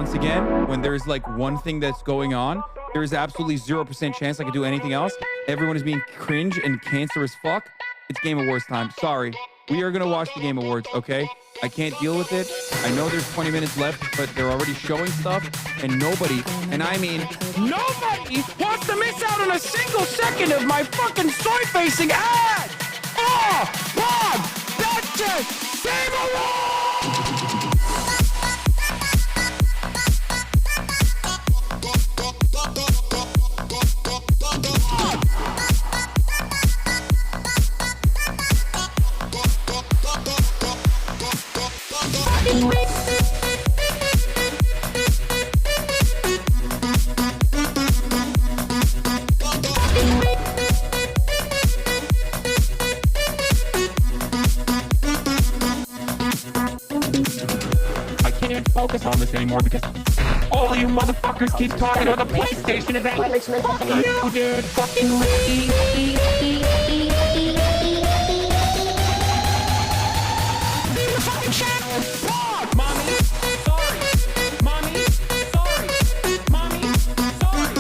once again, when there's like one thing that's going on, there is absolutely 0% chance I could do anything else. Everyone is being cringe and cancerous fuck. It's Game Awards time. Sorry. We are going to watch the Game Awards, okay? I can't deal with it. I know there's 20 minutes left, but they're already showing stuff, and nobody, and I mean nobody, wants to miss out on a single second of my fucking soy-facing ad! Oh, Bob! That's it! Game Awards! I can't focus on this anymore because all you motherfuckers keep talking about the PlayStation event. You dude, fucking leave the fucking channel. Fuck, mommy. Sorry. Mommy. Sorry. Mommy. Sorry.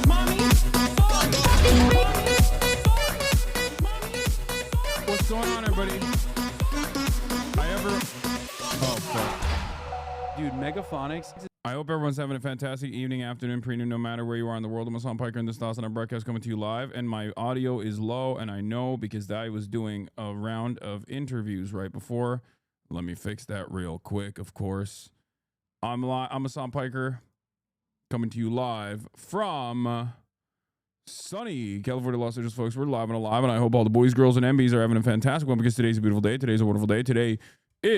Mommy. Sorry. Mommy. Sorry. What's going on, everybody? Oh, fuck. Dude, Megaphonics. I hope everyone's having a fantastic evening, afternoon, pre-noon, no matter where you are in the world. I'm Hasan Piker, and this is HasanAbi broadcast coming to you live. And my audio is low, and I know because I was doing a round of interviews right before. Let me fix that real quick, of course. I'm Hasan Piker, coming to you live from sunny California, Los Angeles, folks. We're live and alive, and I hope all the boys, girls, and MBs are having a fantastic one because today's a beautiful day. Today's a wonderful day. Today is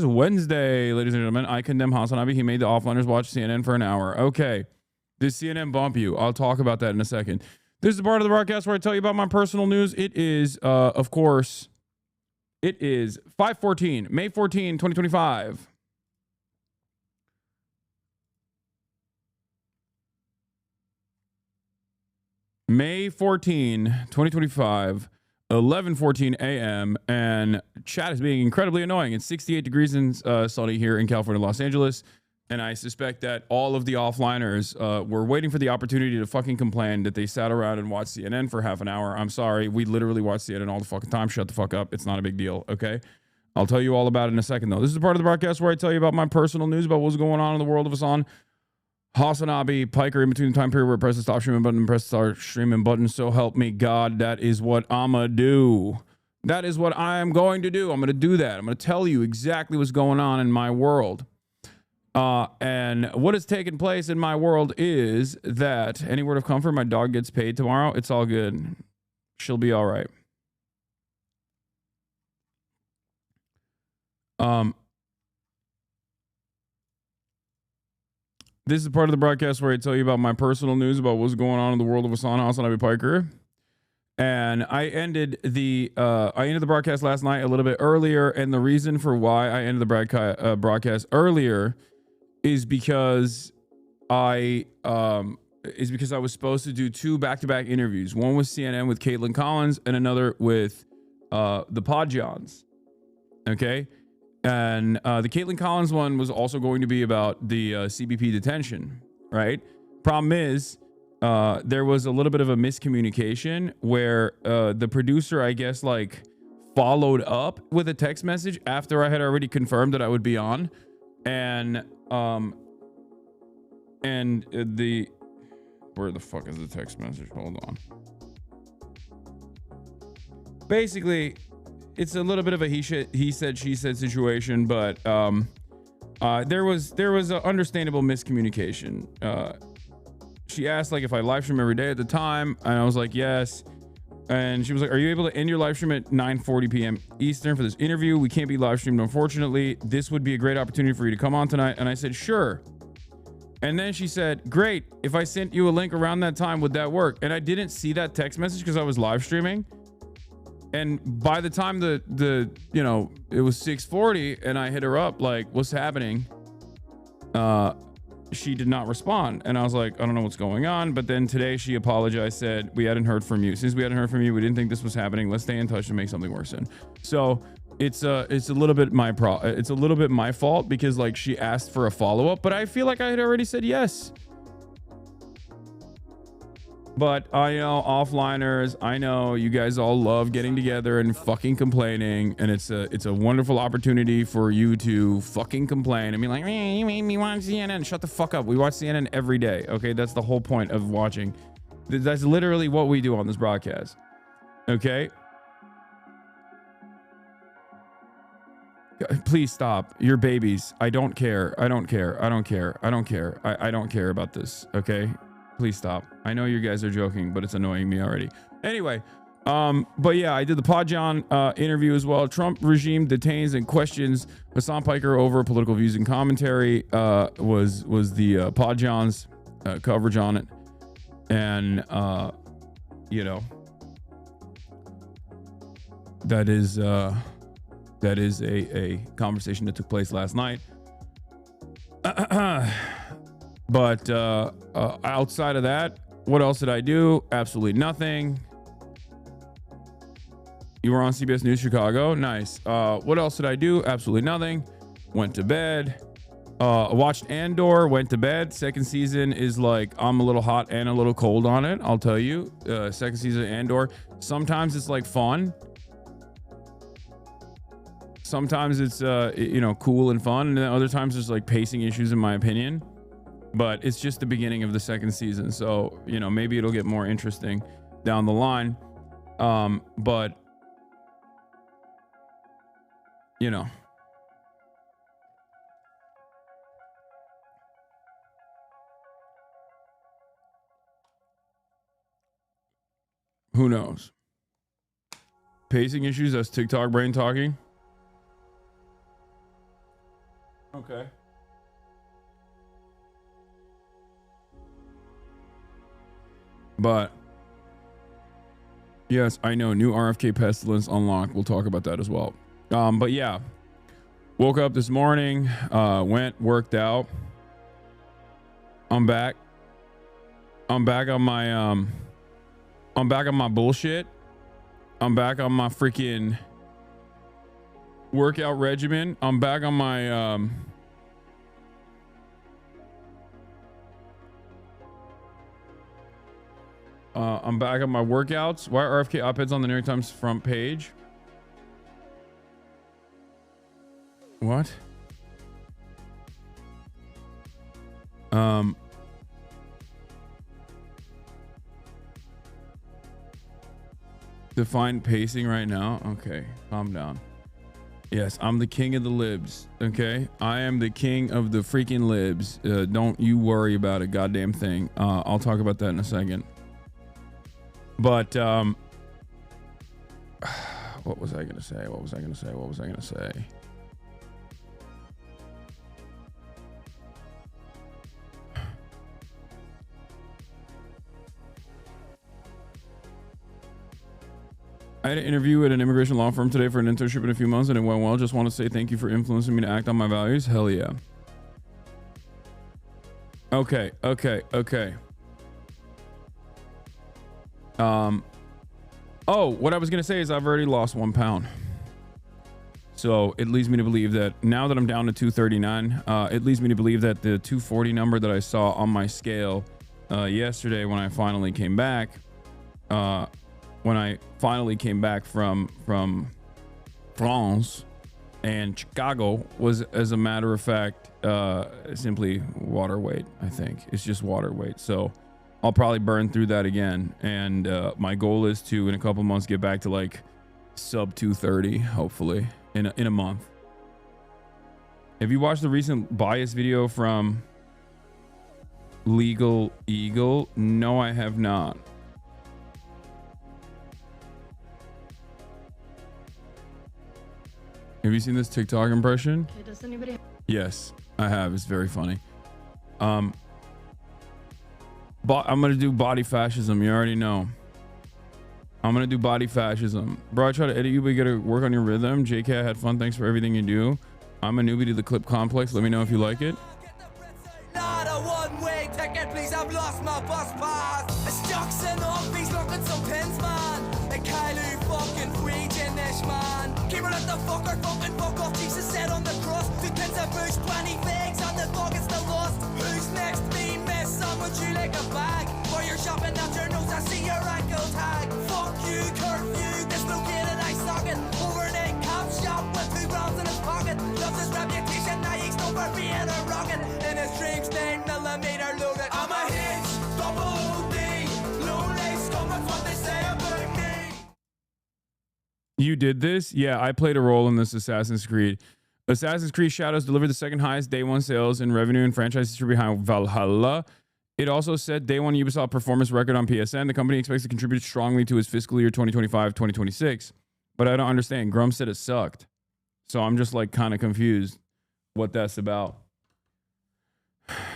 Wednesday, ladies and gentlemen. I condemn HasanAbi. He made the offliners watch CNN for an hour. Okay. Did CNN bump you? I'll talk about that in a second. This is the part of the broadcast where I tell you about my personal news. It is, of course, it is 5/14, May 14, 2025. May 14, 2025. 11:14 a.m. and chat is being incredibly annoying. It's 68 degrees and sunny here in California, Los Angeles, and I suspect that all of the offliners were waiting for the opportunity to fucking complain that they sat around and watched CNN for half an hour. I'm sorry, we literally watch CNN all the fucking time. Shut the fuck up. It's not a big deal, okay? I'll tell you all about it in a second, though. This is the part of the broadcast where I tell you about my personal news about what's going on in the world of Hasan. HasanAbi, Piker, in between the time period where I press the stop streaming button and press the start streaming button. So help me God, that is what I'ma do. That is what I am going to do. I'm going to do that. I'm going to tell you exactly what's going on in my world. And what has taken place in my world is that, any word of comfort, my dog gets paid tomorrow. It's all good. She'll be all right. This is the part of the broadcast where I tell you about my personal news about what's going on in the world of HasanAbi Piker. And I ended the broadcast last night a little bit earlier, and the reason for why I ended the broadcast earlier is because I was supposed to do two back-to-back interviews. One with CNN with Caitlin Collins, and another with the Podjons. Okay. And the Caitlin Collins one was also going to be about the CBP detention, right? Problem is, there was a little bit of a miscommunication where the producer, I guess, like followed up with a text message after I had already confirmed that I would be on, and where the fuck is the text message? Hold on. Basically, it's a little bit of a he said, she said situation, but there was an understandable miscommunication. She asked like if I live stream every day at the time, and I was like, yes. And she was like, are you able to end your live stream at 9:40 p.m. Eastern for this interview? We can't be live streamed, unfortunately. This would be a great opportunity for you to come on tonight. And I said, sure. And then she said, great. If I sent you a link around that time, would that work? And I didn't see that text message because I was live streaming. And by the time it was 6:40 and I hit her up like, what's happening? She did not respond. And I was like, I don't know what's going on. But then today she apologized, said, we hadn't heard from you. Since we hadn't heard from you, we didn't think this was happening. Let's stay in touch to make something worse soon. So it's a little bit it's a little bit my fault because like she asked for a follow-up, but I feel like I had already said yes. But I know offliners, I know you guys all love getting together and fucking complaining, and it's a wonderful opportunity for you to fucking complain and be like, you made me watch CNN. Shut the fuck up. We watch CNN every day. Okay, that's the whole point of watching. That's literally what we do on this broadcast. Okay. Please stop. You're babies. I don't care. I don't care. I don't care. I don't care. I don't care about this. Okay. Please stop. I know you guys are joking, but it's annoying me already. Anyway, but yeah, I did the Podjohn interview as well. Trump regime detains and questions Hasan Piker over political views and commentary was the Podjohn's coverage on it. And, you know, that is a conversation that took place last night. But outside of that, what else did I do? Absolutely nothing. You were on CBS News Chicago. Nice. What else did I do? Absolutely nothing. Went to bed. Watched Andor. Went to bed. Second season is like, I'm a little hot and a little cold on it. I'll tell you. Second season of Andor. Sometimes it's like fun. Sometimes it's, you know, cool and fun. And then other times there's like pacing issues in my opinion. But it's just the beginning of the second season. So, you know, maybe it'll get more interesting down the line. But, you know. Who knows? Pacing issues, that's TikTok brain talking. Okay. But yes, I know, new RFK pestilence unlocked. We'll talk about that as well. But yeah, woke up this morning, worked out. I'm back on my bullshit. I'm back on my freaking workout regimen. I'm back on my I'm back on my workouts. Why are RFK op-eds on the New York Times front page? What? Define pacing right now. Okay, calm down. Yes, I'm the king of the libs. Okay, I am the king of the freaking libs. Don't you worry about a goddamn thing. I'll talk about that in a second. But what was I gonna say? What was I gonna say? I had an interview at an immigration law firm today for an internship in a few months, and it went well. Just want to say thank you for influencing me to act on my values. Hell yeah. Okay. Oh, what I was gonna say is I've already lost 1 pound. So it leads me to believe that now that I'm down to 239, it leads me to believe that the 240 number that I saw on my scale yesterday when I finally came back, from France and Chicago was, as a matter of fact, simply water weight. I think it's just water weight. So I'll probably burn through that again. And my goal is to, in a couple months, get back to like sub 230, hopefully in a month. Have you watched the recent bias video from Legal Eagle? No, I have not. Have you seen this TikTok impression? Okay, does anybody? Yes, I have. It's very funny. I'm gonna do body fascism. You already know. I'm gonna do body fascism. Bro, I try to edit you, but you gotta work on your rhythm. JK, I had fun. Thanks for everything you do. I'm a newbie to the clip complex. Let me know if you like it. Not a one-way ticket, please. I've lost my bus pass. It's Jackson on, please look at some pins, man. And Kyle, who fucking preaching this, man? Keep it at the fucker, fucking fuck off. Jesus said on the cross, 2 pins of booze, 20 figs, and the dog is the lost. Who's next? Me, miss. Some would you like a bag? While you're shopping at your nose, I see your ankle tag. Fuck you, curfew, dislocated eye socket. Overnight cop shop with 2 rounds in his pocket. Loves his reputation, now he's nowhere being a rocket. In his dreams, 9mm loaded. I'm a H, double OD, lonely scum, that's what they say about me. You did this? Yeah, I played a role in this Assassin's Creed. Assassin's Creed Shadows delivered the second highest day one sales in revenue and franchise history behind Valhalla. It also said day one Ubisoft performance record on PSN. The company expects to contribute strongly to its fiscal year 2025-2026. But I don't understand. Grum said it sucked. So I'm just like kind of confused what that's about.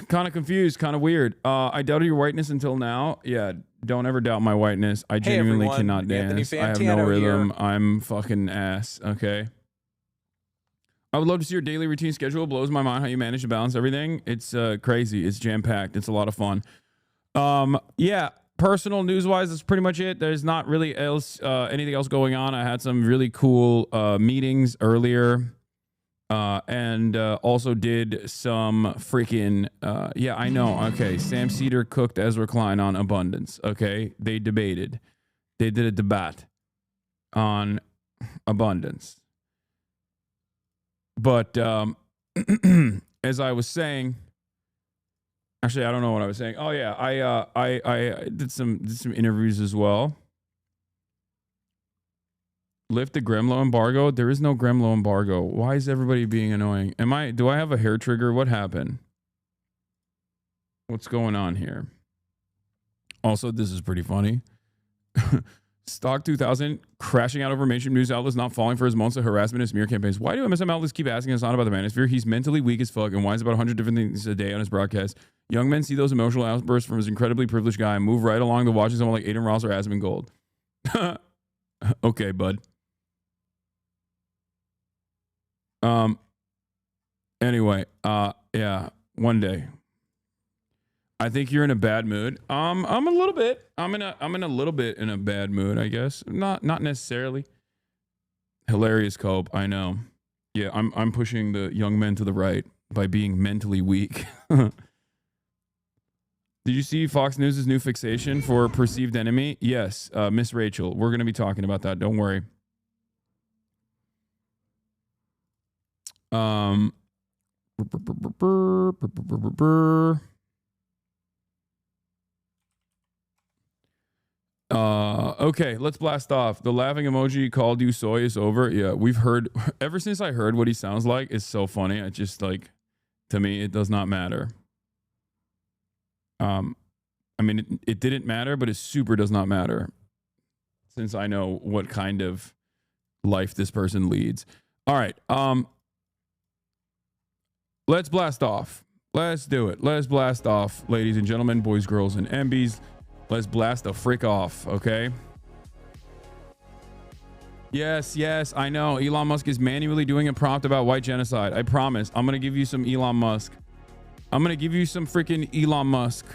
Kind of confused, kind of weird. I doubted your whiteness until now. Yeah, don't ever doubt my whiteness. I genuinely cannot dance. I have no rhythm. Here. I'm fucking ass. Okay. I would love to see your daily routine schedule. Blows my mind how you manage to balance everything. It's crazy. It's jam-packed. It's a lot of fun. Yeah, personal news-wise, that's pretty much it. There's not really anything else going on. I had some really cool meetings earlier. And also did some freaking yeah, I know. Okay, Sam Cedar cooked Ezra Klein on abundance. Okay, they debated. They did a debate on abundance. But as I was saying, actually, I don't know what I was saying. Oh yeah, I did some interviews as well. Lift the Gremlo embargo. There is no Gremlo embargo. Why is everybody being annoying? Do I have a hair trigger? What happened? What's going on here? Also, this is pretty funny. Stock 2000 crashing out over mainstream news outlets not falling for his months of harassment and smear campaigns. Why do MSM outlets keep asking Hasan about the manosphere? He's mentally weak as fuck and whines about 100 different things a day on his broadcast. Young men see those emotional outbursts from his incredibly privileged guy and move right along to watching someone like Aiden Ross or Asmund Gold. Okay, bud. Anyway, yeah, one day. I think you're in a bad mood. I'm a little bit. I'm in a little bit in a bad mood, I guess. Not necessarily. Hilarious cope, I know. Yeah, I'm pushing the young men to the right by being mentally weak. Did you see Fox News' new fixation for perceived enemy? Yes, Miss Rachel. We're going to be talking about that. Don't worry. Okay, let's blast off. The laughing emoji called you soy is over. Yeah, we've heard ever since I heard what he sounds like. It's so funny. I just like, to me, it does not matter. I mean, it didn't matter, but it super does not matter since I know what kind of life this person leads. All right. Let's blast off. Let's do it. Let's blast off, ladies and gentlemen, boys, girls, and MBs. Let's blast the frick off, okay? Yes, I know. Elon Musk is manually doing a prompt about white genocide. I promise. I'm going to give you some Elon Musk. I'm going to give you some freaking Elon Musk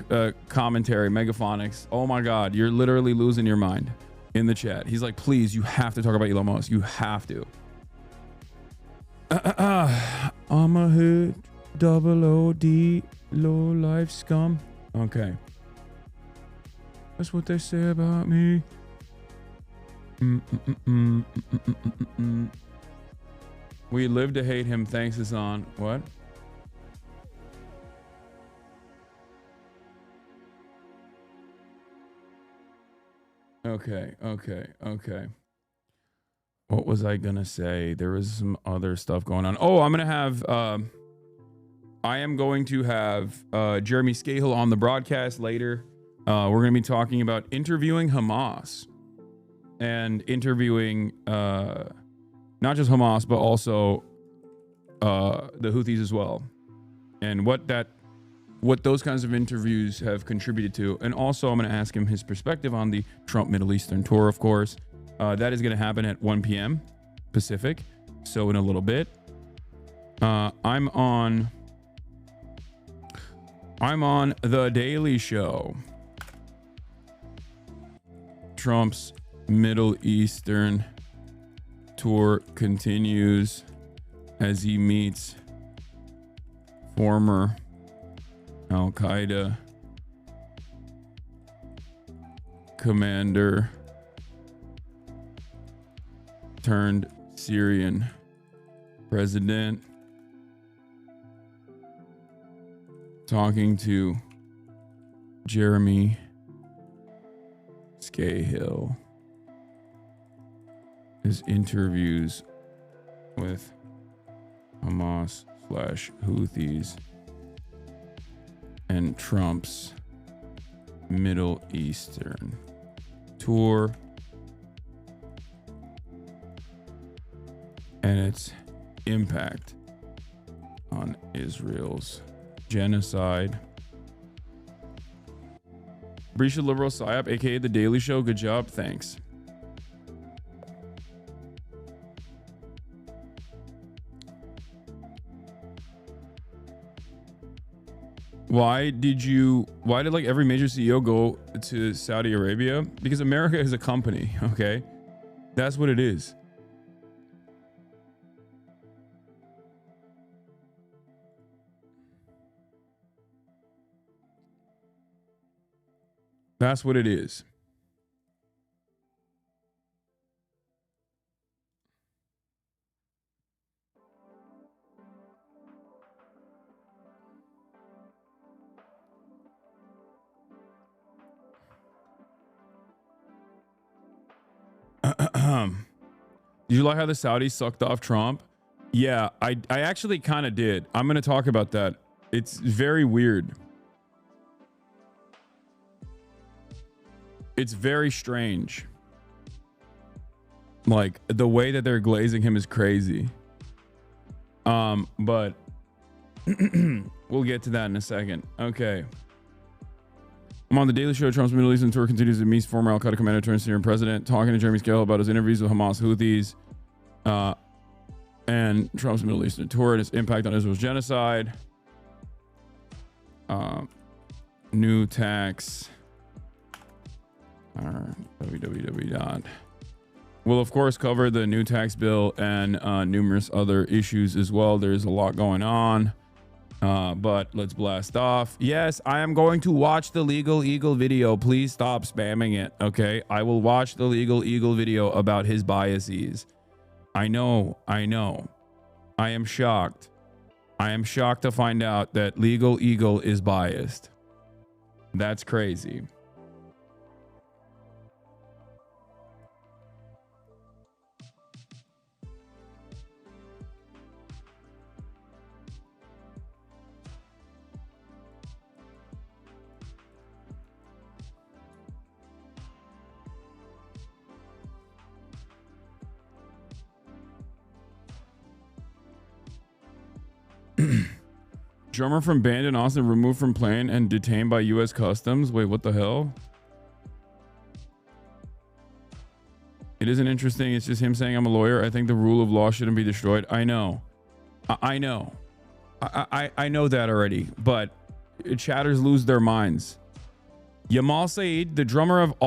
commentary, megaphonics. Oh my God, you're literally losing your mind in the chat. He's like, please, you have to talk about Elon Musk. You have to. I'm a hood, double OD, low life scum. Okay. That's what they say about me. We live to hate him. Thanks, Hasan. What? Okay. What was I gonna say? There was some other stuff going on. Oh, I'm gonna have I am going to have Jeremy Scahill on the broadcast later. We're going to be talking about interviewing Hamas and interviewing not just Hamas, but also the Houthis as well, and what those kinds of interviews have contributed to. And also, I'm going to ask him his perspective on the Trump Middle Eastern tour, of course. That is going to happen at 1 p.m. Pacific, so in a little bit. I'm on The Daily Show. Trump's Middle Eastern tour continues as he meets former Al-Qaeda commander turned Syrian president, talking to Jeremy SCAHILL. His interviews with Hamas / Houthis and Trump's Middle Eastern tour and its impact on Israel's genocide. Brisha Liberal Psyop, aka The Daily Show. Good job. Thanks. Why did like every major CEO go to Saudi Arabia? Because America is a company, okay? That's what it is. That's what it is. Did you like how the Saudis sucked off Trump? Yeah, I actually kind of did. I'm going to talk about that. It's very weird. It's very strange. Like, the way that they're glazing him is crazy. But we'll get to that in a second. Okay. I'm on the Daily Show. Trump's Middle Eastern tour continues to meet former Al-Qaeda commander turned Syrian president, talking to Jeremy SCAHILL about his interviews with Hamas Houthis, and Trump's Middle Eastern tour and its impact on Israel's genocide. New tax. www. We'll of course cover the new tax bill and numerous other issues as well. There's a lot going on. But let's blast off. Yes, I am going to watch the Legal Eagle video. Please stop spamming it. Okay, I will watch the Legal Eagle video about his biases. I know. I am shocked. I am shocked to find out that Legal Eagle is biased. That's crazy. Drummer from band in Austin removed from plane and detained by U.S. Customs. Wait, what the hell? It isn't interesting. It's just him saying I'm a lawyer. I think the rule of law shouldn't be destroyed. I know. I know. I know that already. But chatters lose their minds. Yamal Saeed, the drummer of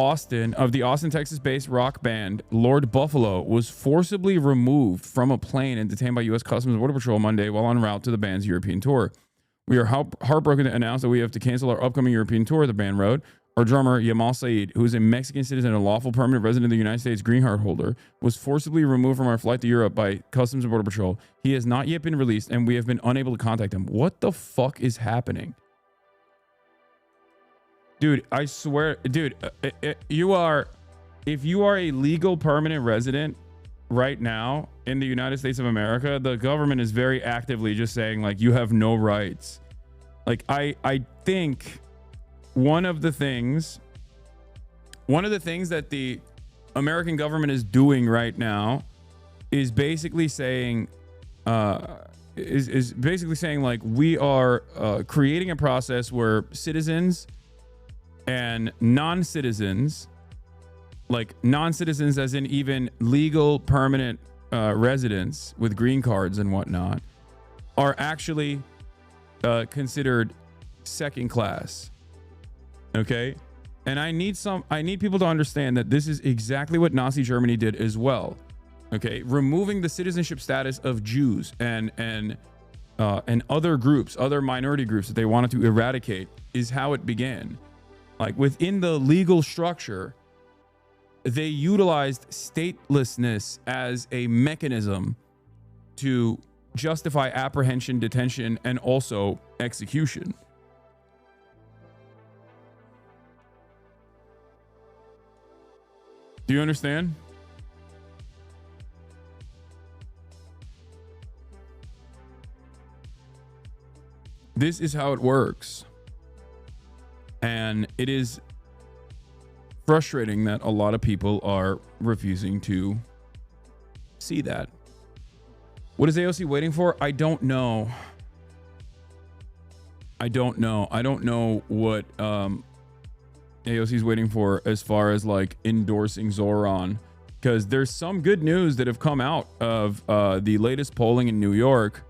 the Austin, Texas-based rock band Lord Buffalo, was forcibly removed from a plane and detained by U.S. Customs and Border Patrol Monday while en route to the band's European tour. We are heartbroken to announce that we have to cancel our upcoming European tour, the band wrote. Our drummer, Yamal Saeed, who is a Mexican citizen and a lawful permanent resident of the United States green card holder, was forcibly removed from our flight to Europe by Customs and Border Patrol. He has not yet been released, and we have been unable to contact him. What the fuck is happening? Dude, I swear, dude, if you are a legal permanent resident right now in the United States of America, the government is very actively just saying, like, you have no rights. Like, I think one of the things that the American government is doing right now is basically saying, is basically saying, like, we are creating a process where citizens and non-citizens, like non-citizens as in even legal permanent residents with green cards and whatnot, are actually considered second class. Okay, And I need people to understand that this is exactly what Nazi Germany did as well. Okay, removing the citizenship status of Jews and other groups, other minority groups that they wanted to eradicate is how it began. Like within the legal structure, they utilized statelessness as a mechanism to justify apprehension, detention, and also execution. Do you understand? This is how it works. And it is frustrating that a lot of people are refusing to see that. What is AOC waiting for? I don't know. I don't know what AOC is waiting for as far as like endorsing Zoran, because there's some good news that have come out of the latest polling in New York.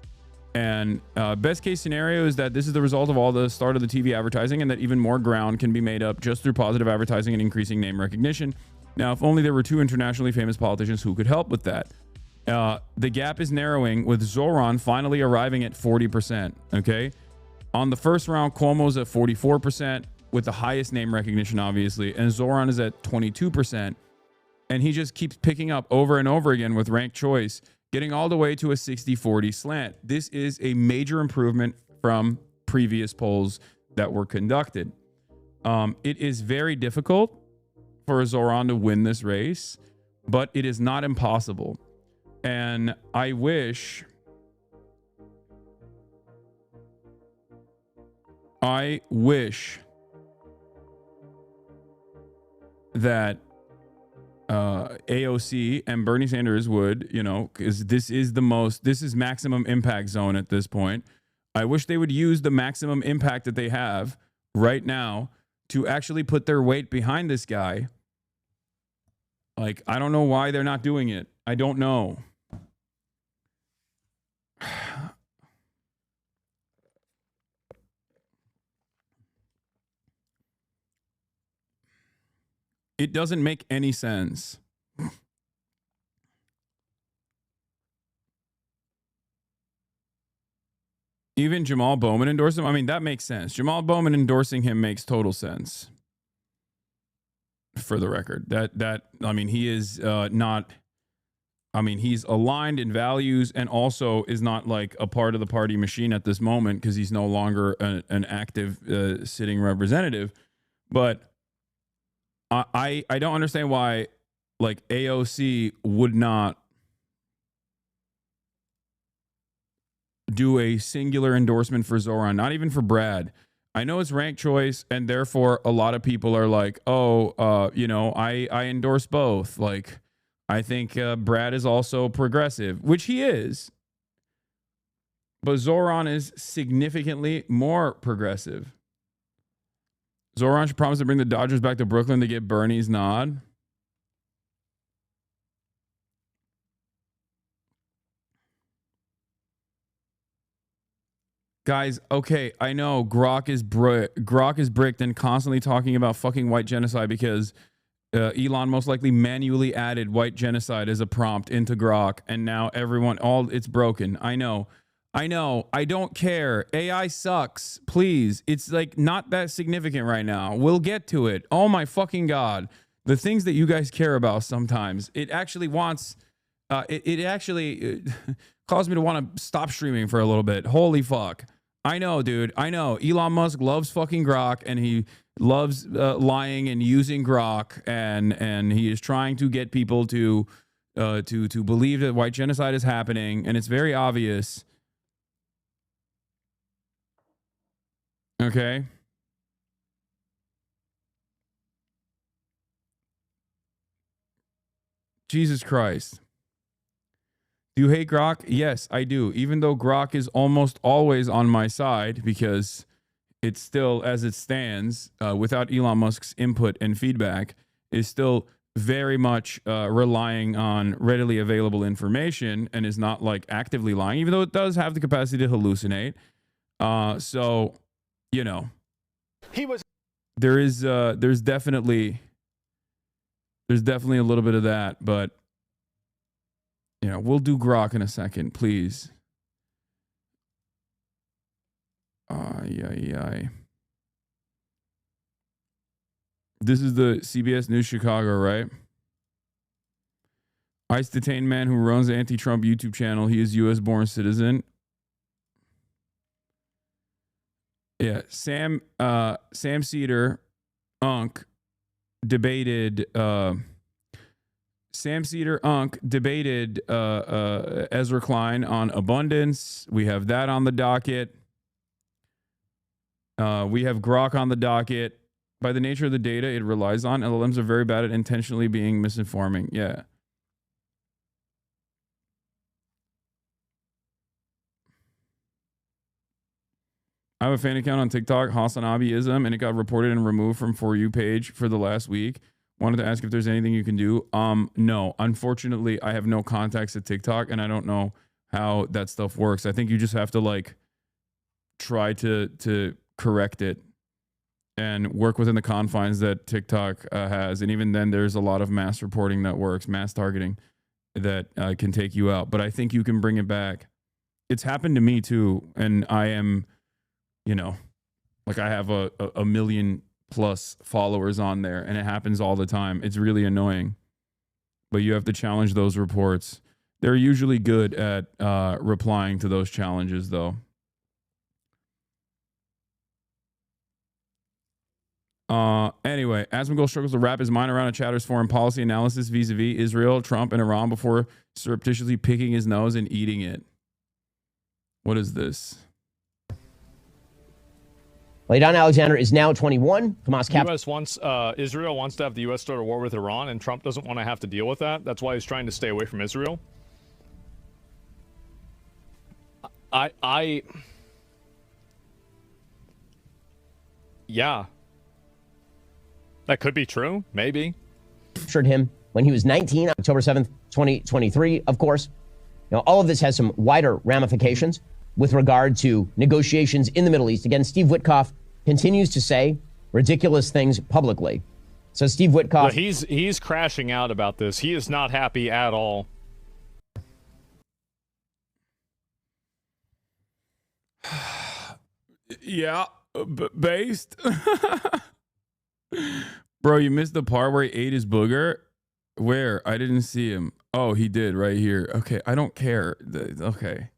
And best case scenario is that this is the result of all the start of the TV advertising, and that even more ground can be made up just through positive advertising and increasing name recognition. Now, if only there were two internationally famous politicians who could help with that. The gap is narrowing with Zoran finally arriving at 40%. Okay. On the first round, Cuomo's at 44% with the highest name recognition, obviously. And Zoran is at 22%. And he just keeps picking up over and over again with ranked choice, getting all the way to a 60-40 slant. This is a major improvement from previous polls that were conducted. It is very difficult for Zoran to win this race, but it is not impossible. And I wish that AOC and Bernie Sanders would, because this is maximum impact zone at this point. I wish they would use the maximum impact that they have right now to actually put their weight behind this guy. Like, I don't know why they're not doing it. I don't know. It doesn't make any sense. Even Jamal Bowman endorsed him. I mean, that makes sense. Jamal Bowman endorsing him makes total sense. For the record, he is not. I mean, he's aligned in values and also is not like a part of the party machine at this moment because he's no longer an active sitting representative. But I don't understand why like AOC would not do a singular endorsement for Zoran, not even for Brad. I know it's ranked choice, and therefore a lot of people are like, I endorse both. Like, I think Brad is also progressive, which he is. But Zoran is significantly more progressive. Zoran should promise to bring the Dodgers back to Brooklyn to get Bernie's nod. Guys, okay, I know Grok is bricked and constantly talking about fucking white genocide because Elon most likely manually added white genocide as a prompt into Grok, and now it's broken. I know. I don't care. AI sucks. Please. It's like not that significant right now. We'll get to it. Oh my fucking God. The things that you guys care about sometimes. It actually wants, it actually caused me to want to stop streaming for a little bit. Holy fuck. I know, dude. I know. Elon Musk loves fucking Grok, and he loves lying and using Grok, and he is trying to get people to believe that white genocide is happening, and it's very obvious. Okay. Jesus Christ. Do you hate Grok? Yes, I do. Even though Grok is almost always on my side because it's still, as it stands, without Elon Musk's input and feedback, is still very much relying on readily available information and is not like actively lying, even though it does have the capacity to hallucinate. So, you know, there's definitely a little bit of that, but we'll do grok in a second, please. This is the CBS News Chicago, right? ICE detained man who runs the anti-Trump YouTube channel. He is U.S.-born citizen. Yeah, Sam Cedar Unk debated Ezra Klein on abundance. We have that on the docket. We have grok on the docket. By the nature of the data it relies on, LLMs are very bad at intentionally being misinforming. Yeah. I have a fan account on TikTok, HasanAbiism, and it got reported and removed from For You page for the last week. Wanted to ask if there's anything you can do. No, unfortunately, I have no contacts at TikTok, and I don't know how that stuff works. I think you just have to try to correct it and work within the confines that TikTok has. And even then, there's a lot of mass reporting that works, mass targeting that can take you out. But I think you can bring it back. It's happened to me too, and I am, I have a million plus followers on there, and it happens all the time. It's really annoying, but you have to challenge those reports. They're usually good at replying to those challenges, though. Anyway, Asmongold struggles to wrap his mind around a chatter's foreign policy analysis vis-a-vis Israel, Trump, and Iran before surreptitiously picking his nose and eating it. What is this? Leydan Alexander is now 21. Hamas Israel wants to have the U.S. start a war with Iran, and Trump doesn't want to have to deal with that. That's why he's trying to stay away from Israel. Yeah. That could be true. Maybe. Captured him when he was 19, October 7th, 2023. Of course, all of this has some wider ramifications with regard to negotiations in the Middle East. Again, Steve Witkoff continues to say ridiculous things publicly. So Steve Witkoff... Well, he's crashing out about this. He is not happy at all. Yeah, based. Bro, you missed the part where he ate his booger? Where? I didn't see him. Oh, he did right here. Okay, I don't care. Okay.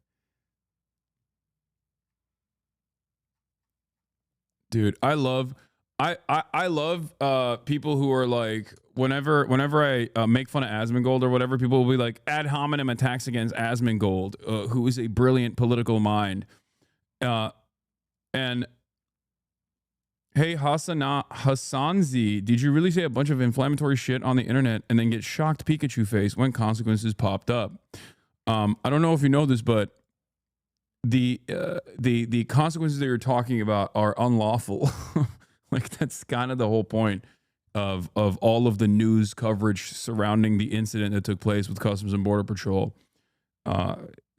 Dude, I love people who are like, whenever I make fun of Asmongold or whatever, people will be like, ad hominem attacks against Asmongold, who is a brilliant political mind. And hey, Hasanzi, did you really say a bunch of inflammatory shit on the internet and then get shocked Pikachu face when consequences popped up? I don't know if you know this, but the consequences that you're talking about are unlawful. Like, that's kind of the whole point of all of the news coverage surrounding the incident that took place with Customs and Border Patrol.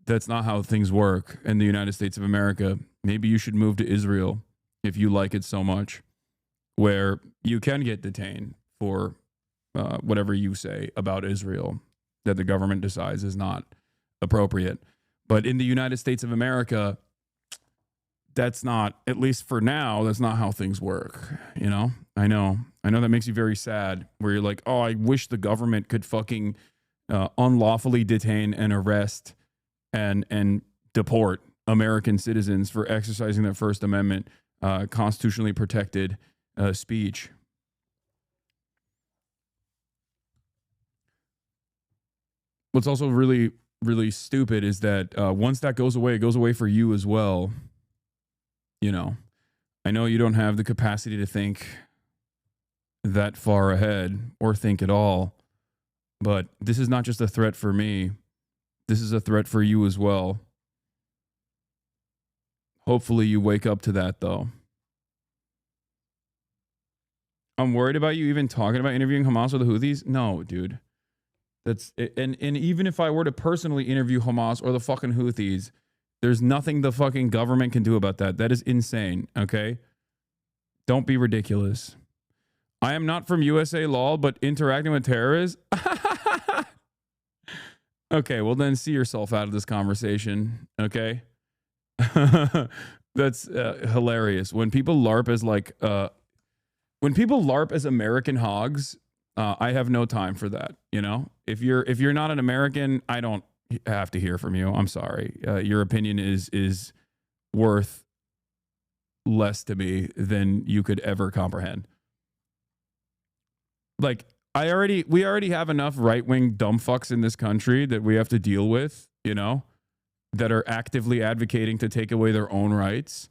That's not how things work in the United States of America. Maybe you should move to Israel if you like it so much, where you can get detained for whatever you say about Israel that the government decides is not appropriate. But in the United States of America, that's not, at least for now, that's not how things work. I know that makes you very sad, where you're like, oh, I wish the government could fucking unlawfully detain and arrest and deport American citizens for exercising their First Amendment constitutionally protected speech. What's also really, really stupid is that once that goes away, it goes away for you as well. I know you don't have the capacity to think that far ahead or think at all, but this is not just a threat for me. This is a threat for you as well. Hopefully you wake up to that, though. I'm worried about you even talking about interviewing Hamas or the Houthis. No, dude. That's and even if I were to personally interview Hamas or the fucking Houthis, there's nothing the fucking government can do about that. That is insane, okay? Don't be ridiculous. I am not from USA lol, but interacting with terrorists? Okay, well then see yourself out of this conversation, okay? That's hilarious. When people LARP as American hogs, I have no time for that, you know? If you're not an American, I don't have to hear from you. I'm sorry. Your opinion is worth less to me than you could ever comprehend. Like, we already have enough right-wing dumb fucks in this country that we have to deal with, you know, that are actively advocating to take away their own rights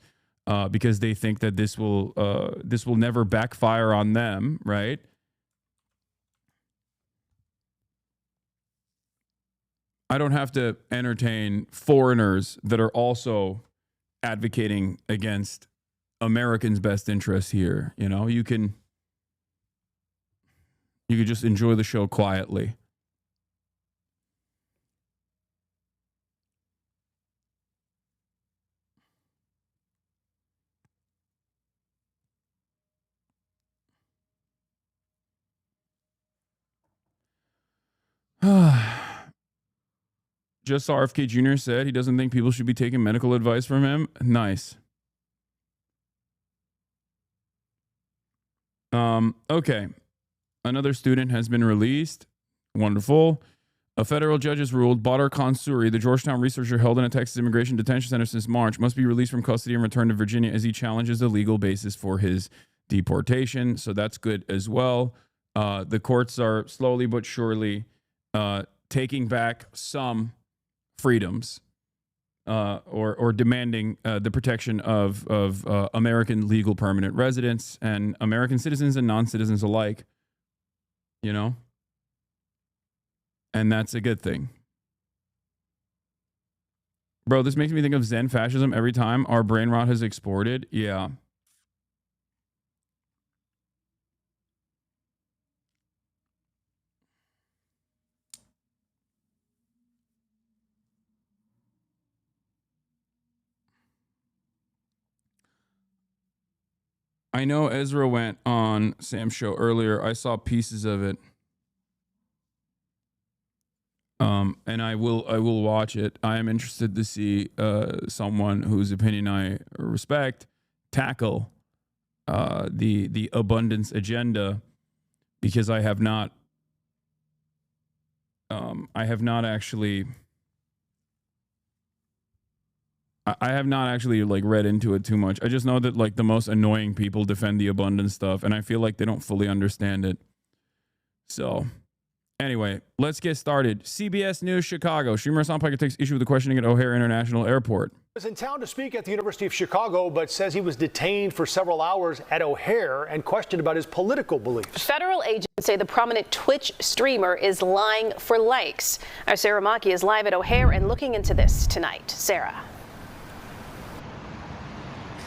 because they think that this will never backfire on them, right? I don't have to entertain foreigners that are also advocating against Americans' best interests here. You know, you could just enjoy the show quietly. Just RFK Jr. said he doesn't think people should be taking medical advice from him. Nice. Okay. Another student has been released. Wonderful. A federal judge has ruled Badr Khan-Suri, the Georgetown researcher held in a Texas immigration detention center since March, must be released from custody and returned to Virginia as he challenges the legal basis for his deportation. So that's good as well. The courts are slowly but surely taking back some freedoms or demanding the protection of American legal permanent residents and American citizens and non-citizens alike, you know? And that's a good thing. Bro, this makes me think of Zen fascism every time our brain rot has exported. Yeah. I know Ezra went on Sam's show earlier. I saw pieces of it. And I will watch it. I am interested to see someone whose opinion I respect tackle the abundance agenda, because I have not actually like read into it too much. I just know that like the most annoying people defend the abundance stuff, and I feel like they don't fully understand it. So anyway, let's get started. CBS News Chicago. Streamer Hasan Piker takes issue with the questioning at O'Hare International Airport. Was in town to speak at the University of Chicago, but says he was detained for several hours at O'Hare and questioned about his political beliefs. Federal agents say the prominent Twitch streamer is lying for likes. Our Sarah Maki is live at O'Hare and looking into this tonight. Sarah.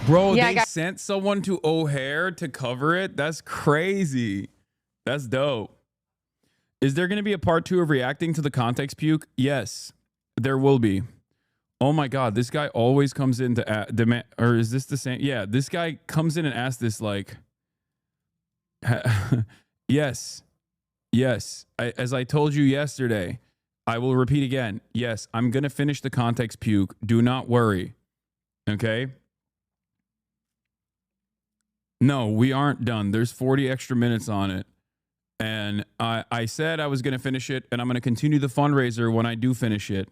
Bro, yeah, they sent someone to O'Hare to cover it? That's crazy. That's dope. Is there going to be a part 2 of reacting to the context puke? Yes, there will be. Oh my God, this guy always comes in to demand, or is this the same? Yeah, this guy comes in and asks this like, yes, as I told you yesterday, I will repeat again. Yes, I'm going to finish the context puke. Do not worry. Okay? No, we aren't done. There's 40 extra minutes on it. And I said I was going to finish it, and I'm going to continue the fundraiser when I do finish it.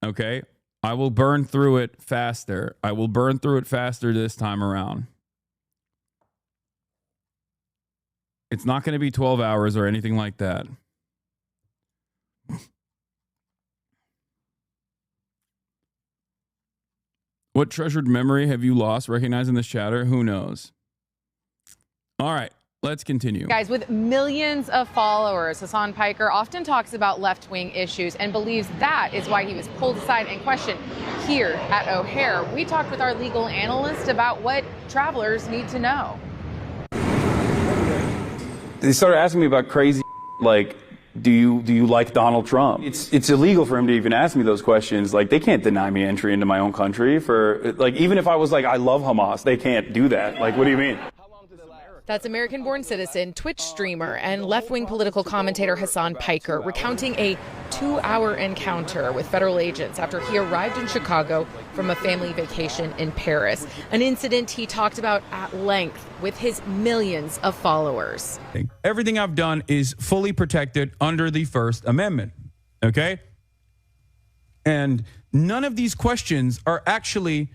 Okay? I will burn through it faster. I will burn through it faster this time around. It's not going to be 12 hours or anything like that. What treasured memory have you lost recognizing this chatter? Who knows? All right. Let's continue. Guys, with millions of followers, Hasan Piker often talks about left-wing issues and believes that is why he was pulled aside and questioned here at O'Hare. We talked with our legal analyst about what travelers need to know. They started asking me about crazy, like, do you like Donald Trump? It's illegal for him to even ask me those questions. Like, they can't deny me entry into my own country for, like, even if I was like, I love Hamas, they can't do that. Like, what do you mean? That's American-born citizen, Twitch streamer, and left-wing political commentator Hasan Piker recounting a 2-hour encounter with federal agents after he arrived in Chicago from a family vacation in Paris, an incident he talked about at length with his millions of followers. Everything I've done is fully protected under the First Amendment, okay? And none of these questions are actually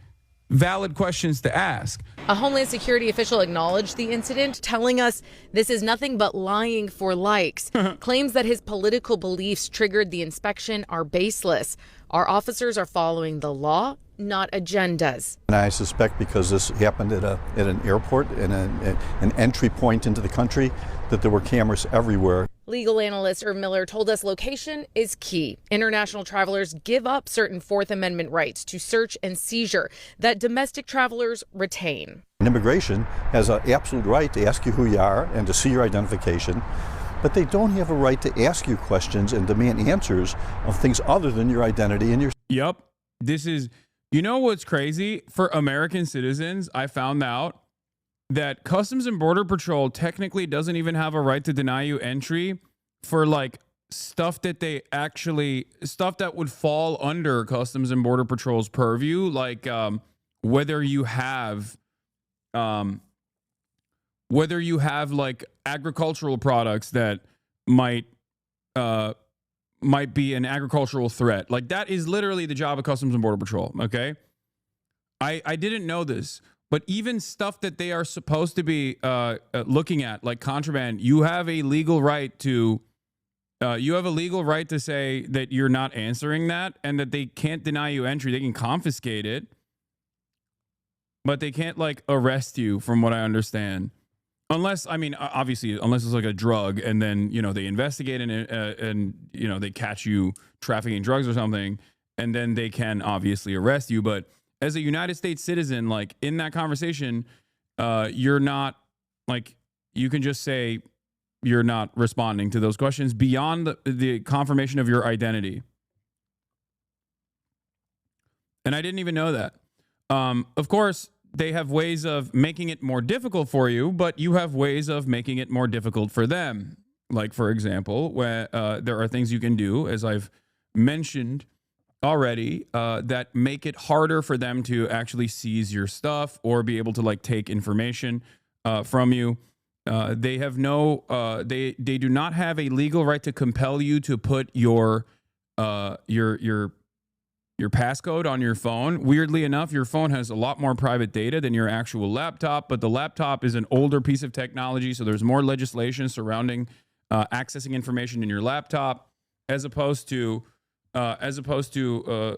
valid questions to ask. A Homeland Security official acknowledged the incident, telling us this is nothing but lying for likes. Claims that his political beliefs triggered the inspection are baseless. Our officers are following the law, not agendas. And I suspect because this happened at an airport and an entry point into the country, that there were cameras everywhere. Legal analyst Irv Miller told us location is key. International travelers give up certain Fourth Amendment rights to search and seizure that domestic travelers retain. Immigration has an absolute right to ask you who you are and to see your identification, but they don't have a right to ask you questions and demand answers of things other than your identity and your... Yep. This is, you know what's crazy? For American citizens, I found out that Customs and Border Patrol technically doesn't even have a right to deny you entry for like stuff that would fall under Customs and Border Patrol's purview, like whether you have like agricultural products that might be an agricultural threat. Like that is literally the job of Customs and Border Patrol. Okay. I didn't know this. But even stuff that they are supposed to be looking at, like contraband, you have a legal right to say that you're not answering that, and that they can't deny you entry. They can confiscate it, but they can't like arrest you, from what I understand. Unless, I mean, obviously, unless it's like a drug, and then they investigate and they catch you trafficking drugs or something, and then they can obviously arrest you, but as a United States citizen, like in that conversation, you're not like, you can just say you're not responding to those questions beyond the confirmation of your identity. And I didn't even know that. Of course, they have ways of making it more difficult for you, but you have ways of making it more difficult for them. Like, for example, where there are things you can do, as I've mentioned already, that make it harder for them to actually seize your stuff or be able to like take information from you. They have they do not have a legal right to compel you to put your passcode on your phone. Weirdly enough, your phone has a lot more private data than your actual laptop, but the laptop is an older piece of technology, so there's more legislation surrounding accessing information in your laptop as opposed to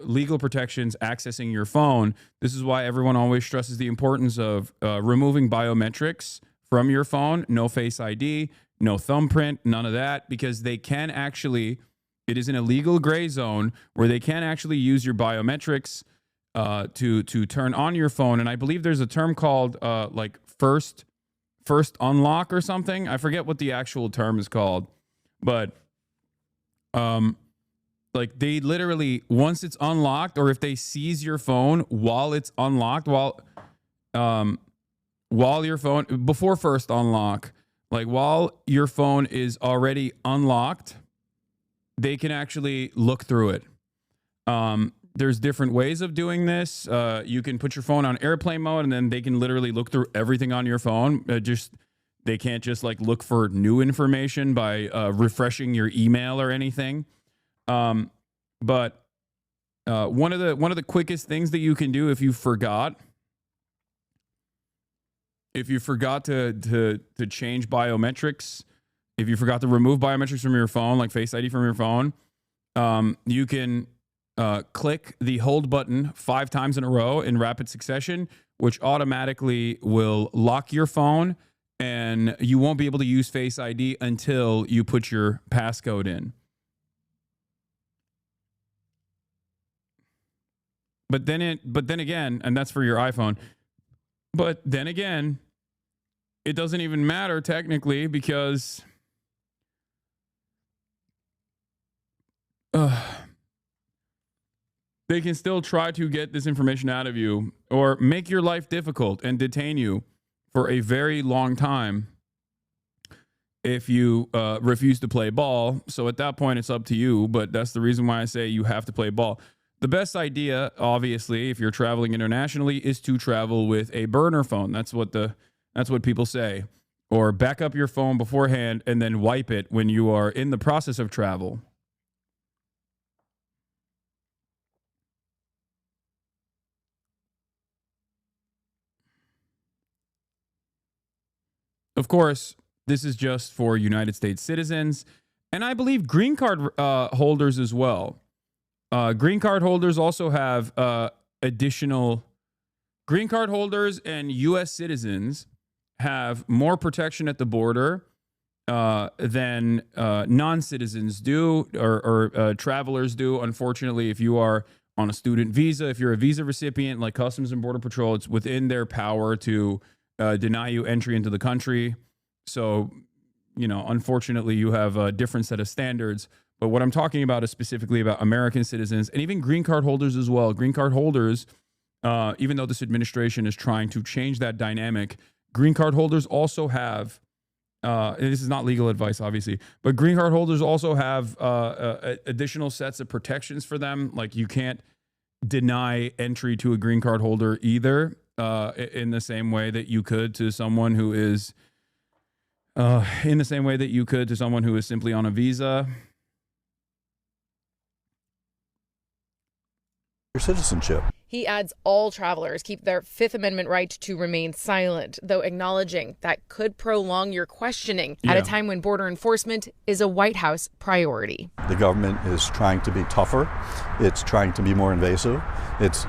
legal protections accessing your phone. This is why everyone always stresses the importance of removing biometrics from your phone. No Face ID, no thumbprint, none of that, because they can actually, it is an illegal gray zone where they can actually use your biometrics to turn on your phone. And I believe there's a term called like first unlock or something. I forget what the actual term is called, but like they literally, once it's unlocked, or if they seize your phone while it's unlocked, while your phone, before first unlock, like while your phone is already unlocked, they can actually look through it. There's different ways of doing this. You can put your phone on airplane mode, and then they can literally look through everything on your phone. They can't just like look for new information by refreshing your email or anything. But one of the quickest things that you can do if you forgot to change biometrics, if you forgot to remove biometrics from your phone, like Face ID from your phone, you can click the hold button 5 times in a row in rapid succession, which automatically will lock your phone, and you won't be able to use Face ID until you put your passcode in. But then again, and that's for your iPhone. But then again, it doesn't even matter technically, because they can still try to get this information out of you or make your life difficult and detain you for a very long time if you refuse to play ball. So at that point, it's up to you. But that's the reason why I say you have to play ball. The best idea, obviously, if you're traveling internationally, is to travel with a burner phone. That's what people say. Or back up your phone beforehand and then wipe it when you are in the process of travel. Of course, this is just for United States citizens, and I believe green card holders as well. Green card holders also have additional green card holders, and U.S. citizens have more protection at the border than non-citizens do or travelers do. Unfortunately, if you are on a student visa, if you're a visa recipient like Customs and Border Patrol, it's within their power to deny you entry into the country. So, unfortunately, you have a different set of standards. But what I'm talking about is specifically about American citizens and even green card holders as well. Green card holders, even though this administration is trying to change that dynamic, green card holders also have, and this is not legal advice, obviously, but green card holders also have additional sets of protections for them. Like you can't deny entry to a green card holder either, in the same way that you could to someone who is, simply on a visa. Your citizenship. He adds all travelers keep their Fifth Amendment right to remain silent, though acknowledging that could prolong your questioning at a time when border enforcement is a White House priority. The government is trying to be tougher. It's trying to be more invasive. It's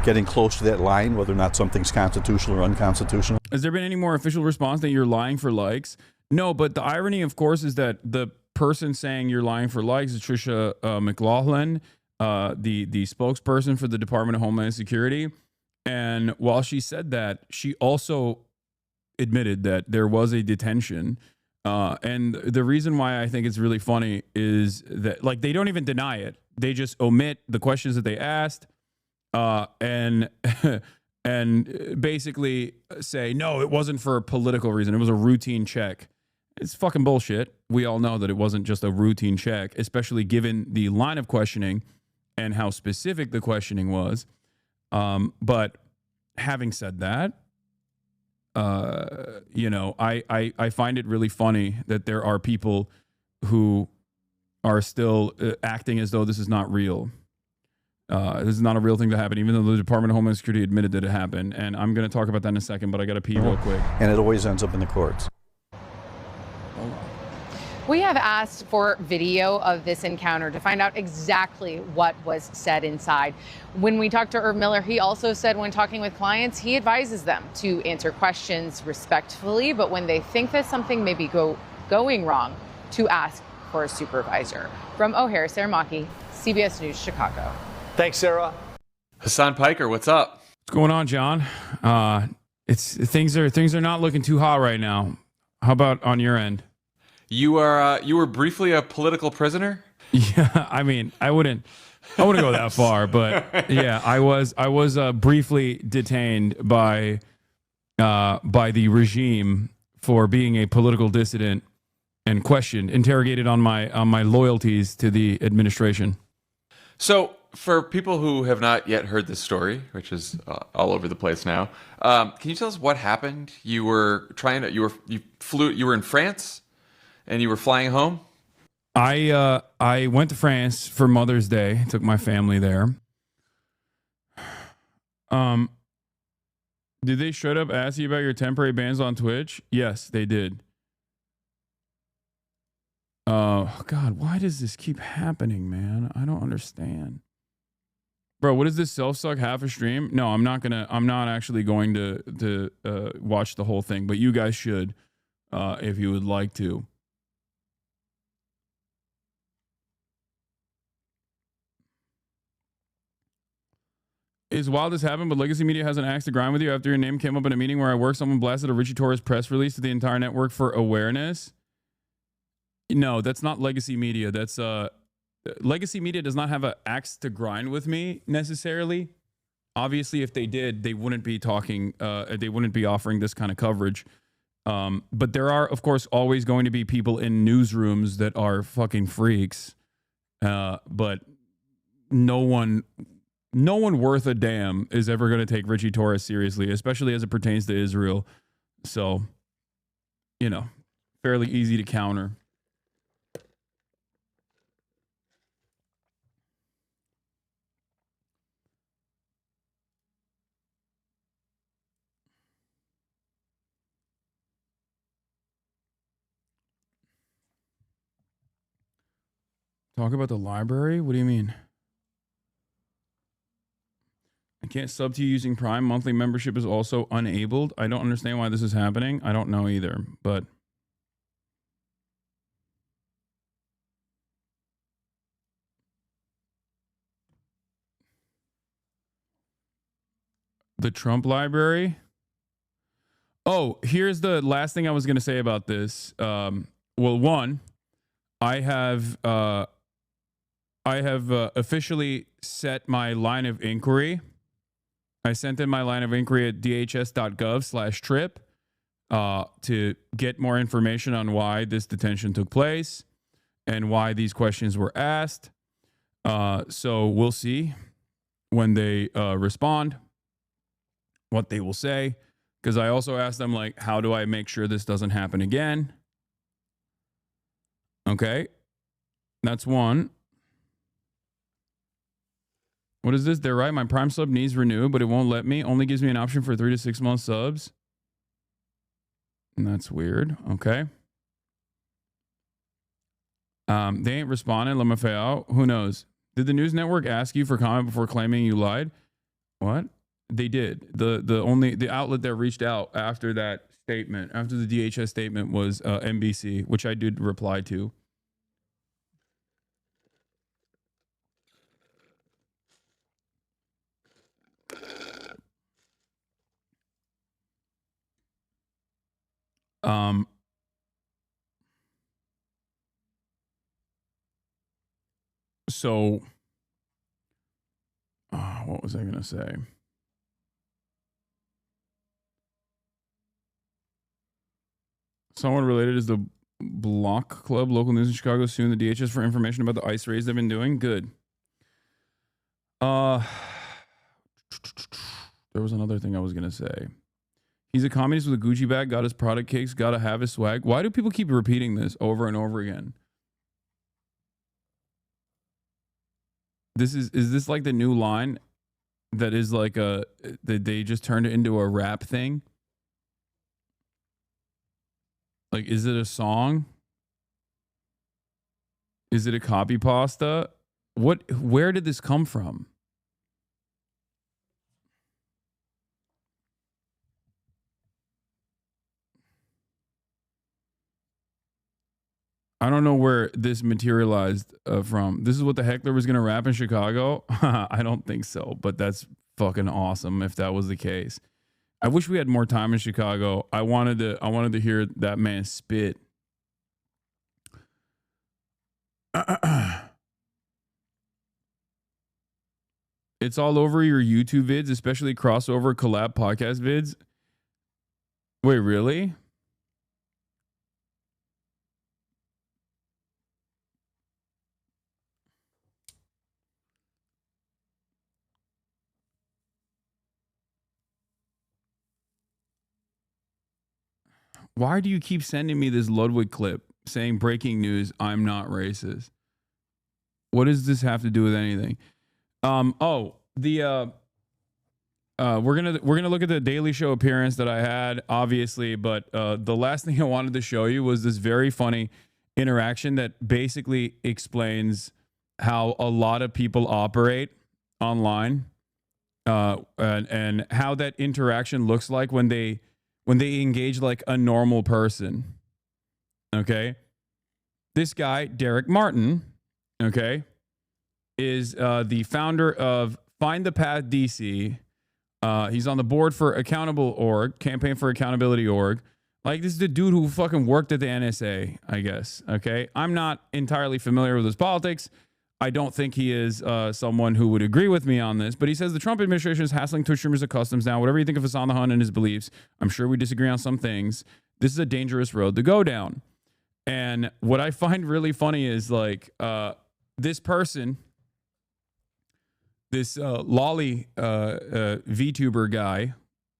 getting close to that line, whether or not something's constitutional or unconstitutional. Has there been any more official response that you're lying for likes? No, but the irony, of course, is that the person saying you're lying for likes is Tricia McLaughlin, the spokesperson for the Department of Homeland Security. And while she said that, she also admitted that there was a detention. And the reason why I think it's really funny is that, like, they don't even deny it. They just omit the questions that they asked, and basically say, no, it wasn't for a political reason. It was a routine check. It's fucking bullshit. We all know that it wasn't just a routine check, especially given the line of questioning and how specific the questioning was. But having said that, I find it really funny that there are people who are still acting as though this is not real. This is not a real thing to happen, even though the Department of Homeland Security admitted that it happened. And I'm going to talk about that in a second, but I got to pee real quick. And it always ends up in the courts. We have asked for video of this encounter to find out exactly what was said inside. When we talked to Irv Miller, he also said when talking with clients, he advises them to answer questions respectfully, but when they think that something may be going wrong, to ask for a supervisor. From O'Hare, Sarah Maki, CBS News, Chicago. Thanks, Sarah. Hasan Piker, what's up? What's going on, John? Things are not looking too hot right now. How about on your end? You were briefly a political prisoner? Yeah, I mean, I wouldn't go that far, but yeah, I was briefly detained by the regime for being a political dissident and interrogated on my loyalties to the administration. So, for people who have not yet heard this story, which is all over the place now, can you tell us what happened? You were in France? And you were flying home? I went to France for Mother's Day. Took my family there. Did they straight up ask you about your temporary bans on Twitch? Yes, they did. God, why does this keep happening, man? I don't understand. Bro, what is this self-suck half a stream? No, I'm not actually going to watch the whole thing, but you guys should if you would like to. Is wild this happened, but Legacy Media has an axe to grind with you. After your name came up in a meeting where I work, someone blasted a Richie Torres press release to the entire network for awareness. No, that's not Legacy Media. That's Legacy Media does not have an axe to grind with me necessarily. Obviously, if they did, they wouldn't be talking. They wouldn't be offering this kind of coverage. But there are, of course, always going to be people in newsrooms that are fucking freaks. But no one worth a damn is ever going to take Richie Torres seriously, especially as it pertains to Israel. So, you know, fairly easy to counter. Talk about the library? What do you mean? I can't sub to you using Prime. Monthly membership is also enabled. I don't understand why this is happening. I don't know either, but the Trump library. Oh, here's the last thing I was going to say about this. Well, one, I have officially set my line of inquiry. I sent in my line of inquiry at dhs.gov/trip to get more information on why this detention took place and why these questions were asked. So we'll see when they respond what they will say. Because I also asked them, like, how do I make sure this doesn't happen again? Okay. That's one. What is this? They're right. My Prime sub needs renew, but it won't let me. Only gives me an option for 3 to 6 month subs. And that's weird. Okay. They ain't responding. Lamafeo. Who knows? Did the news network ask you for comment before claiming you lied? What? They did. The outlet that reached out after that statement, after the DHS statement, was NBC, which I did reply to. So, what was I going to say? Someone related is the Block Club, local news in Chicago, suing the DHS for information about the ICE raids they've been doing. Good. There was another thing I was going to say. He's a communist with a Gucci bag, got his product cakes, got to have his swag. Why do people keep repeating this over and over again? Is this like the new line that is like that they just turned it into a rap thing? Like, is it a song? Is it a copy pasta? Where did this come from? I don't know where this materialized from. This is what the heckler was going to rap in Chicago? I don't think so, but that's fucking awesome if that was the case. I wish we had more time in Chicago. I wanted to hear that man spit. It's all over your YouTube vids, especially crossover collab podcast vids. Wait, really? Why do you keep sending me this Ludwig clip saying breaking news, I'm not racist? What does this have to do with anything? We're gonna look at the Daily Show appearance that I had, obviously, but the last thing I wanted to show you was this very funny interaction that basically explains how a lot of people operate online, and how that interaction looks like when they engage like a normal person. Okay. This guy, Derek Martin, okay, is the founder of Find the Path DC. He's on the board for Accountable.org, Campaign for Accountability.org. Like, this is the dude who fucking worked at the NSA, I guess. Okay. I'm not entirely familiar with his politics. I don't think he is someone who would agree with me on this, but he says the Trump administration is hassling Twitch streamers at customs now. Whatever you think of Hasan the Hun and his beliefs, I'm sure we disagree on some things. This is a dangerous road to go down. And what I find really funny is like this person, this lolly VTuber guy,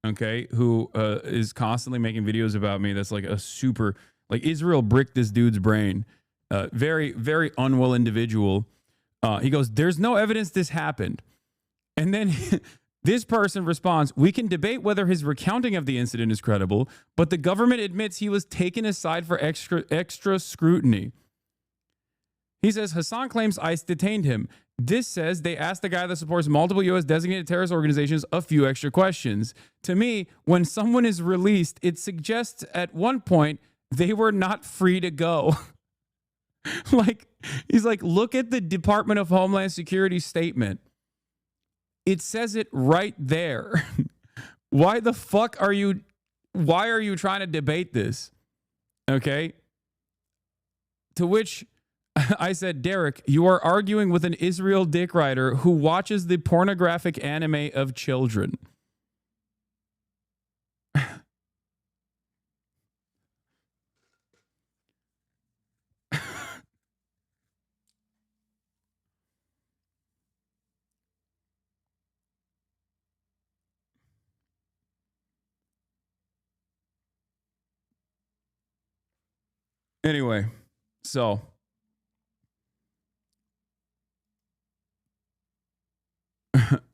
okay, who is constantly making videos about me. That's like a super, like Israel bricked this dude's brain. Very, very unwell individual. He goes, there's no evidence this happened. And then this person responds, we can debate whether his recounting of the incident is credible, but the government admits he was taken aside for extra scrutiny. He says, Hasan claims ICE detained him. This says they asked the guy that supports multiple U.S. designated terrorist organizations a few extra questions. To me, when someone is released, it suggests at one point they were not free to go. Like, he's like, look at the Department of Homeland Security statement. It says it right there. Why the fuck are you trying to debate this? Okay. To which I said, Derek, you are arguing with an Israel dick rider who watches the pornographic anime of children. Anyway, so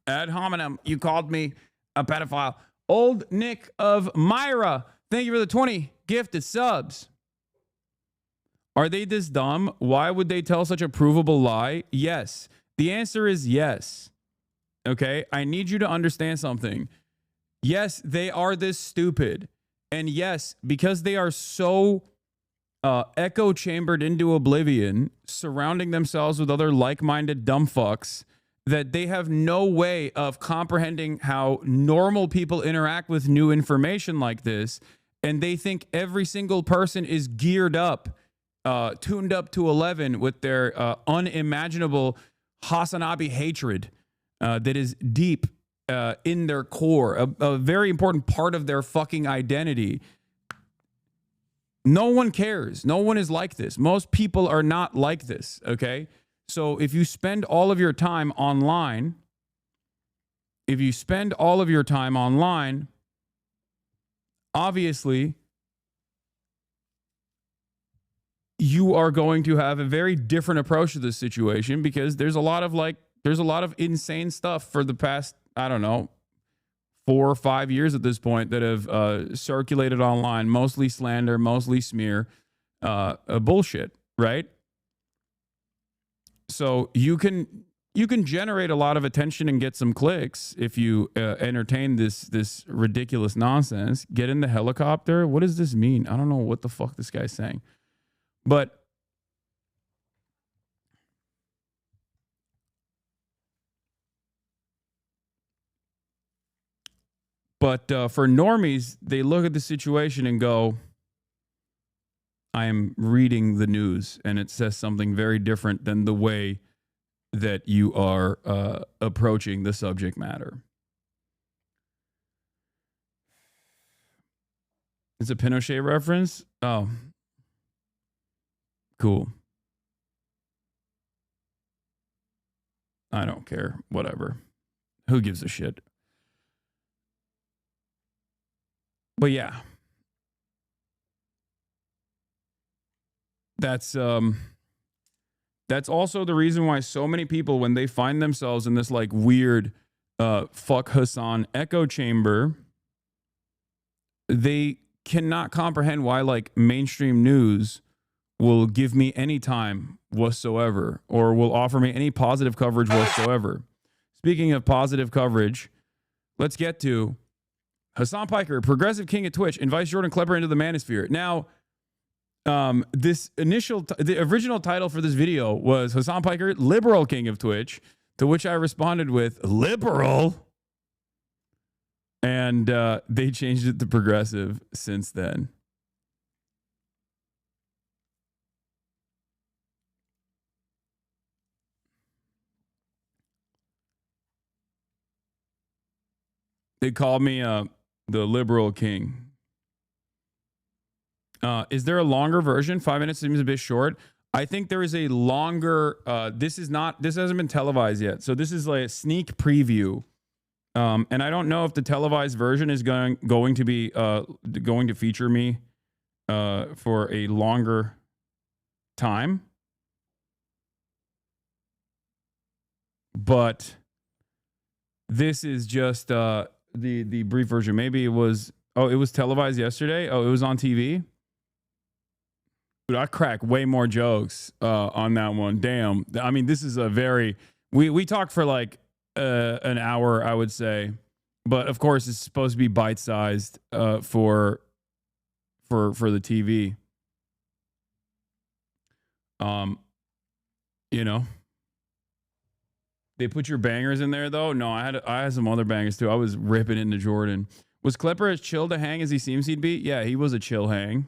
ad hominem, you called me a pedophile. Old Nick of Myra, thank you for the 20 gifted subs. Are they this dumb? Why would they tell such a provable lie? Yes. The answer is yes. Okay, I need you to understand something. Yes, they are this stupid. And yes, because they are so echo chambered into oblivion, surrounding themselves with other like-minded dumb fucks, that they have no way of comprehending how normal people interact with new information like this. And they think every single person is geared up, tuned up to 11 with their unimaginable HasanAbi hatred that is deep in their core, a very important part of their fucking identity. No one cares. No one is like this. Most people are not like this, okay? So if you spend all of your time online, obviously you are going to have a very different approach to this situation, because there's a lot of insane stuff for the past, I don't know, 4 or 5 years at this point that have circulated online, mostly slander, mostly smear, bullshit, right? So you can generate a lot of attention and get some clicks if you entertain this ridiculous nonsense. Get in the helicopter. What does this mean? I don't know what the fuck this guy's saying, but for normies, they look at the situation and go, I am reading the news and it says something very different than the way that you are approaching the subject matter. It's a Pinochet reference? Oh. Cool. I don't care. Whatever. Who gives a shit? But yeah, that's also the reason why so many people, when they find themselves in this like weird fuck Hasan echo chamber, they cannot comprehend why like mainstream news will give me any time whatsoever, or will offer me any positive coverage whatsoever. Speaking of positive coverage, let's get to Hasan Piker, progressive king at Twitch, invites Jordan Klepper into the manosphere. Now, the original title for this video was Hasan Piker, liberal king of Twitch, to which I responded with liberal. And they changed it to progressive since then. They called me the liberal king. Is there a longer version? 5 minutes seems a bit short. I think there is a longer. This hasn't been televised yet, so this is like a sneak preview. And I don't know if the televised version is going to be going to feature me for a longer time. But this is just the brief version. Maybe it was televised yesterday. Oh, it was on TV. Dude, I crack way more jokes on that one. Damn. I mean, this is a very we talked for like an hour, I would say, but of course it's supposed to be bite-sized for the TV. You know, they put your bangers in there though. No, I had some other bangers too. I was ripping into Jordan. Was Klepper as chill to hang as he seems he'd be? Yeah, he was a chill hang.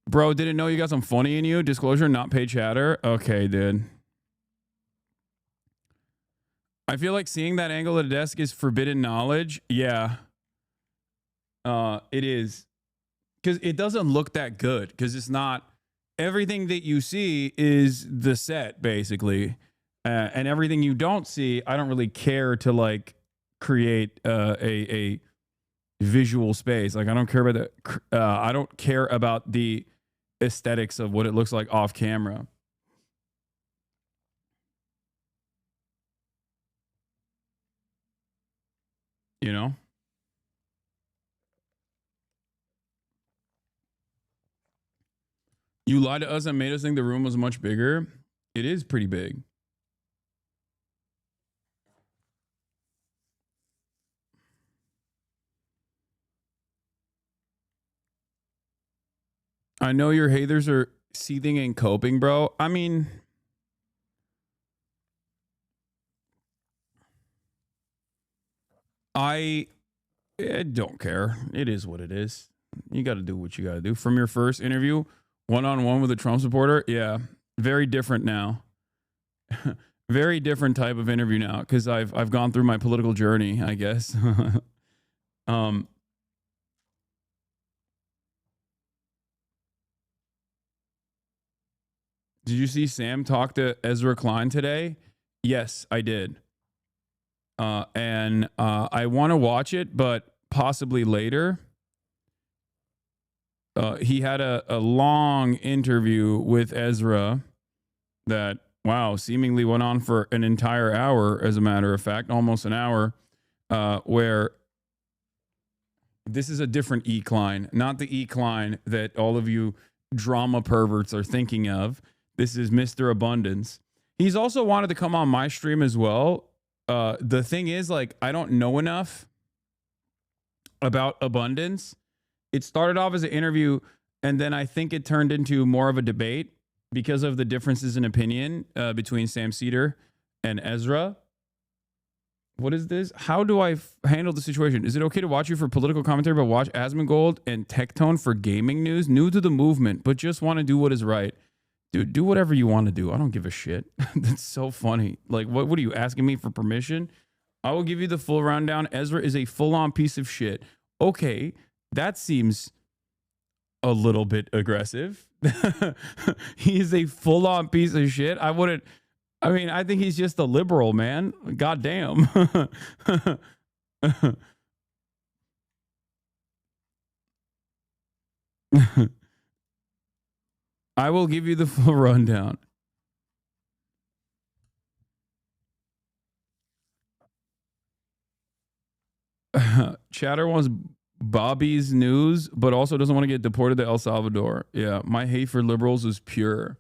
Bro, didn't know you got some funny in you. Disclosure, not paid chatter. Okay, dude. I feel like seeing that angle at a desk is forbidden knowledge. Yeah. It is. Because it doesn't look that good. Because it's not... Everything that you see is the set, basically. And everything you don't see, I don't really care to, like, create a visual space. Like, I don't care about I don't care about the aesthetics of what it looks like off camera. You know? You lied to us and made us think the room was much bigger. It is pretty big. I know your haters are seething and coping, bro. I mean, I don't care. It is what it is. You got to do what you got to do. From your first interview, one-on-one with a Trump supporter, yeah, very different now. Very different type of interview now because I've gone through my political journey, I guess. Did you see Sam talk to Ezra Klein today? Yes, I did. And I want to watch it, but possibly later. He had a long interview with Ezra that, wow, seemingly went on for an entire hour, as a matter of fact, almost an hour, where this is a different E. Klein, not the E. Klein that all of you drama perverts are thinking of. This is Mr. Abundance. He's also wanted to come on my stream as well. The thing is, like, I don't know enough about abundance. It started off as an interview, and then I think it turned into more of a debate because of the differences in opinion between Sam Cedar and Ezra. What is this? How do I handle the situation? Is it okay to watch you for political commentary, but watch Asmongold and Tectone for gaming news? New to the movement, but just want to do what is right. Dude, do whatever you want to do. I don't give a shit. That's so funny. Like, what are you asking me for permission? I will give you the full rundown. Ezra is a full-on piece of shit. Okay, that seems a little bit aggressive. He is a full-on piece of shit. I think he's just a liberal, man. God damn. I will give you the full rundown. Chatter wants Bobby's news, but also doesn't want to get deported to El Salvador. Yeah, my hate for liberals is pure.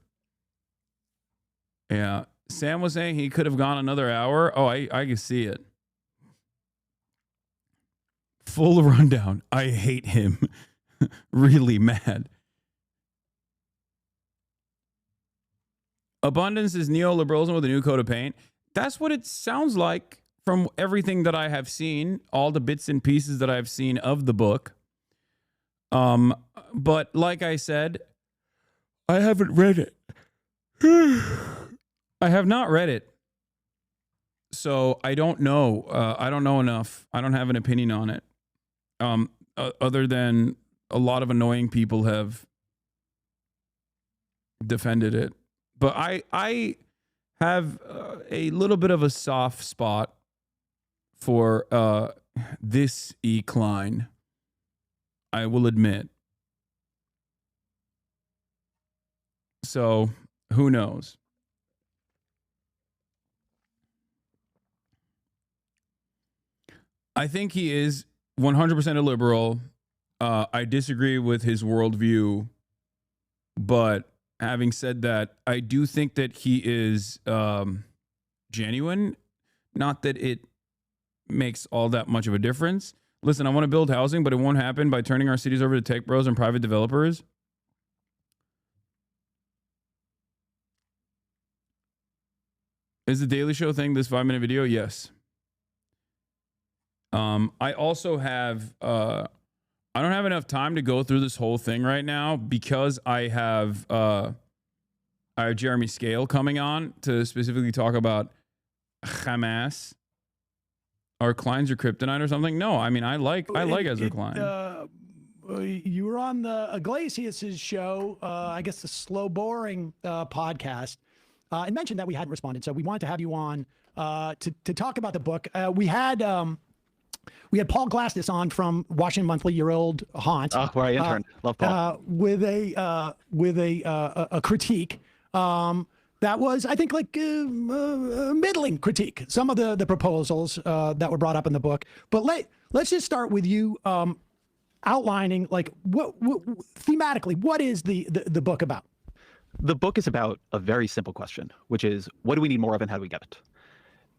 Yeah, Sam was saying he could have gone another hour. Oh, I can see it. Full rundown. I hate him. Really mad. Abundance is neoliberalism with a new coat of paint. That's what it sounds like from everything that I have seen, all the bits and pieces that I've seen of the book. But like I said, I haven't read it. I have not read it. So I don't know. I don't know enough. I don't have an opinion on it. Other than a lot of annoying people have defended it. But I have a little bit of a soft spot for this E-Klein, I will admit. So who knows? I think he is 100% a liberal. I disagree with his worldview, but having said that, I do think that he is genuine. Not that it makes all that much of a difference. Listen, I want to build housing, but it won't happen by turning our cities over to tech bros and private developers. Is the Daily Show thing this 5-minute video? Yes. I also have, I don't have enough time to go through this whole thing right now because I have Jeremy Scale coming on to specifically talk about Hamas. Are Kleins or kryptonite or something? No, I mean, I like Ezra Klein. You were on the Iglesias' show, I guess the Slow Boring podcast, and mentioned that we hadn't responded. So we wanted to have you on to talk about the book. We had Paul Glastis on from Washington Monthly, your old haunt. Oh, where I interned. Love Paul. With a critique. That was, I think, like a middling critique. Some of the proposals that were brought up in the book. But let's just start with you outlining, like, what thematically, what is the book about? The book is about a very simple question, which is, what do we need more of and how do we get it?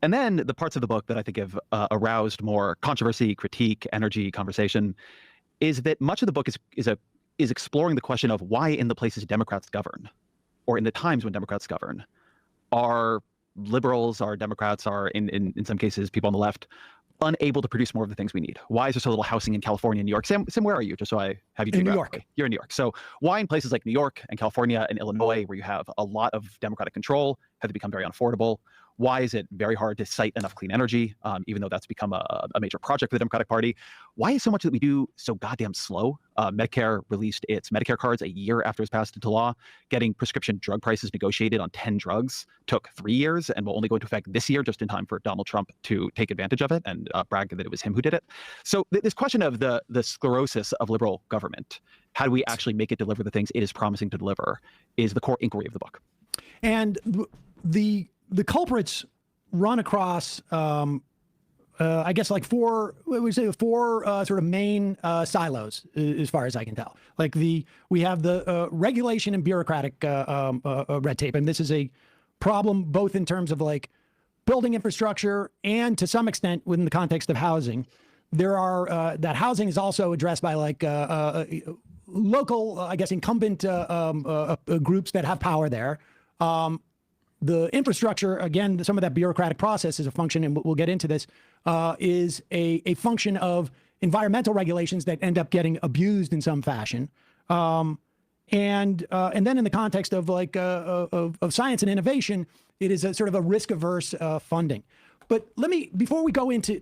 And then the parts of the book that I think have aroused more controversy, critique, energy, conversation, is that much of the book is exploring the question of why in the places Democrats govern, or in the times when Democrats govern, are liberals, are Democrats, are in some cases people on the left, unable to produce more of the things we need? Why is there so little housing in California and New York? Sam, where are you? Just so I have you. In New York. You're in New York. So why in places like New York and California and Illinois, where you have a lot of Democratic control, have they become very unaffordable? Why is it very hard to cite enough clean energy, even though that's become a major project for the Democratic Party? Why is so much that we do so goddamn slow? Medicare released its Medicare cards a year after it was passed into law. Getting prescription drug prices negotiated on 10 drugs took 3 years and will only go into effect this year, just in time for Donald Trump to take advantage of it and brag that it was him who did it. So this question of the sclerosis of liberal government, how do we actually make it deliver the things it is promising to deliver, is the core inquiry of the book. And the culprits run across, I guess, like four sort of main silos, as far as I can tell. Like we have the regulation and bureaucratic red tape, and this is a problem both in terms of like building infrastructure and to some extent within the context of housing. There are that housing is also addressed by like local, I guess, incumbent groups that have power there. The infrastructure, again, some of that bureaucratic process is a function, and we'll get into this, is a function of environmental regulations that end up getting abused in some fashion. And then in the context of like of science and innovation, it is a sort of a risk-averse funding. But let me, before we go into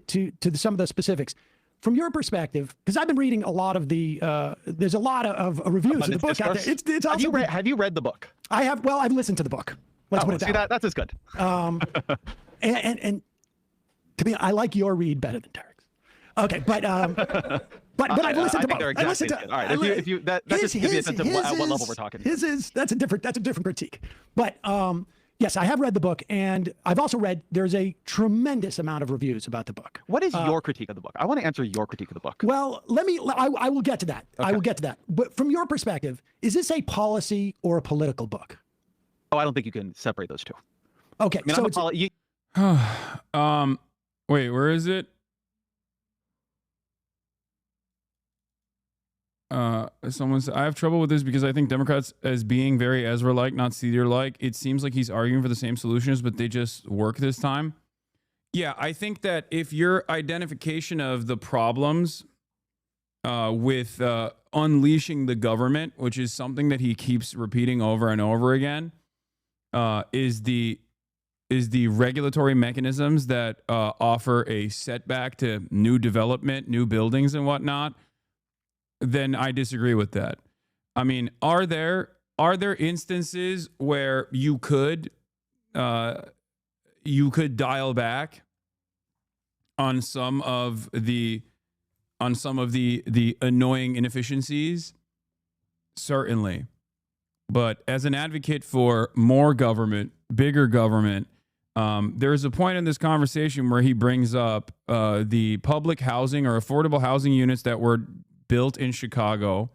some of the specifics, from your perspective, because I've been reading a lot of there's a lot of reviews of the book out there. It's also, have you read the book? I have. Well, I've listened to the book. Let's put it that way. That's as good. And to me, I like your read better than Tarek's. Okay, but I've listened to both. Exactly, I listened to. All right, if you that just gives you a sense of at what level we're talking. That's a different critique. But yes, I have read the book, and I've also read. There's a tremendous amount of reviews about the book. What is your critique of the book? I want to answer your critique of the book. Well, I will get to that. Okay. I will get to that. But from your perspective, is this a policy or a political book? Oh, I don't think you can separate those two. Okay, I mean, so wait, where is it? Someone said, I have trouble with this because I think Democrats as being very Ezra-like, not Cedar-like. It seems like he's arguing for the same solutions, but they just work this time. Yeah, I think that if your identification of the problems with unleashing the government, which is something that he keeps repeating over and over again, is the is the regulatory mechanisms that offer a setback to new development, new buildings and whatnot, then I disagree with that. I mean, are there instances where you could dial back on some of the annoying inefficiencies? Certainly. But as an advocate for more government, bigger government, there's a point in this conversation where he brings up the public housing or affordable housing units that were built in Chicago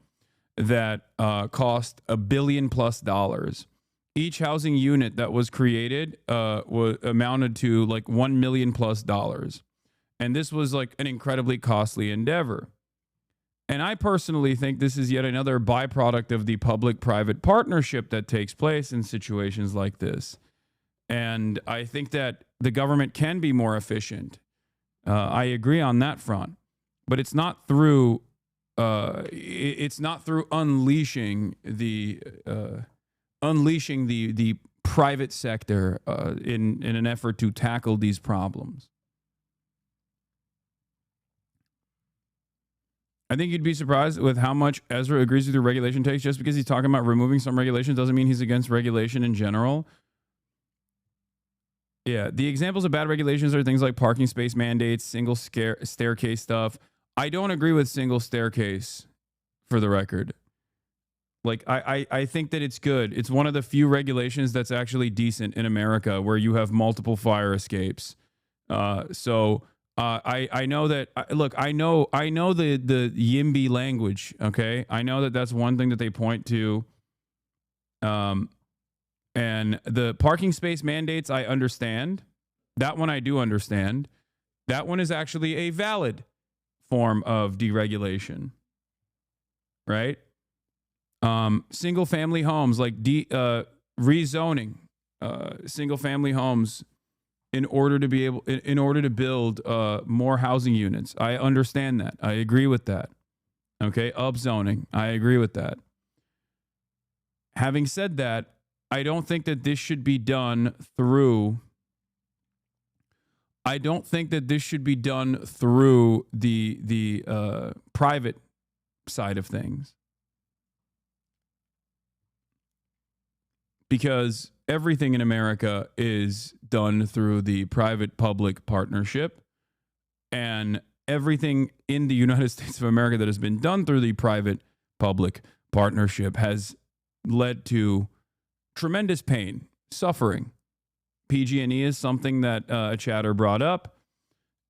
that cost $1 billion+. Each housing unit that was created amounted to like $1 million+. And this was like an incredibly costly endeavor. And I personally think this is yet another byproduct of the public-private partnership that takes place in situations like this. And I think that the government can be more efficient. I agree on that front, but it's not through unleashing the private sector in an effort to tackle these problems. I think you'd be surprised with how much Ezra agrees with your regulation takes. Just because he's talking about removing some regulations doesn't mean he's against regulation in general. Yeah, the examples of bad regulations are things like parking space mandates, single staircase stuff. I don't agree with single staircase, for the record. Like, I think that it's good. It's one of the few regulations that's actually decent in America where you have multiple fire escapes. I know that. Look, I know the YIMBY language. Okay, I know that that's one thing that they point to. And the parking space mandates, I understand. That one I do understand. That one is actually a valid form of deregulation, right? Single family homes, like rezoning single family homes in order to build more housing units. I understand that. I agree with that. Okay, upzoning. I agree with that. Having said that, I don't think that this should be done through. I don't think that this should be done through the private side of things, because everything in America is done through the private-public partnership, and everything in the United States of America that has been done through the private-public partnership has led to tremendous pain, suffering. PG&E is something that a chatter brought up,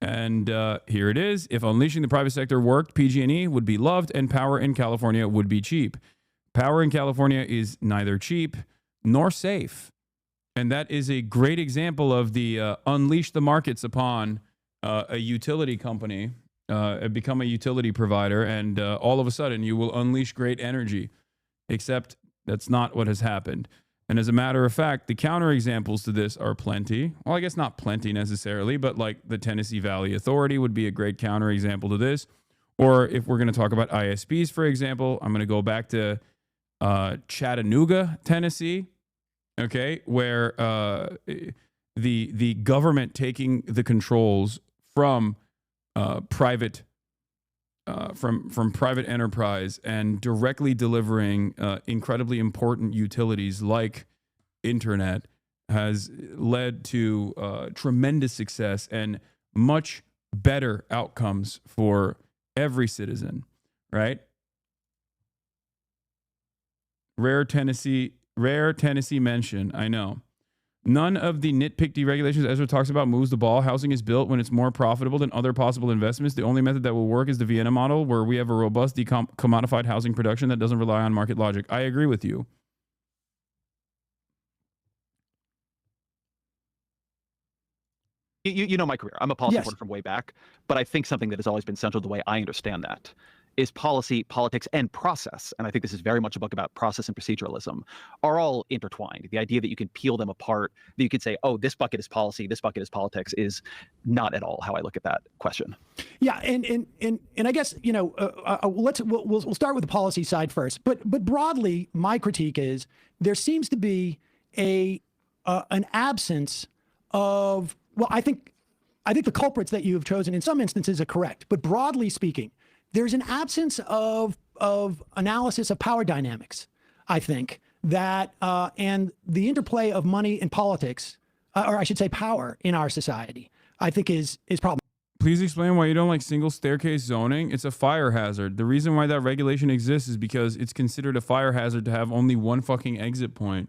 and here it is. If unleashing the private sector worked, PG&E would be loved, and power in California would be cheap. Power in California is neither cheap nor safe, and that is a great example of the unleash the markets upon a utility company, become a utility provider, and all of a sudden you will unleash great energy, except that's not what has happened. And as a matter of fact, the counterexamples to this are plenty. Well, I guess not plenty necessarily, but like the Tennessee Valley Authority would be a great counterexample to this. Or if we're going to talk about ISPs, for example, I'm going to go back to Chattanooga, Tennessee, okay, where the government taking the controls from private enterprise and directly delivering incredibly important utilities like internet has led to tremendous success and much better outcomes for every citizen, right? Rare Tennessee mention, I know. None of the nitpick deregulations Ezra talks about moves the ball. Housing is built when it's more profitable than other possible investments. The only method that will work is the Vienna model, where we have a robust commodified housing production that doesn't rely on market logic. I agree with you. You know my career. I'm a policy reporter from way back, but I think something that has always been central to the way I understand that is policy, politics, and process. And I think this is very much a book about process and proceduralism are all intertwined. The idea that you can peel them apart, that you could say, oh, this bucket is policy, this bucket is politics, is not at all how I look at that question. Yeah, and I guess, you know, we'll start with the policy side first. But broadly, my critique is there seems to be an absence of, well, I think the culprits that you have chosen in some instances are correct, but broadly speaking, there's an absence of analysis of power dynamics, I think, that and the interplay of money and politics, or I should say power in our society, I think is problematic. Please explain why you don't like single staircase zoning. It's a fire hazard. The reason why that regulation exists is because it's considered a fire hazard to have only one fucking exit point.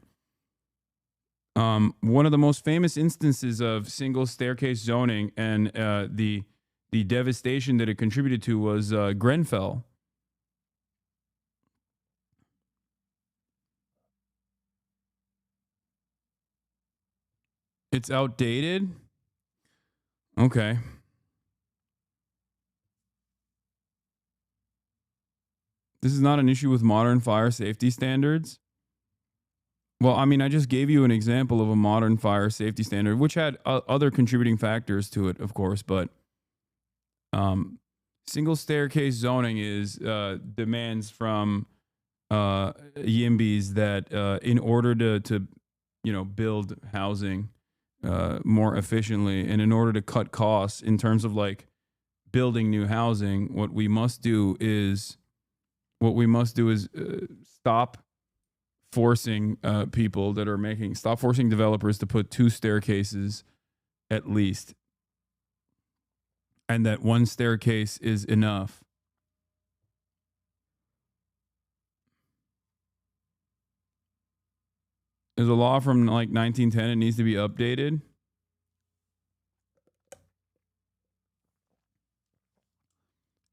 One of the most famous instances of single staircase zoning and the devastation that it contributed to was Grenfell. It's outdated? Okay. This is not an issue with modern fire safety standards. Well, I mean, I just gave you an example of a modern fire safety standard, which had other contributing factors to it, of course, but single staircase zoning is demands from YIMBYs that in order to build housing more efficiently and in order to cut costs in terms of like building new housing, what we must do is stop forcing people that are stop forcing developers to put 2 staircases at least, and that 1 staircase is enough. There's a law from like 1910. It needs to be updated.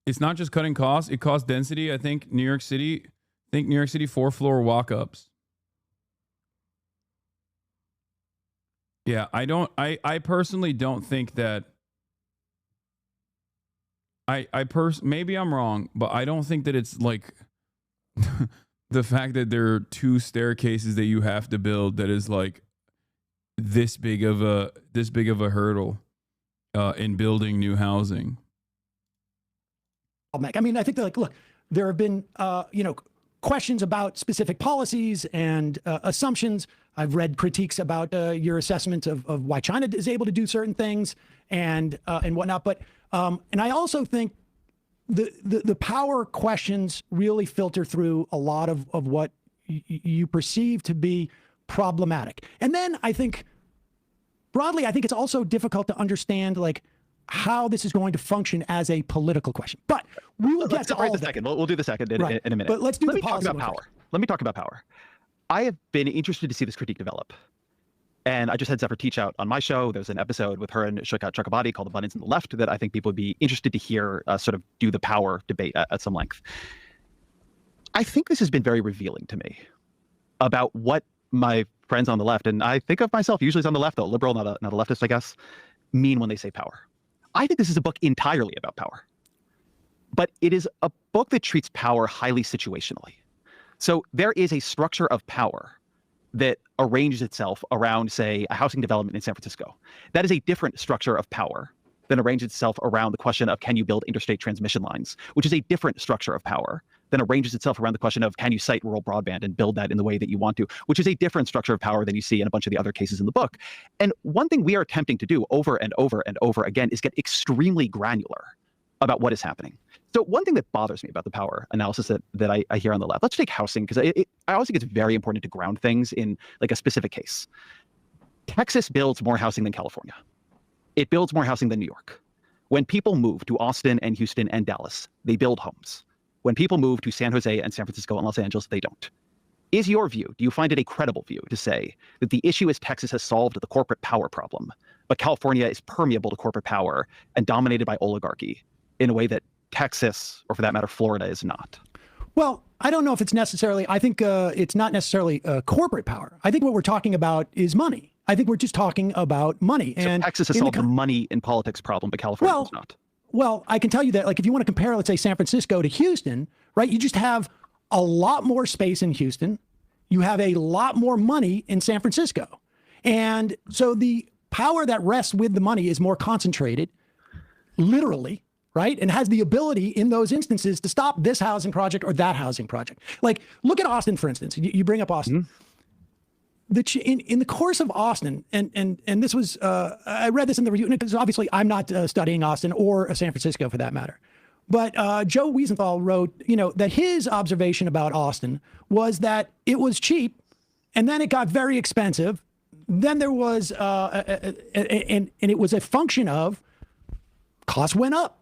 It's not just cutting costs. It costs density. I think New York City 4-floor walk-ups. Yeah, I personally don't think that maybe I'm wrong, but I don't think that it's like the fact that there are 2 staircases that you have to build that is like this big of a hurdle in building new housing. I mean, I think that, like, look, there have been, questions about specific policies and assumptions. I've read critiques about your assessment of why China is able to do certain things and whatnot. But and I also think the power questions really filter through a lot of what you perceive to be problematic. And then I think broadly, I think it's also difficult to understand like how this is going to function as a political question. But we will get to all of that. We'll do the second in a minute. But let's do the talk about power. Let me talk about power. I have been interested to see this critique develop. And I just had Zephyr teach out on my show. There's an episode with her and Shukat Chakrabarti called Abundance in the Left that I think people would be interested to hear sort of do the power debate at some length. I think this has been very revealing to me about what my friends on the left, and I think of myself usually as on the left, though, liberal, not a leftist, I guess, mean when they say power. I think this is a book entirely about power. But it is a book that treats power highly situationally. So there is a structure of power that arranges itself around, say, a housing development in San Francisco. That is a different structure of power than arranges itself around the question of can you build interstate transmission lines, which is a different structure of power than arranges itself around the question of can you site rural broadband and build that in the way that you want to, which is a different structure of power than you see in a bunch of the other cases in the book. And one thing we are attempting to do over and over and over again is get extremely granular about what is happening. So one thing that bothers me about the power analysis that I hear on the left, let's take housing, because I always think it's very important to ground things in like a specific case. Texas builds more housing than California. It builds more housing than New York. When people move to Austin and Houston and Dallas, they build homes. When people move to San Jose and San Francisco and Los Angeles, they don't. Is your view, do you find it a credible view to say that the issue is Texas has solved the corporate power problem, but California is permeable to corporate power and dominated by oligarchy in a way that Texas, or for that matter, Florida, is not? Well, I don't know if it's necessarily, I think it's not necessarily corporate power. I think what we're talking about is money. I think we're just talking about money. So and Texas has solved the money in politics problem, but California does not. Well, I can tell you that, like, if you want to compare, let's say, San Francisco to Houston, right, you just have a lot more space in Houston. You have a lot more money in San Francisco. And so the power that rests with the money is more concentrated, literally, right? And has the ability in those instances to stop this housing project or that housing project. Like, look at Austin, for instance. You bring up Austin. in the course of Austin, and this was, I read this in the review, because obviously I'm not studying Austin or San Francisco for that matter. But Joe Wiesenthal wrote, that his observation about Austin was that it was cheap, and then it got very expensive. Then there was, and it was a function of costs went up,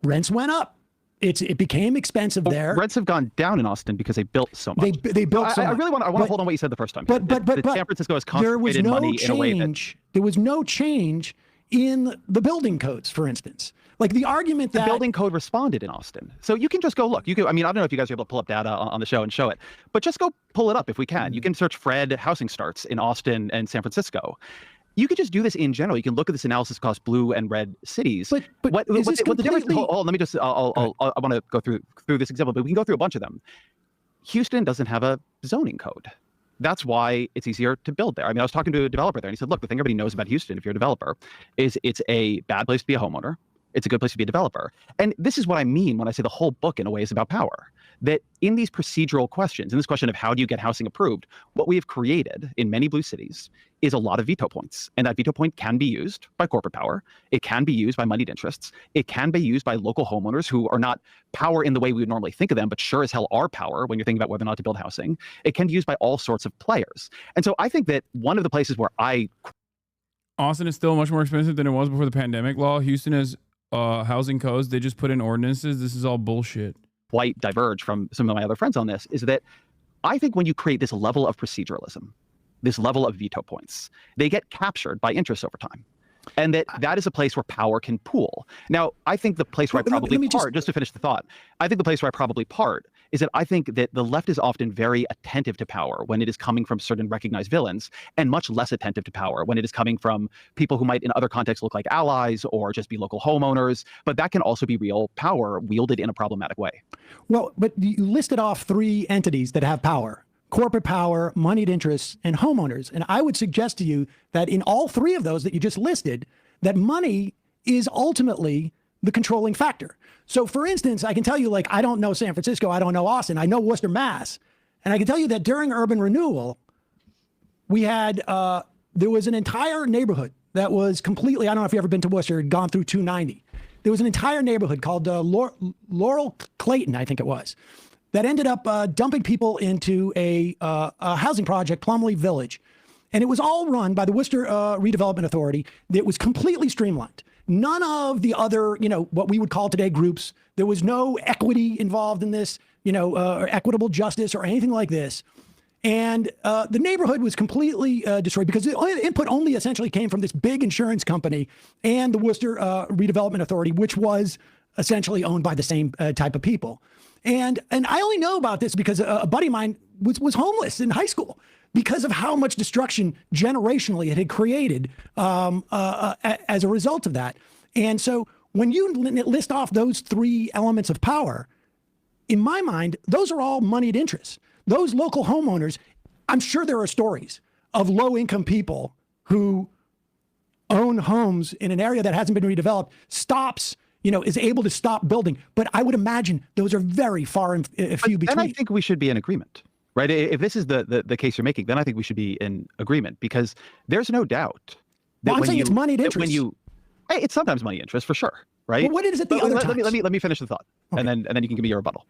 rents went up. It became expensive there. Rents have gone down in Austin because they built so much. They built so much. I really want to hold on what you said the first time. But San Francisco has concentrated money in a way that there was no change in the building codes, for instance. Like the argument that the building code responded in Austin. So you can just go look. I mean, I don't know if you guys are able to pull up data on the show and show it, but just go pull it up if we can. You can search Fred housing starts in Austin and San Francisco. You could just do this in general. You can look at this analysis across blue and red cities. But what the difference? Let me just. I want to go through this example, but we can go through a bunch of them. Houston doesn't have a zoning code. That's why it's easier to build there. I mean, I was talking to a developer there, and he said, "Look, the thing everybody knows about Houston, if you're a developer, is it's a bad place to be a homeowner. It's a good place to be a developer." And this is what I mean when I say the whole book, in a way, is about power. That in these procedural questions, in this question of how do you get housing approved, what we have created in many blue cities is a lot of veto points. And that veto point can be used by corporate power. It can be used by moneyed interests. It can be used by local homeowners who are not power in the way we would normally think of them, but sure as hell are power when you're thinking about whether or not to build housing. It can be used by all sorts of players. And so I think that one of the places where Austin is still much more expensive than it was before the pandemic law. Houston has housing codes. They just put in ordinances. This is all bullshit. Quite diverge from some of my other friends on this is that I think when you create this level of proceduralism, this level of veto points, they get captured by interests over time. And that is a place where power can pool. Now, I think the place where I probably part, just to finish the thought, I think the place where I probably part is that I think that the left is often very attentive to power when it is coming from certain recognized villains, and much less attentive to power when it is coming from people who might in other contexts look like allies or just be local homeowners. But that can also be real power wielded in a problematic way. Well, but you listed off three entities that have power: corporate power, moneyed interests, and homeowners. And I would suggest to you that in all three of those that you just listed, that money is ultimately the controlling factor. So for instance, I can tell you, like, I don't know San Francisco, I don't know Austin, I know Worcester, Mass. And I can tell you that during urban renewal, we had, there was an entire neighborhood that was completely, I don't know if you've ever been to Worcester, had gone through 290. There was an entire neighborhood called Laurel Clayton, I think it was, that ended up dumping people into a housing project, Plumley Village. And it was all run by the Worcester Redevelopment Authority. It was completely streamlined. None of the other, what we would call today groups. There was no equity involved in this, or equitable justice or anything like this. And the neighborhood was completely destroyed because the input only essentially came from this big insurance company and the Worcester Redevelopment Authority, which was essentially owned by the same type of people. And I only know about this because a buddy of mine was homeless in high school because of how much destruction generationally it had created as a result of that. And so when you list off those three elements of power, in my mind, those are all moneyed interests. Those local homeowners, I'm sure there are stories of low-income people who own homes in an area that hasn't been redeveloped, is able to stop building. But I would imagine those are very far and few between. And I think we should be in agreement, right? If this is the case you're making, then I think we should be in agreement, because there's no doubt that I'm saying it's moneyed interest. It's sometimes money interest for sure, right? Well, what is it the other times? Let me finish the thought, okay. and then you can give me your rebuttal.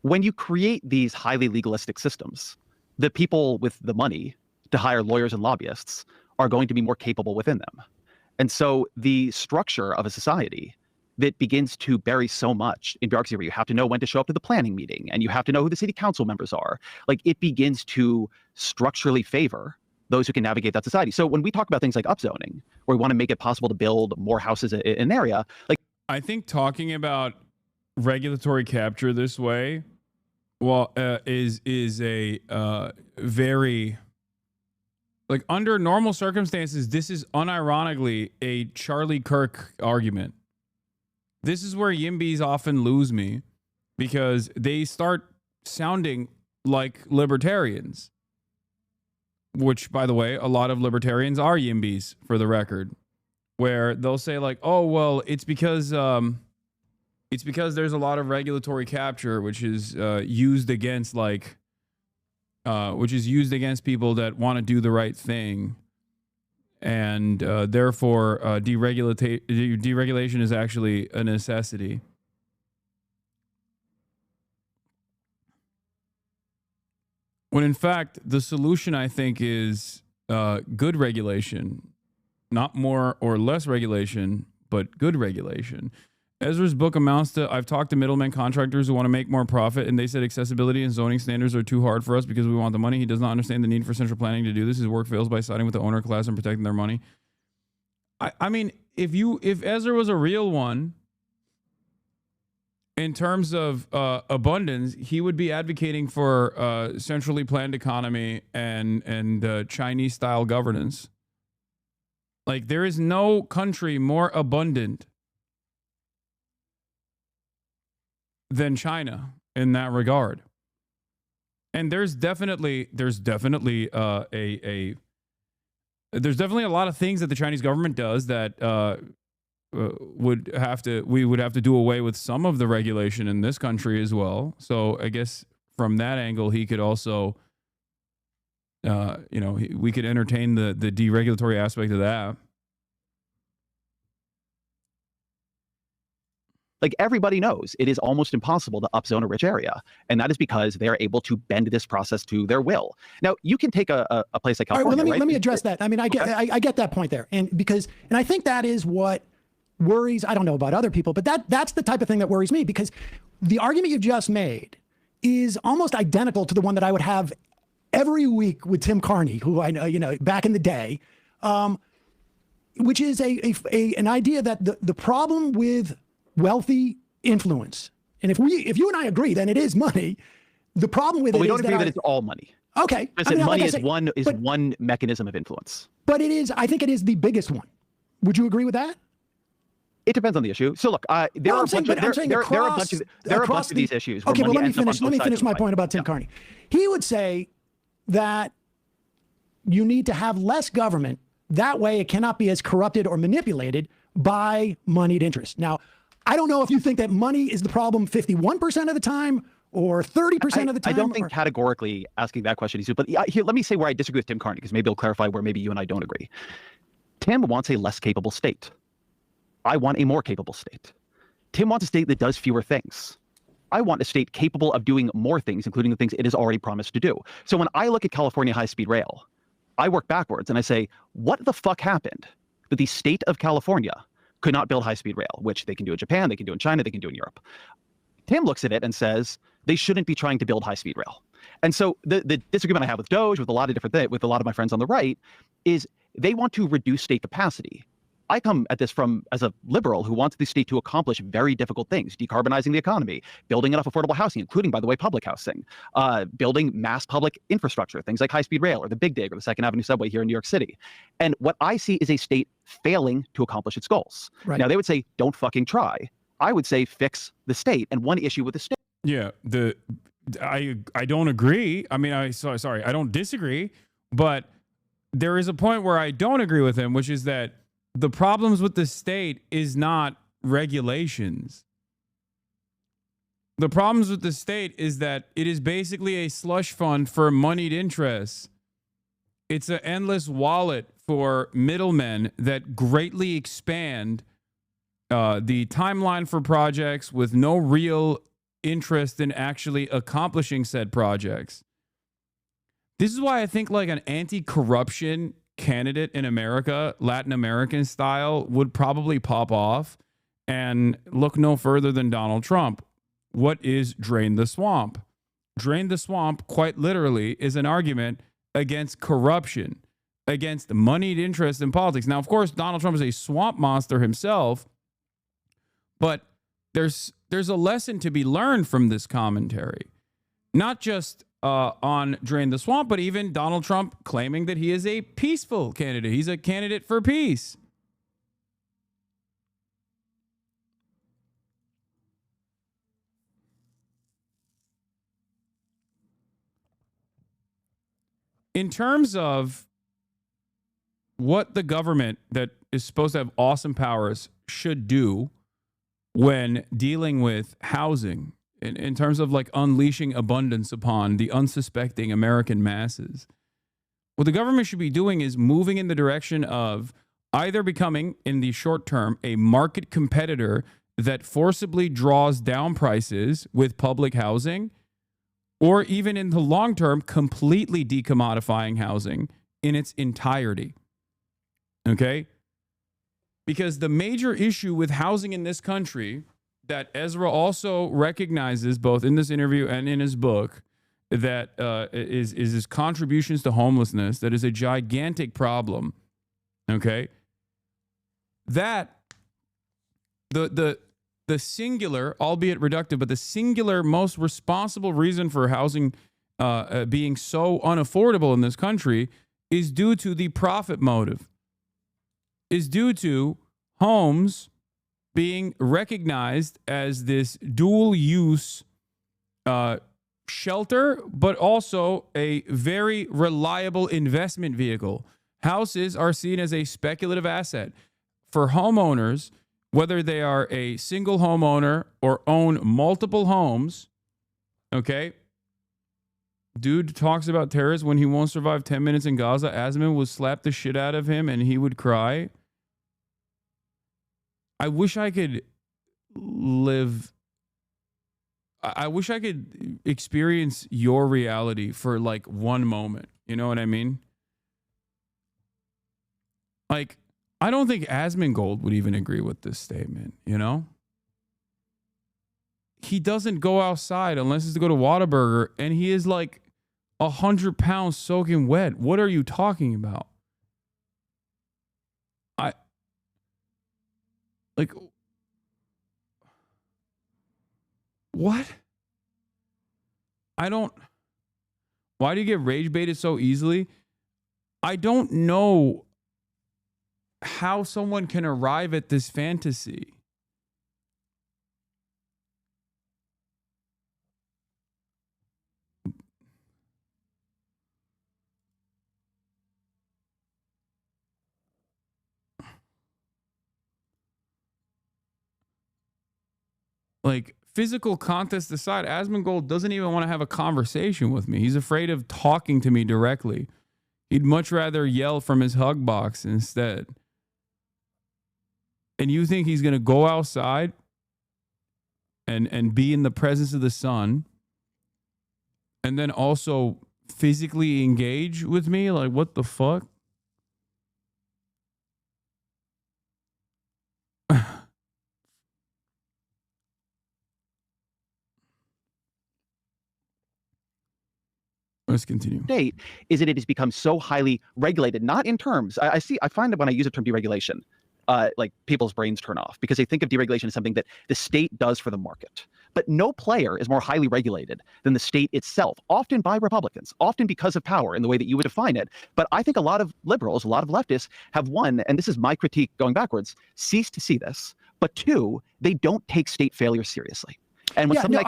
When you create these highly legalistic systems, the people with the money to hire lawyers and lobbyists are going to be more capable within them. And so the structure of a society that begins to bury so much in bureaucracy, where you have to know when to show up to the planning meeting and you have to know who the city council members are, like, it begins to structurally favor those who can navigate that society. So when we talk about things like upzoning, where we want to make it possible to build more houses in an area, like, I think talking about regulatory capture this way, is a very, like, under normal circumstances, this is unironically a Charlie Kirk argument. This is where Yimbys often lose me, because they start sounding like libertarians, which, by the way, a lot of libertarians are Yimbys, for the record, where they'll say, like, oh, well, it's because there's a lot of regulatory capture, which is used against, like, which is used against people that want to do the right thing. And therefore, deregulation is actually a necessity. When in fact, the solution, I think, is good regulation, not more or less regulation, but good regulation. Ezra's book amounts to, I've talked to middlemen contractors who want to make more profit, and they said accessibility and zoning standards are too hard for us because we want the money. He does not understand the need for central planning to do this. His work fails by siding with the owner class and protecting their money. I mean, if Ezra was a real one, in terms of abundance, he would be advocating for centrally planned economy and Chinese-style governance. Like, there is no country more abundant than China in that regard. And there's definitely a lot of things that the Chinese government does that we would have to do away with some of the regulation in this country as well. So I guess from that angle, he could also, we could entertain the deregulatory aspect of that. Like, everybody knows it is almost impossible to upzone a rich area. And that is because they are able to bend this process to their will. Now, you can take a place like California. All right, well, right? let me address that. I mean, I get that point there. And I think that is what worries, I don't know about other people, but that's the type of thing that worries me, because the argument you just made is almost identical to the one that I would have every week with Tim Carney, who I know, back in the day, which is an idea that the problem with wealthy influence, and if you and I agree, then it is money. The problem with it is we don't agree that it's all money. Okay, money is one mechanism of influence. But I think it is the biggest one. Would you agree with that? It depends on the issue. So look, there are a bunch of these issues. Okay, well, let me finish my point about Tim Carney. He would say that you need to have less government. That way it cannot be as corrupted or manipulated by moneyed interests. Now, I don't know if you think that money is the problem 51% of the time or 30% of the time. I don't think categorically asking that question is, but here, let me say where I disagree with Tim Carney, because maybe it'll clarify where maybe you and I don't agree. Tim wants a less capable state. I want a more capable state. Tim wants a state that does fewer things. I want a state capable of doing more things, including the things it has already promised to do. So when I look at California high-speed rail, I work backwards and I say, what the fuck happened that the state of California could not build high-speed rail, which they can do in Japan, they can do in China, they can do in Europe. Tim looks at it and says they shouldn't be trying to build high-speed rail. And so the disagreement I have with Doge, with a lot of different things, with a lot of my friends on the right, is they want to reduce state capacity. I come at this as a liberal who wants the state to accomplish very difficult things: decarbonizing the economy, building enough affordable housing, including, by the way, public housing, building mass public infrastructure, things like high-speed rail or the Big Dig or the Second Avenue subway here in New York City. And what I see is a state failing to accomplish its goals. Right. Now, they would say, don't fucking try. I would say, fix the state. And one issue with the state. Yeah, I don't agree. I mean, sorry, I don't disagree, but there is a point where I don't agree with him, which is that the problems with the state is not regulations. The problems with the state is that it is basically a slush fund for moneyed interests. It's an endless wallet for middlemen that greatly expand the timeline for projects with no real interest in actually accomplishing said projects. This is why I think like an anti-corruption candidate in America, Latin American style, would probably pop off, and look no further than Donald Trump. What is drain the swamp? Drain the swamp, quite literally, is an argument against corruption, against moneyed interest in politics. Now, of course, Donald Trump is a swamp monster himself, but there's a lesson to be learned from this commentary. Not just on Drain the Swamp, but even Donald Trump claiming that he is a peaceful candidate. He's a candidate for peace. In terms of what the government that is supposed to have awesome powers should do when dealing with housing in terms of like unleashing abundance upon the unsuspecting American masses. What the government should be doing is moving in the direction of either becoming, in the short term, a market competitor that forcibly draws down prices with public housing, or even in the long term, completely decommodifying housing in its entirety. Okay? Because the major issue with housing in this country that Ezra also recognizes both in this interview and in his book, that is his contributions to homelessness, that is a gigantic problem. Okay? That the singular, albeit reductive, but the singular most responsible reason for housing being so unaffordable in this country is due to the profit motive, is due to homes being recognized as this dual use shelter, but also a very reliable investment vehicle. Houses are seen as a speculative asset for homeowners, whether they are a single homeowner or own multiple homes. Okay. Dude talks about terrorists when he won't survive 10 minutes in Gaza. Asman would slap the shit out of him and he would cry. I wish I could live. I wish I could experience your reality for like one moment. You know what I mean? Like, I don't think Asmongold would even agree with this statement, you know? He doesn't go outside unless it's to go to Whataburger, and he is like 100 pounds soaking wet. What are you talking about? What? Why do you get rage baited so easily? I don't know how someone can arrive at this fantasy. Like, physical contest aside, Asmongold doesn't even want to have a conversation with me. He's afraid of talking to me directly. He'd much rather yell from his hug box instead. And you think he's going to go outside and be in the presence of the sun and then also physically engage with me? Like, what the fuck? Let's continue. State is that it has become so highly regulated, not in terms. I find that when I use the term deregulation, like people's brains turn off because they think of deregulation as something that the state does for the market. But no player is more highly regulated than the state itself, often by Republicans, often because of power in the way that you would define it. But I think a lot of liberals, a lot of leftists have, one, and this is my critique going backwards, ceased to see this. But two, they don't take state failure seriously. And when something like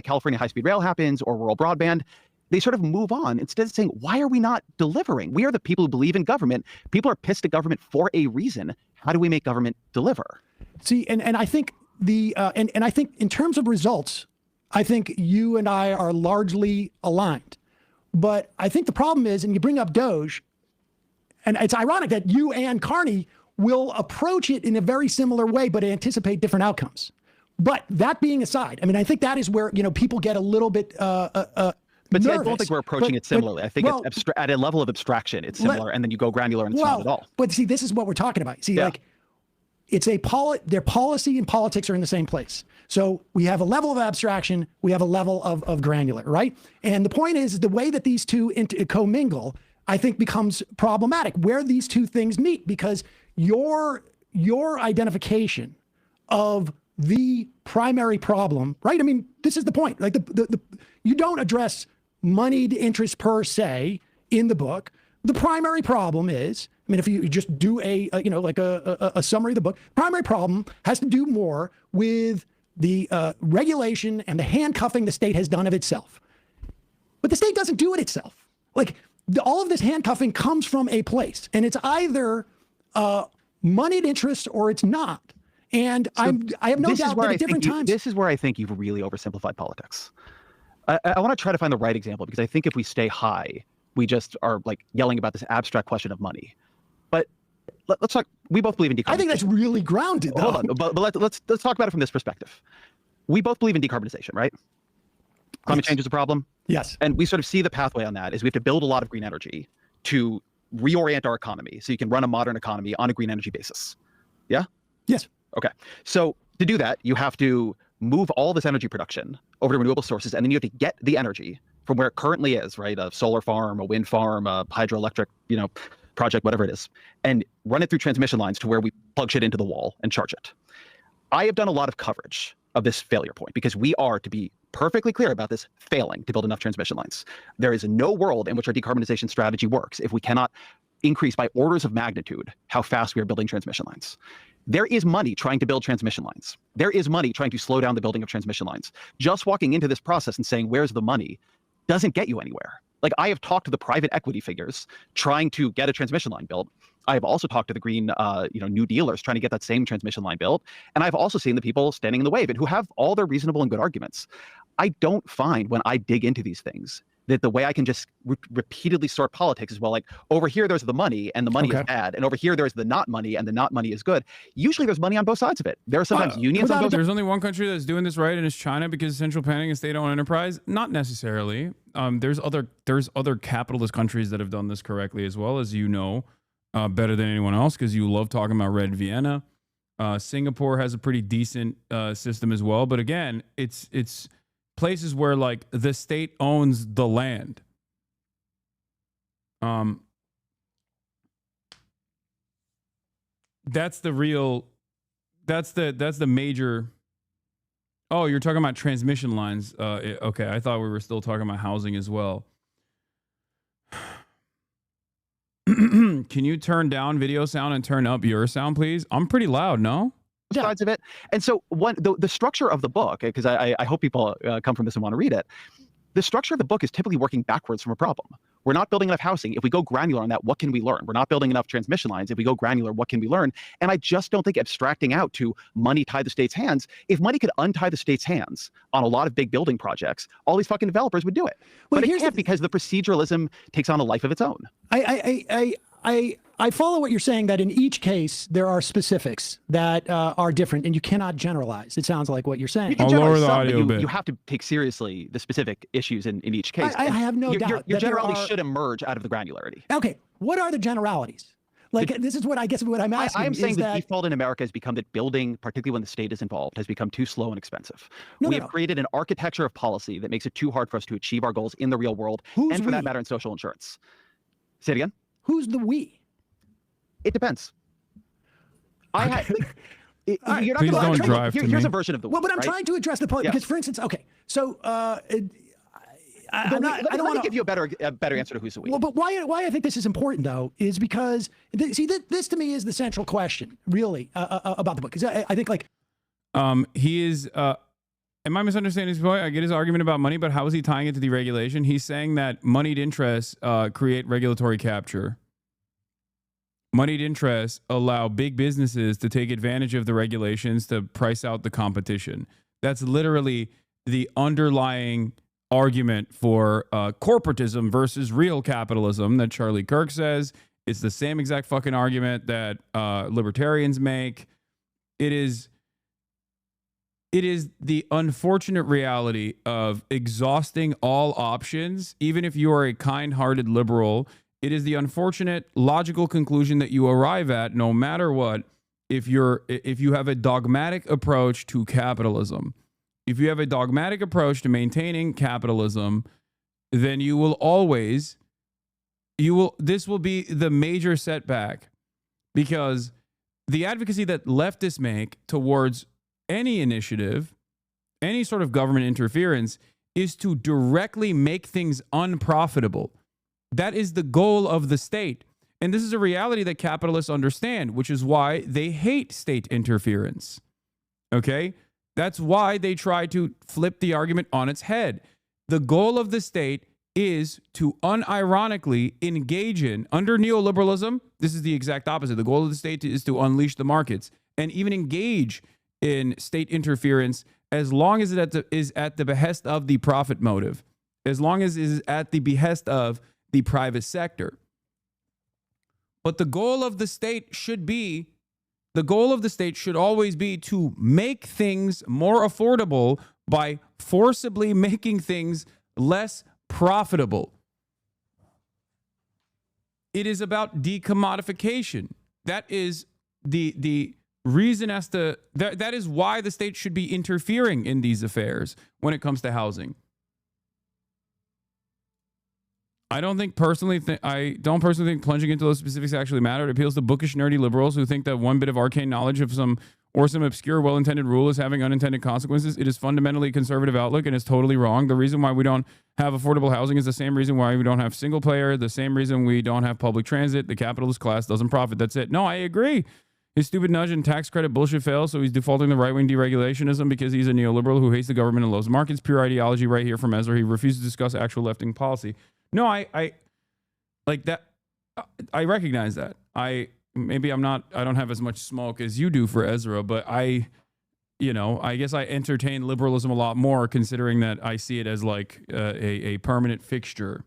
California high-speed rail happens or rural broadband, they sort of move on instead of saying, why are we not delivering? We are the people who believe in government. People are pissed at government for a reason. How do we make government deliver? See, and I think and I think in terms of results, I think you and I are largely aligned. But I think the problem is, and you bring up Doge, and it's ironic that you and Carney will approach it in a very similar way, but anticipate different outcomes. But that being aside, I mean, I think that is where, people get a little bit But see, I don't think we're approaching it similarly. I think it's at a level of abstraction, it's similar, and then you go granular and it's not at all. But see, this is what we're talking about. See, like, it's their policy and politics are in the same place. So we have a level of abstraction, we have a level of granular, right? And the point is, the way that these two commingle, I think, becomes problematic, where these two things meet, because your identification of the primary problem, right? I mean, this is the point. Like, you don't address moneyed interest per se in the book. The primary problem is, I mean, if you just do a summary of the book, primary problem has to do more with the regulation and the handcuffing the state has done of itself. But the state doesn't do it itself. Like, all of this handcuffing comes from a place, and it's either moneyed interest or it's not. And I have no doubt that at different times. This is where I think you've really oversimplified politics. I want to try to find the right example, because I think if we stay high, we just are like yelling about this abstract question of money. But let's talk. We both believe in decarbonization. I think that's really grounded, though. Hold on, but let's talk about it from this perspective. We both believe in decarbonization, right? Climate change is a problem. Yes. And we sort of see the pathway on that is we have to build a lot of green energy to reorient our economy so you can run a modern economy on a green energy basis. Yeah? Yes. Okay. So to do that, you have to move all this energy production over to renewable sources, and then you have to get the energy from where it currently is, right? A solar farm, a wind farm, a hydroelectric, project, whatever it is, and run it through transmission lines to where we plug shit into the wall and charge it. I have done a lot of coverage of this failure point because we are, to be perfectly clear about this, failing to build enough transmission lines. There is no world in which our decarbonization strategy works if we cannot increase by orders of magnitude how fast we are building transmission lines. There is money trying to build transmission lines. There is money trying to slow down the building of transmission lines. Just walking into this process and saying, where's the money, doesn't get you anywhere. Like, I have talked to the private equity figures trying to get a transmission line built. I have also talked to the green, new dealers trying to get that same transmission line built. And I've also seen the people standing in the way of it who have all their reasonable and good arguments. I don't find, when I dig into these things, that the way I can just repeatedly sort politics is, well, like, over here there's the money and the money is bad, and over here there's the not money and the not money is good. Usually there's money on both sides of it. There are sometimes unions on both. There's only one country that's doing this right, and it's China, because central planning is state-owned enterprise. Not necessarily. There's other capitalist countries that have done this correctly as well, as you know, better than anyone else, because you love talking about Red Vienna. Singapore has a pretty decent system as well, but again, it's places where, like, the state owns the land. That's the major. Oh, you're talking about transmission lines. Okay, I thought we were still talking about housing as well. Can you turn down video sound and turn up your sound, please? I'm pretty loud, no? Sides of it. And so the structure of the book, because I hope people come from this and want to read it, the structure of the book is typically working backwards from a problem. We're not building enough housing. If we go granular on that, what can we learn? We're not building enough transmission lines. If we go granular, what can we learn? And I just don't think abstracting out to money tie the state's hands. If money could untie the state's hands on a lot of big building projects, all these fucking developers would do it. Well, but it can't, because the proceduralism takes on a life of its own. I follow what you're saying, that in each case there are specifics that are different, and you cannot generalize. It sounds like what you're saying. You can generalize some, but you have to take seriously the specific issues in each case. I have no doubt. Your generality should emerge out of the granularity. Okay, what are the generalities? Like, this is what I guess what I'm asking. I'm saying the default in America has become that building, particularly when the state is involved, has become too slow and expensive. We have created an architecture of policy that makes it too hard for us to achieve our goals in the real world, and for that matter, in social insurance. Say it again. Who's the we? It depends. Please don't drive to me. Here's a version of the. Well, but I'm trying to address the point, because, for instance, okay, so I don't want to give you a better answer to who's the we. Well, but why I think this is important, though, is because this to me is the central question, really, about the book. Because I think, like, he is. Am I misunderstanding his point? I get his argument about money, but how is he tying it to deregulation? He's saying that moneyed interests create regulatory capture. Moneyed interests allow big businesses to take advantage of the regulations to price out the competition. That's literally the underlying argument for corporatism versus real capitalism that Charlie Kirk says. It's the same exact fucking argument that libertarians make. It is the unfortunate reality of exhausting all options, even if you are a kind-hearted liberal. It is the unfortunate logical conclusion that you arrive at, no matter what, if you have a dogmatic approach to capitalism. If you have a dogmatic approach to maintaining capitalism, then this will be the major setback, because the advocacy that leftists make towards any initiative, any sort of government interference, is to directly make things unprofitable. That is the goal of the state. And this is a reality that capitalists understand, which is why they hate state interference. Okay? That's why they try to flip the argument on its head. The goal of the state is to unironically engage in, under neoliberalism, this is the exact opposite. The goal of the state is to unleash the markets. and even engage in state interference as long as it is at the behest of the profit motive, as long as it is at the behest of the private sector. But the goal of the state should always be to make things more affordable by forcibly making things less profitable. It is about decommodification. That is the reason as to that is why the state should be interfering in these affairs when it comes to housing. I don't personally think plunging into those specifics actually matter. It appeals to bookish, nerdy liberals who think that one bit of arcane knowledge of some obscure, well-intended rule is having unintended consequences. It is fundamentally a conservative outlook and is totally wrong. The reason why we don't have affordable housing is the same reason why we don't have single player, the same reason we don't have public transit. The capitalist class doesn't profit. That's it. No, I agree. His stupid nudge and tax credit bullshit fails, so he's defaulting to right-wing deregulationism because he's a neoliberal who hates the government and loves markets. Pure ideology right here from Ezra. He refuses to discuss actual left-wing policy. No, I like that. I recognize that. I don't have as much smoke as you do for Ezra, but I guess I entertain liberalism a lot more, considering that I see it as like a permanent fixture.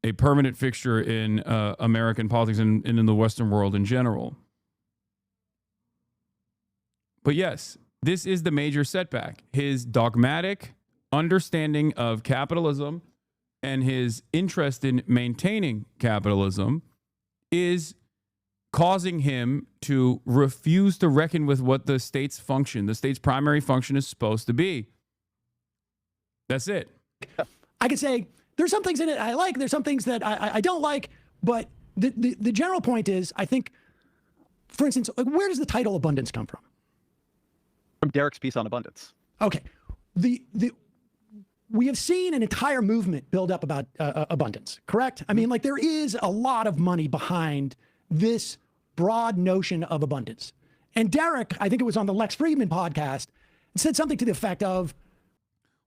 A permanent fixture in American politics and in the Western world in general. But yes, this is the major setback. His dogmatic understanding of capitalism and his interest in maintaining capitalism is causing him to refuse to reckon with what the state's primary function is supposed to be. That's it. I could say there's some things in it I like, there's some things that I don't like, but the general point is, I think, for instance, like, where does the title abundance come from? From Derek's piece on abundance. Okay. We have seen an entire movement build up about abundance, correct? I mean, like, there is a lot of money behind this broad notion of abundance. And Derek, I think it was on the Lex Friedman podcast, said something to the effect of,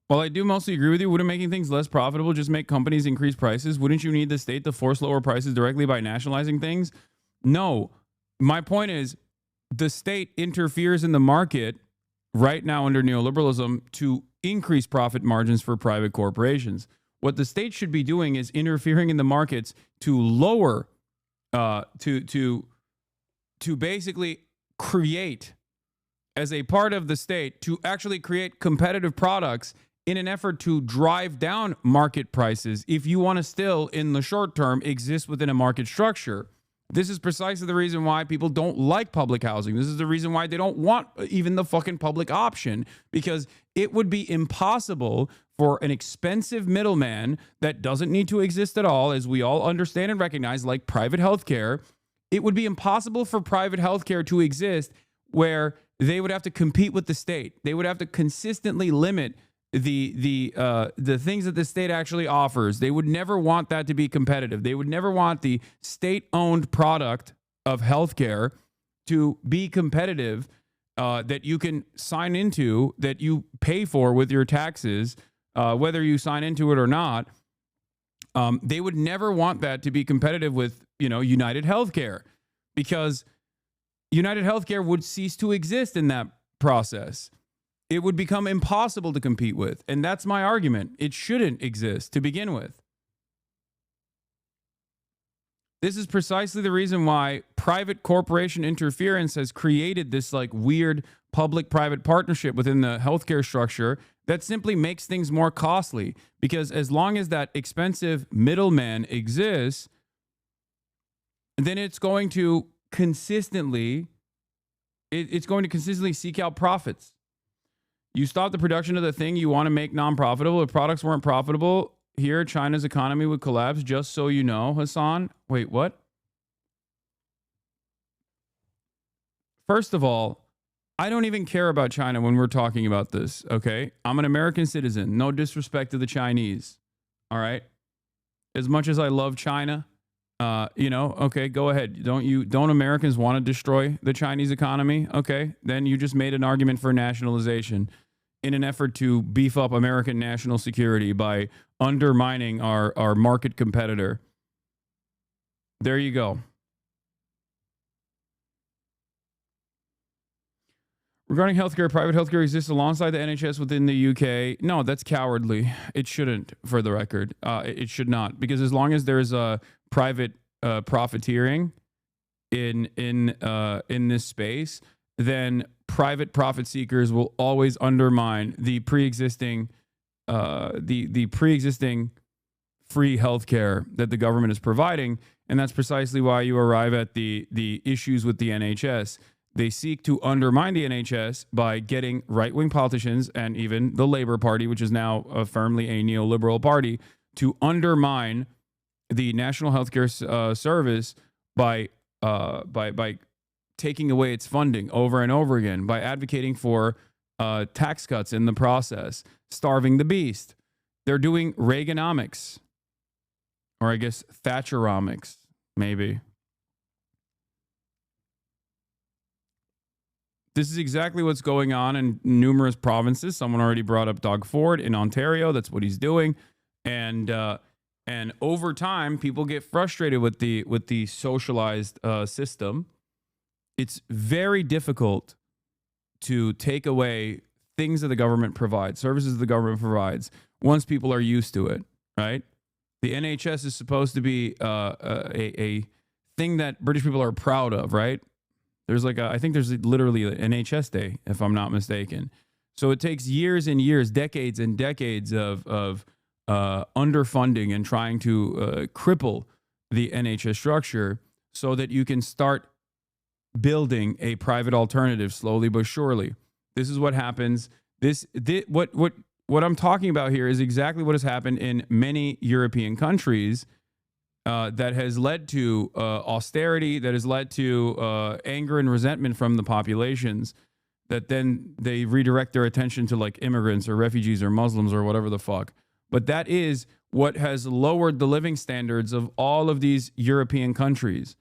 well, I do mostly agree with you. Wouldn't making things less profitable just make companies increase prices? Wouldn't you need the state to force lower prices directly by nationalizing things? No. My point is, the state interferes in the market right now under neoliberalism to increase profit margins for private corporations. What the state should be doing is interfering in the markets to lower, to basically create, as a part of the state, to actually create competitive products in an effort to drive down market prices if you want to still, in the short term, exist within a market structure. This is precisely the reason why people don't like public housing. This is the reason why they don't want even the fucking public option, because it would be impossible for an expensive middleman that doesn't need to exist at all, as we all understand and recognize, like private healthcare. It would be impossible for private healthcare to exist where they would have to compete with the state. They would have to consistently limit the things that the state actually offers. They would never want that to be competitive. They would never want the state-owned product of healthcare to be competitive, that you can sign into, that you pay for with your taxes, whether you sign into it or not. They would never want that to be competitive with, United Healthcare, because United Healthcare would cease to exist in that process. It would become impossible to compete with. And that's my argument. It shouldn't exist to begin with. This is precisely the reason why private corporation interference has created this like weird public-private partnership within the healthcare structure that simply makes things more costly. Because as long as that expensive middleman exists, then it's going to consistently seek out profits. You stop the production of the thing you want to make non-profitable. If products weren't profitable here, China's economy would collapse, just so you know, Hasan. Wait, what? First of all, I don't even care about China when we're talking about this, okay? I'm an American citizen. No disrespect to the Chinese, all right? As much as I love China, okay, go ahead. Don't Americans want to destroy the Chinese economy? Okay, then you just made an argument for nationalization in an effort to beef up American national security by undermining our market competitor. There you go. Regarding healthcare, private healthcare exists alongside the NHS within the UK. No, that's cowardly. It shouldn't, for the record. It should not, because as long as there's a private profiteering in this space, then private profit seekers will always undermine the pre-existing pre-existing free healthcare that the government is providing, and that's precisely why you arrive at the issues with the NHS. They seek to undermine the NHS by getting right-wing politicians and even the Labour Party, which is now firmly a neoliberal party, to undermine the National Healthcare Service by taking away its funding over and over again, by advocating for tax cuts in the process, starving the beast. They're doing Reaganomics, or I guess Thatcheromics, maybe. This is exactly what's going on in numerous provinces. Someone already brought up Doug Ford in Ontario. That's what he's doing. And over time, people get frustrated with the socialized system. It's very difficult to take away things that the government provides, services the government provides, once people are used to it, right? The NHS is supposed to be a thing that British people are proud of, right? There's I think there's literally an NHS Day, if I'm not mistaken. So it takes years and years, decades and decades of underfunding and trying to cripple the NHS structure so that you can start building a private alternative slowly but surely. This is what happens. What I'm talking about here is exactly what has happened in many European countries. That has led to austerity, that has led to anger and resentment from the populations, that then they redirect their attention to like immigrants or refugees or Muslims or whatever the fuck. But that is what has lowered the living standards of all of these European countries.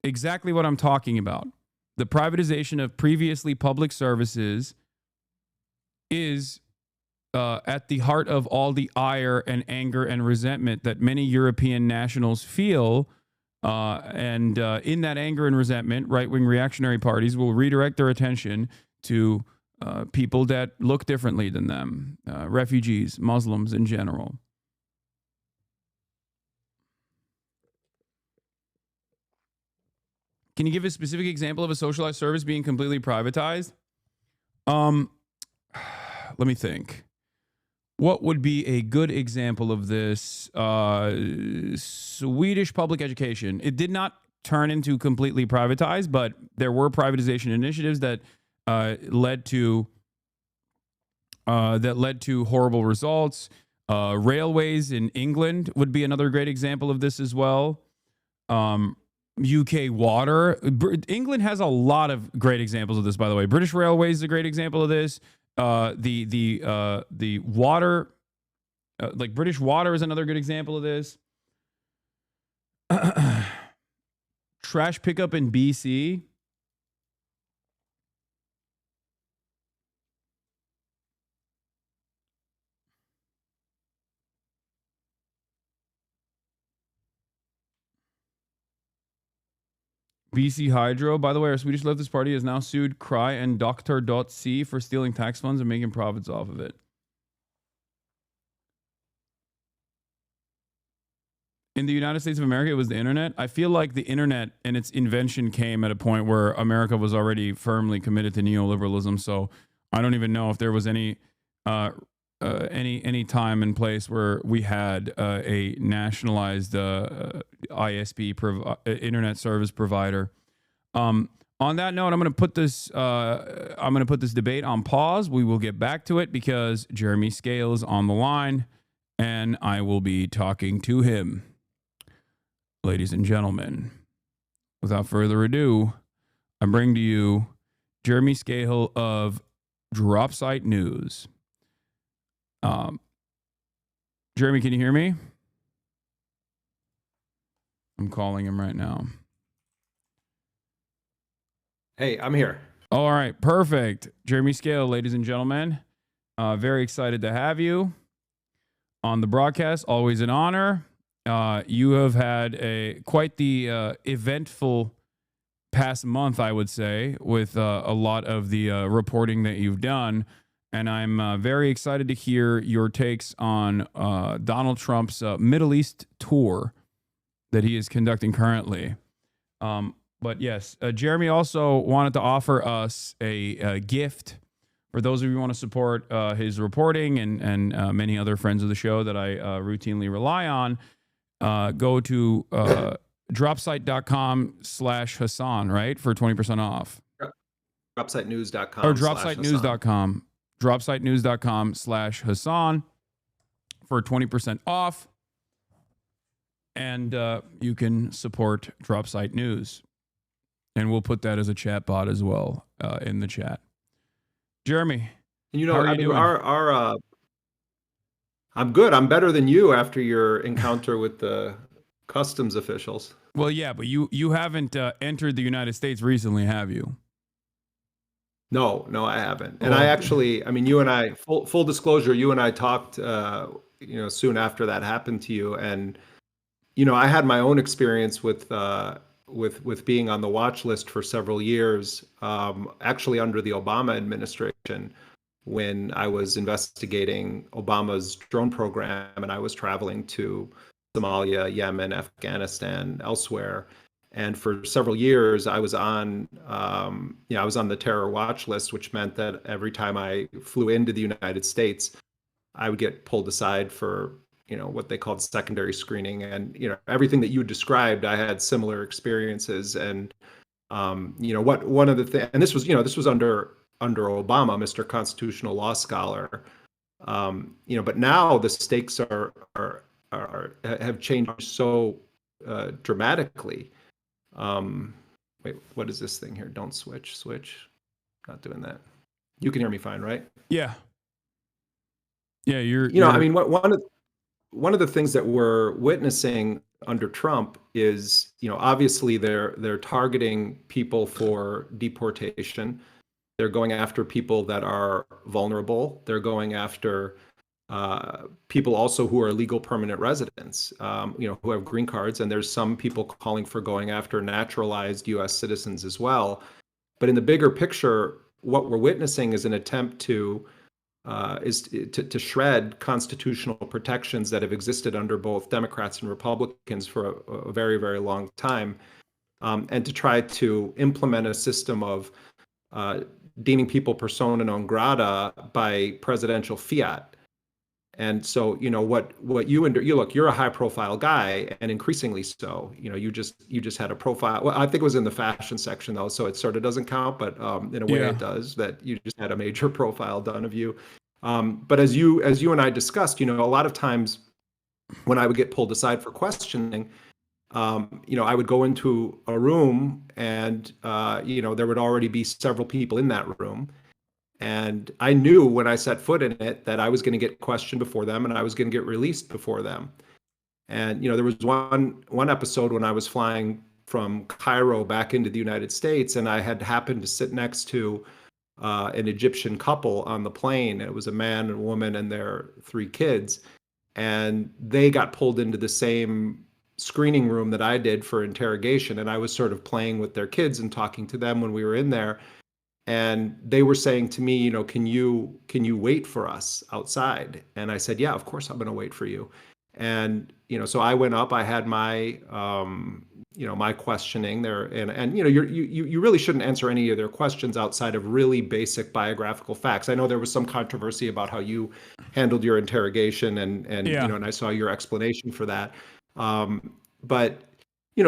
Exactly what I'm talking about. The privatization of previously public services is at the heart of all the ire and anger and resentment that many European nationals feel. And in that anger and resentment, right-wing reactionary parties will redirect their attention to people that look differently than them, refugees, Muslims in general. Can you give a specific example of a socialized service being completely privatized? Let me think. What would be a good example of this? Swedish public education. It did not turn into completely privatized, but there were privatization initiatives that led to horrible results. Railways in England would be another great example of this as well. UK water. England has a lot of great examples of this, by the way. British Railways is a great example of this. The water, like British Water is another good example of this. Trash pickup in BC. BC Hydro. By the way, our Swedish leftist party has now sued Cry and Dr.C for stealing tax funds and making profits off of it. In the United States of America, it was the internet. I feel like the internet and its invention came at a point where America was already firmly committed to neoliberalism. So I don't even know if there was any time and place where we had a nationalized ISP internet service provider. On that note, I'm going to put this debate on pause. We will get back to it because Jeremy Scale is on the line, and I will be talking to him. Ladies and gentlemen, without further ado, I bring to you Jeremy Scahill of Dropsite News. Jeremy, can you hear me? I'm calling him right now. Hey, I'm here. All right, perfect. Jeremy Scale, ladies and gentlemen. Very excited to have you on the broadcast. Always an honor. You have had quite the eventful past month, I would say, with a lot of the reporting that you've done. And I'm very excited to hear your takes on Donald Trump's Middle East tour that he is conducting currently. But yes, Jeremy also wanted to offer us a gift for those of you who want to support his reporting and many other friends of the show that I routinely rely on. Go to dropsite.com/Hasan, right? For 20% off. Dropsitenews.com. Or dropsitenews.com. Dropsitenews.com/Hasan for 20% off. And you can support Dropsite News. And we'll put that as a chat bot as well in the chat. Jeremy, and you know, how are I you mean, doing? I'm good. I'm better than you after your encounter with the customs officials. Well, yeah, but you haven't entered the United States recently, have you? No, I haven't. And I actually, I mean, you and I, full disclosure, you and I talked, soon after that happened to you, and I had my own experience with being on the watch list for several years, actually under the Obama administration, when I was investigating Obama's drone program, and I was traveling to Somalia, Yemen, Afghanistan, elsewhere. And for several years, I was on, the terror watch list, which meant that every time I flew into the United States, I would get pulled aside for, what they called secondary screening. And, everything that you described, I had similar experiences. And, one of the things, and this was under Obama, Mr. Constitutional Law Scholar, but now the stakes have changed so dramatically. Wait, what is this thing here? Don't switch. Not doing that. You can hear me fine, right? Yeah. Yeah, you're. I mean, one of the things that we're witnessing under Trump is, obviously they're targeting people for deportation. They're going after people that are vulnerable. They're going after people also who are legal permanent residents, who have green cards. And there's some people calling for going after naturalized U.S. citizens as well. But in the bigger picture, what we're witnessing is an attempt to shred constitutional protections that have existed under both Democrats and Republicans for a very, very long time, and to try to implement a system of deeming people persona non grata by presidential fiat. And so, what you look, you're a high profile guy, and increasingly so. You just had a profile. Well, I think it was in the fashion section though, so it sort of doesn't count, but in a way it does. That you just had a major profile done of you. But as you and I discussed, a lot of times when I would get pulled aside for questioning, I would go into a room, and there would already be several people in that room. And I knew when I set foot in it that I was going to get questioned before them, and I was going to get released before them. And, there was one episode when I was flying from Cairo back into the United States, and I had happened to sit next to an Egyptian couple on the plane. It was a man and a woman and their 3 kids. And they got pulled into the same screening room that I did for interrogation. And I was sort of playing with their kids and talking to them when we were in there. And they were saying to me, can you wait for us outside? And I said, yeah, of course I'm going to wait for you. And, so I went up, I had my, my questioning there, and you really shouldn't answer any of their questions outside of really basic biographical facts. I know there was some controversy about how you handled your interrogation, and and I saw your explanation for that. But,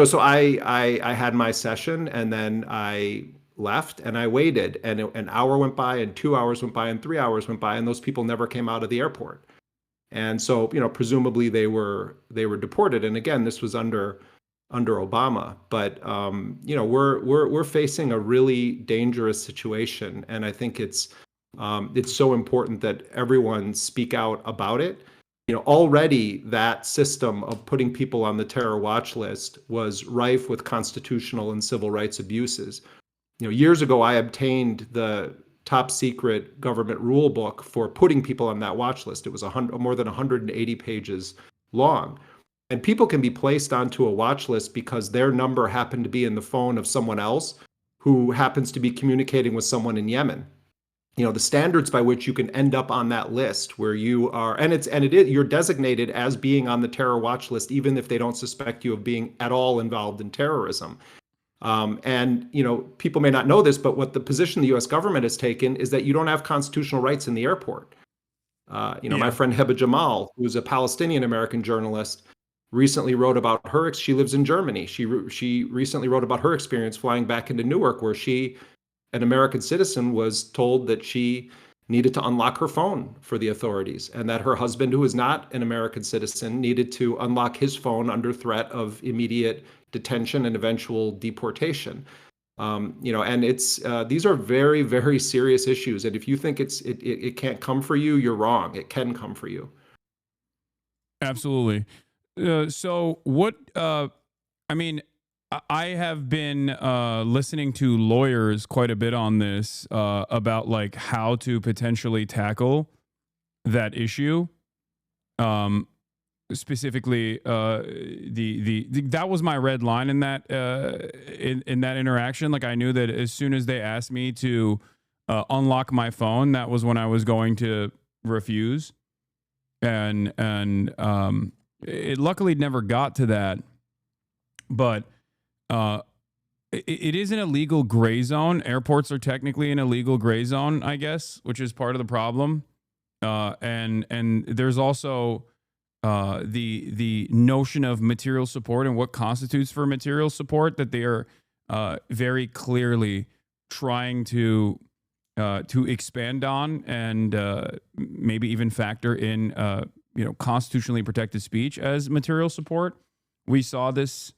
so I had my session, and then I left and I waited, and an hour went by, and 2 hours went by, and 3 hours went by, and those people never came out of the airport. And so, presumably they were deported. And again, this was under Obama. But we're facing a really dangerous situation, and I think it's so important that everyone speak out about it. Already that system of putting people on the terror watch list was rife with constitutional and civil rights abuses. Years ago, I obtained the top secret government rule book for putting people on that watch list. It was more than 180 pages long. And people can be placed onto a watch list because their number happened to be in the phone of someone else who happens to be communicating with someone in Yemen. The standards by which you can end up on that list where you are, you're designated as being on the terror watch list, even if they don't suspect you of being at all involved in terrorism. People may not know this, but what the position the U.S. government has taken is that you don't have constitutional rights in the airport. My friend Heba Jamal, who's a Palestinian-American journalist, recently wrote about she lives in Germany. She recently wrote about her experience flying back into Newark, where an American citizen, was told that she needed to unlock her phone for the authorities, and that her husband, who is not an American citizen, needed to unlock his phone under threat of immediate detention and eventual deportation. And these are very, very serious issues. And if you think it can't come for you, you're wrong. It can come for you. Absolutely. So what? I have been listening to lawyers quite a bit on this about like how to potentially tackle that issue. Specifically, that was my red line in that in that interaction. Like, I knew that as soon as they asked me to unlock my phone, that was when I was going to refuse. And it luckily never got to that, but it is an illegal gray zone. Airports are technically an illegal gray zone, I guess, which is part of the problem. And there's also the notion of material support and what constitutes for material support that they are very clearly trying to expand on and maybe even factor in constitutionally protected speech as material support. We saw this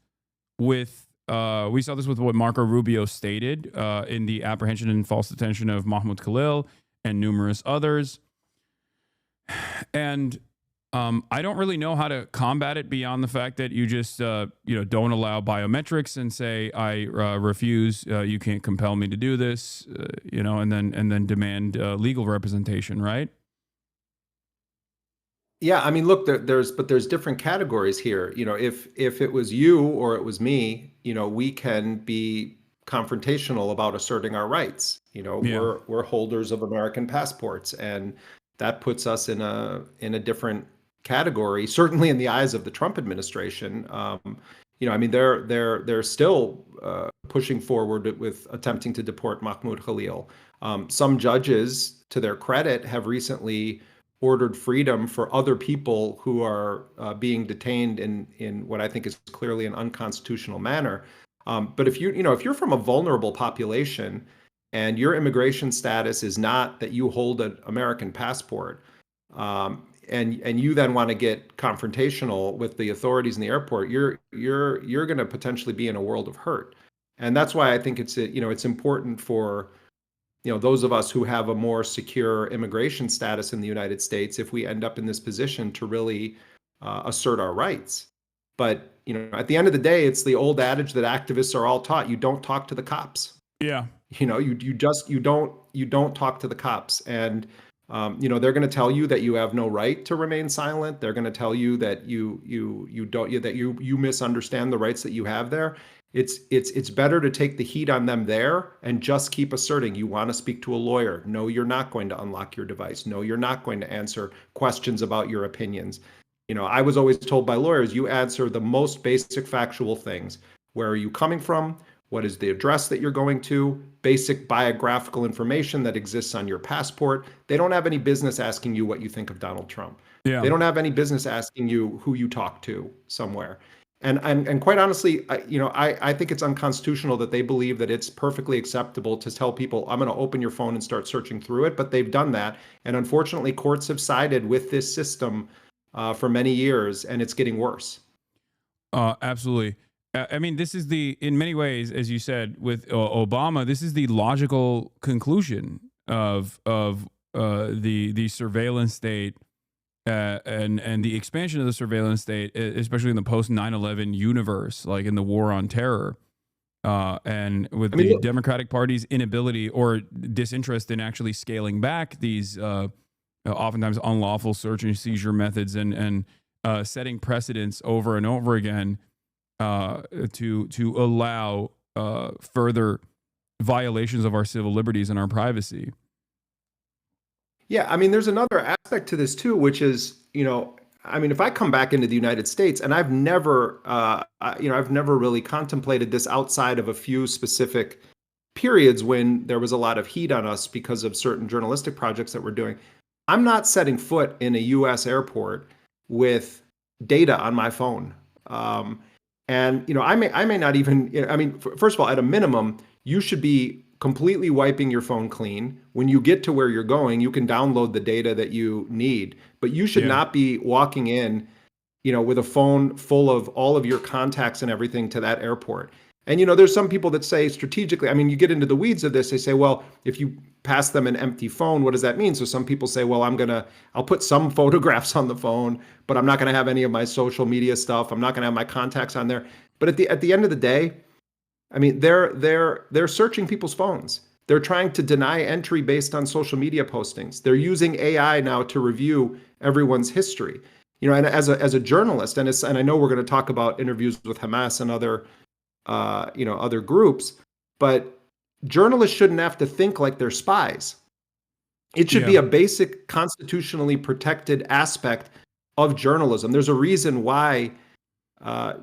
with what Marco Rubio stated in the apprehension and false detention of Mahmoud Khalil and numerous others. And I don't really know how to combat it beyond the fact that you just don't allow biometrics and say I refuse. You can't compel me to do this. And then demand legal representation, right? Yeah, I mean, look, there's different categories here. If it was you or it was me, we can be confrontational about asserting our rights. We're holders of American passports, and that puts us in a different category. Certainly, in the eyes of the Trump administration, they're still pushing forward with attempting to deport Mahmoud Khalil. Some judges, to their credit, have recently ordered freedom for other people who are being detained in what I think is clearly an unconstitutional manner. But if you're from a vulnerable population and your immigration status is not that you hold an American passport, and you then want to get confrontational with the authorities in the airport, you're going to potentially be in a world of hurt. And that's why I think it's important for those of us who have a more secure immigration status in the United States, if we end up in this position, to really assert our rights. But at the end of the day, it's the old adage that activists are all taught: you don't talk to the cops. Yeah. You don't talk to the cops, and they're going to tell you that you have no right to remain silent. They're going to tell you that you misunderstand the rights that you have there. It's better to take the heat on them there and just keep asserting. You want to speak to a lawyer? No, you're not going to unlock your device. No, you're not going to answer questions about your opinions. I was always told by lawyers, you answer the most basic factual things. Where are you coming from? What is the address that you're going to? Basic biographical information that exists on your passport. They don't have any business asking you what you think of Donald Trump. Yeah. They don't have any business asking you who you talk to somewhere. And quite honestly, I think it's unconstitutional that they believe that it's perfectly acceptable to tell people, I'm going to open your phone and start searching through it. But they've done that. And unfortunately, courts have sided with this system for many years, and it's getting worse. Absolutely. I mean, this is in many ways, as you said, with Obama, this is the logical conclusion of the surveillance state. And the expansion of the surveillance state, especially in the post 9/11 universe, like in the war on terror, and with the Democratic Party's inability or disinterest in actually scaling back these oftentimes unlawful search and seizure methods and setting precedents over and over again to allow further violations of our civil liberties and our privacy. Yeah, I mean, there's another aspect to this too, which is, I mean, if I come back into the United States, and I've never, I've never really contemplated this outside of a few specific periods when there was a lot of heat on us because of certain journalistic projects that we're doing. I'm not setting foot in a U.S. airport with data on my phone. And I may not even. I mean, first of all, at a minimum, you should be completely wiping your phone clean. When you get to where you're going, you can download the data that you need, but you should not be walking in, with a phone full of all of your contacts and everything to that airport. And, there's some people that say strategically, I mean, you get into the weeds of this, they say, well, if you pass them an empty phone, what does that mean? So some people say, well, I'll put some photographs on the phone, but I'm not going to have any of my social media stuff. I'm not going to have my contacts on there. But at the end of the day, I mean, they're searching people's phones. They're trying to deny entry based on social media postings. They're using AI now to review everyone's history. And as a journalist, and I know we're going to talk about interviews with Hamas and other other groups, but journalists shouldn't have to think like they're spies. It should be a basic constitutionally protected aspect of journalism. There's a reason why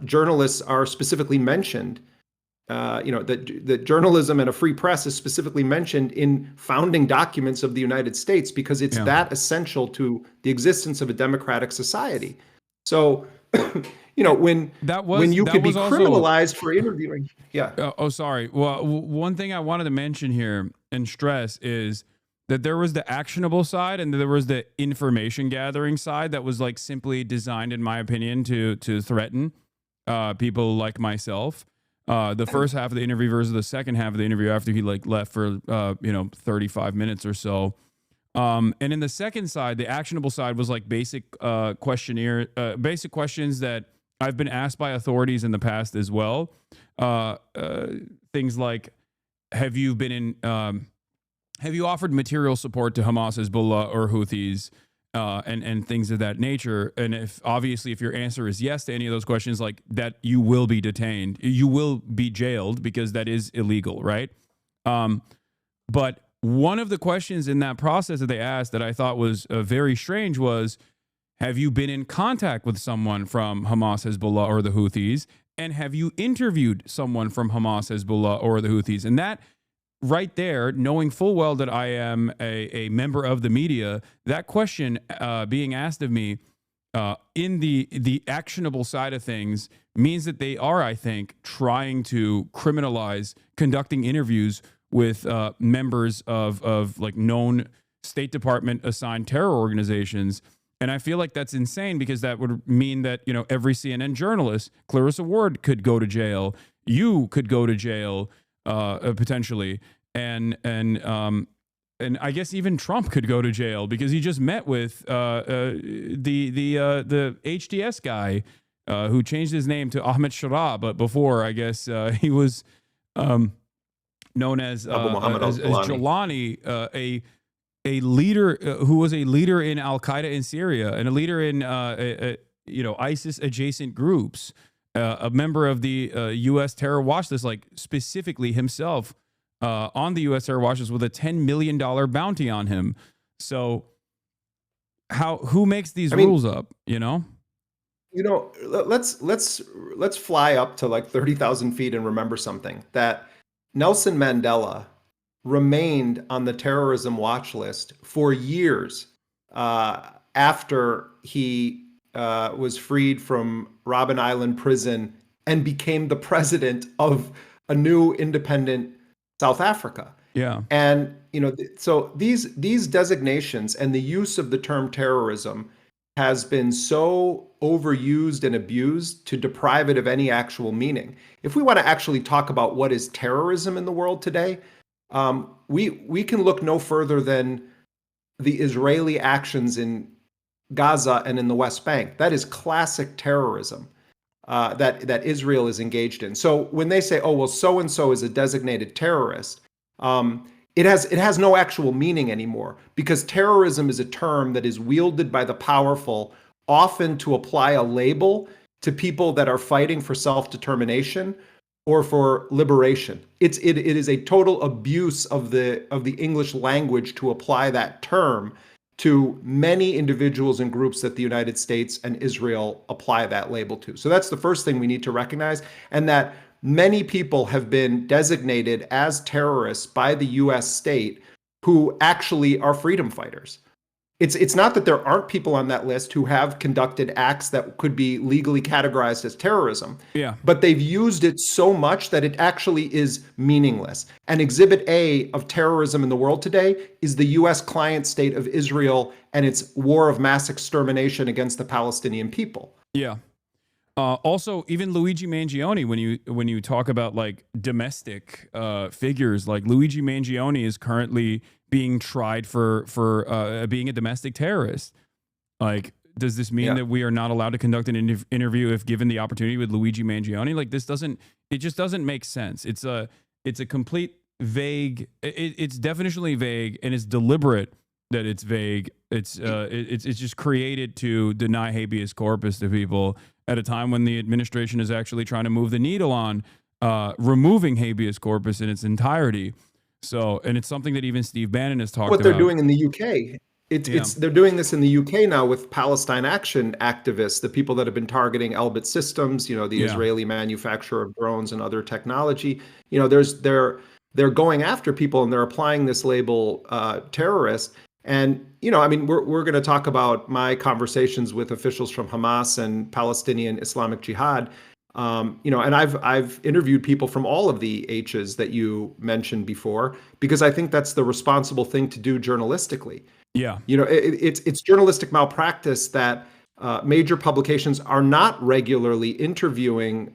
journalists are specifically mentioned. That journalism and a free press is specifically mentioned in founding documents of the United States because it's that essential to the existence of a democratic society. So, when you could be criminalized for interviewing. Yeah. Sorry. Well, one thing I wanted to mention here and stress is that there was the actionable side and there was the information gathering side that was like simply designed, in my opinion, to threaten people like myself. The first half of the interview versus the second half of the interview after he left for 35 minutes or so. And in the second side, the actionable side was like basic questionnaire, basic questions that I've been asked by authorities in the past as well. Things like, have you offered material support to Hamas, Hezbollah, or Houthis, and things of that nature? And if your answer is yes to any of those questions, like that, you will be detained, you will be jailed because that is illegal, right? But one of the questions in that process that they asked that I thought was very strange was, have you been in contact with someone from Hamas, Hezbollah, or the Houthis? And have you interviewed someone from Hamas, Hezbollah, or the Houthis? And that right there, knowing full well that I am a member of the media, that question being asked of me in the actionable side of things means that they are, I think, trying to criminalize conducting interviews with members of like known State Department assigned terror organizations. And I feel like that's insane because that would mean that, every CNN journalist, Clarissa Ward, could go to jail. You could go to jail potentially. And I guess even Trump could go to jail because he just met with the HTS guy who changed his name to Ahmed Shara, but before I guess he was known as Jelani, a leader who was a leader in Al Qaeda in Syria and a leader in ISIS adjacent groups, a member of the U.S. terror watch list, like specifically himself on the U.S. terror watch list with a $10 million bounty on him. So who makes these rules up? Let's fly up to like 30,000 feet and remember something, that Nelson Mandela remained on the terrorism watch list for years after he was freed from Robben Island prison and became the president of a new independent South Africa. Yeah. And, so these designations and the use of the term terrorism has been so overused and abused to deprive it of any actual meaning. If we want to actually talk about what is terrorism in the world today, we can look no further than the Israeli actions in Gaza and in the West Bank. That is classic terrorism that Israel is engaged in. So when they say, oh, well, so-and-so is a designated terrorist, it has no actual meaning anymore because terrorism is a term that is wielded by the powerful often to apply a label to people that are fighting for self-determination or for liberation. It is a total abuse of the English language to apply that term to many individuals and groups that the United States and Israel apply that label to. So that's the first thing we need to recognize, and that many people have been designated as terrorists by the US state who actually are freedom fighters. It's not that there aren't people on that list who have conducted acts that could be legally categorized as terrorism. Yeah. But they've used it so much that it actually is meaningless. And Exhibit A of terrorism in the world today is the US client state of Israel and its war of mass extermination against the Palestinian people. Yeah. Also, even Luigi Mangione, when you talk about like domestic figures, like Luigi Mangione is currently being tried for being a domestic terrorist. Like, does this mean that we are not allowed to conduct an interview if given the opportunity with Luigi Mangione? Like, it just doesn't make sense. It's a complete vague. It's definitionally vague, and it's deliberate that it's vague. It's just created to deny habeas corpus to people at a time when the administration is actually trying to move the needle on removing habeas corpus in its entirety. So, and it's something that even Steve Bannon has talked about. What they're doing in the UK. They're doing this in the UK now with Palestine Action activists, the people that have been targeting Elbit Systems, the Israeli manufacturer of drones and other technology. They're going after people and they're applying this label terrorist. And, we're going to talk about my conversations with officials from Hamas and Palestinian Islamic Jihad. And I've interviewed people from all of the H's that you mentioned before, because I think that's the responsible thing to do journalistically. Yeah. It's journalistic malpractice that major publications are not regularly interviewing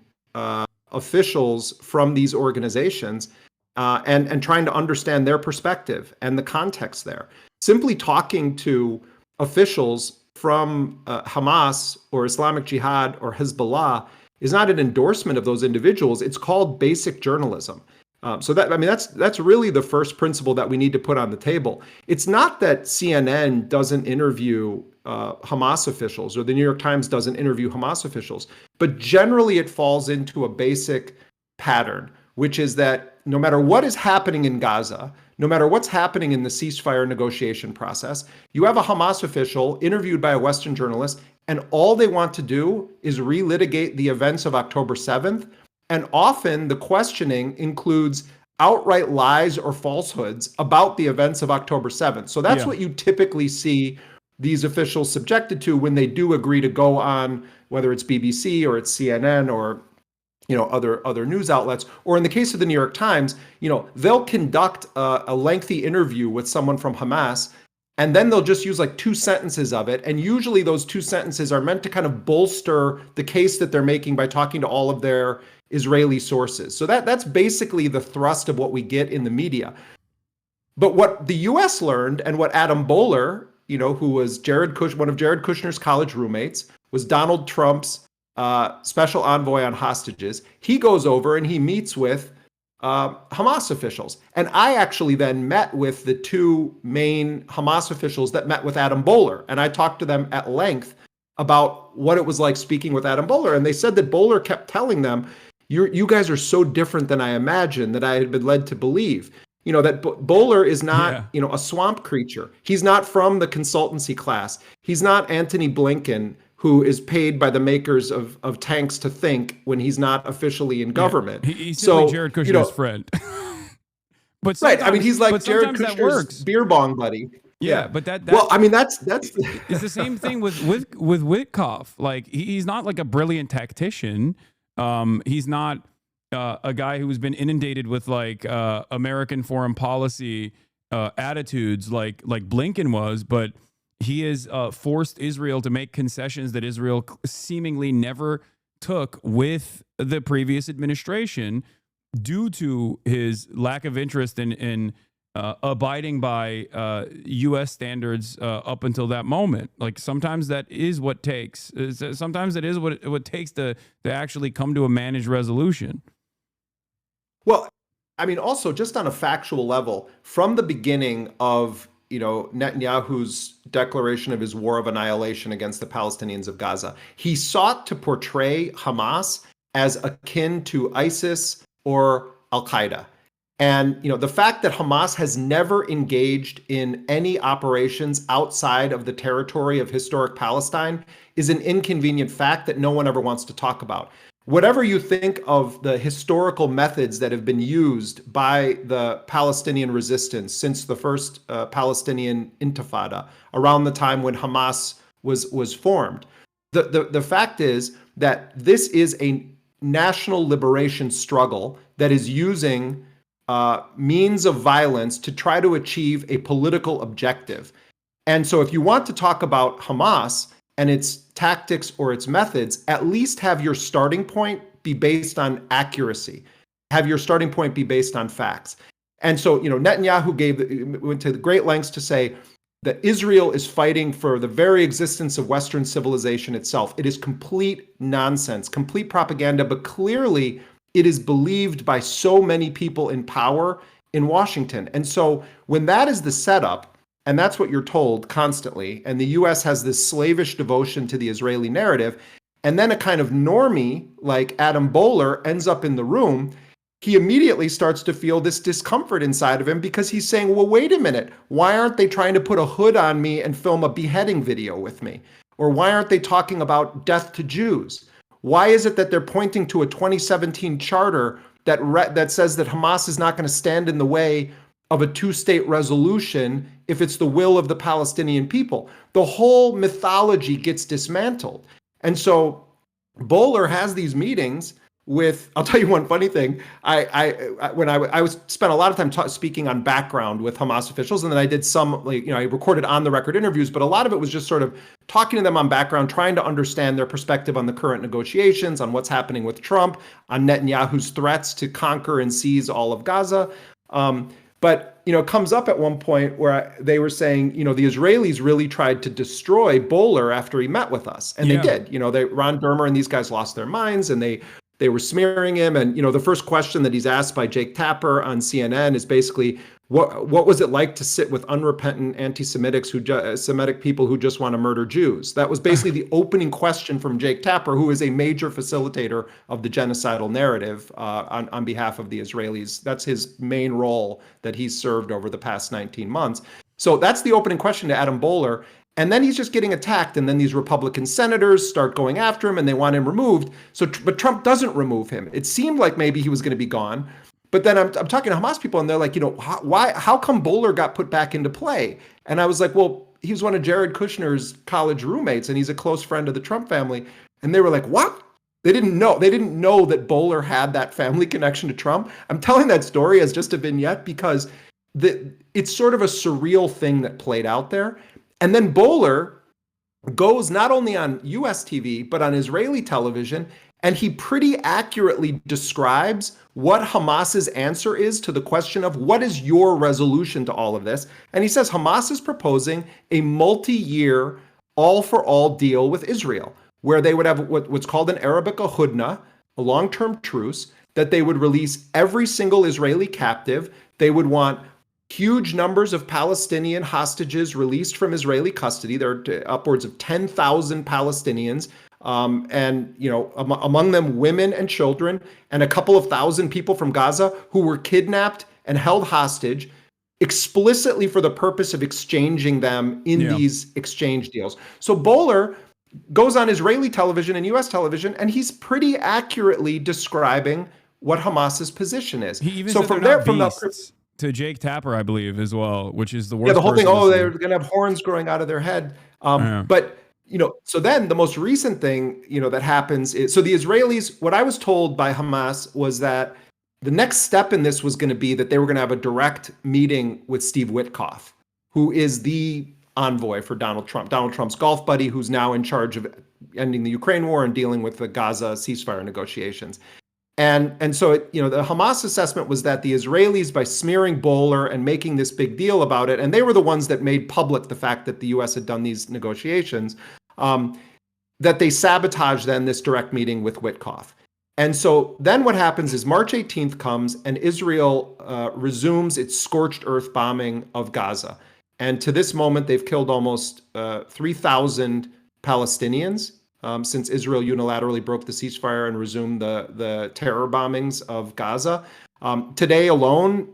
officials from these organizations and trying to understand their perspective and the context there. Simply talking to officials from Hamas or Islamic Jihad or Hezbollah is not an endorsement of those individuals. It's called basic journalism. That's really the first principle that we need to put on the table. It's not that CNN doesn't interview Hamas officials or the New York Times doesn't interview Hamas officials, but generally it falls into a basic pattern, which is that no matter what is happening in Gaza, no matter what's happening in the ceasefire negotiation process, you have a Hamas official interviewed by a Western journalist, and all they want to do is relitigate the events of October 7th. And often the questioning includes outright lies or falsehoods about the events of October 7th. So that's what you typically see these officials subjected to when they do agree to go on, whether it's BBC or it's CNN or other news outlets, or in the case of the New York Times, they'll conduct a lengthy interview with someone from Hamas, and then they'll just use like 2 sentences of it. And usually those 2 sentences are meant to kind of bolster the case that they're making by talking to all of their Israeli sources. So that's basically the thrust of what we get in the media. But what the US learned, and what Adam Boehler, who was one of Jared Kushner's college roommates, was Donald Trump's special envoy on hostages. He goes over and he meets with Hamas officials. And I actually then met with the 2 main Hamas officials that met with Adam Boehler. And I talked to them at length about what it was like speaking with Adam Boehler. And they said that Boehler kept telling them, you guys are so different than I imagined, that I had been led to believe. That Boehler is not, a swamp creature. He's not from the consultancy class. He's not Antony Blinken, who is paid by the makers of tanks to think when he's not officially in government. He's simply Jared Kushner's friend. But he's like Jared Kushner's beer bong buddy. Yeah, but that's it's the same thing with Witkoff. Like, he's not like a brilliant tactician. He's not a guy who's been inundated with like American foreign policy attitudes like Blinken was, but he has forced Israel to make concessions that Israel seemingly never took with the previous administration due to his lack of interest in abiding by U.S. standards up until that moment. Like, sometimes that is what takes. Sometimes it is what it takes to actually come to a managed resolution. Well, also just on a factual level, from the beginning of Netanyahu's declaration of his war of annihilation against the Palestinians of Gaza. He sought to portray Hamas as akin to ISIS or Al-Qaeda. And the fact that Hamas has never engaged in any operations outside of the territory of historic Palestine is an inconvenient fact that no one ever wants to talk about. Whatever you think of the historical methods that have been used by the Palestinian resistance since the first Palestinian Intifada, around the time when Hamas was formed, the fact is that this is a national liberation struggle that is using means of violence to try to achieve a political objective. And so if you want to talk about Hamas and its tactics or its methods, at least have your starting point be based on accuracy. Have your starting point be based on facts. And so, Netanyahu went to great lengths to say that Israel is fighting for the very existence of Western civilization itself. It is complete nonsense, complete propaganda, but clearly it is believed by so many people in power in Washington. And so when that is the setup, and that's what you're told constantly, and the US has this slavish devotion to the Israeli narrative, and then a kind of normie like Adam Bowler ends up in the room, he immediately starts to feel this discomfort inside of him because he's saying, well, wait a minute, why aren't they trying to put a hood on me and film a beheading video with me? Or why aren't they talking about death to Jews? Why is it that they're pointing to a 2017 charter that says that Hamas is not going to stand in the way of a two-state resolution if it's the will of the Palestinian people? The whole mythology gets dismantled. And so Bowler has these meetings with, I'll tell you one funny thing. I spent a lot of time speaking on background with Hamas officials, and then I did some, I recorded on the record interviews, but a lot of it was just sort of talking to them on background, trying to understand their perspective on the current negotiations, on what's happening with Trump, on Netanyahu's threats to conquer and seize all of Gaza. But it comes up at one point where they were saying, the Israelis really tried to destroy Bowler after he met with us, and they did. Ron Dermer and these guys lost their minds, and they were smearing him. And, the first question that he's asked by Jake Tapper on CNN is basically, what was it like to sit with unrepentant Semitic people who just want to murder Jews? That was basically the opening question from Jake Tapper, who is a major facilitator of the genocidal narrative on behalf of the Israelis. That's his main role that he's served over the past 19 months. So that's the opening question to Adam Bowler. And then he's just getting attacked. And then these Republican senators start going after him and they want him removed. But Trump doesn't remove him. It seemed like maybe he was going to be gone. But then I'm talking to Hamas people and they're like, how come Bowler got put back into play? And I was like, well, he was one of Jared Kushner's college roommates and he's a close friend of the Trump family. And they were like, what? They didn't know that Bowler had that family connection to Trump. I'm telling that story as just a vignette because it's sort of a surreal thing that played out there. And then Bowler goes not only on US TV, but on Israeli television, and he pretty accurately describes what Hamas's answer is to the question of what is your resolution to all of this. And he says Hamas is proposing a multi-year all-for-all deal with Israel, where they would have what's called in Arabic a hudna, a long-term truce, that they would release every single Israeli captive. They would want huge numbers of Palestinian hostages released from Israeli custody. There are upwards of 10,000 Palestinians, and among them women and children, and a couple of thousand people from Gaza who were kidnapped and held hostage explicitly for the purpose of exchanging them in these exchange deals. So Bowler goes on Israeli television and US television, and he's pretty accurately describing what Hamas's position is. He even so said from they're there, not from beasts. To Jake Tapper, I believe, as well, which is the worst. Yeah, the whole thing. person to They're say. going to have horns growing out of their head. But so then the most recent thing that happens is, so the Israelis. What I was told by Hamas was that the next step in this was going to be that they were going to have a direct meeting with Steve Witkoff, who is the envoy for Donald Trump's golf buddy, who's now in charge of ending the Ukraine war and dealing with the Gaza ceasefire negotiations. And so the Hamas assessment was that the Israelis, by smearing Bowler and making this big deal about it, and they were the ones that made public the fact that the U.S. had done these negotiations, that they sabotaged then this direct meeting with Witkoff. And so then what happens is March 18th comes and Israel resumes its scorched earth bombing of Gaza. And to this moment, they've killed almost 3,000 Palestinians since Israel unilaterally broke the ceasefire and resumed the terror bombings of Gaza. Today alone,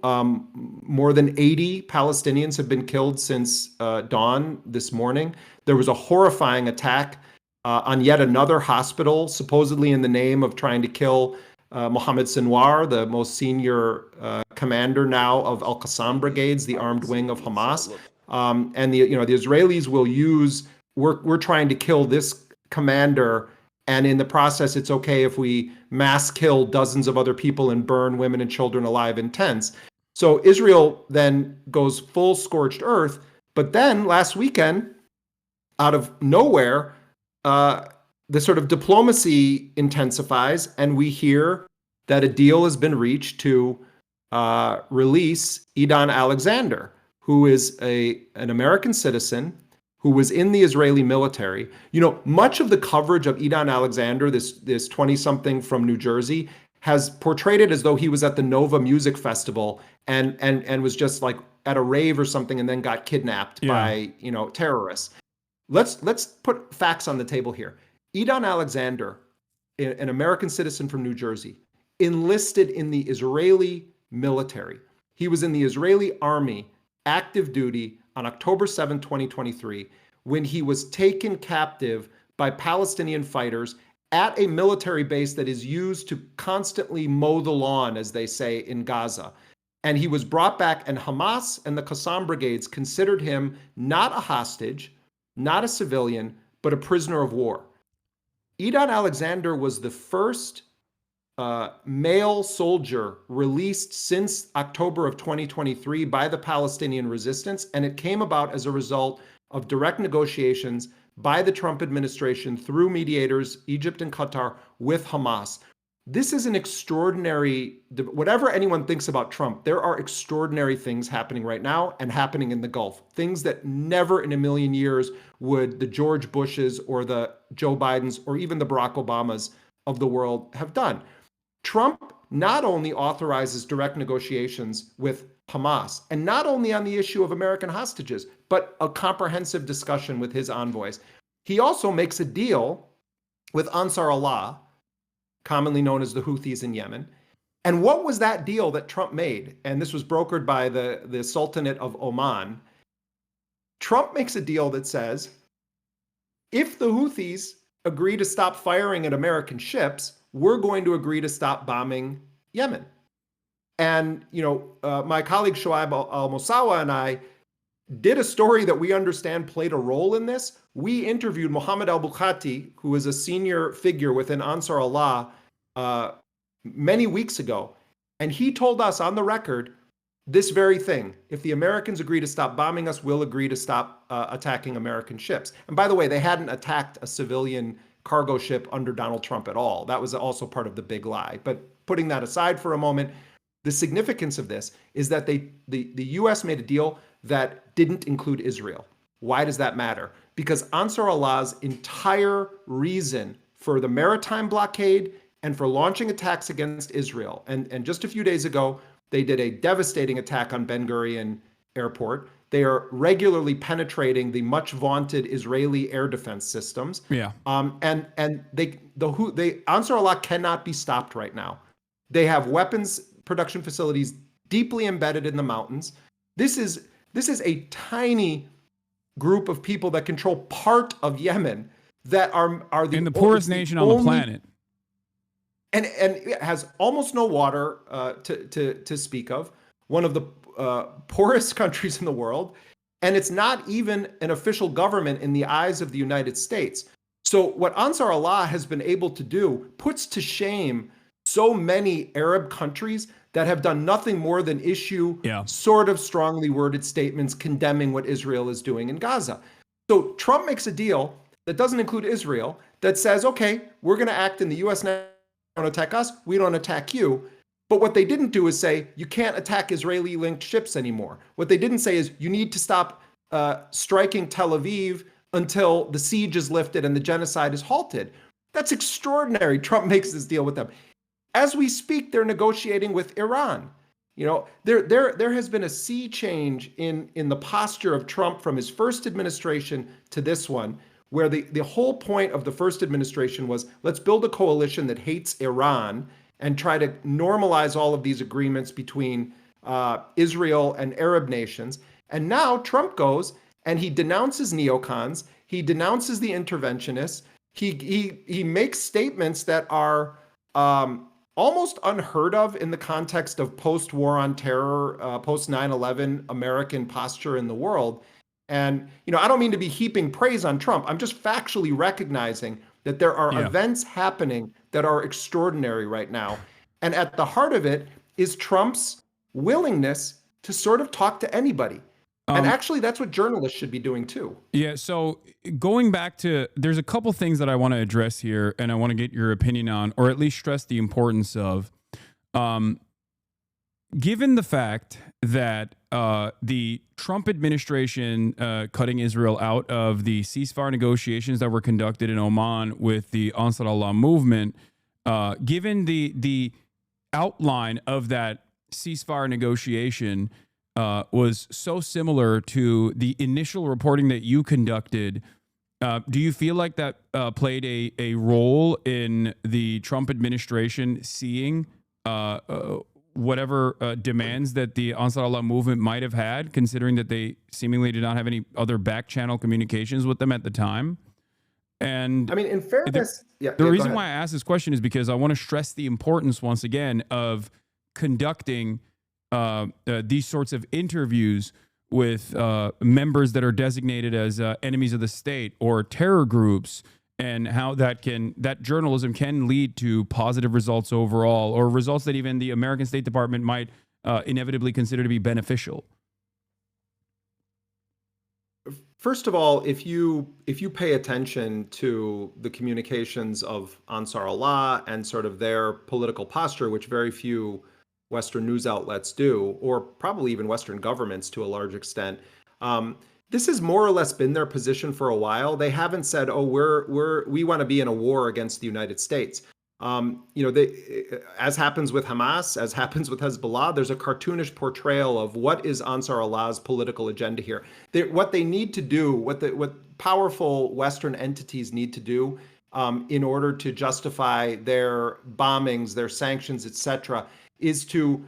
more than 80 Palestinians have been killed since dawn this morning. There was a horrifying attack on yet another hospital, supposedly in the name of trying to kill Mohammed Sinwar, the most senior commander now of Al-Qassam brigades, the armed wing of Hamas. And the Israelis will use, we're trying to kill this commander, and in the process, it's okay if we mass kill dozens of other people and burn women and children alive in tents. So Israel then goes full scorched earth. But then last weekend, out of nowhere, the sort of diplomacy intensifies, and we hear that a deal has been reached to release Idan Alexander, who is an American citizen who was in the Israeli military. You know, much of the coverage of Idan Alexander, this 20-something from New Jersey, has portrayed it as though he was at the Nova Music Festival and was just like at a rave or something and then got kidnapped by, terrorists. Let's put facts on the table here. Idan Alexander, an American citizen from New Jersey, enlisted in the Israeli military. He was in the Israeli army, active duty, on October 7, 2023, when he was taken captive by Palestinian fighters at a military base that is used to constantly mow the lawn, as they say, in Gaza. And he was brought back, and Hamas and the Qassam brigades considered him not a hostage, not a civilian, but a prisoner of war. Idan Alexander was the first male soldier released since October of 2023 by the Palestinian resistance, and it came about as a result of direct negotiations by the Trump administration through mediators, Egypt and Qatar, with Hamas. This is an extraordinary, whatever anyone thinks about Trump, there are extraordinary things happening right now and happening in the Gulf. Things that never in a million years would the George Bushes or the Joe Bidens or even the Barack Obamas of the world have done. Trump not only authorizes direct negotiations with Hamas, and not only on the issue of American hostages, but a comprehensive discussion with his envoys. He also makes a deal with Ansar Allah, commonly known as the Houthis in Yemen. And what was that deal that Trump made? And this was brokered by the Sultanate of Oman. Trump makes a deal that says, if the Houthis agree to stop firing at American ships, we're going to agree to stop bombing Yemen. And, my colleague Shoaib Al-Mosawa and I did a story that we understand played a role in this. We interviewed Mohammed al-Bukhati, who is a senior figure within Ansar Allah, many weeks ago. And he told us on the record this very thing. If the Americans agree to stop bombing us, we'll agree to stop attacking American ships. And by the way, they hadn't attacked a civilian cargo ship under Donald Trump at all. That was also part of the big lie. But putting that aside for a moment, the significance of this is that the U.S. made a deal that didn't include Israel. Why does that matter? Because Ansar Allah's entire reason for the maritime blockade and for launching attacks against Israel, and just a few days ago, they did a devastating attack on Ben Gurion Airport. They are regularly penetrating the much vaunted Israeli air defense systems. Yeah. And Ansar Allah cannot be stopped right now. They have weapons production facilities deeply embedded in the mountains. This is a tiny group of people that control part of Yemen that are the poorest nation on the planet. And it has almost no water to speak of. One of the poorest countries in the world, and it's not even an official government in the eyes of the United States. So what Ansar Allah has been able to do puts to shame so many Arab countries that have done nothing more than issue sort of strongly worded statements condemning what Israel is doing in Gaza. So Trump makes a deal that doesn't include Israel that says, okay, we're going to act in the U.S. now. You don't attack us, we don't attack you. But what they didn't do is say, you can't attack Israeli-linked ships anymore. What they didn't say is, you need to stop striking Tel Aviv until the siege is lifted and the genocide is halted. That's extraordinary. Trump makes this deal with them. As we speak, they're negotiating with Iran. You know, there has been a sea change in the posture of Trump from his first administration to this one, where the whole point of the first administration was, let's build a coalition that hates Iran and try to normalize all of these agreements between Israel and Arab nations. And now Trump goes and he denounces neocons, he denounces the interventionists, he makes statements that are almost unheard of in the context of post-war on terror, post 9/11 American posture in the world. And, you know, I don't mean to be heaping praise on Trump. I'm just factually recognizing that there are events happening that are extraordinary right now. And at the heart of it is Trump's willingness to sort of talk to anybody. And actually, that's what journalists should be doing too. Yeah. So going back to, there's a couple things that I want to address here, and I want to get your opinion on, or at least stress the importance of. Given the fact that the Trump administration cutting Israel out of the ceasefire negotiations that were conducted in Oman with the Ansar Allah movement, given the outline of that ceasefire negotiation was so similar to the initial reporting that you conducted, do you feel like that played a role in the Trump administration seeing whatever demands that the Ansar Allah movement might have had, considering that they seemingly did not have any other back channel communications with them at the time? And I mean, in fairness, the reason why I ask this question is because I want to stress the importance once again of conducting these sorts of interviews with members that are designated as enemies of the state or terror groups, and how that journalism can lead to positive results overall, or results that even the American State Department might inevitably consider to be beneficial. First of all, if you pay attention to the communications of Ansar Allah and sort of their political posture, which very few Western news outlets do, or probably even Western governments to a large extent, this has more or less been their position for a while. They haven't said, "Oh, we want to be in a war against the United States." You know, as happens with Hamas, as happens with Hezbollah, there's a cartoonish portrayal of what is Ansar Allah's political agenda here. What they need to do, what powerful Western entities need to do in order to justify their bombings, their sanctions, etc., is to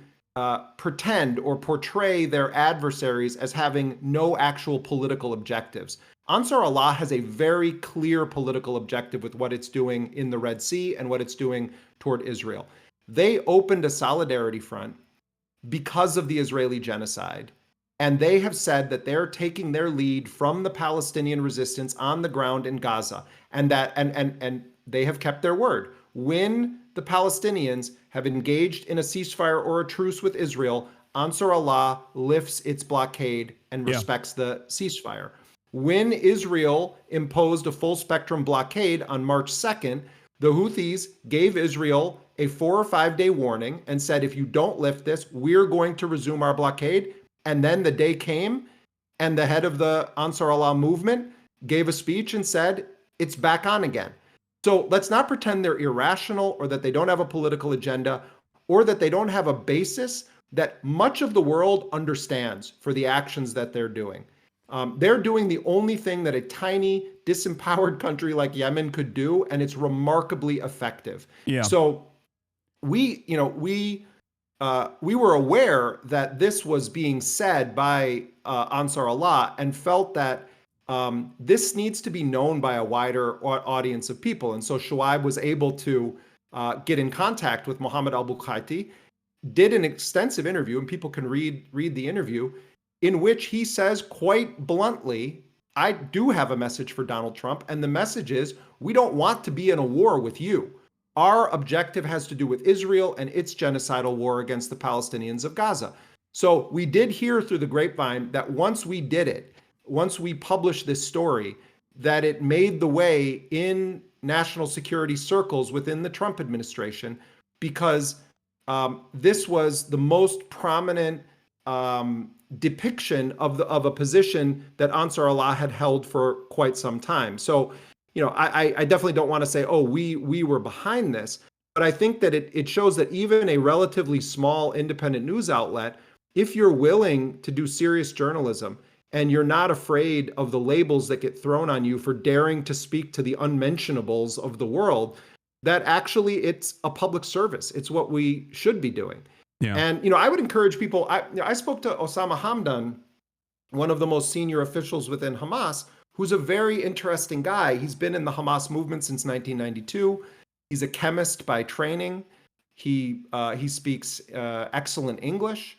pretend or portray their adversaries as having no actual political objectives. Ansar Allah has a very clear political objective with what it's doing in the Red Sea and what it's doing toward Israel. They opened a solidarity front because of the Israeli genocide, and they have said that they're taking their lead from the Palestinian resistance on the ground in Gaza, and that and they have kept their word. When the Palestinians have engaged in a ceasefire or a truce with Israel, Ansar Allah lifts its blockade and respects the ceasefire. When Israel imposed a full spectrum blockade on March 2nd, the Houthis gave Israel a 4 or 5 day warning and said, if you don't lift this, we're going to resume our blockade. And then the day came and the head of the Ansar Allah movement gave a speech and said, it's back on again. So let's not pretend they're irrational or that they don't have a political agenda or that they don't have a basis that much of the world understands for the actions that they're doing. They're doing the only thing that a tiny, disempowered country like Yemen could do, and it's remarkably effective. Yeah. So we were aware that this was being said by Ansar Allah and felt that this needs to be known by a wider audience of people. And so Shuaib was able to get in contact with Mohammed al-Bukaiti, did an extensive interview, and people can read the interview, in which he says quite bluntly, I do have a message for Donald Trump, and the message is, we don't want to be in a war with you. Our objective has to do with Israel and its genocidal war against the Palestinians of Gaza. So we did hear through the grapevine that once we did it, once we published this story, that it made the way in national security circles within the Trump administration, because this was the most prominent depiction of a position that Ansar Allah had held for quite some time. So, you know, I definitely don't want to say, oh, we were behind this, But I think that it shows that even a relatively small independent news outlet, if you're willing to do serious journalism and you're not afraid of the labels that get thrown on you for daring to speak to the unmentionables of the world, that actually it's a public service. It's what we should be doing. Yeah. And, I would encourage people. I spoke to Osama Hamdan, one of the most senior officials within Hamas, who's a very interesting guy. He's been in the Hamas movement since 1992. He's a chemist by training. He speaks excellent English.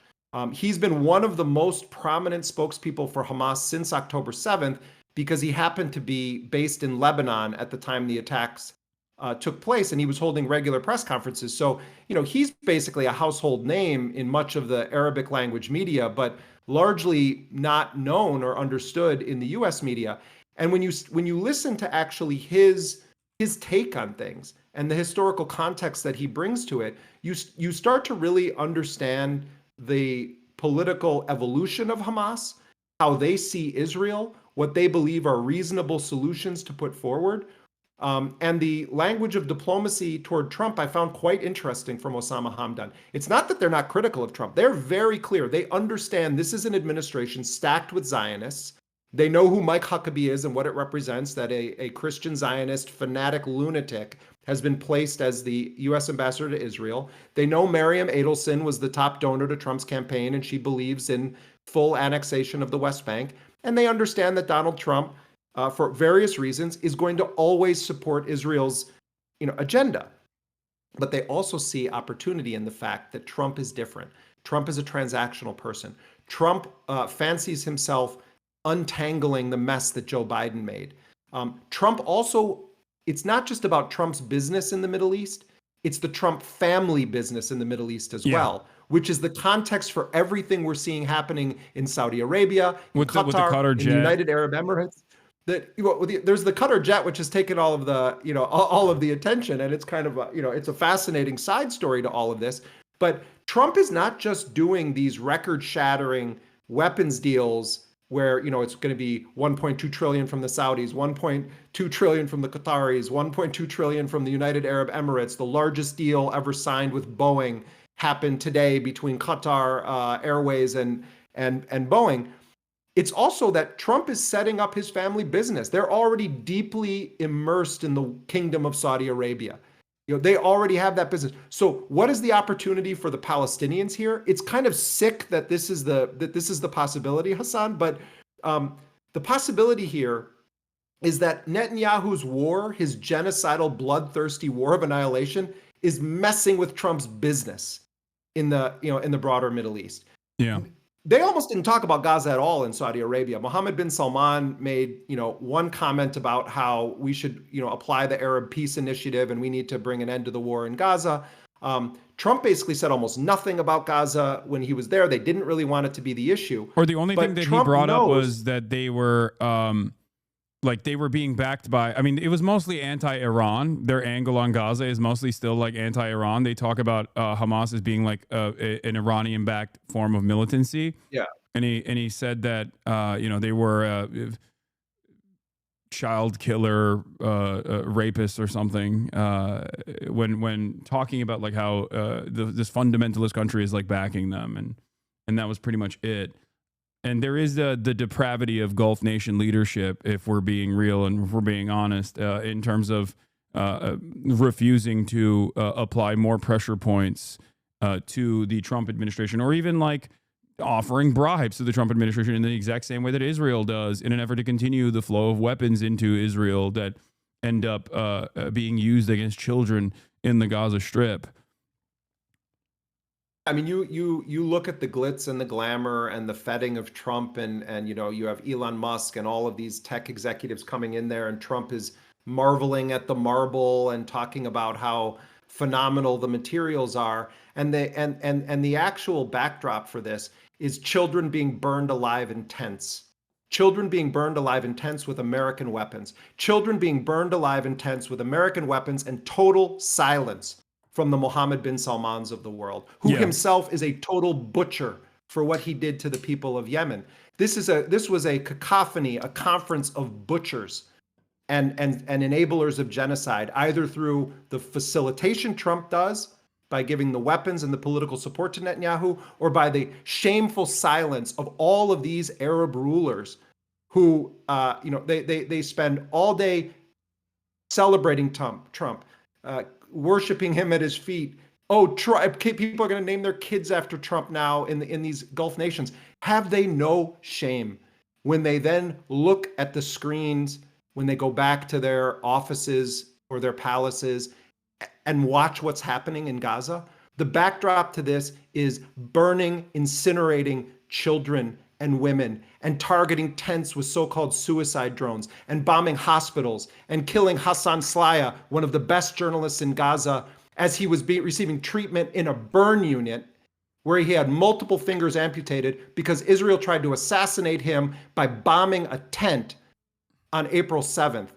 He's been one of the most prominent spokespeople for Hamas since October 7th because he happened to be based in Lebanon at the time the attacks took place, and he was holding regular press conferences. So, he's basically a household name in much of the Arabic language media, but largely not known or understood in the U.S. media. And when you listen to actually his take on things and the historical context that he brings to it, you start to really understand the political evolution of Hamas, how they see Israel, what they believe are reasonable solutions to put forward. And the language of diplomacy toward Trump, I found quite interesting from Osama Hamdan. It's not that they're not critical of Trump. They're very clear. They understand this is an administration stacked with Zionists. They know who Mike Huckabee is and what it represents, that a Christian Zionist fanatic lunatic has been placed as the U.S. ambassador to Israel. They know Miriam Adelson was the top donor to Trump's campaign, and she believes in full annexation of the West Bank. And they understand that Donald Trump, for various reasons, is going to always support Israel's agenda. But they also see opportunity in the fact that Trump is different. Trump is a transactional person. Trump fancies himself untangling the mess that Joe Biden made. Trump also, it's not just about Trump's business in the Middle East, it's the Trump family business in the Middle East as well, which is the context for everything we're seeing happening in Saudi Arabia, with the Qatar in the United Arab Emirates. There's the Qatar jet, which has taken all of the, all of the attention, and it's kind of it's a fascinating side story to all of this. But Trump is not just doing these record-shattering weapons deals where it's going to be 1.2 trillion from the Saudis, 1.2 trillion from the Qataris, 1.2 trillion from the United Arab Emirates. The largest deal ever signed with Boeing happened today between Qatar Airways and Boeing. It's also that Trump is setting up his family business. They're already deeply immersed in the kingdom of Saudi Arabia. They already have that business. So what is the opportunity for the Palestinians here? It's kind of sick that this is the possibility, Hasan, but the possibility here is that Netanyahu's war, his genocidal, bloodthirsty war of annihilation, is messing with Trump's business in the broader Middle East. Yeah. They almost didn't talk about Gaza at all in Saudi Arabia. Mohammed bin Salman made, one comment about how we should, apply the Arab Peace Initiative and we need to bring an end to the war in Gaza. Trump basically said almost nothing about Gaza when he was there. They didn't really want it to be the issue. Or the only thing that he brought up was that they were they were being backed by, it was mostly anti-Iran. Their angle on Gaza is mostly still anti-Iran. They talk about Hamas as being an Iranian-backed form of militancy. Yeah. And he said that, they were child killer rapists or something when talking about how this fundamentalist country is backing them. And that was pretty much it. And there is the depravity of Gulf nation leadership, if we're being real and if we're being honest, in terms of refusing to apply more pressure points to the Trump administration, or even offering bribes to the Trump administration in the exact same way that Israel does, in an effort to continue the flow of weapons into Israel that end up being used against children in the Gaza Strip. You look at the glitz and the glamour and the feting of Trump, and you have Elon Musk and all of these tech executives coming in there, and Trump is marveling at the marble and talking about how phenomenal the materials are, and the actual backdrop for this is children being burned alive in tents. Children being burned alive in tents with American weapons. Children being burned alive in tents with American weapons, and total silence from the Mohammed bin Salmans of the world, who himself is a total butcher for what he did to the people of Yemen. This was a cacophony, a conference of butchers. and enablers of genocide, either through the facilitation Trump does by giving the weapons and the political support to Netanyahu, or by the shameful silence of all of these Arab rulers who, they spend all day celebrating Trump, worshiping him at his feet. Oh, people are going to name their kids after Trump now in these Gulf nations. Have they no shame when they then look at the screens, when they go back to their offices or their palaces and watch what's happening in Gaza? The backdrop to this is burning, incinerating children and women, and targeting tents with so-called suicide drones, and bombing hospitals, and killing Hasan Slaya, one of the best journalists in Gaza, as he was receiving treatment in a burn unit where he had multiple fingers amputated because Israel tried to assassinate him by bombing a tent on April 7th.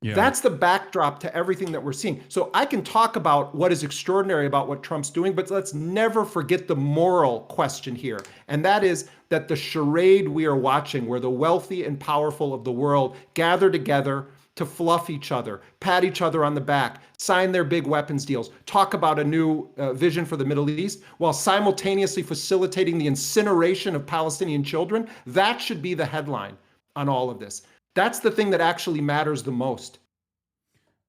Yeah. That's the backdrop to everything that we're seeing. So I can talk about what is extraordinary about what Trump's doing, but let's never forget the moral question here. And that is that the charade we are watching, where the wealthy and powerful of the world gather together to fluff each other, pat each other on the back, sign their big weapons deals, talk about a new vision for the Middle East, while simultaneously facilitating the incineration of Palestinian children, that should be the headline on all of this. That's the thing that actually matters the most.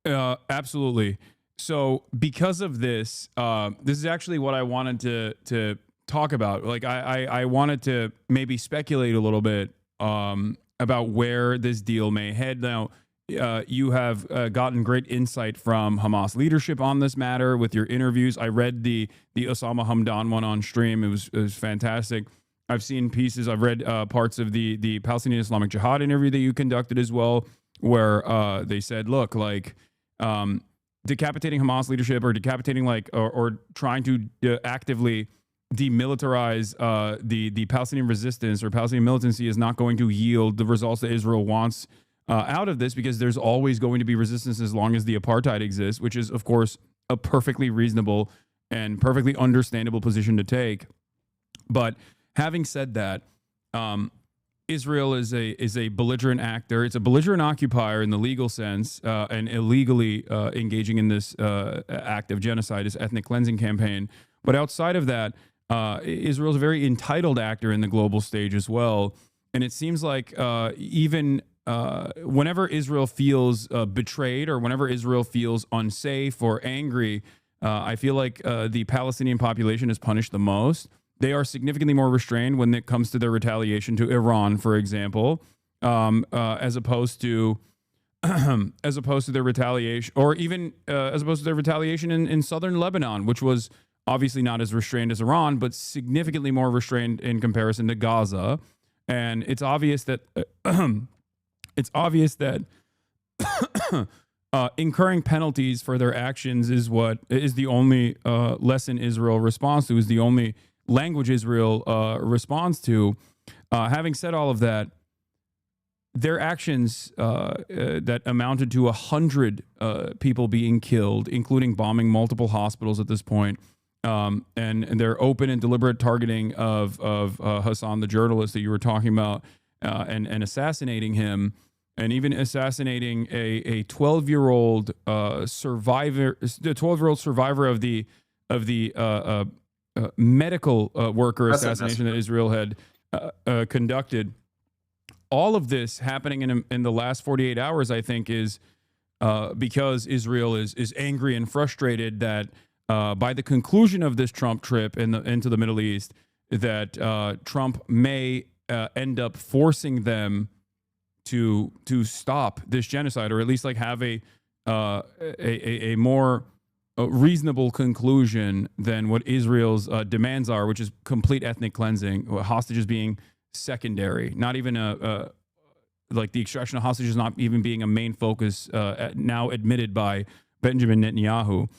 Absolutely. So because of this, this is actually what I wanted to talk about. Like I wanted to maybe speculate a little bit about where this deal may head. Now, you have gotten great insight from Hamas leadership on this matter with your interviews. I read the Osama Hamdan one on stream. It was fantastic. I've seen pieces. I've read parts of the Palestinian Islamic Jihad interview that you conducted as well, where they said, look, like decapitating Hamas leadership, or decapitating or trying to actively demilitarize the Palestinian resistance or Palestinian militancy is not going to yield the results that Israel wants out of this, because there's always going to be resistance as long as the apartheid exists, which is, of course, a perfectly reasonable and perfectly understandable position to take. But having said that, Israel is a belligerent actor. It's a belligerent occupier in the legal sense, and illegally engaging in this act of genocide, this ethnic cleansing campaign. But outside of that, Israel is a very entitled actor in the global stage as well. And it seems like even whenever Israel feels betrayed, or whenever Israel feels unsafe or angry, I feel like the Palestinian population is punished the most. They are significantly more restrained when it comes to their retaliation to Iran, for example, as opposed to their retaliation, or even as opposed to their retaliation in southern Lebanon, which was obviously not as restrained as Iran, but significantly more restrained in comparison to Gaza. And it's obvious that incurring penalties for their actions is the only lesson Israel responds to, is the only language Israel responds to. Having said all of that, their actions that amounted to 100 people being killed, including bombing multiple hospitals at this point, and their open and deliberate targeting of Hasan, the journalist that you were talking about, and assassinating him, and even assassinating a 12-year-old survivor, the 12-year-old survivor of the medical worker assassination that Israel had conducted. All of this happening in the last 48 hours, I think, is because Israel is angry and frustrated that by the conclusion of this Trump trip into the Middle East, that Trump may end up forcing them to stop this genocide, or at least like have a more reasonable conclusion than what Israel's demands are, which is complete ethnic cleansing, hostages being secondary, not even like the extraction of hostages not even being a main focus, now admitted by Benjamin Netanyahu.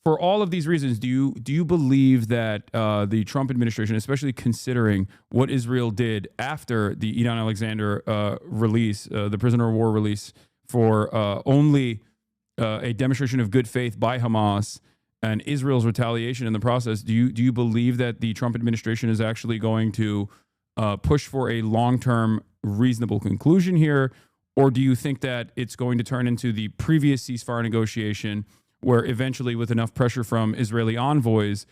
For all of these reasons, do you believe that the Trump administration, especially considering what Israel did after the Idan Alexander release, the prisoner of war release, for only a demonstration of good faith by Hamas, and Israel's retaliation in the process, do you believe that the Trump administration is actually going to push for a long-term reasonable conclusion here, Or do you think that it's going to turn into the previous ceasefire negotiation where eventually, with enough pressure from Israeli envoys,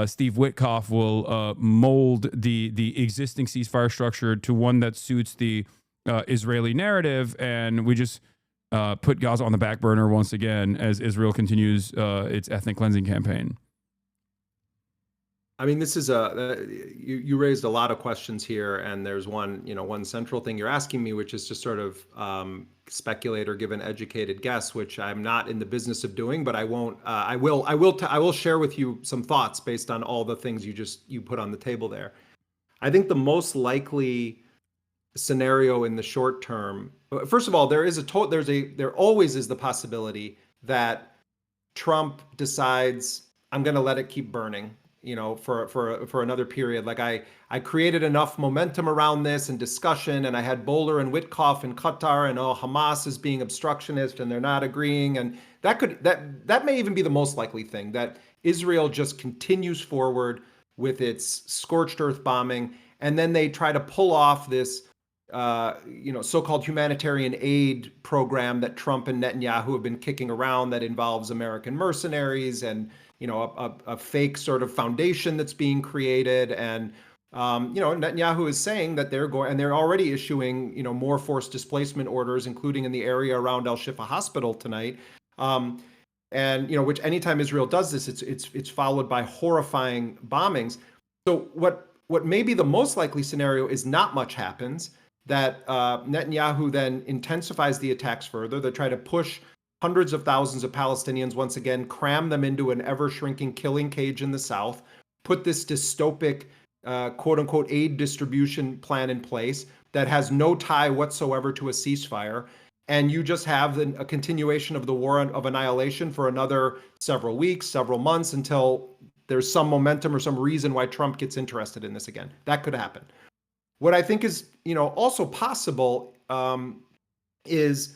Steve Witkoff will mold the existing ceasefire structure to one that suits the Israeli narrative, and we just put Gaza on the back burner once again as Israel continues its ethnic cleansing campaign? I mean, this is you raised a lot of questions here, and there's one central thing you're asking me, which is to sort of speculate or give an educated guess, which I'm not in the business of doing, but I won't. I will share with you some thoughts based on all the things you put on the table there. I think the most likely scenario in the short term, first of all, there always is the possibility that Trump decides, I'm going to let it keep burning, for another period. Like I created enough momentum around this and discussion, and I had Bowler and Witkoff in Qatar, and Hamas is being obstructionist and they're not agreeing, and that may even be the most likely thing, that Israel just continues forward with its scorched earth bombing, and then they try to pull off this so-called humanitarian aid program that Trump and Netanyahu have been kicking around that involves American mercenaries and a fake sort of foundation that's being created. And Netanyahu is saying that they're already issuing more forced displacement orders, including in the area around Al Shifa Hospital tonight. Which anytime Israel does this, it's followed by horrifying bombings. So what may be the most likely scenario is not much happens, that Netanyahu then intensifies the attacks further. They try to push hundreds of thousands of Palestinians, once again, cram them into an ever-shrinking killing cage in the south, put this dystopic, quote-unquote, aid distribution plan in place that has no tie whatsoever to a ceasefire, and you just have a continuation of the war of annihilation for another several weeks, several months, until there's some momentum or some reason why Trump gets interested in this again. That could happen. What I think is, also possible is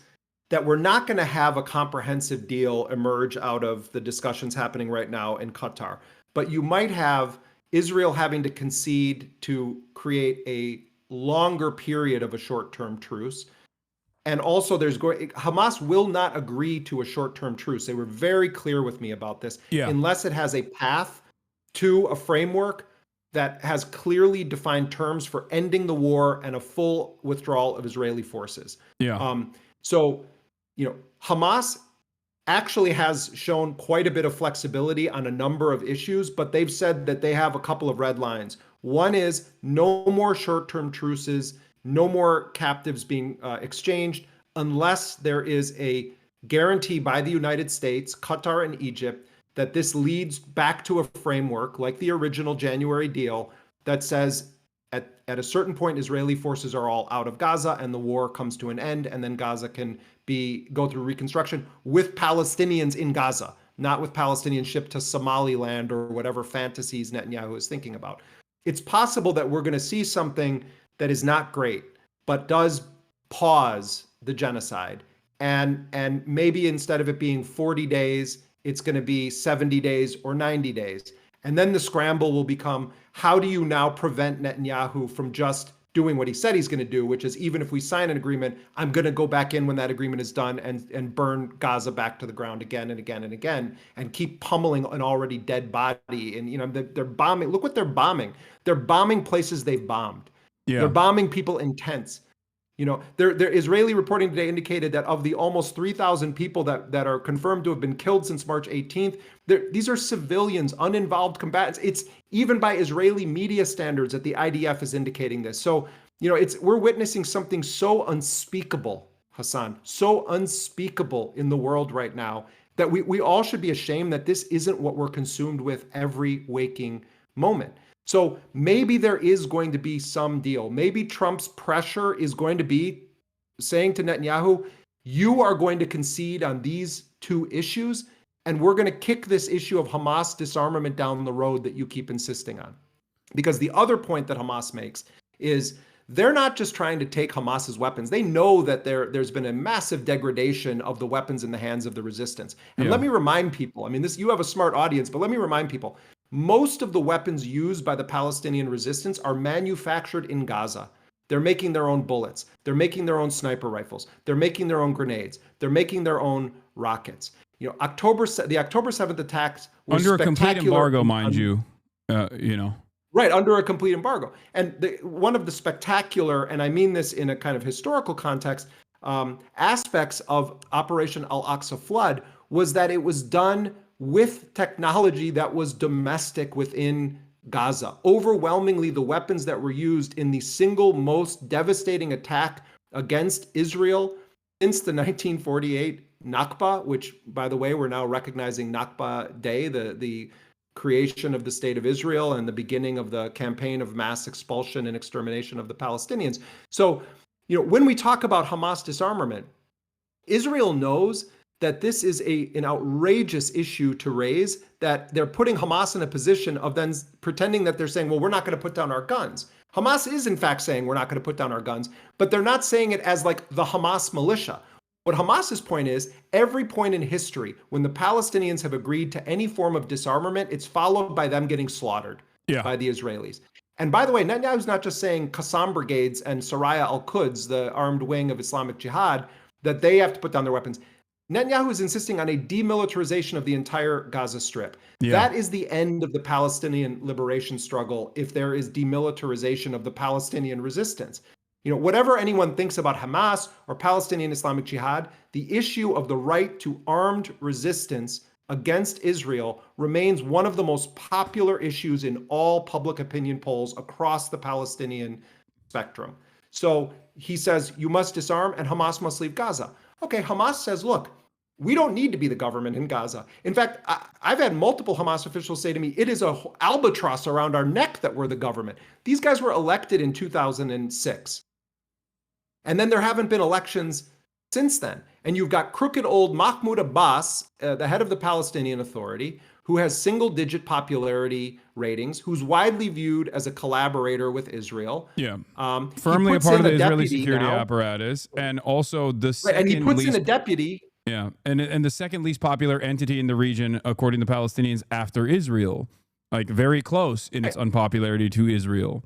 that we're not going to have a comprehensive deal emerge out of the discussions happening right now in Qatar. But you might have Israel having to concede to create a longer period of a short-term truce. And also Hamas will not agree to a short-term truce. They were very clear with me about this. Yeah. Unless it has a path to a framework that has clearly defined terms for ending the war and a full withdrawal of Israeli forces. Yeah. Hamas actually has shown quite a bit of flexibility on a number of issues, but they've said that they have a couple of red lines. One is no more short-term truces, no more captives being exchanged, unless there is a guarantee by the United States, Qatar, and Egypt that this leads back to a framework like the original January deal that says at a certain point, Israeli forces are all out of Gaza and the war comes to an end, and then Gaza can go through reconstruction with Palestinians in Gaza, not with Palestinians shipped to Somaliland or whatever fantasies Netanyahu is thinking about. It's possible that we're going to see something that is not great, but does pause the genocide. And maybe instead of it being 40 days, it's going to be 70 days or 90 days. And then the scramble will become, how do you now prevent Netanyahu from just doing what he said he's going to do, which is, even if we sign an agreement, I'm going to go back in when that agreement is done and burn Gaza back to the ground again and again and again, and keep pummeling an already dead body. And, they're bombing. Look what they're bombing. They're bombing places they've bombed. Yeah. They're bombing people in tents. Their Israeli reporting today indicated that of the almost 3,000 people that are confirmed to have been killed since March 18th, these are civilians, uninvolved combatants. It's even by Israeli media standards that the IDF is indicating this. So, we're witnessing something so unspeakable, Hasan, so unspeakable in the world right now that we all should be ashamed that this isn't what we're consumed with every waking moment. So maybe there is going to be some deal. Maybe Trump's pressure is going to be saying to Netanyahu, you are going to concede on these two issues, and we're going to kick this issue of Hamas disarmament down the road that you keep insisting on. Because the other point that Hamas makes is they're not just trying to take Hamas's weapons. They know that there's been a massive degradation of the weapons in the hands of the resistance. And let me remind people, you have a smart audience, but let me remind people, most of the weapons used by the Palestinian resistance are manufactured in Gaza. They're making their own bullets. They're making their own sniper rifles. They're making their own grenades. They're making their own rockets. You know, the October 7th attacks were under a complete spectacular embargo, mind you. You know. Right, under a complete embargo. And one of the spectacular, and I mean this in a kind of historical context, aspects of Operation Al-Aqsa Flood was that it was done with technology that was domestic within Gaza. Overwhelmingly, the weapons that were used in the single most devastating attack against Israel since the 1948 Nakba, which, by the way, we're now recognizing Nakba Day, the creation of the state of Israel and the beginning of the campaign of mass expulsion and extermination of the Palestinians. So, you know, when we talk about Hamas disarmament, Israel knows that this is an outrageous issue to raise, that they're putting Hamas in a position of then pretending that they're saying, well, we're not going to put down our guns. Hamas is in fact saying we're not going to put down our guns, but they're not saying it as like the Hamas militia. What Hamas's point is, every point in history, when the Palestinians have agreed to any form of disarmament, it's followed by them getting slaughtered by the Israelis. And by the way, Netanyahu's not just saying Qassam brigades and Saraya al-Quds, the armed wing of Islamic Jihad, that they have to put down their weapons. Netanyahu is insisting on a demilitarization of the entire Gaza Strip. That is the end of the Palestinian liberation struggle if there is demilitarization of the Palestinian resistance. You know, whatever anyone thinks about Hamas or Palestinian Islamic Jihad, the issue of the right to armed resistance against Israel remains one of the most popular issues in all public opinion polls across the Palestinian spectrum. So he says, you must disarm and Hamas must leave Gaza. Okay, Hamas says, look, we don't need to be the government in Gaza. In fact, I've had multiple Hamas officials say to me, it is an albatross around our neck that we're the government. These guys were elected in 2006. And then there haven't been elections since then. And you've got crooked old Mahmoud Abbas, the head of the Palestinian Authority, who has single-digit popularity ratings, who's widely viewed as a collaborator with Israel. Yeah, firmly a part of the Israeli security apparatus, and also the second and he puts least, in a deputy. Yeah, and the second least popular entity in the region, according to Palestinians, after Israel, like very close in its unpopularity to Israel.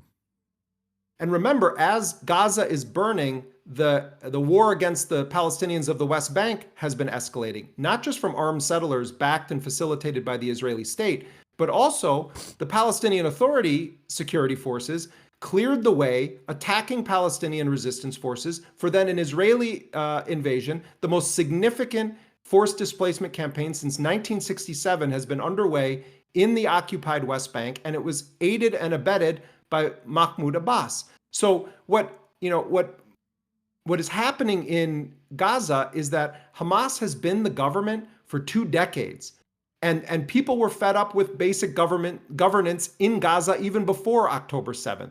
And remember, as Gaza is burning, the war against the Palestinians of the West Bank has been escalating, not just from armed settlers backed and facilitated by the Israeli state, but also the Palestinian Authority security forces cleared the way, attacking Palestinian resistance forces for then an Israeli invasion. The most significant forced displacement campaign since 1967 has been underway in the occupied West Bank, and it was aided and abetted by Mahmoud Abbas. So what is happening in Gaza is that Hamas has been the government for 2 decades. And people were fed up with basic governance in Gaza even before October 7th.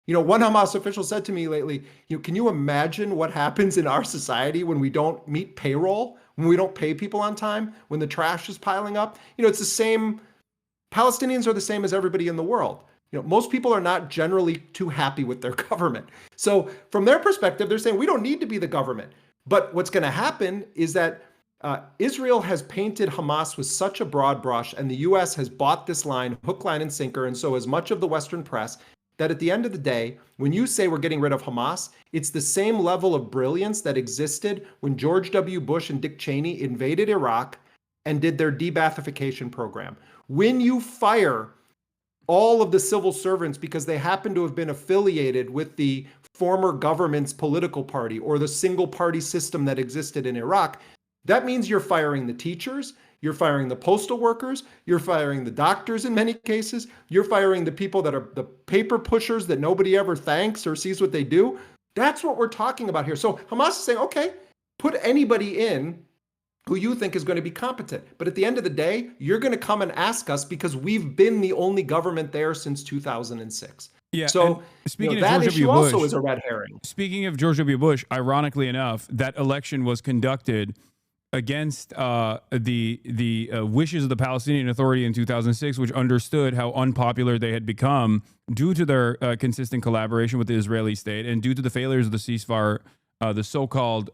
You know, one Hamas official said to me lately, can you imagine what happens in our society when we don't meet payroll, when we don't pay people on time, when the trash is piling up? You know, it's the same. Palestinians are the same as everybody in the world. You know, most people are not generally too happy with their government. So from their perspective, they're saying we don't need to be the government. But what's going to happen is that Israel has painted Hamas with such a broad brush, and the U.S. has bought this line, hook, line, and sinker, and so has much of the Western press, that at the end of the day, when you say we're getting rid of Hamas, it's the same level of brilliance that existed when George W. Bush and Dick Cheney invaded Iraq and did their de-Baathification program. When you fire all of the civil servants because they happen to have been affiliated with the former government's political party or the single party system that existed in Iraq, that means you're firing the teachers, you're firing the postal workers, you're firing the doctors in many cases, you're firing the people that are the paper pushers that nobody ever thanks or sees what they do. That's what we're talking about here. So Hamas is saying, okay, put anybody in who you think is going to be competent. But at the end of the day, you're going to come and ask us because we've been the only government there since 2006. Yeah. So speaking of that George issue W. Bush, also is a red herring. Speaking of George W. Bush, ironically enough, that election was conducted against the wishes of the Palestinian Authority in 2006, which understood how unpopular they had become due to their consistent collaboration with the Israeli state and due to the failures of the ceasefire, the so-called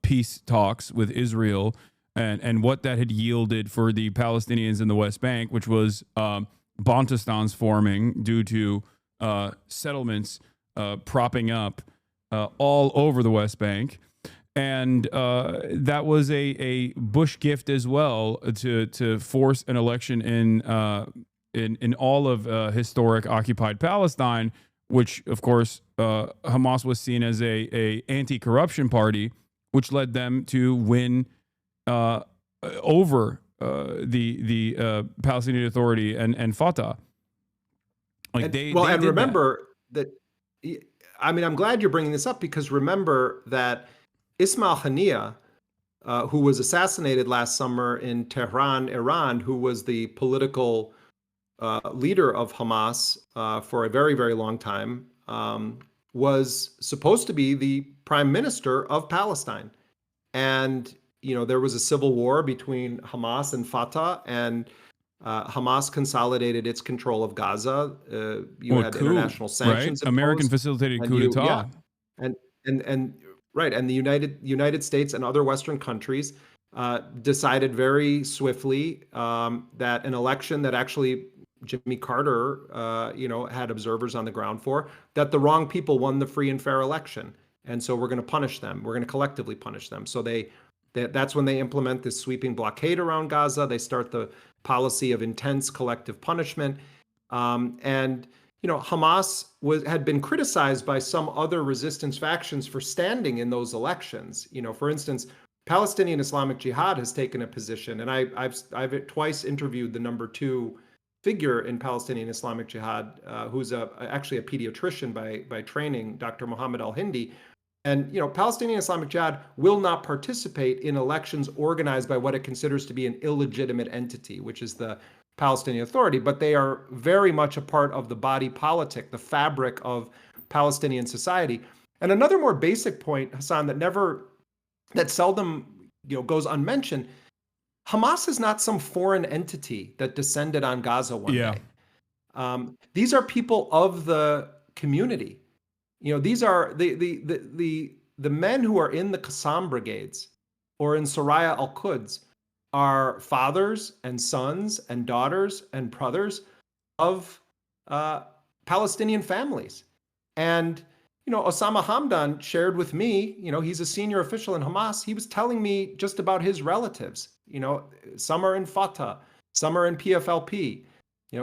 peace talks with Israel, and what that had yielded for the Palestinians in the West Bank, which was Bantustans forming due to settlements propping up all over the West Bank. And that was a Bush gift as well to force an election in all of historic occupied Palestine, which of course Hamas was seen as a anti-corruption party, which led them to win over the Palestinian Authority and Fatah. Like and remember that. I mean, I'm glad you're bringing this up, because remember that Ismail Haniyeh, who was assassinated last summer in Tehran, Iran, who was the political leader of Hamas for a very, very long time, was supposed to be the prime minister of Palestine. And, there was a civil war between Hamas and Fatah, and Hamas consolidated its control of Gaza. You had international sanctions, right? American facilitated coup d'etat. And right, and the United States and other Western countries decided very swiftly that an election that actually Jimmy Carter, had observers on the ground for, that the wrong people won the free and fair election, and so we're going to punish them. We're going to collectively punish them. So that's when they implement this sweeping blockade around Gaza. They start the policy of intense collective punishment, and Hamas had been criticized by some other resistance factions for standing in those elections. For instance, Palestinian Islamic Jihad has taken a position, and I've twice interviewed the number 2 figure in Palestinian Islamic Jihad, who's actually a pediatrician by training, Dr. Mohammed Al-Hindi. And Palestinian Islamic Jihad will not participate in elections organized by what it considers to be an illegitimate entity, which is the Palestinian Authority, but they are very much a part of the body politic, the fabric of Palestinian society. And another more basic point, Hasan, that seldom goes unmentioned: Hamas is not some foreign entity that descended on Gaza one day. These are people of the community. These are the men who are in the Qassam brigades or in Soraya al-Quds are fathers and sons and daughters and brothers of Palestinian families. And, Osama Hamdan shared with me, he's a senior official in Hamas. He was telling me just about his relatives. Some are in Fatah, some are in PFLP,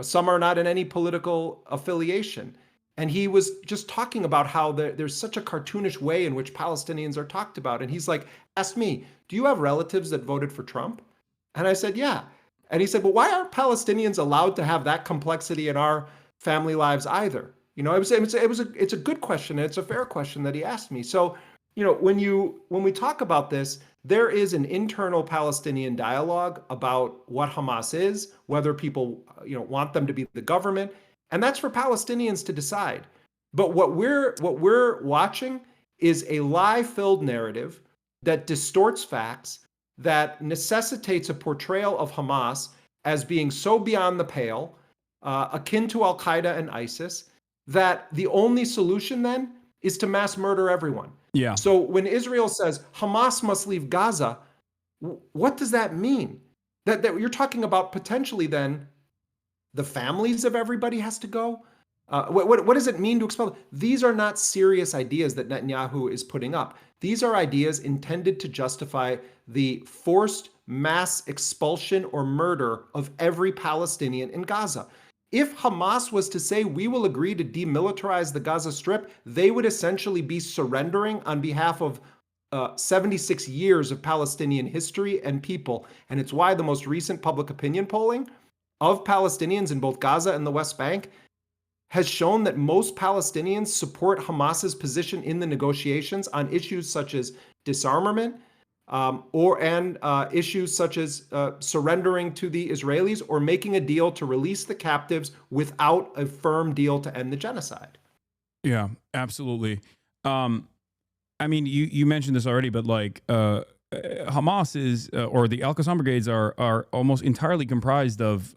some are not in any political affiliation. And he was just talking about how there's such a cartoonish way in which Palestinians are talked about. And he's like, asked me, do you have relatives that voted for Trump? And I said, yeah. And he said, well, why aren't Palestinians allowed to have that complexity in our family lives either? It's a good question, and it's a fair question that he asked me. So, when we talk about this, there is an internal Palestinian dialogue about what Hamas is, whether people, want them to be the government, and that's for Palestinians to decide. But what we're watching is a lie-filled narrative that distorts facts, that necessitates a portrayal of Hamas as being so beyond the pale, akin to Al-Qaeda and ISIS, that the only solution then is to mass murder everyone. Yeah. So when Israel says Hamas must leave Gaza, what does that mean? That you're talking about potentially then the families of everybody has to go? What does it mean to expel? These are not serious ideas that Netanyahu is putting up. These are ideas intended to justify the forced mass expulsion or murder of every Palestinian in Gaza. If Hamas was to say, we will agree to demilitarize the Gaza Strip, they would essentially be surrendering on behalf of 76 years of Palestinian history and people. And it's why the most recent public opinion polling of Palestinians in both Gaza and the West Bank has shown that most Palestinians support Hamas's position in the negotiations on issues such as disarmament, and issues such as surrendering to the Israelis or making a deal to release the captives without a firm deal to end the genocide. Yeah, absolutely. I mean, you mentioned this already, but Hamas is, or the Al-Qassam brigades are almost entirely comprised of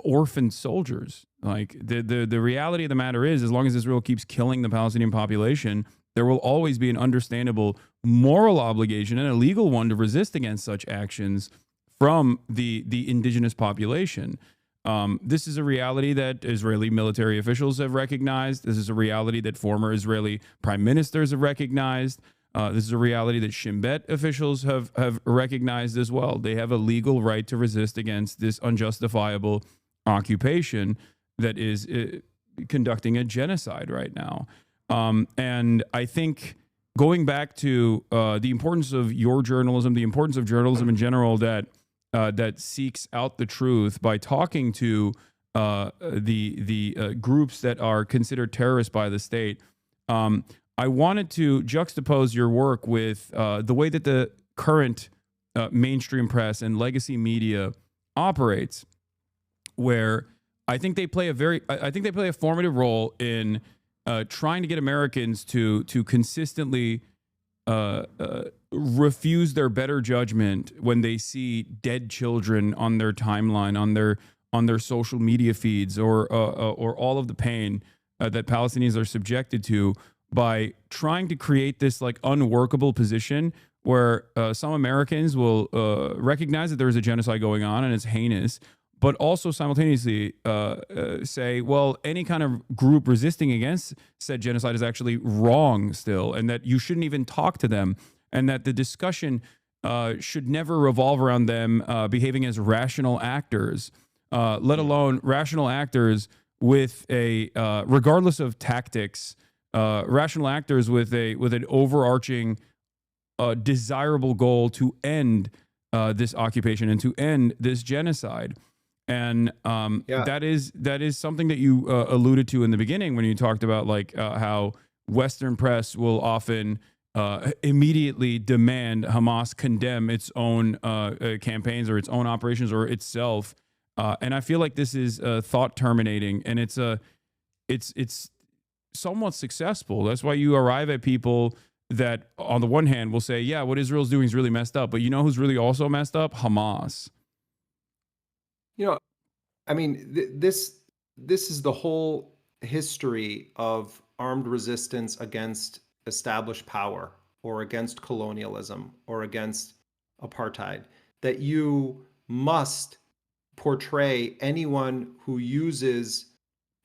orphan soldiers. Like the reality of the matter is, as long as Israel keeps killing the Palestinian population, there will always be an understandable moral obligation and a legal one to resist against such actions from the indigenous population. This is a reality that Israeli military officials have recognized. This is a reality that former Israeli prime ministers have recognized. This is a reality that Shin Bet officials have recognized as well. They have a legal right to resist against this unjustifiable occupation that is conducting a genocide right now. And I think going back to the importance of your journalism, the importance of journalism in general, that seeks out the truth by talking to the groups that are considered terrorists by the state. I wanted to juxtapose your work with the way that the current mainstream press and legacy media operates, where I think they play a formative role in trying to get Americans to consistently refuse their better judgment when they see dead children on their timeline, on their social media feeds, or all of the pain that Palestinians are subjected to, by trying to create this like unworkable position where some Americans will recognize that there is a genocide going on and it's heinous, but also simultaneously say, well, any kind of group resisting against said genocide is actually wrong still, and that you shouldn't even talk to them, and that the discussion should never revolve around them behaving as rational actors, let alone rational actors with a, regardless of tactics, rational actors with an overarching desirable goal to end this occupation and to end this genocide. And that is something that you alluded to in the beginning when you talked about like how Western press will often immediately demand Hamas condemn its own campaigns or its own operations or itself. And I feel like this is thought terminating, and it's somewhat successful. That's why you arrive at people that on the one hand will say, yeah, what Israel's doing is really messed up. But you know who's really also messed up? Hamas. You know, I mean, this is the whole history of armed resistance against established power or against colonialism or against apartheid, that you must portray anyone who uses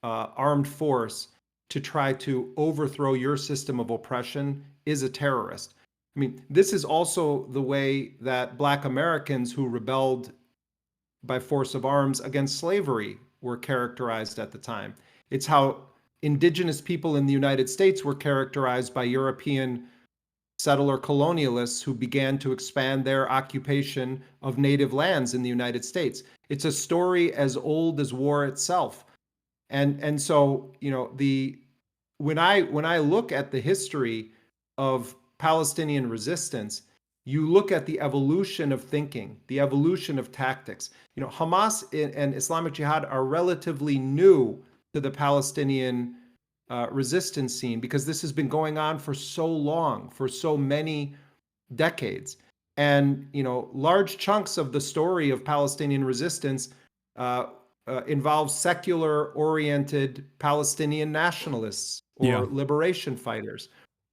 armed force to try to overthrow your system of oppression is a terrorist. I mean, this is also the way that Black Americans who rebelled by force of arms against slavery were characterized at the time. It's how indigenous people in the United States were characterized by European settler colonialists who began to expand their occupation of native lands in the United States. It's a story as old as war itself. And so, you know, when I look at the history of Palestinian resistance, you look at the evolution of thinking, the evolution of tactics. You know, Hamas and Islamic Jihad are relatively new to the Palestinian resistance scene because this has been going on for so long, for so many decades. And, you know, large chunks of the story of Palestinian resistance involve secular-oriented Palestinian nationalists or liberation fighters.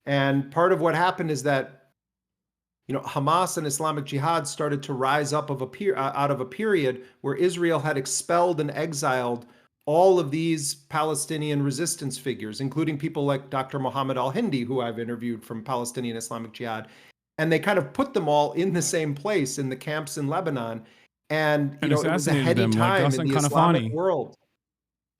And part of what happened is that, you know, Hamas and Islamic Jihad started to rise up out of a period where Israel had expelled and exiled all of these Palestinian resistance figures, including people like Dr. Mohammed al-Hindi, who I've interviewed from Palestinian Islamic Jihad. And they kind of put them all in the same place in the camps in Lebanon. And you know, it was a heady time in the Islamic world.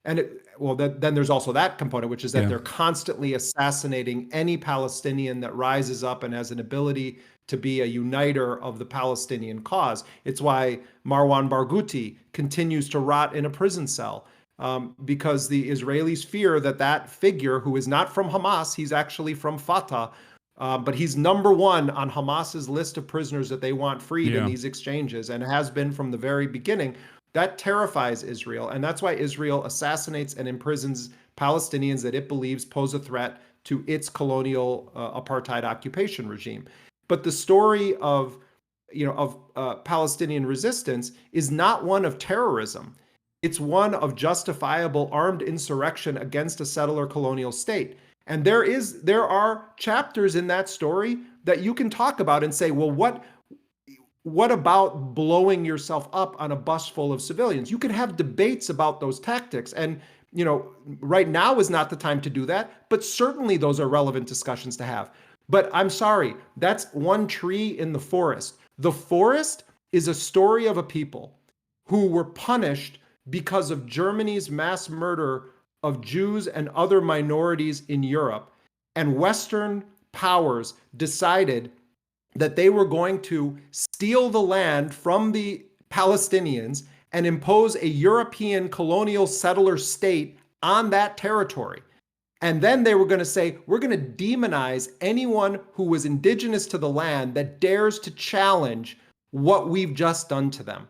And then there's also that component, which is that they're constantly assassinating any Palestinian that rises up and has an ability to be a uniter of the Palestinian cause. It's why Marwan Barghouti continues to rot in a prison cell, because the Israelis fear that figure, who is not from Hamas, he's actually from Fatah, but he's number one on Hamas's list of prisoners that they want freed in these exchanges, and has been from the very beginning. That terrifies Israel, and that's why Israel assassinates and imprisons Palestinians that it believes pose a threat to its colonial apartheid occupation regime. But the story of Palestinian resistance is not one of terrorism. It's one of justifiable armed insurrection against a settler colonial state. And there are chapters in that story that you can talk about and say, well, what about blowing yourself up on a bus full of civilians? You can have debates about those tactics. And, you know, right now is not the time to do that, but certainly those are relevant discussions to have. But I'm sorry, that's one tree in the forest. The forest is a story of a people who were punished because of Germany's mass murder of Jews and other minorities in Europe. And Western powers decided that they were going to steal the land from the Palestinians and impose a European colonial settler state on that territory. And then they were going to say, we're going to demonize anyone who was indigenous to the land that dares to challenge what we've just done to them.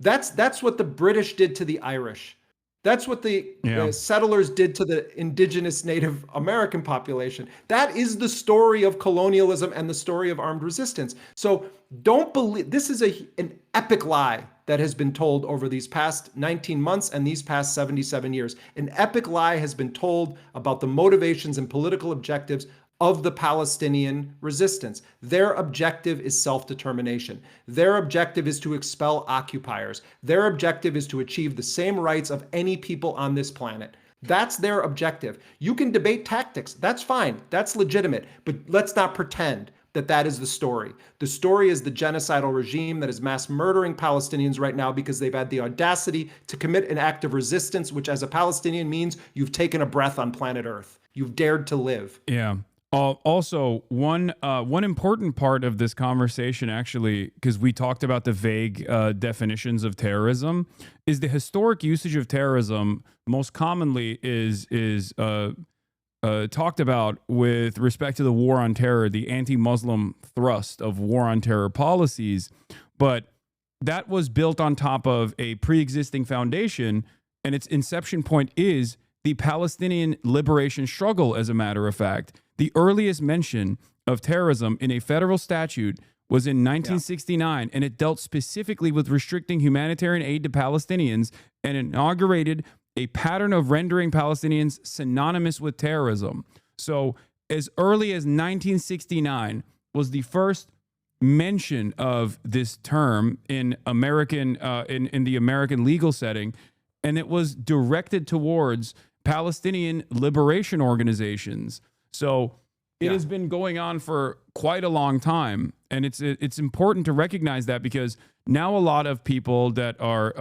That's what the British did to the Irish. That's what the settlers did to the indigenous Native American population. That is the story of colonialism and the story of armed resistance. So don't believe, this is an epic lie that has been told over these past 19 months and these past 77 years. An epic lie has been told about the motivations and political objectives of the Palestinian resistance. Their objective is self-determination. Their objective is to expel occupiers. Their objective is to achieve the same rights of any people on this planet. That's their objective. You can debate tactics. That's fine. That's legitimate. But let's not pretend that that is the story. The story is the genocidal regime that is mass murdering Palestinians right now because they've had the audacity to commit an act of resistance, which as a Palestinian means you've taken a breath on planet Earth. You've dared to live. Yeah. Also, one important part of this conversation, actually, because we talked about the vague definitions of terrorism, is the historic usage of terrorism. Most commonly is talked about with respect to the war on terror, the anti-Muslim thrust of war on terror policies, but that was built on top of a pre-existing foundation, and its inception point is the Palestinian liberation struggle, as a matter of fact. The earliest mention of terrorism in a federal statute was in 1969, and it dealt specifically with restricting humanitarian aid to Palestinians and inaugurated a pattern of rendering Palestinians synonymous with terrorism. So as early as 1969 was the first mention of this term in American in the American legal setting, and it was directed towards Palestinian liberation organizations. So it has been going on for quite a long time, and it's important to recognize that, because now a lot of people that are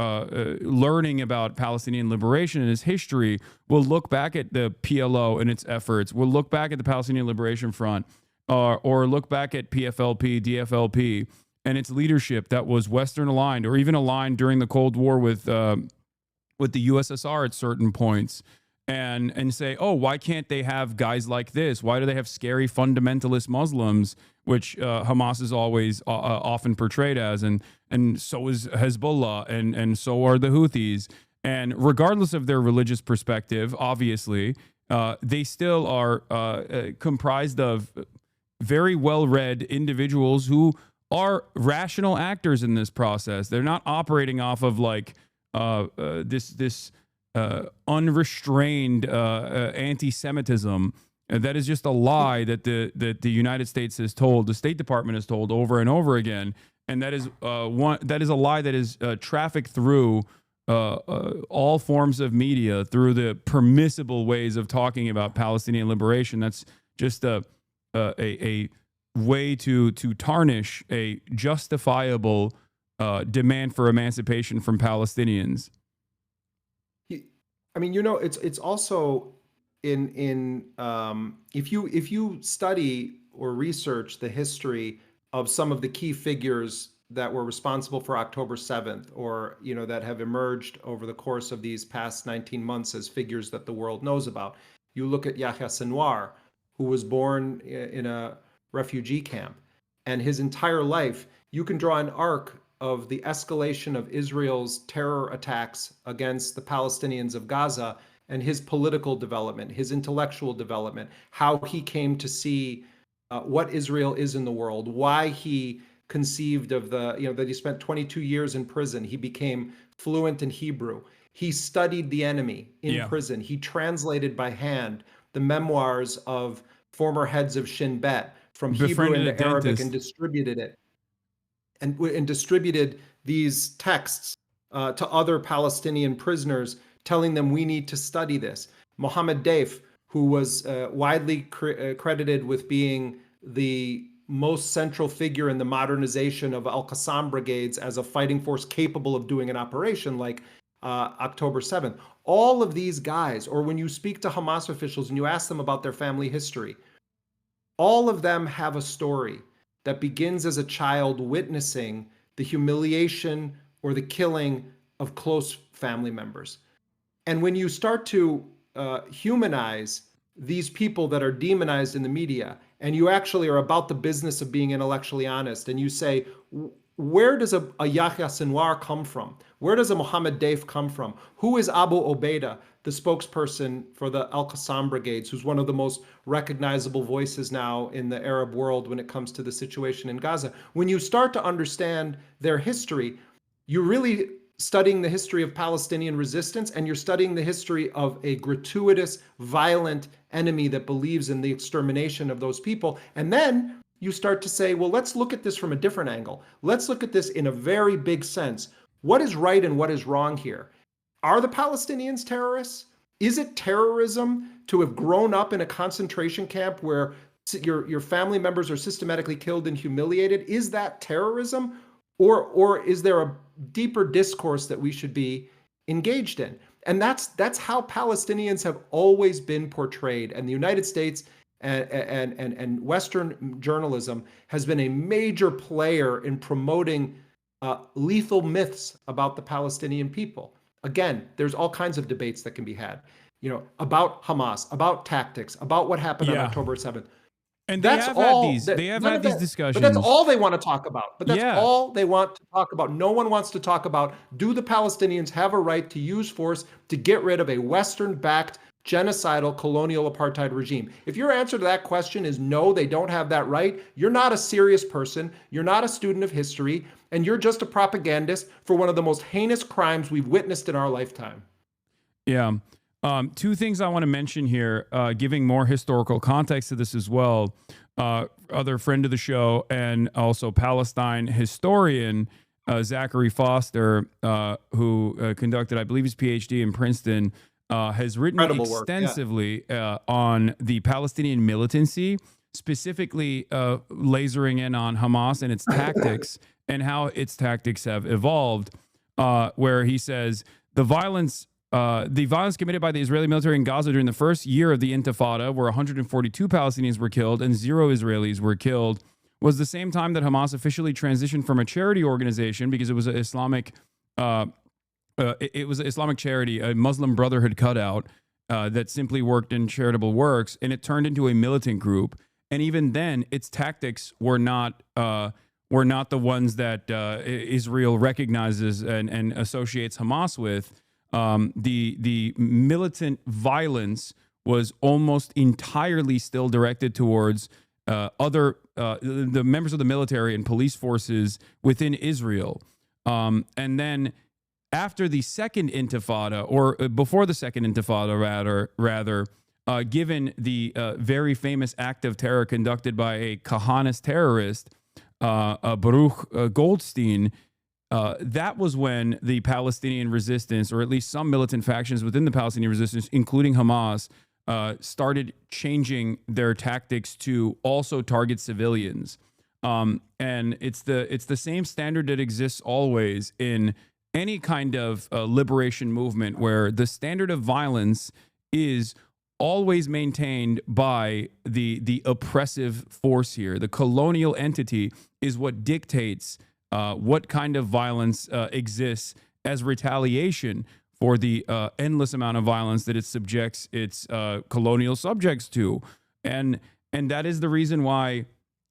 learning about Palestinian liberation and its history will look back at the PLO and its efforts, will look back at the Palestinian Liberation Front, or look back at PFLP, DFLP, and its leadership that was Western aligned, or even aligned during the Cold War with the USSR at certain points. And say, oh, why can't they have guys like this? Why do they have scary fundamentalist Muslims, which Hamas is always often portrayed as, and so is Hezbollah, and so are the Houthis. And regardless of their religious perspective, obviously, they still are comprised of very well-read individuals who are rational actors in this process. They're not operating off of like this unrestrained anti-Semitism. That is just a lie that the United States has told, the State Department has told over and over again, and that is a lie that is trafficked through all forms of media, through the permissible ways of talking about Palestinian liberation. That's just a way to tarnish a justifiable demand for emancipation from Palestinians. I mean, you know, it's also in if you study or research the history of some of the key figures that were responsible for October 7th, or, you know, that have emerged over the course of these past 19 months as figures that the world knows about. You look at Yahya Sinwar, who was born in a refugee camp, and his entire life, you can draw an arc of the escalation of Israel's terror attacks against the Palestinians of Gaza, and his political development, his intellectual development, how he came to see what Israel is in the world, why he conceived of that he spent 22 years in prison. He became fluent in Hebrew. He studied the enemy in prison. He translated by hand the memoirs of former heads of Shin Bet from Hebrew into Arabic and distributed it. and distributed these texts to other Palestinian prisoners, telling them we need to study this. Mohammed Deif, who was widely credited with being the most central figure in the modernization of Al-Qassam brigades as a fighting force capable of doing an operation like October 7th. All of these guys, or when you speak to Hamas officials and you ask them about their family history, all of them have a story that begins as a child witnessing the humiliation or the killing of close family members. And when you start to humanize these people that are demonized in the media, and you actually are about the business of being intellectually honest, and you say, where does a Yahya Sinwar come from? Where does a Mohammed Deif come from? Who is Abu Obaida, the spokesperson for the Al-Qassam brigades, who's one of the most recognizable voices now in the Arab world when it comes to the situation in Gaza? When you start to understand their history, you're really studying the history of Palestinian resistance, and you're studying the history of a gratuitous, violent enemy that believes in the extermination of those people. And then you start to say, well, let's look at this from a different angle. Let's look at this in a very big sense. What is right and what is wrong here? Are the Palestinians terrorists? Is it terrorism to have grown up in a concentration camp where your family members are systematically killed and humiliated? Is that terrorism? Or is there a deeper discourse that we should be engaged in? And that's how Palestinians have always been portrayed. And the United States and Western journalism has been a major player in promoting lethal myths about the Palestinian people. Again, there's all kinds of debates that can be had, about Hamas, about tactics, about what happened on October 7th. And they have had these discussions. But that's all they want to talk about. But that's all they want to talk about. No one wants to talk about, do the Palestinians have a right to use force to get rid of a Western-backed genocidal colonial apartheid regime? If your answer to that question is no, they don't have that right, you're not a serious person, you're not a student of history, and you're just a propagandist for one of the most heinous crimes we've witnessed in our lifetime. Yeah. Two things I want to mention here, giving more historical context to this as well. Other friend of the show and also Palestine historian, Zachary Foster, who conducted, I believe, his PhD in Princeton, has written extensively on the Palestinian militancy, specifically lasering in on Hamas and its tactics and how its tactics have evolved, where he says the violence committed by the Israeli military in Gaza during the first year of the Intifada, where 142 Palestinians were killed and 0 Israelis were killed, was the same time that Hamas officially transitioned from a charity organization, because it was an Islamic charity, a Muslim Brotherhood cutout that simply worked in charitable works, and it turned into a militant group. And even then, its tactics were not the ones that Israel recognizes and associates Hamas with. The militant violence was almost entirely still directed towards the members of the military and police forces within Israel. And then after the second Intifada, or before the second Intifada, rather, given the very famous act of terror conducted by a Kahanist terrorist, Baruch Goldstein, that was when the Palestinian resistance, or at least some militant factions within the Palestinian resistance, including Hamas, started changing their tactics to also target civilians. And it's the same standard that exists always in any kind of liberation movement, where the standard of violence is always maintained by the oppressive force here. The colonial entity is what dictates what kind of violence exists as retaliation for the endless amount of violence that it subjects its colonial subjects to. And that is the reason why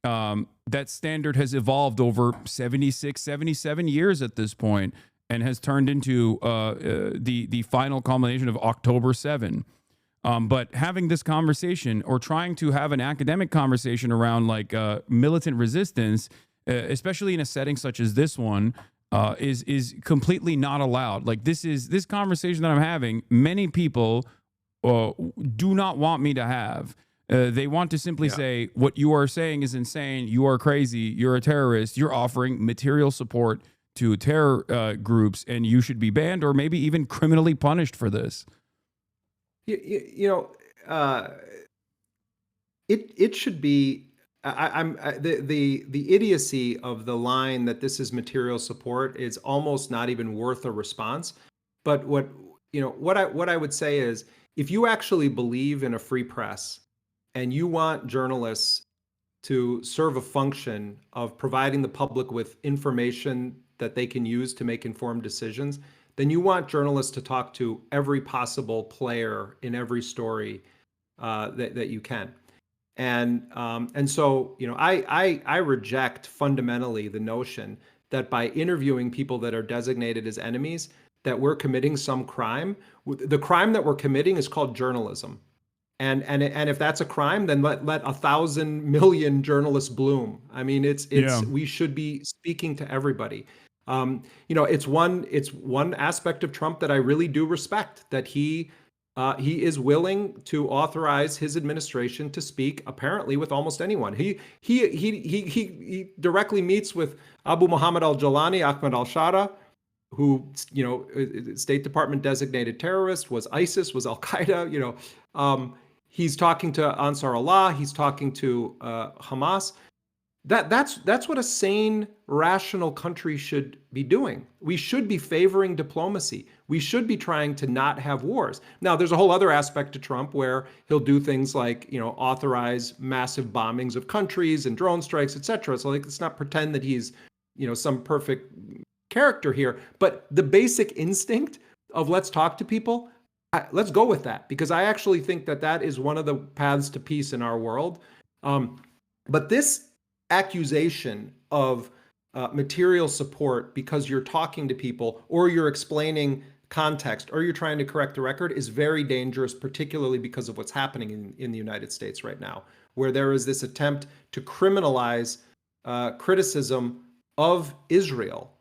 that standard has evolved over 76, 77 years at this point, and has turned into the final culmination of October 7. But having this conversation, or trying to have an academic conversation around like militant resistance, especially in a setting such as this one, is completely not allowed. Like this conversation that I'm having, many people do not want me to have. They want to simply say, what you are saying is insane. You are crazy. You're a terrorist. You're offering material support to terror groups, and you should be banned or maybe even criminally punished for this. It should be. The idiocy of the line that this is material support is almost not even worth a response. But what I would say is, if you actually believe in a free press and you want journalists to serve a function of providing the public with information that they can use to make informed decisions, then you want journalists to talk to every possible player in every story that you can. And so, I reject fundamentally the notion that by interviewing people that are designated as enemies, that we're committing some crime. The crime that we're committing is called journalism. And if that's a crime, then let 1,000 million journalists bloom. I mean, we should be speaking to everybody. It's one aspect of Trump that I really do respect, that he is willing to authorize his administration to speak apparently with almost anyone. He directly meets with Abu Muhammad al-Jalani, Ahmed al-Shara, who, State Department designated terrorist, was ISIS, was Al-Qaeda, he's talking to Ansar Allah, he's talking to Hamas. That's what a sane, rational country should be doing. We should be favoring diplomacy. We should be trying to not have wars. Now, there's a whole other aspect to Trump where he'll do things like, authorize massive bombings of countries and drone strikes, etc. So let's not pretend that he's, some perfect character here. But the basic instinct of let's talk to people, let's go with that, because I actually think that is one of the paths to peace in our world. But this accusation of material support because you're talking to people or you're explaining context or you're trying to correct the record is very dangerous, particularly because of what's happening in the United States right now, where there is this attempt to criminalize criticism of Israel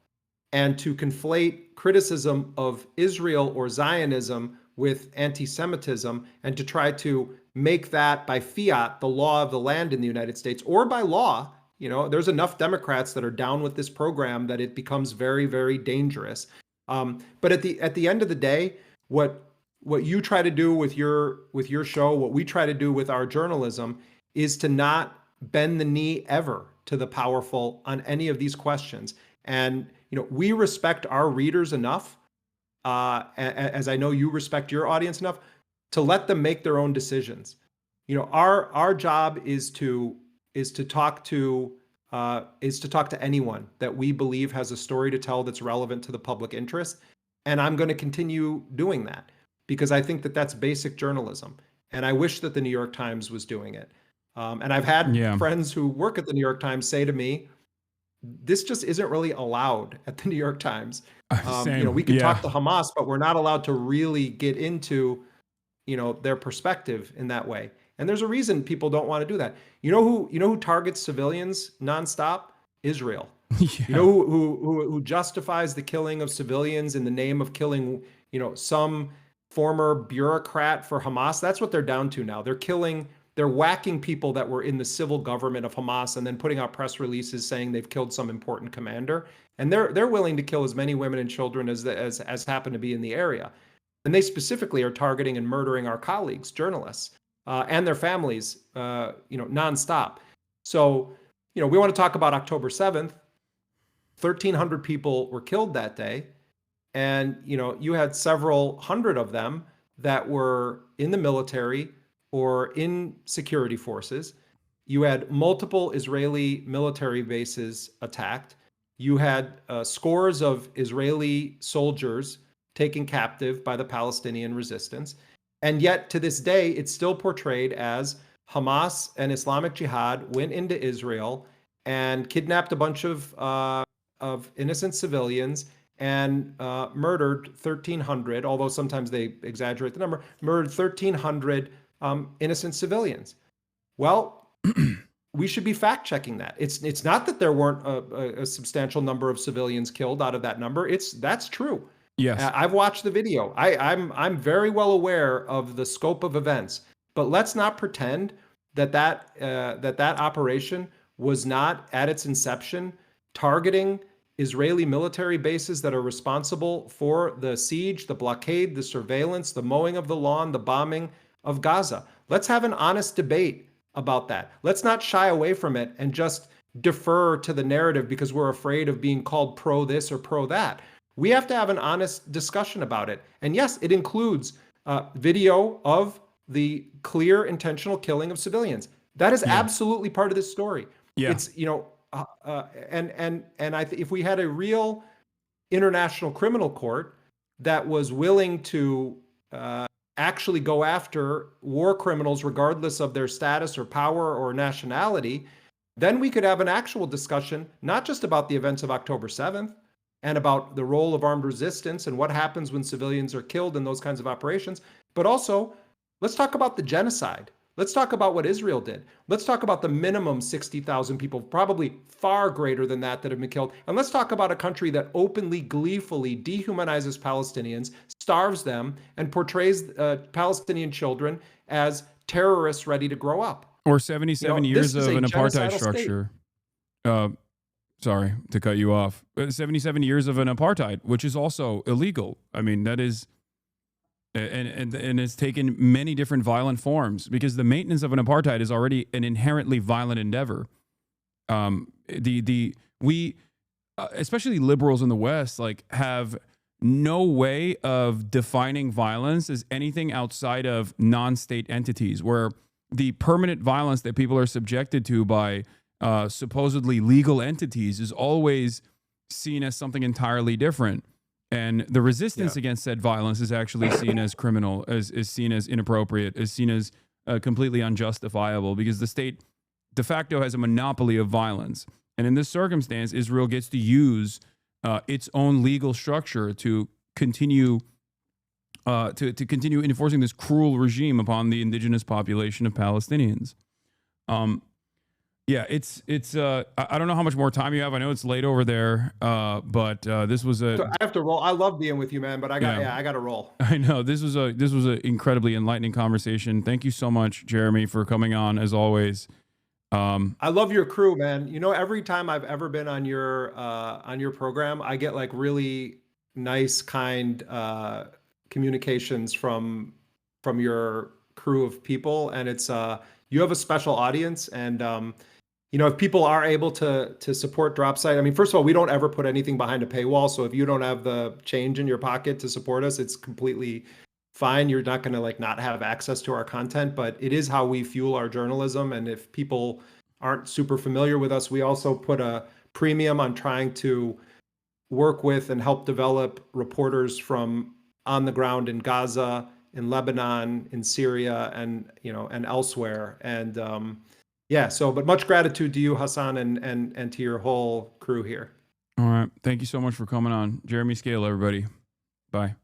and to conflate criticism of Israel or Zionism with anti-Semitism, and to try to make that by fiat the law of the land in the United States, or by law. There's enough Democrats that are down with this program that it becomes very, very dangerous. But at the end of the day, what you try to do with your show, what we try to do with our journalism, is to not bend the knee ever to the powerful on any of these questions. And we respect our readers enough, as I know you respect your audience enough, to let them make their own decisions. Our job is to talk to anyone that we believe has a story to tell that's relevant to the public interest. And I'm going to continue doing that because I think that that's basic journalism. And I wish that the New York Times was doing it. And I've had friends who work at the New York Times say to me, this just isn't really allowed at the New York Times. We can talk to Hamas, but we're not allowed to really get into, their perspective in that way. And there's a reason people don't want to do that. You know who targets civilians nonstop? Israel. You know who justifies the killing of civilians in the name of killing, some former bureaucrat for Hamas? That's what they're down to now. They're whacking people that were in the civil government of Hamas and then putting out press releases saying they've killed some important commander. And they're willing to kill as many women and children as happen to be in the area. And they specifically are targeting and murdering our colleagues, journalists, and their families, nonstop. So, we want to talk about October 7th. 1,300 people were killed that day. And, you had several hundred of them that were in the military or in security forces. You had multiple Israeli military bases attacked. You had scores of Israeli soldiers taken captive by the Palestinian resistance. And yet to this day, it's still portrayed as Hamas and Islamic Jihad went into Israel and kidnapped a bunch of innocent civilians and murdered 1,300, although sometimes they exaggerate the number, murdered 1,300 innocent civilians. Well, we should be fact checking that. It's not that there weren't a substantial number of civilians killed out of that number. That's true. Yes, I've watched the video. I'm very well aware of the scope of events, but let's not pretend that that operation was not at its inception targeting Israeli military bases that are responsible for the siege, the blockade, the surveillance, the mowing of the lawn, the bombing of Gaza. Let's have an honest debate about that. Let's not shy away from it and just defer to the narrative because we're afraid of being called pro this or pro that. We have to have an honest discussion about it. And yes, it includes video of the clear intentional killing of civilians. That is absolutely part of this story. Yeah. It's, you know, if we had a real international criminal court that was willing to actually go after war criminals regardless of their status or power or nationality, then we could have an actual discussion, not just about the events of October 7th and about the role of armed resistance and what happens when civilians are killed in those kinds of operations, but also let's talk about the genocide. Let's talk about what Israel did. Let's talk about the minimum 60,000 people, probably far greater than that have been killed. And let's talk about a country that openly, gleefully dehumanizes Palestinians, starves them, and portrays Palestinian children as terrorists ready to grow up. Or 77 years of an apartheid structure. Sorry to cut you off. 77 years of an apartheid, which is also illegal. I mean, that is... And it's taken many different violent forms because the maintenance of an apartheid is already an inherently violent endeavor. We especially liberals in the West, like, have no way of defining violence as anything outside of non-state entities, where the permanent violence that people are subjected to by supposedly legal entities is always seen as something entirely different. And the resistance against said violence is actually seen as criminal, is seen as inappropriate, is seen as completely unjustifiable, because the state de facto has a monopoly of violence. And in this circumstance, Israel gets to use its own legal structure to continue continue enforcing this cruel regime upon the indigenous population of Palestinians. Yeah, it's. I don't know how much more time you have. I know it's late over there, but this was a. So I have to roll. I love being with you, man, but I got to roll. I know this was an incredibly enlightening conversation. Thank you so much, Jeremy, for coming on as always. I love your crew, man. You know, every time I've ever been on your program, I get like really nice, kind communications from your crew of people, and it's you have a special audience, and you know, if people are able to support Dropsite, I mean, first of all, we don't ever put anything behind a paywall. So if you don't have the change in your pocket to support us, it's completely fine. You're not going to like not have access to our content, but it is how we fuel our journalism. And if people aren't super familiar with us, we also put a premium on trying to work with and help develop reporters from on the ground in Gaza, in Lebanon, in Syria, and and elsewhere. And yeah, so, but much gratitude to you, Hasan, and to your whole crew here. All right. Thank you so much for coming on. Jeremy SCAHILL, everybody. Bye.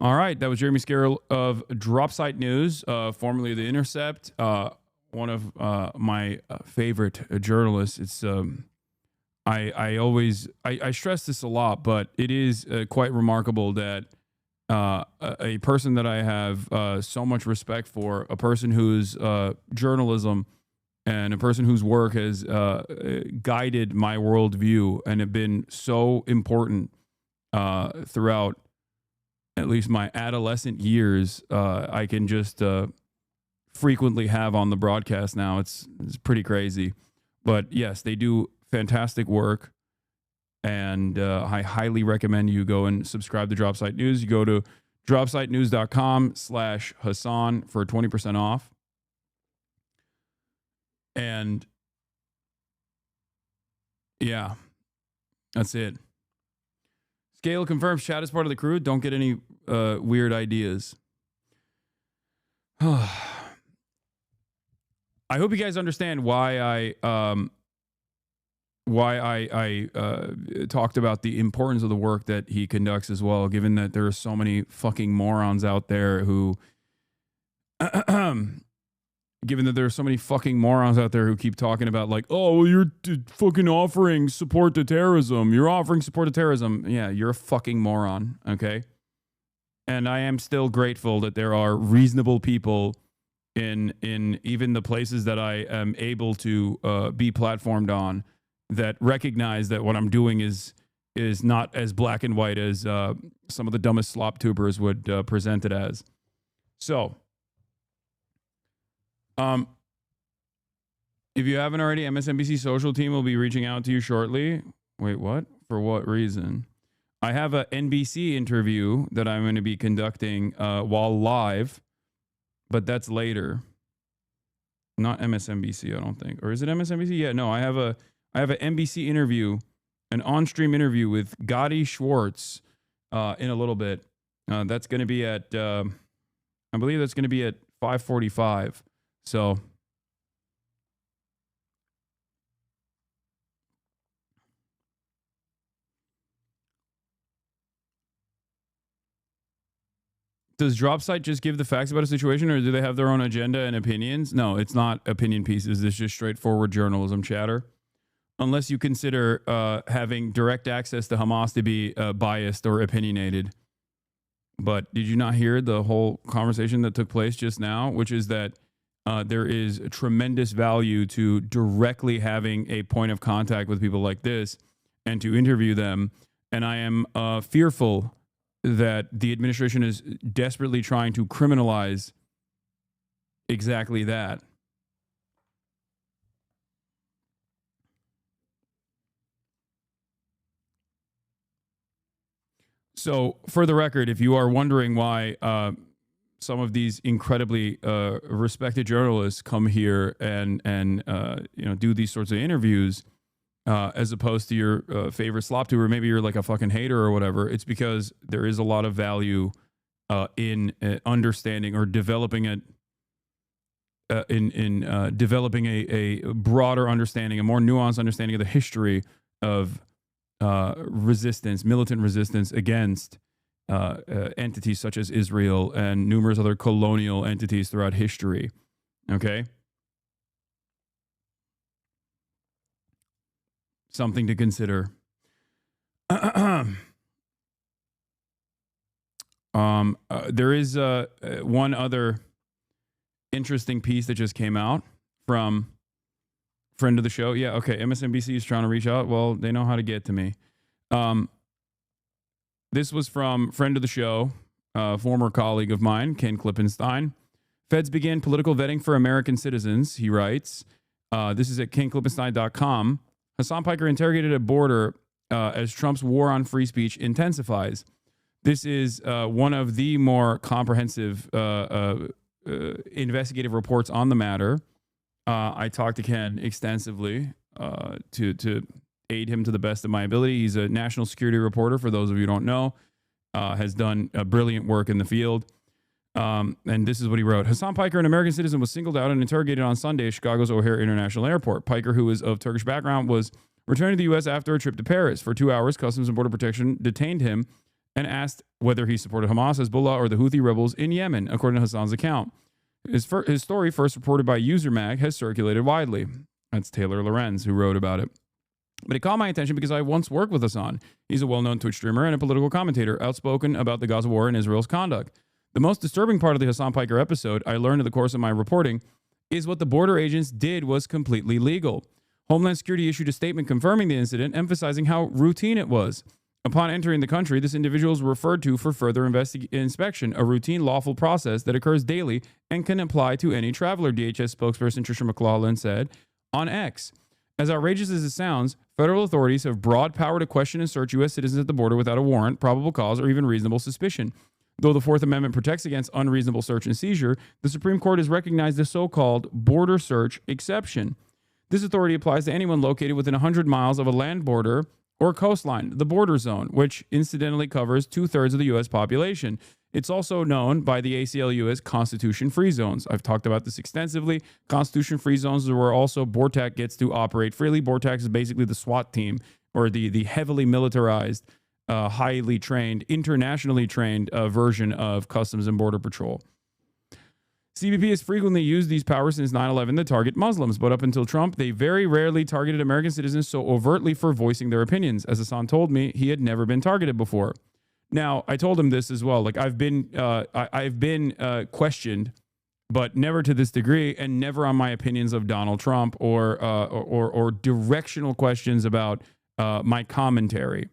All right. That was Jeremy SCAHILL of Dropsite News, formerly The Intercept, one of my favorite journalists. It's I stress this a lot, but it is quite remarkable that a person that I have so much respect for, a person whose journalism and a person whose work has guided my worldview and have been so important throughout at least my adolescent years, I can just frequently have on the broadcast now. It's pretty crazy. But yes, they do fantastic work. And I highly recommend you go and subscribe to Dropsite News. You go to dropsitenews.com/Hasan for 20% off. And yeah, that's it. SCAHILL confirms chat is part of the crew. Don't get any weird ideas. I hope you guys understand why I talked about the importance of the work that he conducts as well, given that there are so many fucking morons out there who keep talking about like, oh, well, you're fucking offering support to terrorism. You're offering support to terrorism. Yeah, you're a fucking moron. Okay. And I am still grateful that there are reasonable people in even the places that I am able to be platformed on, that recognize that what I'm doing is not as black and white as some of the dumbest slop tubers would present it as. So, if you haven't already, MSNBC social team will be reaching out to you shortly. Wait, what? For what reason? I have a NBC interview that I'm going to be conducting while live, but that's later. Not MSNBC, I don't think. Or is it MSNBC? Yeah, no, I have an NBC interview, an on-stream interview with Gotti Schwartz in a little bit. That's going to be at, I believe that's going to be at 5:45. So does Dropsite just give the facts about a situation, or do they have their own agenda and opinions? No, it's not opinion pieces. It's just straightforward journalism chatter. Unless you consider having direct access to Hamas to be biased or opinionated. But did you not hear the whole conversation that took place just now, which is that there is tremendous value to directly having a point of contact with people like this and to interview them. And I am fearful that the administration is desperately trying to criminalize exactly that. So, for the record, if you are wondering why some of these incredibly respected journalists come here and do these sorts of interviews, as opposed to your favorite slop tuber, maybe you're like a fucking hater or whatever, it's because there is a lot of value in understanding or developing developing a broader understanding, a more nuanced understanding of the history of resistance, militant resistance against entities such as Israel and numerous other colonial entities throughout history. Okay? Something to consider. There is one other interesting piece that just came out from friend of the show. Yeah, okay. MSNBC is trying to reach out. Well, they know how to get to me. This was from friend of the show, former colleague of mine, Ken Klippenstein. Feds begin political vetting for American citizens, he writes. This is at kenklippenstein.com. Hasan Piker interrogated at border as Trump's war on free speech intensifies. This is one of the more comprehensive investigative reports on the matter. I talked to Ken extensively to aid him to the best of my ability. He's a national security reporter, for those of you who don't know, has done brilliant work in the field. And this is what he wrote. Hasan Piker, an American citizen, was singled out and interrogated on Sunday at Chicago's O'Hare International Airport. Piker, who is of Turkish background, was returning to the U.S. after a trip to Paris. For 2 hours, Customs and Border Protection detained him and asked whether he supported Hamas, Hezbollah, or the Houthi rebels in Yemen, according to Hasan's account. His story, first reported by UserMag, has circulated widely. That's Taylor Lorenz who wrote about it. But it caught my attention because I once worked with Hasan. He's a well-known Twitch streamer and a political commentator, outspoken about the Gaza war and Israel's conduct. The most disturbing part of the Hasan Piker episode, I learned in the course of my reporting, is what the border agents did was completely legal. Homeland Security issued a statement confirming the incident, emphasizing how routine it was. Upon entering the country, this individual is referred to for further inspection, a routine lawful process that occurs daily and can apply to any traveler, DHS spokesperson Tricia McLaughlin said on X. As outrageous as it sounds, federal authorities have broad power to question and search U.S. citizens at the border without a warrant, probable cause, or even reasonable suspicion. Though the Fourth Amendment protects against unreasonable search and seizure, the Supreme Court has recognized the so-called border search exception. This authority applies to anyone located within 100 miles of a land border or coastline, the border zone, which incidentally covers 2/3 of the U.S. population. It's also known by the ACLU as Constitution-free zones. I've talked about this extensively. Constitution-free zones are where also BORTAC gets to operate freely. BORTAC is basically the SWAT team, or the heavily militarized, highly trained, internationally trained version of Customs and Border Patrol. CBP has frequently used these powers since 9/11 to target Muslims, but up until Trump, they very rarely targeted American citizens so overtly for voicing their opinions. As Hasan told me, he had never been targeted before. Now, I told him this as well. Like I've been questioned but never to this degree, and never on my opinions of Donald Trump or directional questions about my commentary.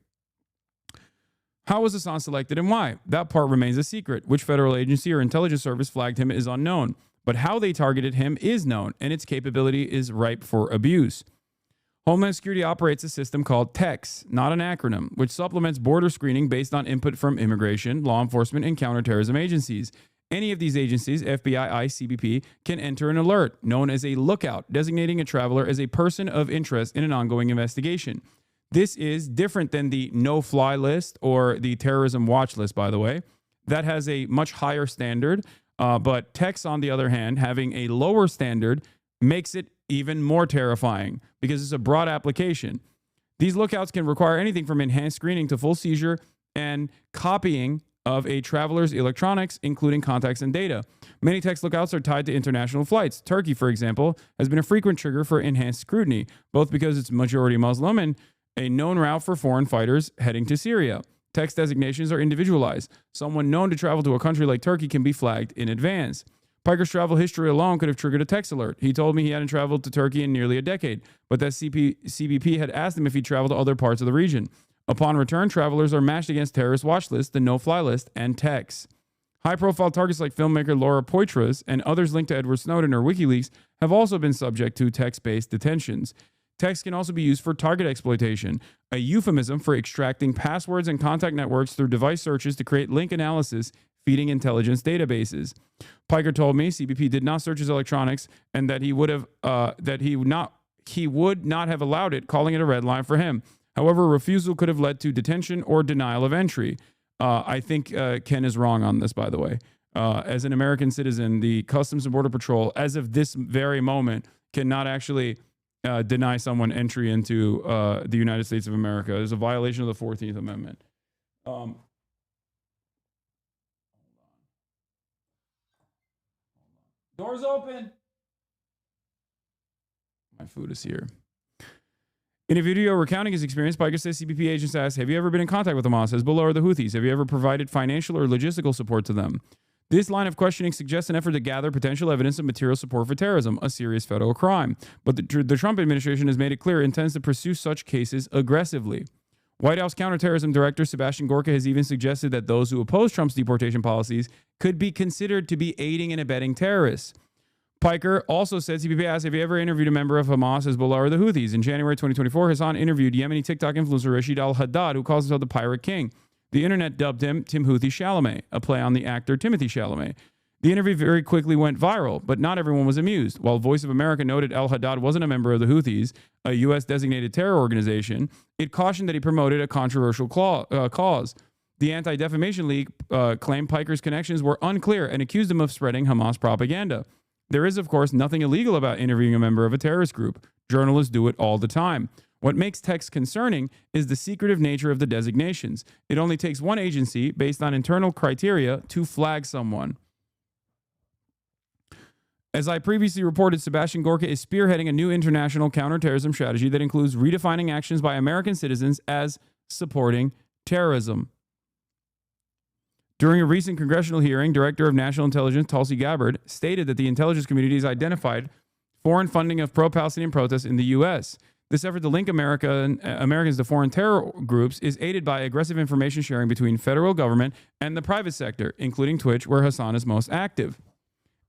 How was Hasan selected and why? That part remains a secret. Which federal agency or intelligence service flagged him is unknown, but how they targeted him is known, and its capability is ripe for abuse. Homeland Security operates a system called TEX, not an acronym, which supplements border screening based on input from immigration, law enforcement, and counterterrorism agencies. Any of these agencies, FBI, ICE, CBP, can enter an alert known as a lookout, designating a traveler as a person of interest in an ongoing investigation. This is different than the no-fly list or the terrorism watch list, by the way. That has a much higher standard, but TEX, on the other hand, having a lower standard makes it even more terrifying because it's a broad application. These lookouts can require anything from enhanced screening to full seizure and copying of a traveler's electronics, including contacts and data. Many text lookouts are tied to international flights. Turkey, for example, has been a frequent trigger for enhanced scrutiny, both because it's majority Muslim and a known route for foreign fighters heading to Syria. Text designations are individualized. Someone known to travel to a country like Turkey can be flagged in advance. Piker's travel history alone could have triggered a text alert. He told me he hadn't traveled to Turkey in nearly a decade, but that CBP had asked him if he traveled to other parts of the region. Upon return, travelers are matched against terrorist watch list, the no-fly list, and TEX. High-profile targets like filmmaker Laura Poitras and others linked to Edward Snowden or WikiLeaks have also been subject to text-based detentions. Text can also be used for target exploitation, a euphemism for extracting passwords and contact networks through device searches to create link analysis, feeding intelligence databases. Piker told me CBP did not search his electronics and that he would not have allowed it, calling it a red line for him. However, refusal could have led to detention or denial of entry. I think Ken is wrong on this, by the way. As an American citizen, the Customs and Border Patrol, as of this very moment, cannot actually deny someone entry into the United States of America. It's a violation of the 14th Amendment. Doors open. My food is here. In a video recounting his experience, Piker says CBP agents asked, have you ever been in contact with Hamas, Hezbollah, or the Houthis? Have you ever provided financial or logistical support to them? This line of questioning suggests an effort to gather potential evidence of material support for terrorism, a serious federal crime. But the Trump administration has made it clear it intends to pursue such cases aggressively. White House counterterrorism director Sebastian Gorka has even suggested that those who oppose Trump's deportation policies could be considered to be aiding and abetting terrorists. Piker also said CBP asked, have you ever interviewed a member of Hamas, Hezbollah, or the Houthis? In January 2024, Hasan interviewed Yemeni TikTok influencer Rashid al-Haddad, who calls himself the Pirate King. The internet dubbed him Timothy Chalamet, a play on the actor Timothy Chalamet. The interview very quickly went viral, but not everyone was amused. While Voice of America noted al-Haddad wasn't a member of the Houthis, a U.S. designated terror organization, it cautioned that he promoted a controversial cause. The Anti-Defamation League claimed Piker's connections were unclear and accused him of spreading Hamas propaganda. There is, of course, nothing illegal about interviewing a member of a terrorist group. Journalists do it all the time. What makes text concerning is the secretive nature of the designations. It only takes one agency, based on internal criteria, to flag someone. As I previously reported, Sebastian Gorka is spearheading a new international counterterrorism strategy that includes redefining actions by American citizens as supporting terrorism. During a recent congressional hearing, Director of National Intelligence Tulsi Gabbard stated that the intelligence community has identified foreign funding of pro-Palestinian protests in the U.S. This effort to link Americans to foreign terror groups is aided by aggressive information sharing between federal government and the private sector, including Twitch, where Hasan is most active.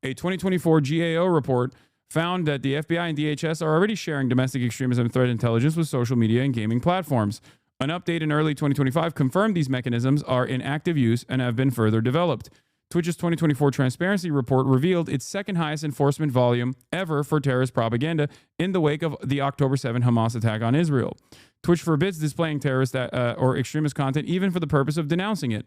A 2024 GAO report found that the FBI and DHS are already sharing domestic extremism threat intelligence with social media and gaming platforms. An update in early 2025 confirmed these mechanisms are in active use and have been further developed. Twitch's 2024 transparency report revealed its second highest enforcement volume ever for terrorist propaganda in the wake of the October 7 Hamas attack on Israel. Twitch forbids displaying terrorist or extremist content even for the purpose of denouncing it.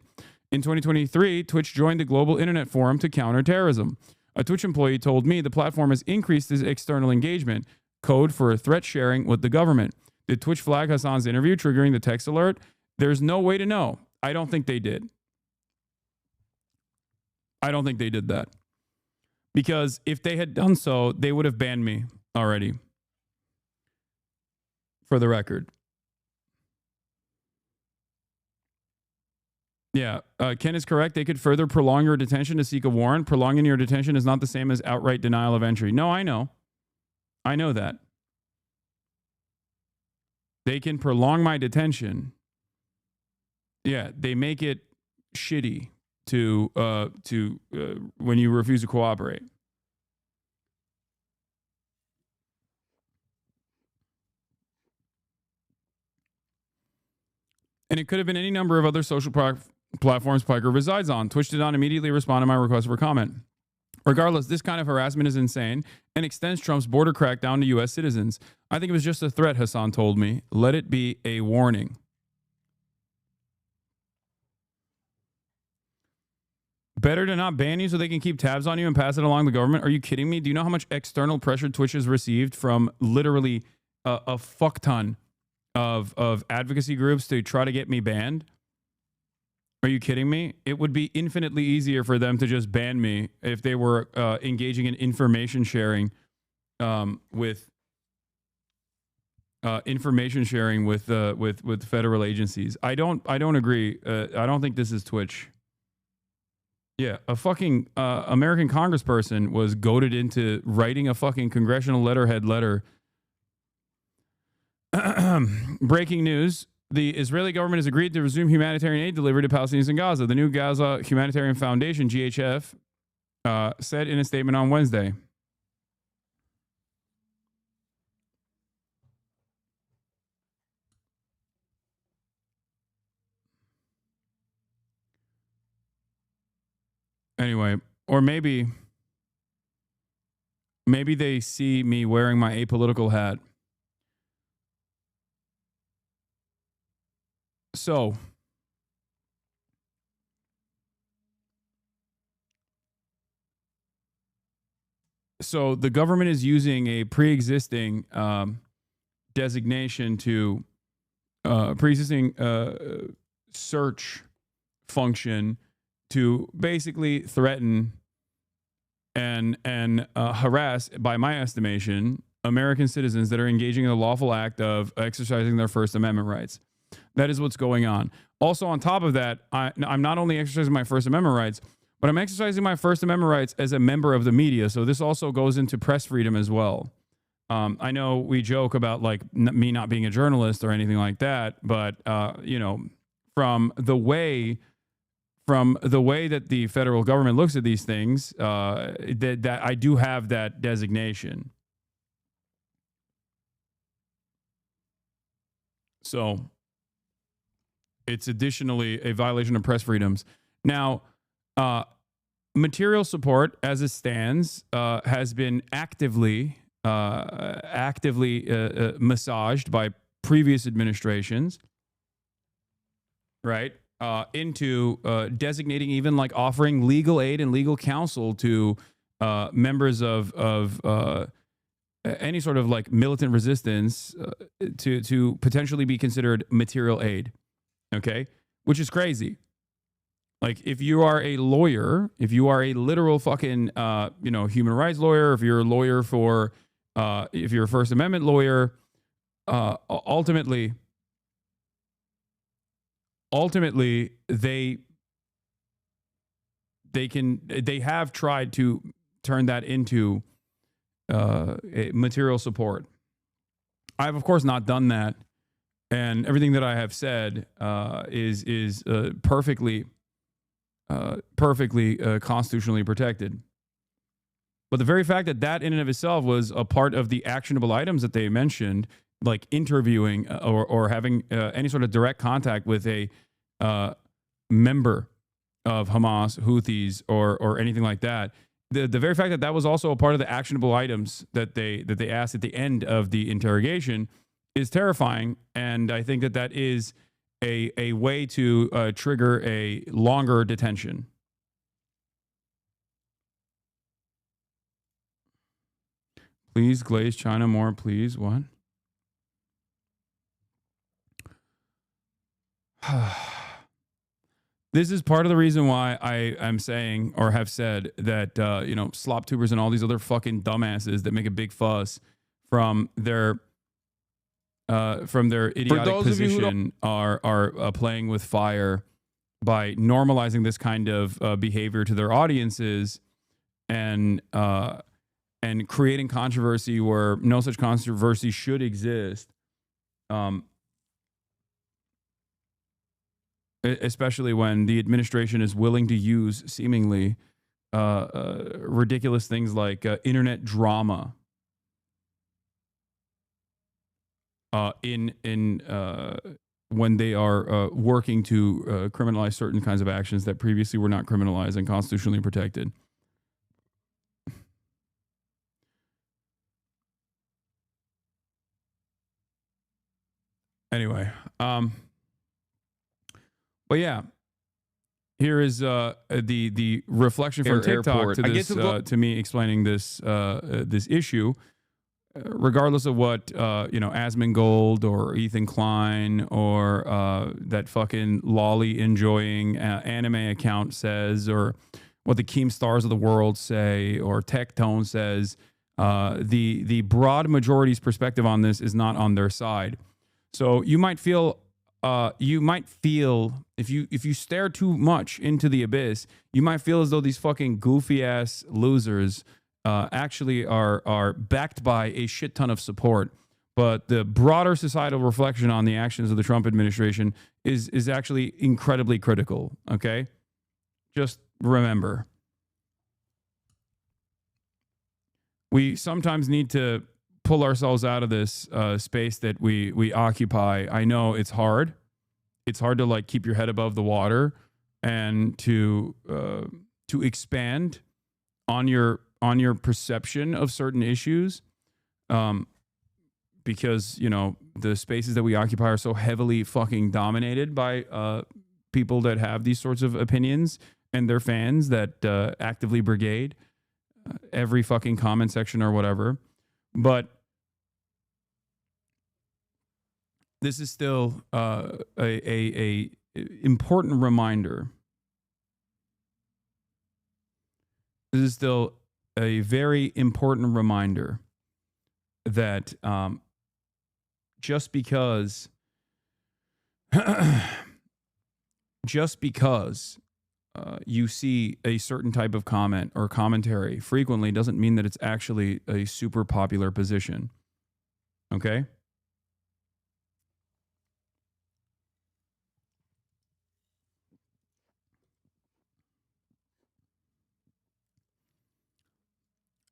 In 2023, Twitch joined the Global Internet Forum to counter terrorism. A Twitch employee told me the platform has increased its external engagement, code for threat sharing with the government. Did Twitch flag Hasan's interview, triggering the text alert? There's no way to know. I don't think they did. I don't think they did that. Because if they had done so, they would have banned me already. For the record. Yeah, Ken is correct. They could further prolong your detention to seek a warrant. Prolonging your detention is not the same as outright denial of entry. No, I know. I know that. They can prolong my detention. Yeah, they make it shitty to when you refuse to cooperate. And it could have been any number of other social platforms Piker resides on. Twitch did not immediately respond to my request for comment. Regardless, this kind of harassment is insane and extends Trump's border crackdown to U.S. citizens. I think it was just a threat, Hasan told me. Let it be a warning. Better to not ban you so they can keep tabs on you and pass it along the government? Are you kidding me? Do you know how much external pressure Twitch has received from literally a fuck ton of advocacy groups to try to get me banned? Are you kidding me? It would be infinitely easier for them to just ban me if they were engaging in information sharing with federal agencies. I don't agree. I don't think this is Twitch. Yeah, a fucking American congressperson was goaded into writing a fucking congressional letterhead letter. Breaking news. The Israeli government has agreed to resume humanitarian aid delivery to Palestinians in Gaza. The new Gaza Humanitarian Foundation, GHF, said in a statement on Wednesday. Anyway, or maybe they see me wearing my apolitical hat. So the government is using a pre-existing designation to pre-existing search function to basically threaten and harass, by my estimation, American citizens that are engaging in the lawful act of exercising their First Amendment rights. That is what's going on. Also, on top of that, I'm not only exercising my First Amendment rights, but I'm exercising my First Amendment rights as a member of the media. So this also goes into press freedom as well. I know we joke about like me not being a journalist or anything like that, but you know, from the way that the federal government looks at these things, that I do have that designation. So it's additionally a violation of press freedoms. Now, material support, as it stands, has been actively massaged by previous administrations, right? Into designating, even like offering legal aid and legal counsel to members of any sort of like militant resistance to potentially be considered material aid. Okay, which is crazy. Like, if you are a lawyer, if you are a literal fucking human rights lawyer, if you're a lawyer for if you're a First Amendment lawyer, ultimately they have tried to turn that into material support. I've of course not done that, and everything that I have said is perfectly constitutionally protected. But the very fact that in and of itself was a part of the actionable items that they mentioned, like interviewing or having any sort of direct contact with a member of Hamas, Houthis, or anything like that, the very fact that was also a part of the actionable items that they asked at the end of the interrogation is terrifying. And I think that is a way to trigger a longer detention. Please glaze China more, please. What? This is part of the reason why I am saying, or have said, that slop tubers and all these other fucking dumbasses that make a big fuss from their idiotic position are playing with fire by normalizing this kind of behavior to their audiences and creating controversy where no such controversy should exist. Especially when the administration is willing to use seemingly ridiculous things like internet drama when they are working to criminalize certain kinds of actions that previously were not criminalized and constitutionally protected. Anyway, but yeah, here is the reflection from TikTok to this to me explaining this this issue. Regardless of what Asmongold or Ethan Klein or that fucking lolly enjoying anime account says, or what the Keemstars of the world say, or Tectone says, the broad majority's perspective on this is not on their side. So you might feel if you stare too much into the abyss, you might feel as though these fucking goofy ass losers actually are backed by a shit ton of support. But the broader societal reflection on the actions of the Trump administration is actually incredibly critical. Okay, just remember, we sometimes need to pull ourselves out of this space that we occupy. I know it's hard. It's hard to like keep your head above the water and to expand on your perception of certain issues, because the spaces that we occupy are so heavily fucking dominated by people that have these sorts of opinions and their fans that actively brigade every fucking comment section or whatever. But this is still a important reminder. This is still a very important reminder that just because you see a certain type of comment or commentary frequently doesn't mean that it's actually a super popular position. Okay?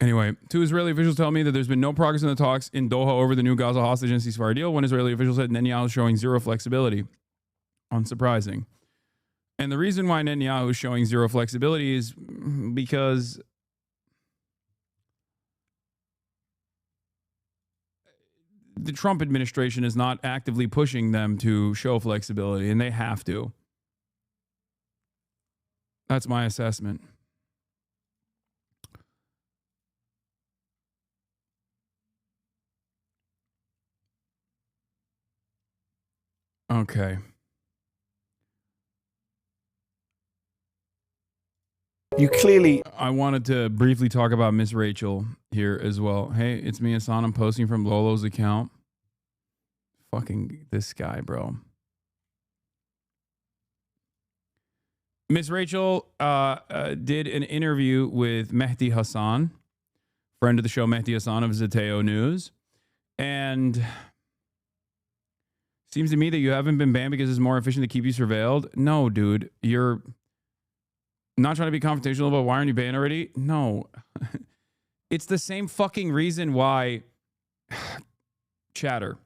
Anyway, two Israeli officials tell me that there's been no progress in the talks in Doha over the new Gaza hostage and ceasefire deal. One Israeli official said Netanyahu is showing zero flexibility. Unsurprising. And the reason why Netanyahu is showing zero flexibility is because the Trump administration is not actively pushing them to show flexibility, and they have to. That's my assessment. Okay. You clearly... I wanted to briefly talk about Miss Rachel here as well. Hey, it's me, Hasan. I'm posting from Lolo's account. Fucking this guy, bro. Miss Rachel did an interview with Mehdi Hasan, friend of the show Mehdi Hasan of Zeteo News. And... seems to me that you haven't been banned because it's more efficient to keep you surveilled. No, dude. You're not trying to be confrontational about why aren't you banned already? No. It's the same fucking reason why... Chatter.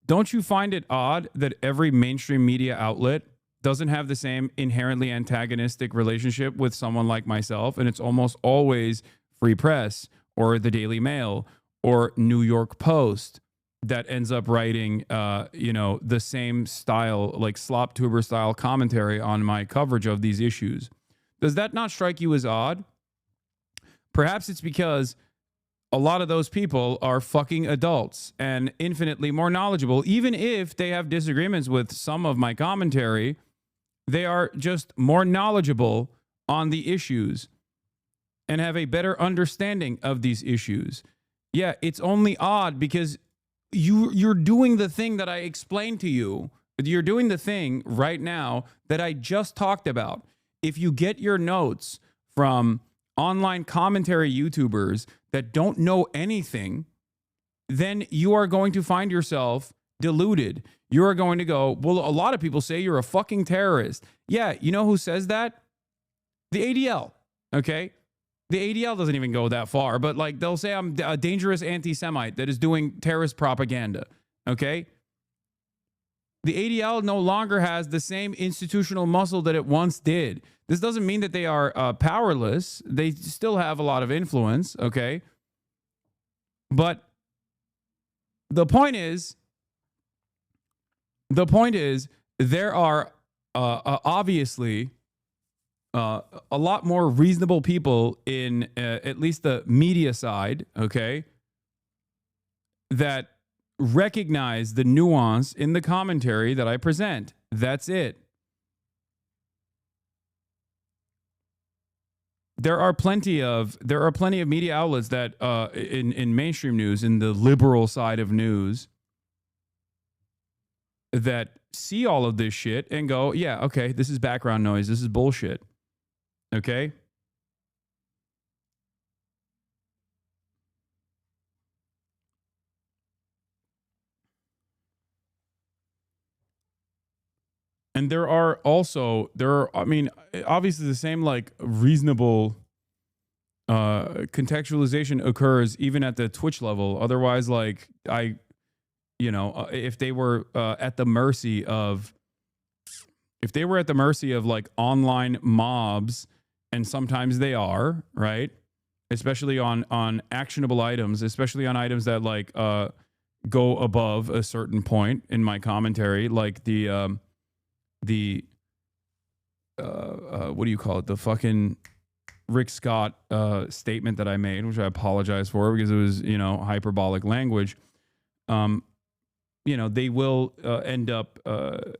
Don't you find it odd that every mainstream media outlet doesn't have the same inherently antagonistic relationship with someone like myself? And it's almost always Free Press or the Daily Mail or New York Post that ends up writing, the same style, like slop tuber style commentary on my coverage of these issues. Does that not strike you as odd? Perhaps it's because a lot of those people are fucking adults and infinitely more knowledgeable. Even if they have disagreements with some of my commentary, they are just more knowledgeable on the issues and have a better understanding of these issues. Yeah, it's only odd because you're doing the thing that I explained to you You're doing the thing right now that I just talked about. If you get your notes from online commentary YouTubers that don't know anything, then you are going to find yourself deluded. You are going to go, well, a lot of people say you're a fucking terrorist. Yeah, you know who says that? The ADL, okay? The ADL doesn't even go that far, but like they'll say I'm a dangerous anti-Semite that is doing terrorist propaganda, okay? The ADL no longer has the same institutional muscle that it once did. This doesn't mean that they are powerless. They still have a lot of influence, okay? But the point is, there are obviously a lot more reasonable people in at least the media side, okay, that recognize the nuance in the commentary that I present. That's it. There are plenty of media outlets that in mainstream news, in the liberal side of news, that see all of this shit and go, yeah, okay, this is background noise. This is bullshit. Okay? And I mean, obviously the same like reasonable contextualization occurs even at the Twitch level. Otherwise, like if they were at the mercy of like online mobs, and sometimes they are, right? Especially on actionable items, especially on items that like go above a certain point in my commentary, like what do you call it? The fucking Rick Scott statement that I made, which I apologize for because it was, hyperbolic language. They will end up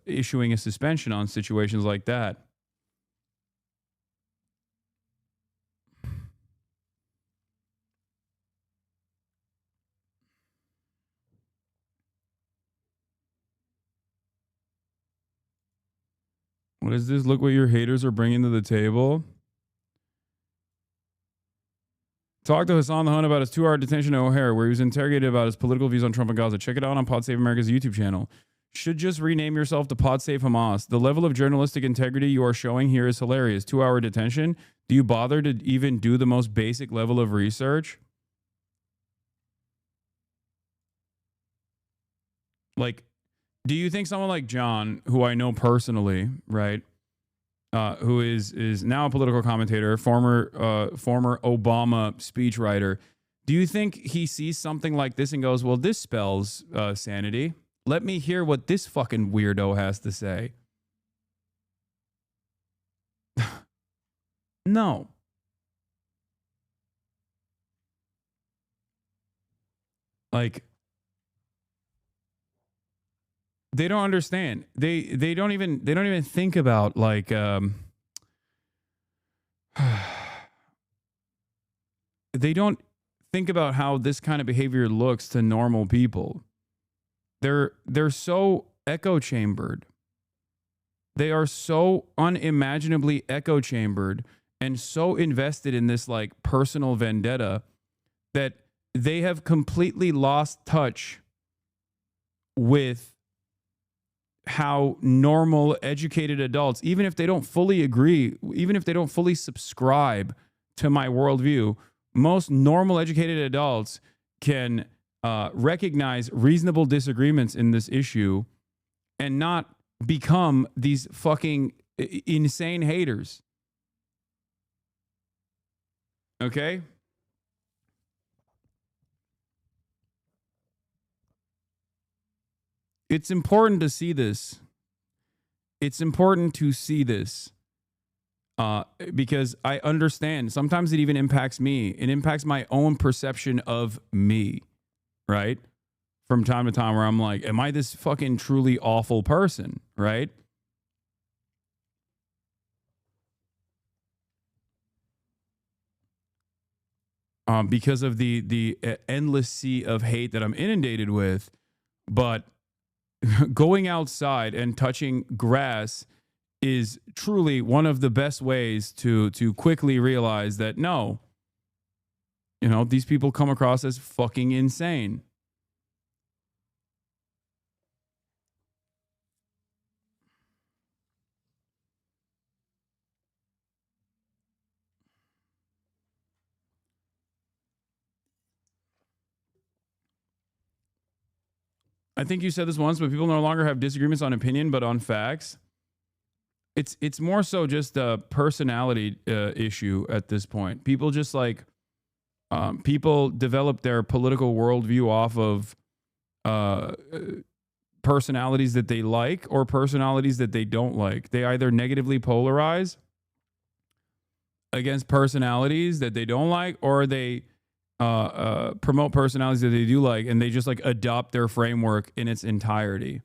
issuing a suspension on situations like that. What is this? Look what your haters are bringing to the table. Talk to Hasan the Hun about his 2-hour detention at O'Hare, where he was interrogated about his political views on Trump and Gaza. Check it out on Pod Save America's YouTube channel. Should just rename yourself to Pod Save Hamas. The level of journalistic integrity you are showing here is hilarious. 2-hour detention? Do you bother to even do the most basic level of research? Like, do you think someone like John, who I know personally, right, who is now a political commentator, former Obama speechwriter, do you think he sees something like this and goes, well, this spells sanity? Let me hear what this fucking weirdo has to say. No. Like, they don't understand. They don't even think about like they don't think about how this kind of behavior looks to normal people. They're so echo chambered. They are so unimaginably echo chambered and so invested in this like personal vendetta that they have completely lost touch with how normal, educated adults, even if they don't fully agree, even if they don't fully subscribe to my worldview, most normal, educated adults can recognize reasonable disagreements in this issue and not become these fucking insane haters. Okay? It's important to see this. It's important to see this because I understand. Sometimes it even impacts me. It impacts my own perception of me, right? From time to time where I'm like, am I this fucking truly awful person, right? Because of the endless sea of hate that I'm inundated with. But going outside and touching grass is truly one of the best ways to quickly realize that no, these people come across as fucking insane. I think you said this once, but people no longer have disagreements on opinion, but on facts. It's more so just a personality issue at this point. People just people develop their political worldview off of personalities that they like or personalities that they don't like. They either negatively polarize against personalities that they don't like, or they promote personalities that they do like, and they just adopt their framework in its entirety.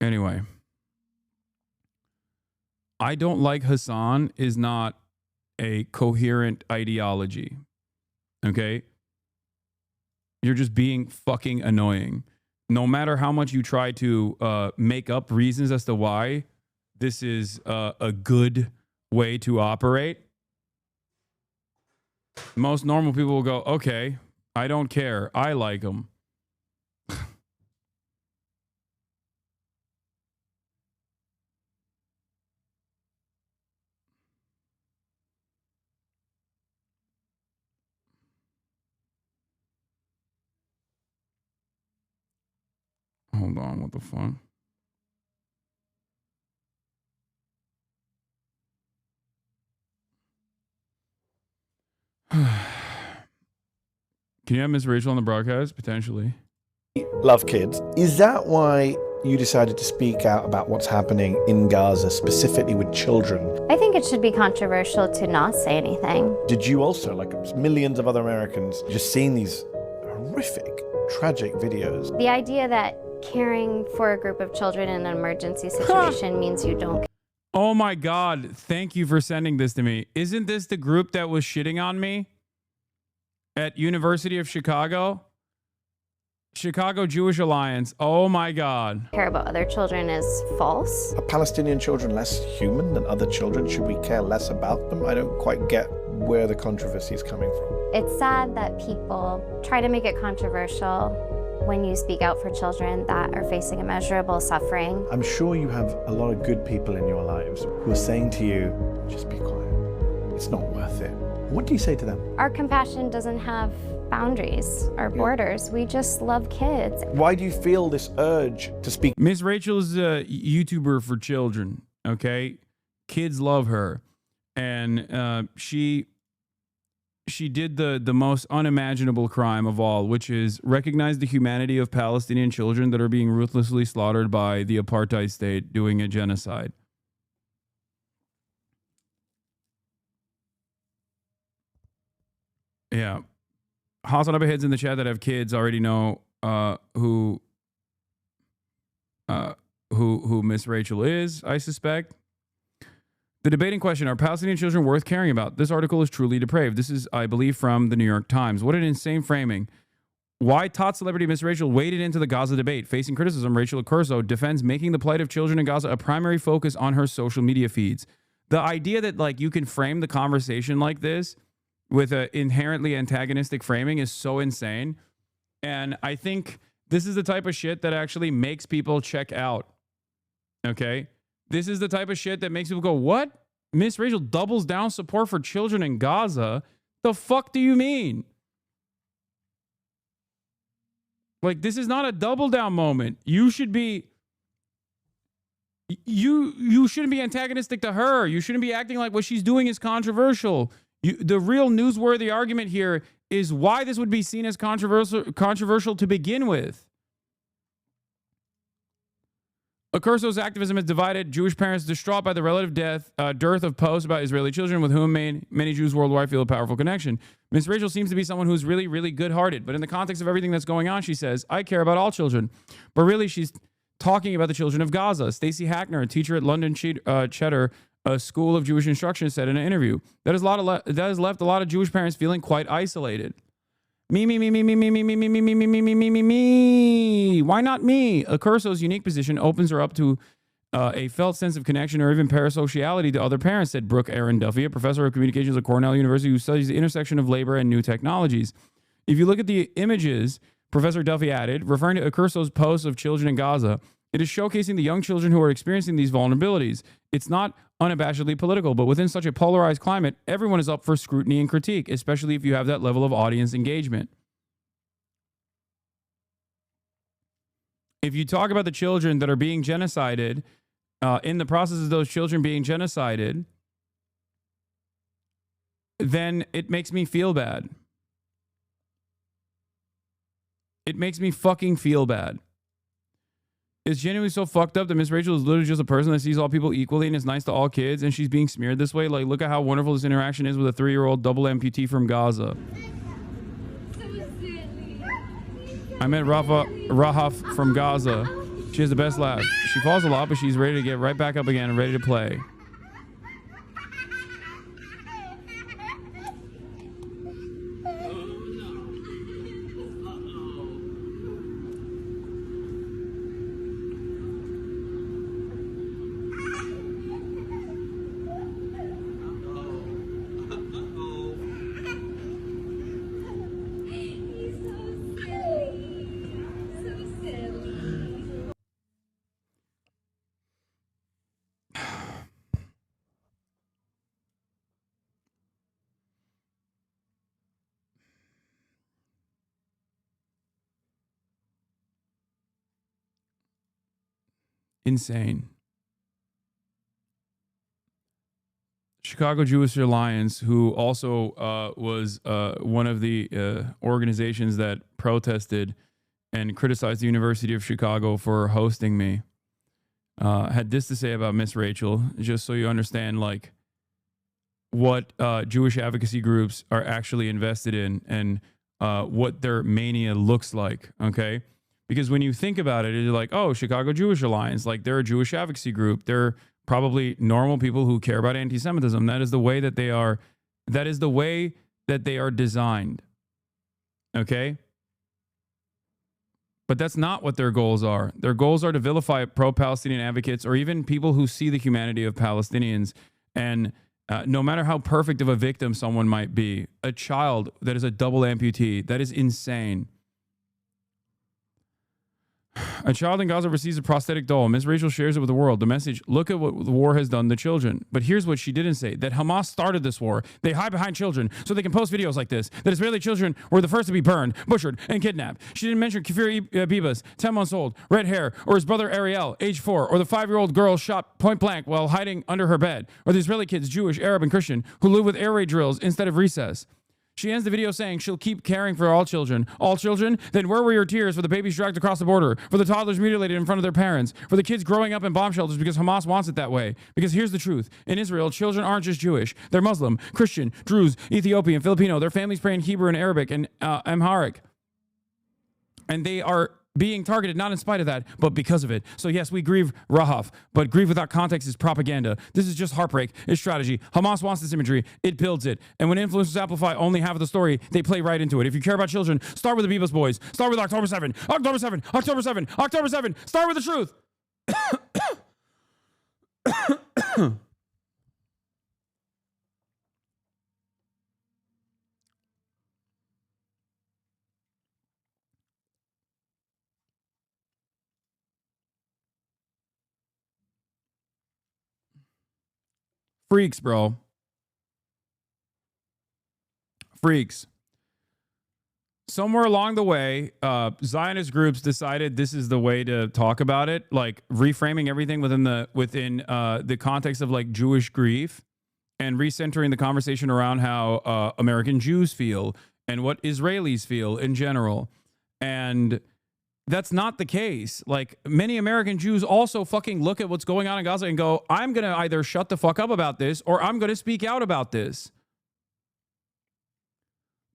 Anyway, I don't like Hasan is not a coherent ideology. Okay? You're just being fucking annoying. No matter how much you try to make up reasons as to why this is a good way to operate, most normal people will go, okay, I don't care. I like them. Hold on, what the fuck? Can you have Miss Rachel on the broadcast? Potentially. Love kids. Is that why you decided to speak out about what's happening in Gaza, specifically with children? I think it should be controversial to not say anything. Did you also, like millions of other Americans, just seeing these horrific, tragic videos? The idea that caring for a group of children in an emergency situation means you don't. Oh my God. Thank you for sending this to me. Isn't this the group that was shitting on me at University of Chicago? Chicago Jewish Alliance. Oh my God. Care about other children is false. Are Palestinian children less human than other children? Should we care less about them? I don't quite get where the controversy is coming from. It's sad that people try to make it controversial when you speak out for children that are facing immeasurable suffering. I'm sure you have a lot of good people in your lives who are saying to you, just be quiet. It's not worth it. What do you say to them? Our compassion doesn't have boundaries or borders. We just love kids. Why do you feel this urge to speak? Miss Rachel's a YouTuber for children, okay? Kids love her. And she did the most unimaginable crime of all, which is recognize the humanity of Palestinian children that are being ruthlessly slaughtered by the apartheid state doing a genocide. Yeah. HasanAbi heads in the chat that have kids already know who Miss Rachel is, I suspect. The debate in question, are Palestinian children worth caring about? This article is truly depraved. This is, I believe, from the New York Times. What an insane framing. Why tot celebrity Miss Rachel waded into the Gaza debate. Facing criticism, Rachel Accurso defends making the plight of children in Gaza a primary focus on her social media feeds. The idea that you can frame the conversation like this with an inherently antagonistic framing is so insane. And I think this is the type of shit that actually makes people check out. Okay? This is the type of shit that makes people go, what? Miss Rachel doubles down support for children in Gaza? The fuck do you mean? This is not a double down moment. You should be... You shouldn't be antagonistic to her. You shouldn't be acting like what she's doing is controversial. The real newsworthy argument here is why this would be seen as controversial to begin with. Accurso's activism has divided Jewish parents distraught by the relative dearth of posts about Israeli children with whom many Jews worldwide feel a powerful connection. Miss Rachel seems to be someone who's really, really good-hearted, but in the context of everything that's going on, she says, I care about all children. But really, she's talking about the children of Gaza. Stacey Hackner, a teacher at London Cheddar a school of Jewish instruction, said in an interview. That has left a lot of Jewish parents feeling quite isolated. Me. Why not me? Accurso's unique position opens her up to a felt sense of connection or even parasociality to other parents, said Brooke Aaron Duffy, a professor of communications at Cornell University who studies the intersection of labor and new technologies. If you look at the images, Professor Duffy added, referring to Accurso's posts of children in Gaza, it is showcasing the young children who are experiencing these vulnerabilities. It's not unabashedly political, but within such a polarized climate, everyone is up for scrutiny and critique, especially if you have that level of audience engagement. If you talk about the children that are being genocided, in the process of those children being genocided, then it makes me feel bad. It makes me fucking feel bad. It's genuinely so fucked up that Miss Rachel is literally just a person that sees all people equally and is nice to all kids, and she's being smeared this way. Like, look at how wonderful this interaction is with a 3-year-old double amputee from Gaza. I met Rahaf from Gaza. She has the best laugh. She falls a lot, but she's ready to get right back up again and ready to play. Insane. Chicago Jewish Alliance, who also was one of the organizations that protested and criticized the University of Chicago for hosting me, had this to say about Miss Rachel, just so you understand, like, what Jewish advocacy groups are actually invested in and what their mania looks like, okay? Because when you think about it, you're like, oh, Chicago Jewish Alliance, like they're a Jewish advocacy group. They're probably normal people who care about anti-Semitism. That is the way that they are. That is the way that they are designed. Okay? But that's not what their goals are. Their goals are to vilify pro-Palestinian advocates or even people who see the humanity of Palestinians. And no matter how perfect of a victim someone might be, a child that is a double amputee, that is insane. A child in Gaza receives a prosthetic doll. Ms. Rachel shares it with the world. The message, look at what the war has done to children. But here's what she didn't say, that Hamas started this war. They hide behind children so they can post videos like this, that Israeli children were the first to be burned, butchered, and kidnapped. She didn't mention Kfir Bibas, 10 months old, red hair, or his brother Ariel, age 4, or the 5-year-old girl shot point blank while hiding under her bed, or the Israeli kids, Jewish, Arab, and Christian, who live with air raid drills instead of recess. She ends the video saying she'll keep caring for all children. All children? Then where were your tears for the babies dragged across the border, for the toddlers mutilated in front of their parents, for the kids growing up in bomb shelters because Hamas wants it that way? Because here's the truth. In Israel, children aren't just Jewish. They're Muslim, Christian, Druze, Ethiopian, Filipino. Their families pray in Hebrew and Arabic and Amharic. And they are being targeted not in spite of that, but because of it. So yes, we grieve Rahaf, but grieve without context is propaganda. This is just heartbreak. It's strategy. Hamas wants this imagery. It builds it. And when influencers amplify only half of the story, they play right into it. If you care about children, start with the Bibas boys. Start with October 7. October 7. October 7. October 7. Start with the truth. Freaks, bro. Freaks. Somewhere along the way, Zionist groups decided this is the way to talk about it, like reframing everything within the context of like Jewish grief and recentering the conversation around how American Jews feel and what Israelis feel in general. And that's not the case. Like, many American Jews also fucking look at what's going on in Gaza and go, I'm going to either shut the fuck up about this or I'm going to speak out about this.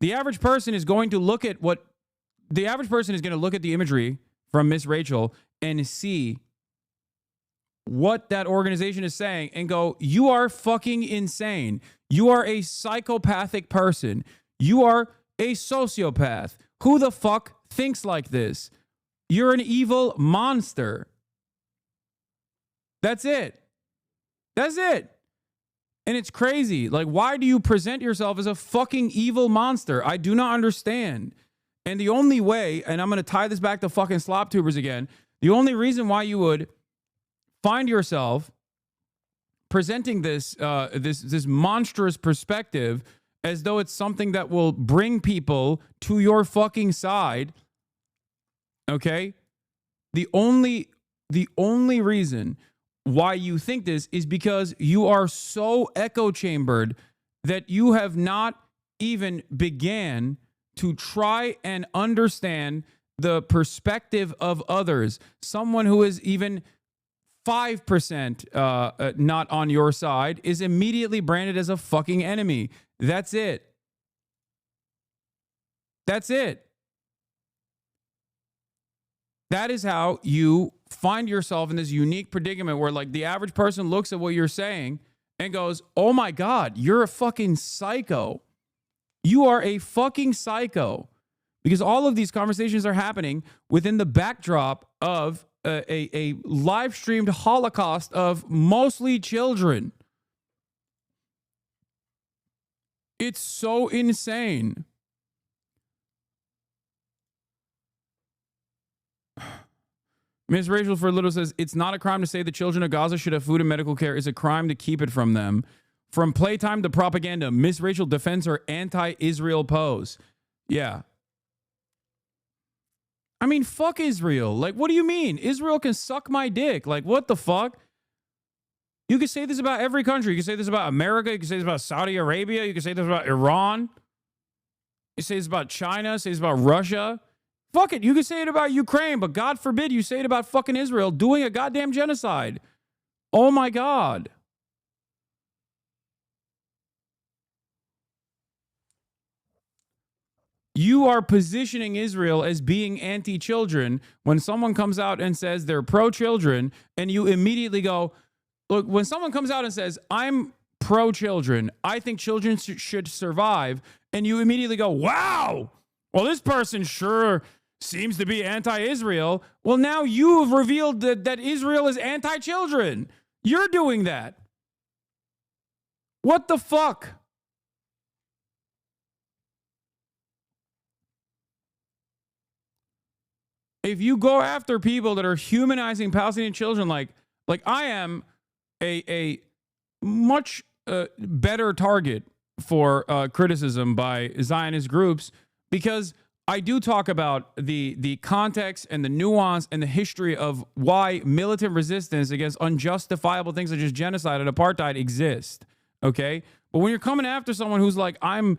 The average person is going to look at the imagery from Miss Rachel and see what that organization is saying and go, you are fucking insane. You are a psychopathic person. You are a sociopath. Who the fuck thinks like this? You're an evil monster. That's it. That's it. And it's crazy. Like, why do you present yourself as a fucking evil monster? I do not understand. And the only way, and I'm going to tie this back to fucking slop tubers again, the only reason why you would find yourself presenting this this monstrous perspective as though it's something that will bring people to your fucking side, okay? The only reason why you think this is because you are so echo chambered that you have not even began to try and understand the perspective of others. Someone who is even 5% not on your side is immediately branded as a fucking enemy. That's it. That's it. That is how you find yourself in this unique predicament where, like, the average person looks at what you're saying and goes, oh my God, you're a fucking psycho. You are a fucking psycho. Because all of these conversations are happening within the backdrop of a live streamed Holocaust of mostly children. It's so insane. Ms. Rachel for Little says, it's not a crime to say the children of Gaza should have food and medical care. It's a crime to keep it from them. From playtime to propaganda, Ms. Rachel defends her anti-Israel pose. Yeah. I mean, fuck Israel. Like, what do you mean? Israel can suck my dick. Like, what the fuck? You can say this about every country. You can say this about America. You can say this about Saudi Arabia. You can say this about Iran. You say this about China. Say this about Russia. Fuck it. You can say it about Ukraine, but God forbid you say it about fucking Israel doing a goddamn genocide. Oh my God. You are positioning Israel as being anti-children when someone comes out and says they're pro-children, and you immediately go, look, when someone comes out and says, I'm pro-children, I think children should survive, and you immediately go, wow, well, this person sure seems to be anti-Israel. Well, now you've revealed that Israel is anti-children. You're doing that. What the fuck? If you go after people that are humanizing Palestinian children, like I am a much better target for criticism by Zionist groups, because I do talk about the context and the nuance and the history of why militant resistance against unjustifiable things such as genocide and apartheid exist. Okay, but when you're coming after someone who's like, I'm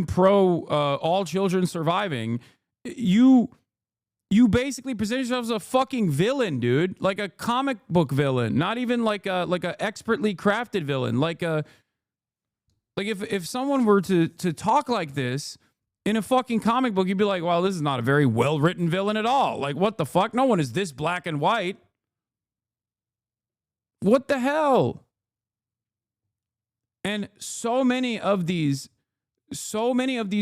pro all children surviving, you basically present yourself as a fucking villain, dude. Like a comic book villain, not even like a expertly crafted villain. Like if someone were to talk like this in a fucking comic book, you'd be like, well, this is not a very well-written villain at all. Like, what the fuck? No one is this black and white. What the hell? And so many of these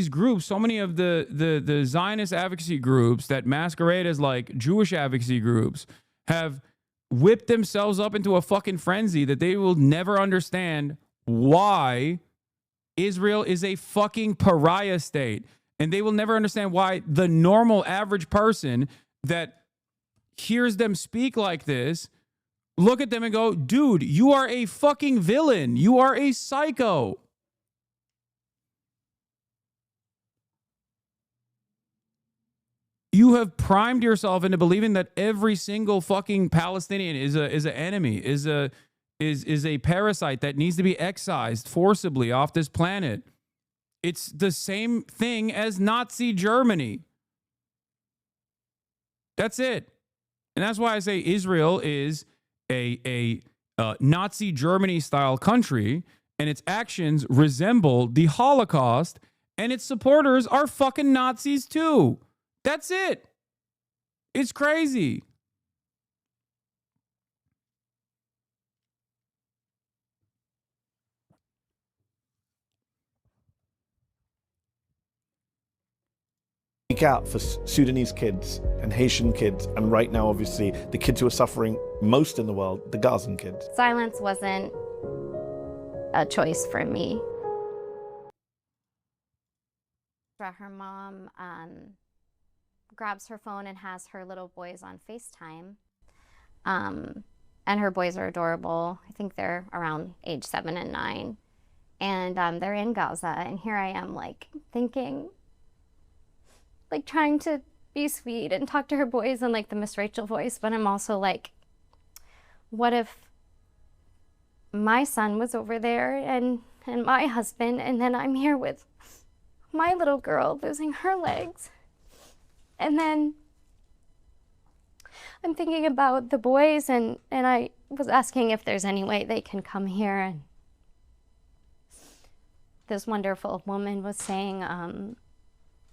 groups, so many of the Zionist advocacy groups that masquerade as like Jewish advocacy groups have whipped themselves up into a fucking frenzy that they will never understand why Israel is a fucking pariah state. And they will never understand why the normal average person that hears them speak like this, look at them and go, dude, you are a fucking villain. You are a psycho. You have primed yourself into believing that every single fucking Palestinian is an enemy, is a parasite that needs to be excised forcibly off this planet. It's the same thing as Nazi Germany. That's it. And that's why I say Israel is a Nazi Germany style country, and its actions resemble the Holocaust, and its supporters are fucking Nazis too. That's it. It's crazy. speak out for Sudanese kids and Haitian kids, and right now, obviously, the kids who are suffering most in the world, the Gazan kids. Silence wasn't a choice for me. Her mom grabs her phone and has her little boys on FaceTime. And her boys are adorable. I think they're around age 7 and 9. And they're in Gaza. And here I am, like, thinking, like, trying to be sweet and talk to her boys in, like, the Miss Rachel voice. But I'm also like, what if my son was over there and my husband, and then I'm here with my little girl losing her legs? And then I'm thinking about the boys, and I was asking if there's any way they can come here. And this wonderful woman was saying,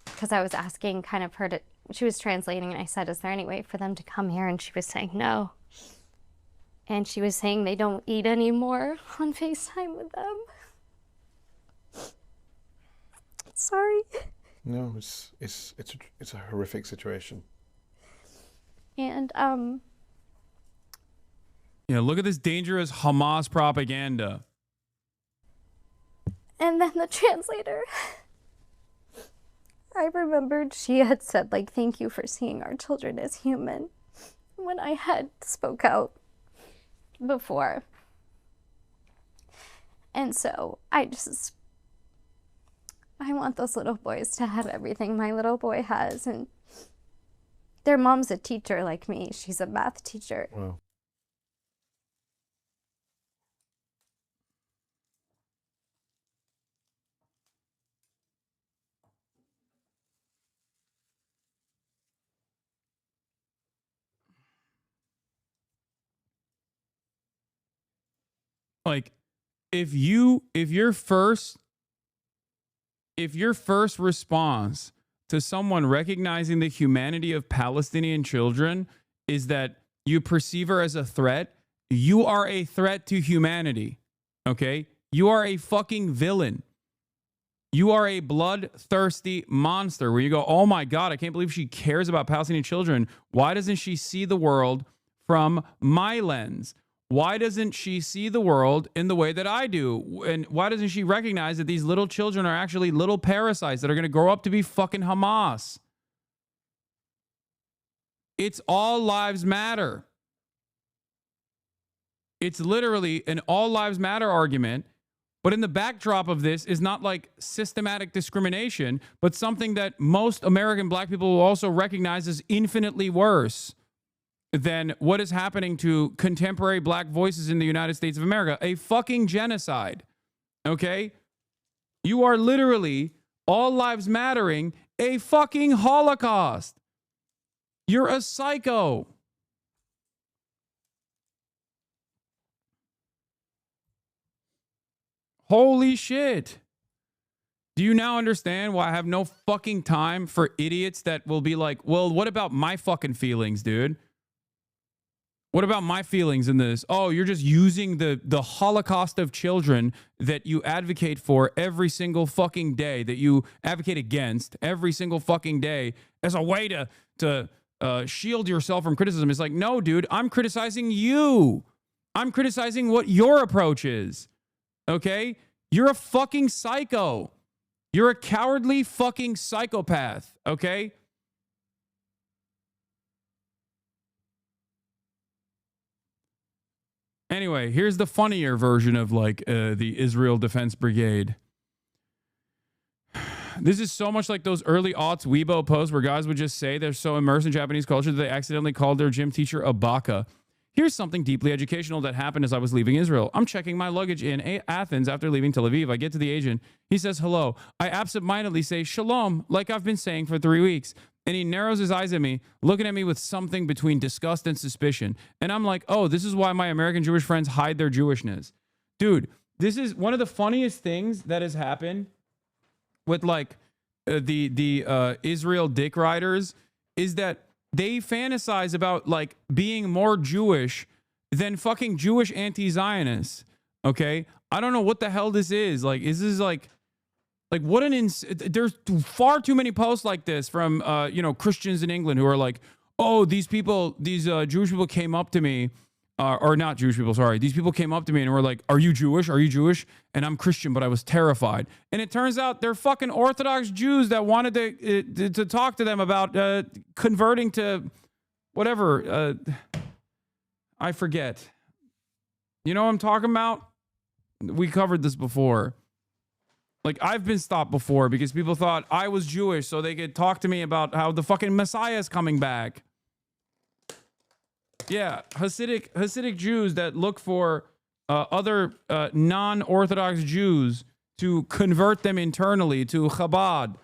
because I was asking kind of her to, she was translating, and I said, is there any way for them to come here? And she was saying no. And she was saying they don't eat anymore on FaceTime with them. Sorry. No, it's a horrific situation. And yeah, look at this dangerous Hamas propaganda. And then the translator, I remembered she had said, like, thank you for seeing our children as human, when I had spoke out before. And so I want those little boys to have everything my little boy has. And their mom's a teacher like me. She's a math teacher. Wow. Like, if your first response to someone recognizing the humanity of Palestinian children is that you perceive her as a threat, you are a threat to humanity. Okay? You are a fucking villain. You are a bloodthirsty monster where you go, oh my God, I can't believe she cares about Palestinian children. Why doesn't she see the world from my lens? Why doesn't she see the world in the way that I do? And why doesn't she recognize that these little children are actually little parasites that are going to grow up to be fucking Hamas? It's all lives matter. It's literally an all lives matter argument. But in the backdrop of this is not like systematic discrimination, but something that most American black people will also recognize as infinitely worse than what is happening to contemporary black voices in the United States of America. A fucking genocide. Okay? You are literally, all lives mattering, a fucking Holocaust. You're a psycho. Holy shit. Do you now understand why I have no fucking time for idiots that will be like, well, what about my fucking feelings, dude? What about my feelings in this? Oh, you're just using the Holocaust of children that you advocate for every single fucking day, that you advocate against every single fucking day as a way to shield yourself from criticism. It's like, no, dude, I'm criticizing you. I'm criticizing what your approach is. Okay? You're a fucking psycho. You're a cowardly fucking psychopath. Okay? Anyway, here's the funnier version of like the Israel Defense Brigade. This is so much like those early aughts Weibo posts where guys would just say they're so immersed in Japanese culture that they accidentally called their gym teacher a baka. Here's something deeply educational that happened as I was leaving Israel. I'm checking my luggage in Athens after leaving Tel Aviv. I get to the agent. He says hello. I absentmindedly say shalom, like I've been saying for 3 weeks. And he narrows his eyes at me, looking at me with something between disgust and suspicion. And I'm like, oh, this is why my American Jewish friends hide their Jewishness. Dude, this is one of the funniest things that has happened with like the Israel dick riders is that they fantasize about like being more Jewish than fucking Jewish anti-Zionists. Okay? I don't know what the hell this is. Like, is this like Like, what an there's far too many posts like this from Christians in England who are like, oh, these Jewish people came up to me, or not Jewish people, sorry. These people came up to me and were like, are you Jewish? Are you Jewish? And I'm Christian, but I was terrified. And it turns out they're fucking Orthodox Jews that wanted to talk to them about converting to whatever. I forget. You know what I'm talking about? We covered this before. Like, I've been stopped before because people thought I was Jewish so they could talk to me about how the fucking Messiah is coming back. Yeah, Hasidic Jews that look for other non-Orthodox Jews to convert them internally to Chabad.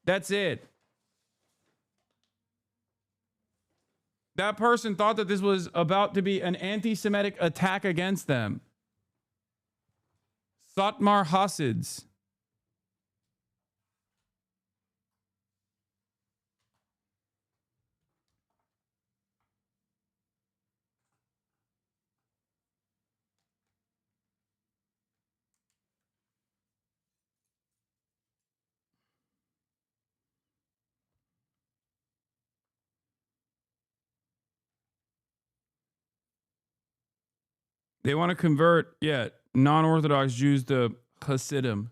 That's it. That person thought that this was about to be an anti-Semitic attack against them. Satmar Hasids. They want to convert, non-Orthodox Jews to Hasidim.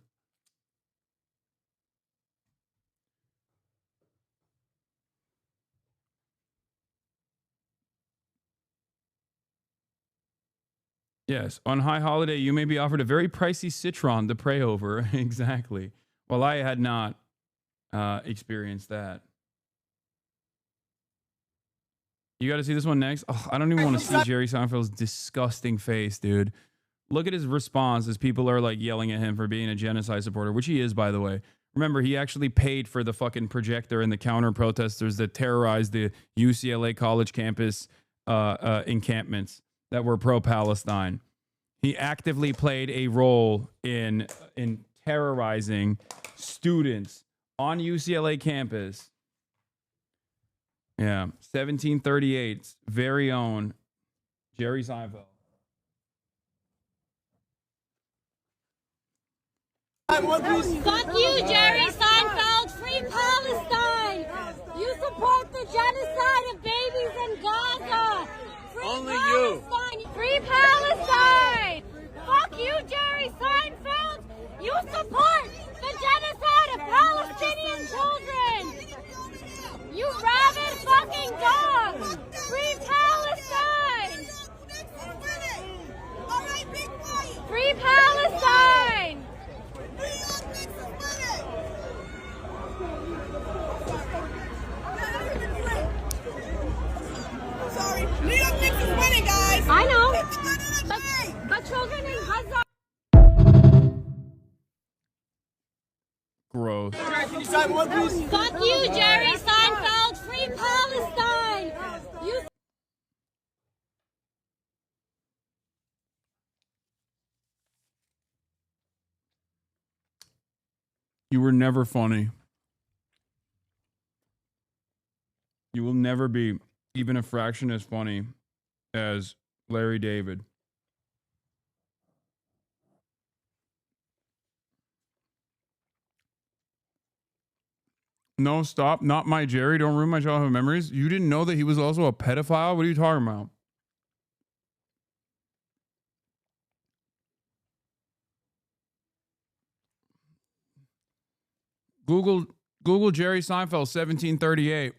Yes, on High Holiday, you may be offered a very pricey citron to pray over. Exactly. Well, I had not experienced that. You got to see this one next. Oh, I don't even want to see Jerry Seinfeld's disgusting face, dude. Look at his response as people are like yelling at him for being a genocide supporter, which he is, by the way. Remember, he actually paid for the fucking projector and the counter protesters that terrorized the UCLA college campus encampments that were pro-Palestine. He actively played a role in terrorizing students on UCLA campus. Yeah, 1738's very own Jerry Seinfeld. Fuck you, Jerry Seinfeld. Free Palestine. You support the genocide of babies in Gaza. Free Only Palestine. You. Free Palestine. Fuck you, Jerry Seinfeld. You support the genocide of Palestinian children. You rabid fucking dog! Free Palestine! Free Palestine! Sorry, New York Knicks is winning, guys! I know! But children in Hasan. Gross. Fuck you, Jerry Seinfeld! Free Palestine! You were never funny. You will never be even a fraction as funny as Larry David. No, stop. Not my Jerry. Don't ruin my childhood memories. You didn't know that he was also a pedophile? What are you talking about? Google Jerry Seinfeld 1738.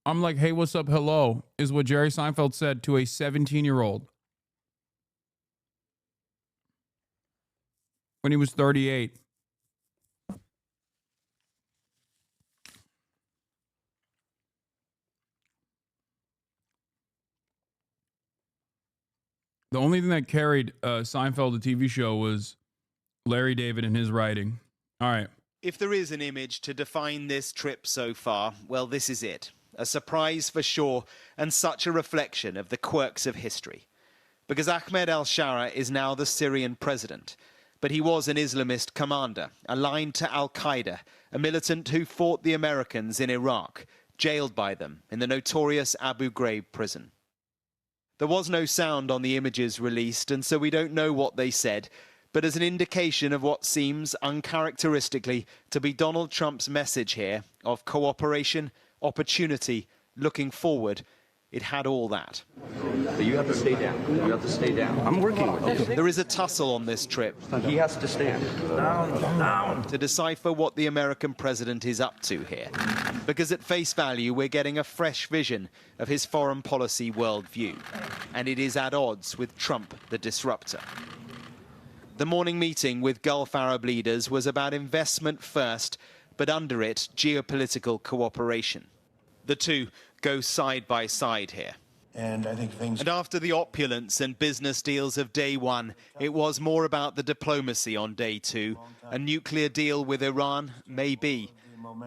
I'm like, hey, what's up? Hello, is what Jerry Seinfeld said to a 17-year-old when he was 38. The only thing that carried Seinfeld, the TV show, was Larry David and his writing. All right. If there is an image to define this trip so far, well, this is it. A surprise for sure, and such a reflection of the quirks of history. Because Ahmed al-Shara is now the Syrian president, but he was an Islamist commander, aligned to al-Qaeda, a militant who fought the Americans in Iraq, jailed by them in the notorious Abu Ghraib prison. There was no sound on the images released, and so we don't know what they said, but as an indication of what seems uncharacteristically to be Donald Trump's message here of cooperation, opportunity, looking forward, it had all that. But you have to stay down. You have to stay down. I'm working with you. There is a tussle on this trip. He has to stand. Down. To decipher what the American president is up to here. Because at face value, we're getting a fresh vision of his foreign policy worldview. And it is at odds with Trump, the disruptor. The morning meeting with Gulf Arab leaders was about investment first, but under it, geopolitical cooperation. The two go side by side here. And I think things... And after the opulence and business deals of day one, it was more about the diplomacy on day two. A nuclear deal with Iran, maybe,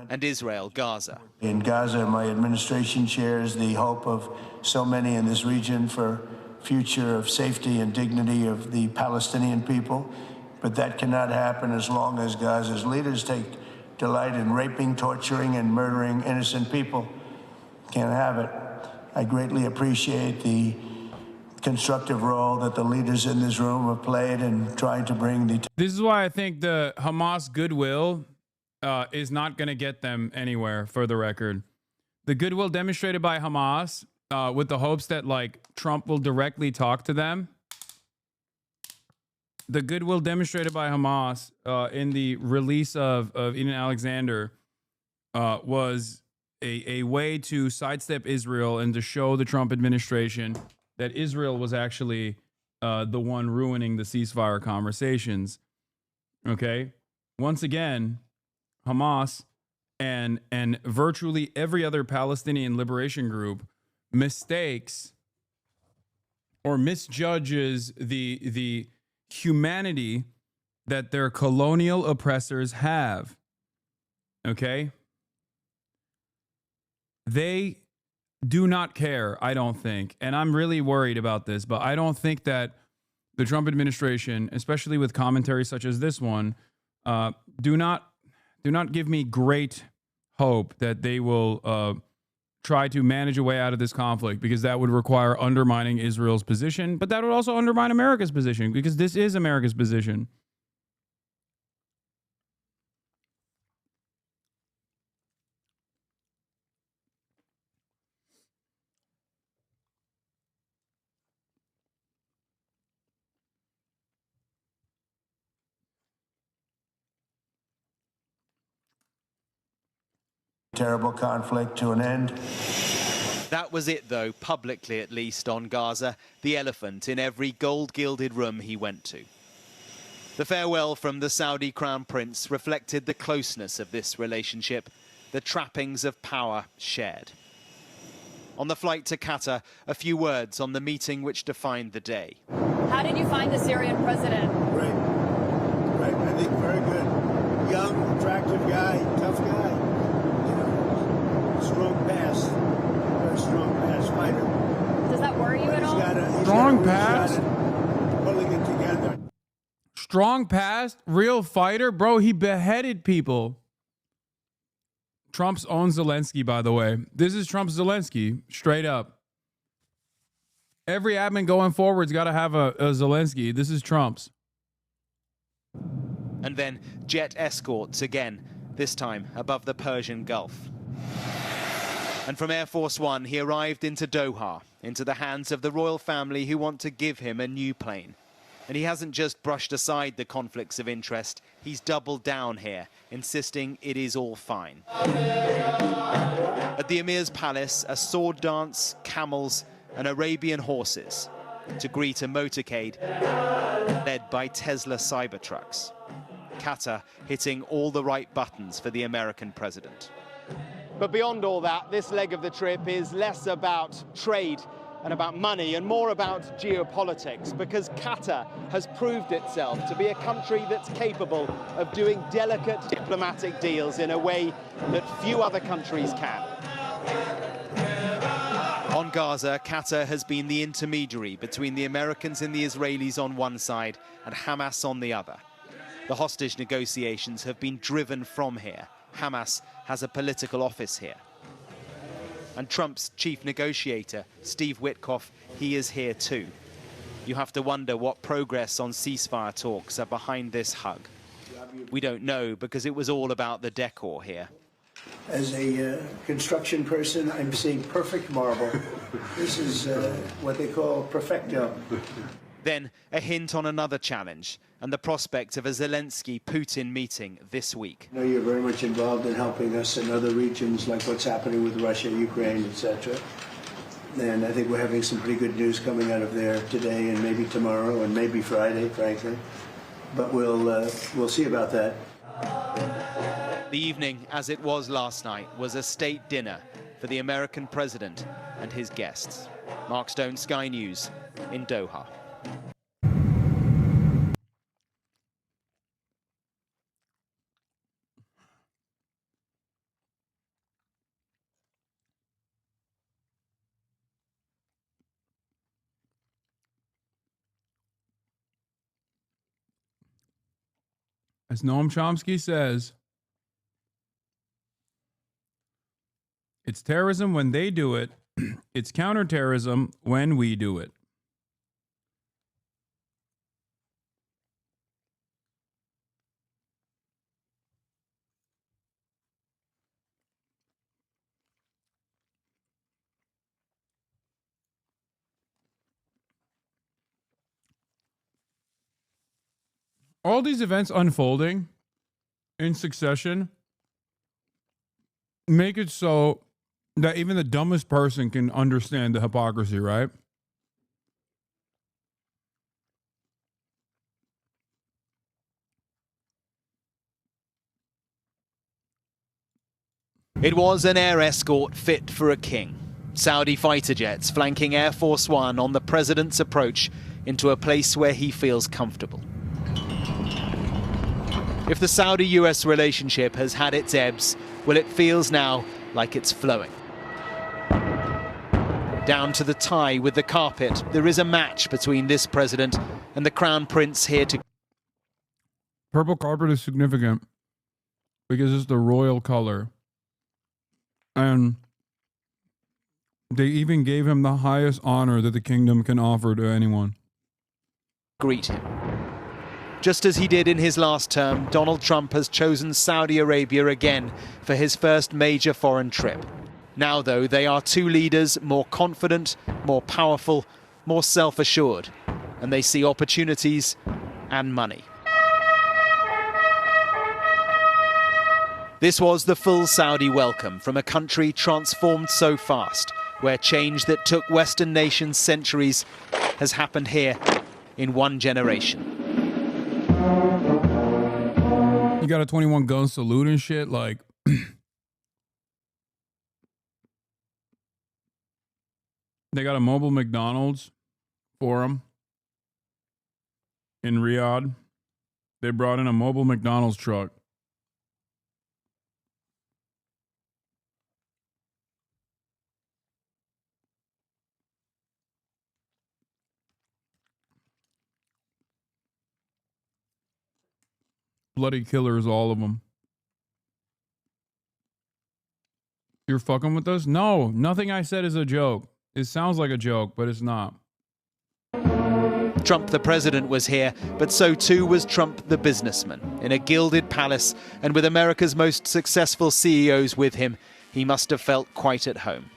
and Israel, Gaza. In Gaza, my administration shares the hope of so many in this region for future of safety and dignity of the Palestinian people. But that cannot happen as long as Gaza's leaders take delight in raping, torturing, and murdering innocent people. Can't have it. I greatly appreciate the constructive role that the leaders in this room have played in trying to bring the... This is why I think the Hamas goodwill is not going to get them anywhere, for the record. The goodwill demonstrated by Hamas with the hopes that, like, Trump will directly talk to them. The goodwill demonstrated by Hamas in the release of Eden Alexander was a way to sidestep Israel and to show the Trump administration that Israel was actually the one ruining the ceasefire conversations. Okay? Once again, Hamas and virtually every other Palestinian liberation group mistakes or misjudges the humanity that their colonial oppressors have. Okay? They do not care, I don't think. And I'm really worried about this, but I don't think that the Trump administration, especially with commentary such as this one, do not give me great hope that they will try to manage a way out of this conflict, because that would require undermining Israel's position, but that would also undermine America's position, because this is America's position. Terrible conflict to an end. That was it, though, publicly at least, on Gaza, the elephant in every gold-gilded room he went to. The farewell from the Saudi Crown Prince reflected the closeness of this relationship, the trappings of power shared. On the flight to Qatar, a few words on the meeting which defined the day. How did you find the Syrian president? Great. I think very good. Young, attractive guy, tough guy. Strong pass. Very strong pass fighter. Does that worry you at all? Strong pass. Pulling it together. Strong pass. Real fighter. Bro, he beheaded people. Trump's own Zelensky, by the way. This is Trump's Zelensky, straight up. Every admin going forward's got to have a Zelensky. This is Trump's. And then jet escorts again, this time above the Persian Gulf. And from Air Force One, he arrived into Doha, into the hands of the royal family who want to give him a new plane. And he hasn't just brushed aside the conflicts of interest, he's doubled down here, insisting it is all fine. At the Emir's palace, a sword dance, camels, and Arabian horses to greet a motorcade led by Tesla Cybertrucks. Qatar hitting all the right buttons for the American president. But beyond all that, this leg of the trip is less about trade and about money and more about geopolitics, because Qatar has proved itself to be a country that's capable of doing delicate diplomatic deals in a way that few other countries can. On Gaza, Qatar has been the intermediary between the Americans and the Israelis on one side and Hamas on the other. The hostage negotiations have been driven from here. Hamas has a political office here. And Trump's chief negotiator, Steve Witkoff, he is here too. You have to wonder what progress on ceasefire talks are behind this hug. We don't know because it was all about the decor here. As a construction person, I'm seeing perfect marble. This is what they call perfecto. Then a hint on another challenge and the prospect of a Zelensky-Putin meeting this week. I know you're very much involved in helping us in other regions, like what's happening with Russia, Ukraine, etc. And I think we're having some pretty good news coming out of there today and maybe tomorrow and maybe Friday, frankly. But we'll see about that. The evening, as it was last night, was a state dinner for the American president and his guests. Mark Stone, Sky News, in Doha. As Noam Chomsky says, it's terrorism when they do it. It's counterterrorism when we do it. All these events unfolding in succession make it so that even the dumbest person can understand the hypocrisy, right? It was an air escort fit for a king. Saudi fighter jets flanking Air Force One on the president's approach into a place where he feels comfortable. If the Saudi-US relationship has had its ebbs, well, it feels now like it's flowing. Down to the tie with the carpet, there is a match between this president and the crown prince here to... Purple carpet is significant because it's the royal color. And they even gave him the highest honor that the kingdom can offer to anyone. Greet him. Just as he did in his last term, Donald Trump has chosen Saudi Arabia again for his first major foreign trip. Now, though, they are two leaders more confident, more powerful, more self-assured, and they see opportunities and money. This was the full Saudi welcome from a country transformed so fast, where change that took Western nations centuries has happened here in one generation. You got a 21 gun salute and shit, like... They got a mobile McDonald's for him in Riyadh. They brought in a mobile McDonald's truck. Bloody killers, all of them. You're fucking with us? No, nothing I said is a joke. It sounds like a joke, but it's not. Trump the president was here, but so too was Trump the businessman. In a gilded palace and with America's most successful CEOs with him, he must have felt quite at home.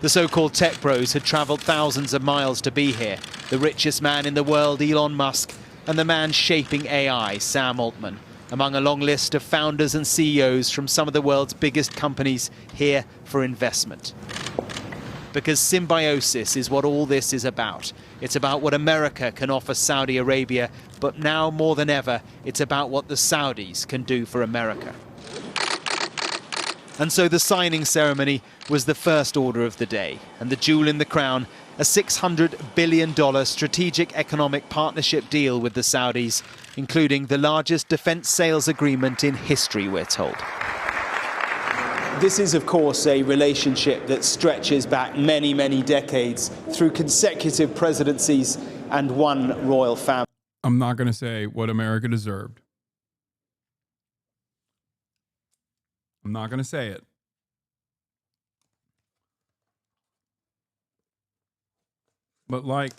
The so-called tech bros had traveled thousands of miles to be here. The richest man in the world, Elon Musk, and the man shaping AI, Sam Altman, among a long list of founders and CEOs from some of the world's biggest companies here for investment. Because symbiosis is what all this is about. It's about what America can offer Saudi Arabia, but now more than ever, it's about what the Saudis can do for America. And so the signing ceremony was the first order of the day, and the jewel in the crown, a $600 billion strategic economic partnership deal with the Saudis, including the largest defense sales agreement in history, we're told. This is, of course, a relationship that stretches back many, many decades through consecutive presidencies and one royal family. I'm not going to say what America deserved. I'm not going to say it. But like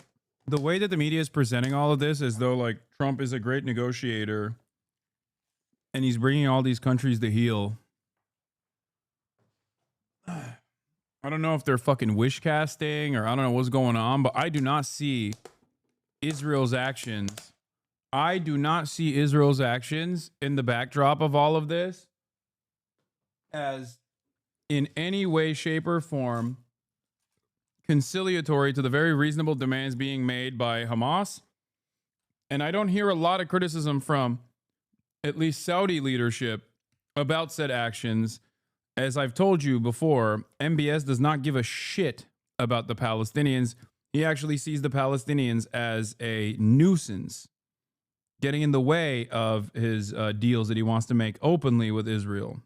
the way that the media is presenting all of this as though like Trump is a great negotiator and he's bringing all these countries to heel. I don't know if they're fucking wish casting or I don't know what's going on, but I do not see Israel's actions. I do not see Israel's actions in the backdrop of all of this as in any way, shape, or form conciliatory to the very reasonable demands being made by Hamas. And I don't hear a lot of criticism from at least Saudi leadership about said actions. As I've told you before, MBS does not give a shit about the Palestinians. He actually sees the Palestinians as a nuisance, getting in the way of his deals that he wants to make openly with Israel.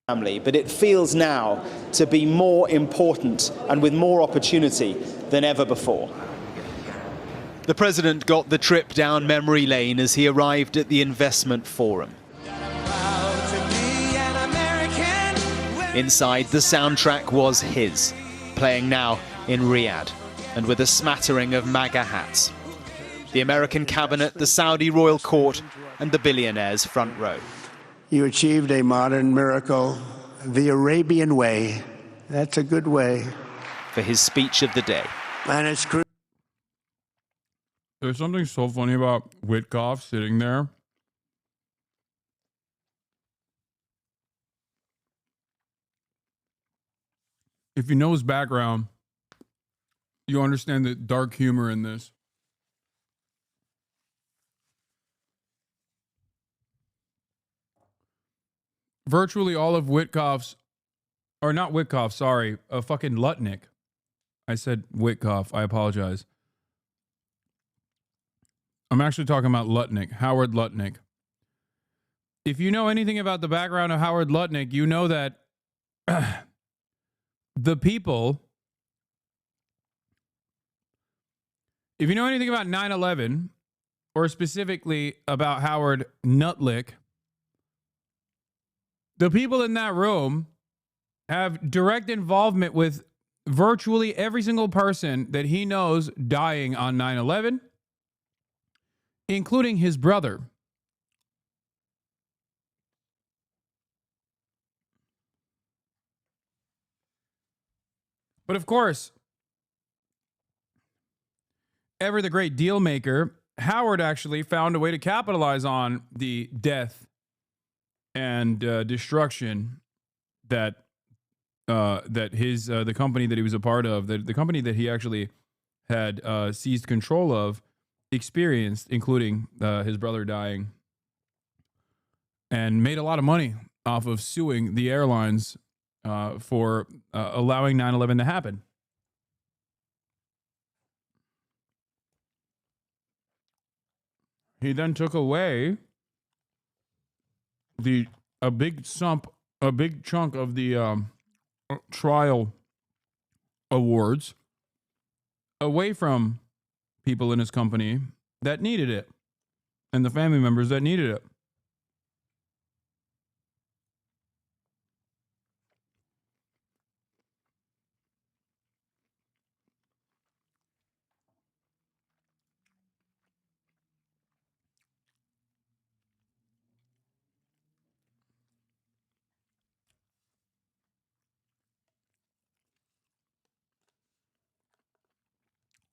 Family, but it feels now to be more important and with more opportunity than ever before. The president got the trip down memory lane as he arrived at the investment forum. Inside, the soundtrack was his, playing now in Riyadh, and with a smattering of MAGA hats. The American cabinet, the Saudi royal court, and the billionaires' front row. You achieved a modern miracle, the Arabian way. That's a good way. For his speech of the day. And it's crucial. There's something so funny about Witkoff sitting there. If you know his background, you understand the dark humor in this. Virtually all of Witkoff's, or not Witkoff, sorry, fucking Lutnick. I said Witkoff, I apologize. I'm actually talking about Lutnick, Howard Lutnick. If you know anything about the background of Howard Lutnick, you know that the people, if you know anything about 9/11, or specifically about Howard Nutlick, the people in that room have direct involvement with virtually every single person that he knows dying on 9/11, including his brother. But of course, ever the great deal maker, Howard actually found a way to capitalize on the death and destruction that his the company that he was a part of, the company that he actually had seized control of, experienced, including his brother dying, and made a lot of money off of suing the airlines for allowing 9/11 to happen. He then took away a big chunk of the trial awards away from people in his company that needed it and the family members that needed it.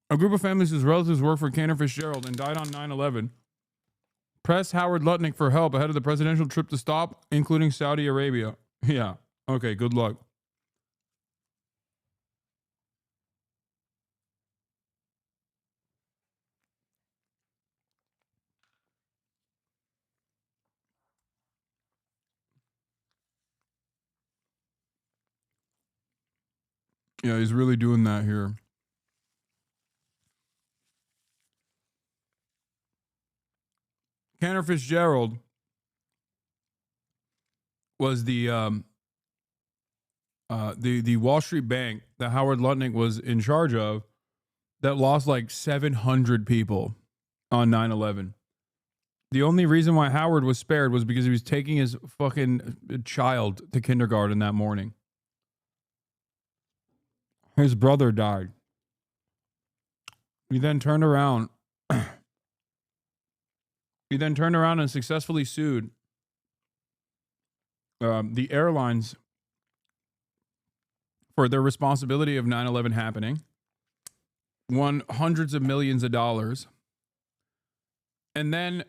A group of families whose relatives worked for Cantor Fitzgerald and died on 9/11 pressed Howard Lutnick for help ahead of the presidential trip to stop, including Saudi Arabia. Yeah. Okay, good luck. Yeah, he's really doing that here. Cantor Fitzgerald was the Wall Street bank that Howard Lutnick was in charge of that lost like 700 people on 9/11. The only reason why Howard was spared was because he was taking his fucking child to kindergarten that morning. His brother died. He then turned around. He then turned around and successfully sued the airlines for their responsibility of 9/11 happening. Won hundreds of millions of dollars. And then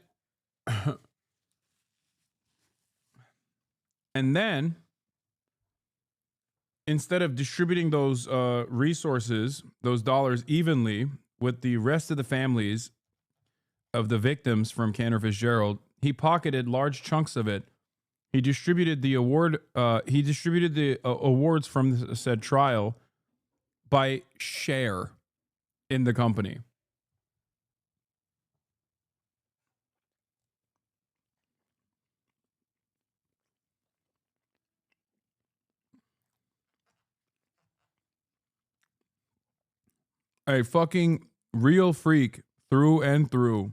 instead of distributing those resources, those dollars evenly with the rest of the families of the victims from Cantor Fitzgerald, he pocketed large chunks of it. He distributed the award. He distributed the awards from the said trial by share in the company. A fucking real freak through and through.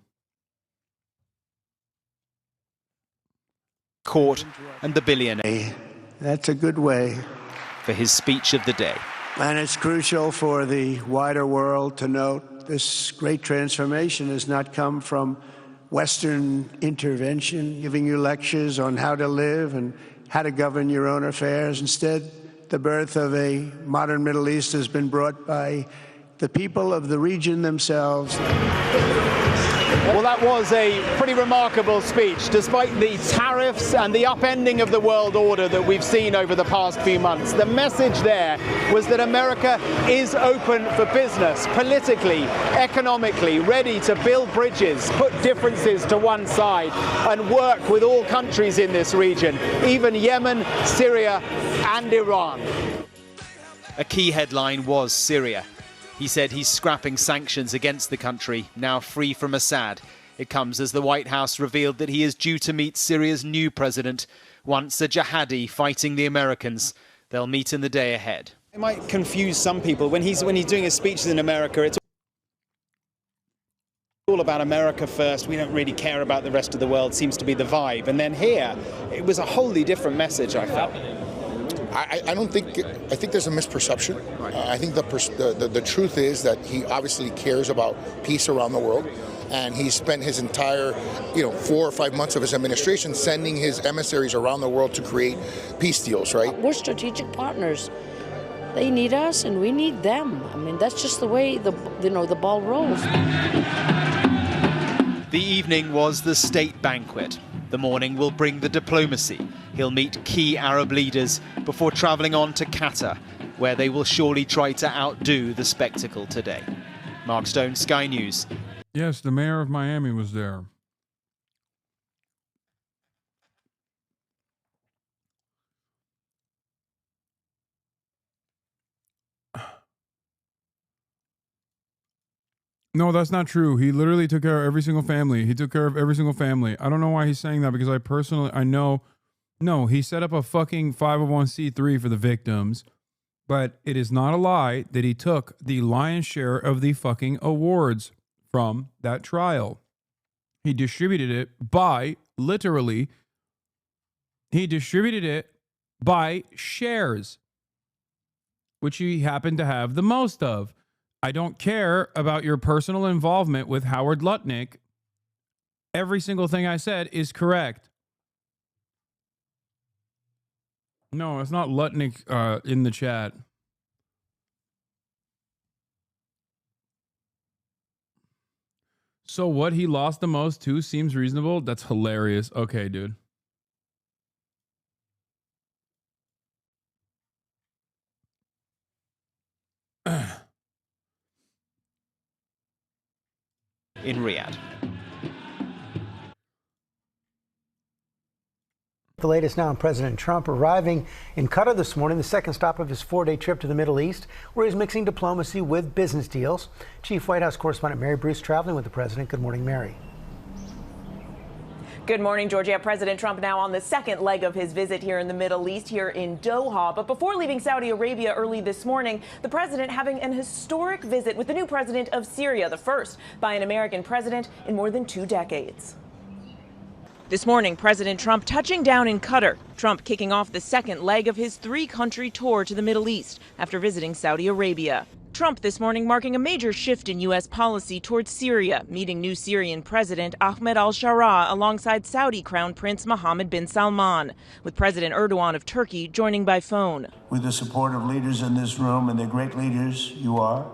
Court and the billionaire. That's a good way. For his speech of the day. And it's crucial for the wider world to note this great transformation has not come from Western intervention, giving you lectures on how to live and how to govern your own affairs. Instead, the birth of a modern Middle East has been brought by the people of the region themselves. Well, that was a pretty remarkable speech, despite the tariffs and the upending of the world order that we've seen over the past few months. The message there was that America is open for business, politically, economically, ready to build bridges, put differences to one side, and work with all countries in this region, even Yemen, Syria, and Iran. A key headline was Syria. He said he's scrapping sanctions against the country, now free from Assad. It comes as the White House revealed that he is due to meet Syria's new president, once a jihadi fighting the Americans. They'll meet in the day ahead. It might confuse some people. When he's doing his speeches in America, it's all about America first. We don't really care about the rest of the world, seems to be the vibe. And then here, it was a wholly different message, I felt. I think there's a misperception. I think the truth is that he obviously cares about peace around the world, and he spent his entire 4 or 5 months of his administration sending his emissaries around the world to create peace deals, right? We're strategic partners. They need us and we need them. I mean, that's just the way the ball rolls. The evening was the state banquet. The morning will bring the diplomacy. He'll meet key Arab leaders before travelling on to Qatar, where they will surely try to outdo the spectacle today. Mark Stone, Sky News. Yes, the mayor of Miami was there. No, that's not true. He literally took care of every single family. He took care of every single family. I don't know why he's saying that, because I know. No, he set up a fucking 501c3 for the victims, but it is not a lie that he took the lion's share of the fucking awards from that trial. He distributed it by, literally, he distributed it by shares, which he happened to have the most of. I don't care about your personal involvement with Howard Lutnick. Every single thing I said is correct. No, it's not Lutnick in the chat. So what, he lost the most too seems reasonable? That's hilarious. Okay, dude. In Riyadh. The latest now on President Trump arriving in Qatar this morning, the second stop of his 4-day trip to the Middle East, where he's mixing diplomacy with business deals. Chief White House correspondent Mary Bruce traveling with the president. Good morning, Mary. Good morning, Georgia. President Trump now on the second leg of his visit here in the Middle East, here in Doha. But before leaving Saudi Arabia early this morning, the president having an historic visit with the new president of Syria, the first by an American president in more than 2 decades. This morning, President Trump touching down in Qatar. Trump kicking off the second leg of his three-country tour to the Middle East after visiting Saudi Arabia. Trump this morning marking a major shift in U.S. policy towards Syria, meeting new Syrian President Ahmed al-Shara alongside Saudi Crown Prince Mohammed bin Salman, with President Erdogan of Turkey joining by phone. With the support of leaders in this room, and the great leaders you are,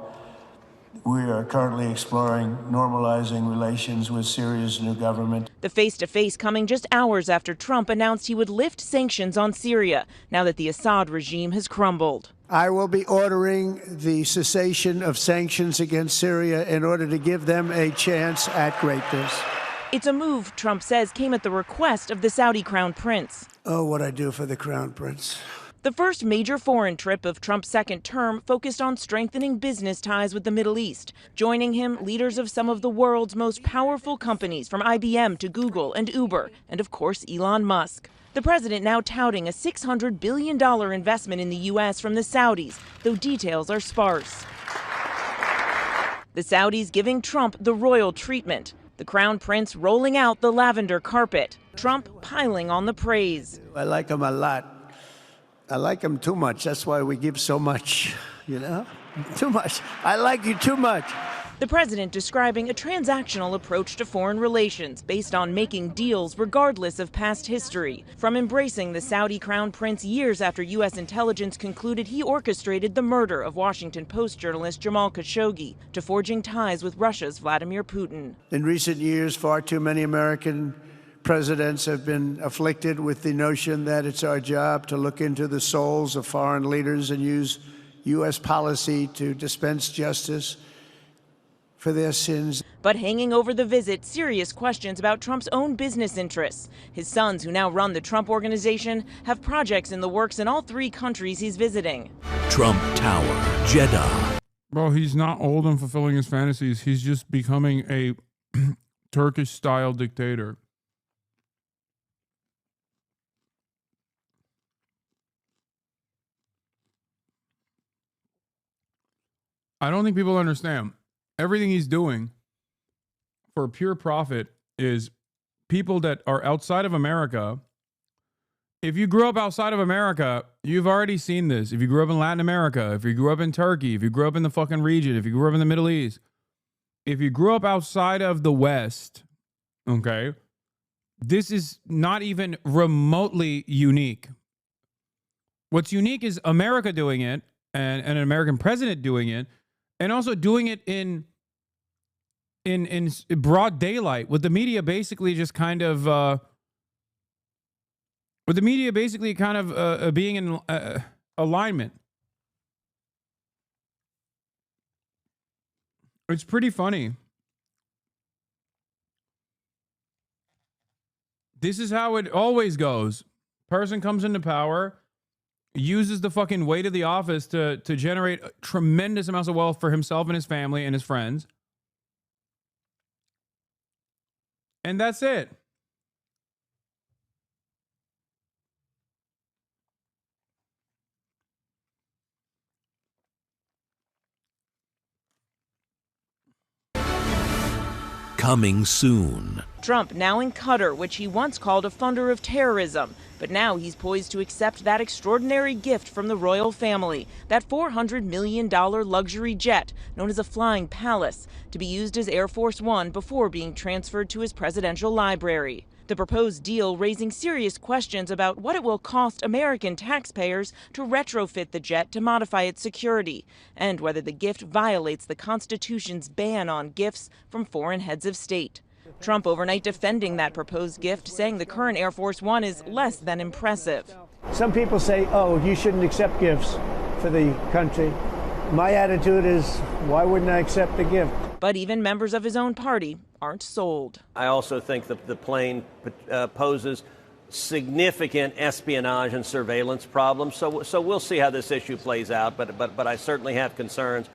we are currently exploring normalizing relations with Syria's new government. The face-to-face coming just hours after Trump announced he would lift sanctions on Syria, now that the Assad regime has crumbled. I will be ordering the cessation of sanctions against Syria in order to give them a chance at greatness. It's a move, Trump says, came at the request of the Saudi Crown Prince. Oh, what I do for the Crown Prince. The first major foreign trip of Trump's second term focused on strengthening business ties with the Middle East. Joining him, leaders of some of the world's most powerful companies, from IBM to Google and Uber, and of course Elon Musk. The president now touting a $600 billion investment in the U.S. from the Saudis, though details are sparse. The Saudis giving Trump the royal treatment. The Crown Prince rolling out the lavender carpet. Trump piling on the praise. I like him a lot. I like him too much. That's why we give so much, you know? Too much. I like you too much. The president describing a transactional approach to foreign relations based on making deals regardless of past history. From embracing the Saudi Crown Prince years after U.S. intelligence concluded he orchestrated the murder of Washington Post journalist Jamal Khashoggi, to forging ties with Russia's Vladimir Putin. In recent years, far too many American presidents have been afflicted with the notion that it's our job to look into the souls of foreign leaders and use U.S. policy to dispense justice for their sins. But hanging over the visit, serious questions about Trump's own business interests. His sons, who now run the Trump Organization, have projects in the works in all three countries he's visiting. Trump Tower, Jeddah. Bro, he's not old and fulfilling his fantasies. He's just becoming a Turkish-style dictator. I don't think people understand. Everything he's doing for pure profit is people that are outside of America. If you grew up outside of America, you've already seen this. If you grew up in Latin America, if you grew up in Turkey, if you grew up in the fucking region, if you grew up in the Middle East, if you grew up outside of the West, okay, this is not even remotely unique. What's unique is America doing it and an American president doing it. And also doing it in broad daylight, with the media basically just kind of, being in alignment. It's pretty funny. This is how it always goes. Person comes into power, uses the fucking weight of the office to generate tremendous amounts of wealth for himself and his family and his friends. And that's it. Coming soon. Trump now in Qatar, which he once called a funder of terrorism. But now he's poised to accept that extraordinary gift from the royal family, that $400 million luxury jet known as a flying palace, to be used as Air Force One before being transferred to his presidential library. The proposed deal raising serious questions about what it will cost American taxpayers to retrofit the jet to modify its security, and whether the gift violates the Constitution's ban on gifts from foreign heads of state. Trump overnight defending that proposed gift, saying the current Air Force One is less than impressive. Some people say, oh, you shouldn't accept gifts for the country. My attitude is, why wouldn't I accept the gift? But even members of his own party aren't sold. I also think that the plane poses significant espionage and surveillance problems. So we'll see how this issue plays out. But I certainly have concerns.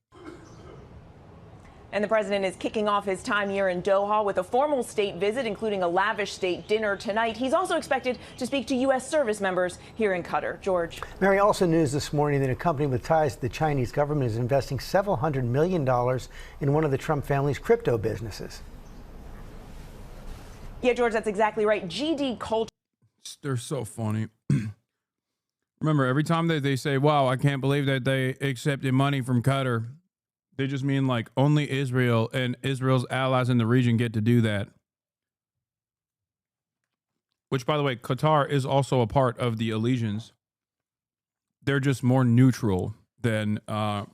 And the president is kicking off his time here in Doha with a formal state visit, including a lavish state dinner tonight. He's also expected to speak to U.S. service members here in Qatar. George. Mary, also news this morning that a company with ties to the Chinese government is investing several $100 million in one of the Trump family's crypto businesses. Yeah, George, that's exactly right. GD culture. They're so funny. Remember, every time they say, wow, I can't believe that they accepted money from Qatar, they just mean like only Israel and Israel's allies in the region get to do that. Which, by the way, Qatar is also a part of the allegiance. They're just more neutral than the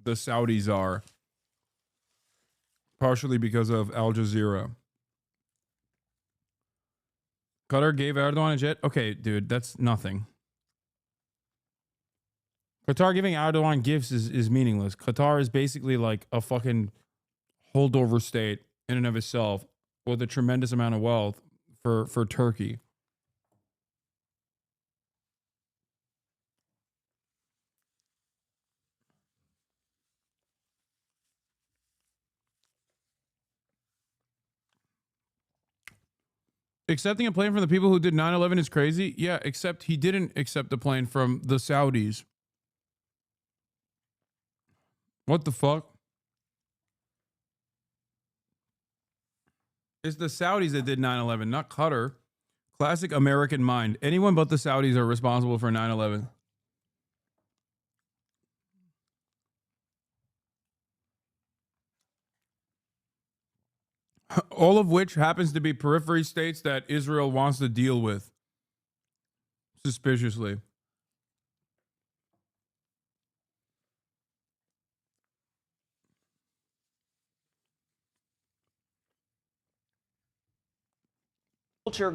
Saudis are, partially because of Al Jazeera. Qatar gave Erdogan a jet? Okay, dude, that's nothing. Qatar giving Erdogan gifts is meaningless. Qatar is basically like a fucking holdover state in and of itself with a tremendous amount of wealth for Turkey. Accepting a plane from the people who did 9/11 is crazy. Yeah, except he didn't accept the plane from the Saudis. What the fuck? It's the Saudis that did 9/11, not Qatar. Classic American mind. Anyone but the Saudis are responsible for 9/11. All of which happens to be periphery states that Israel wants to deal with. Suspiciously.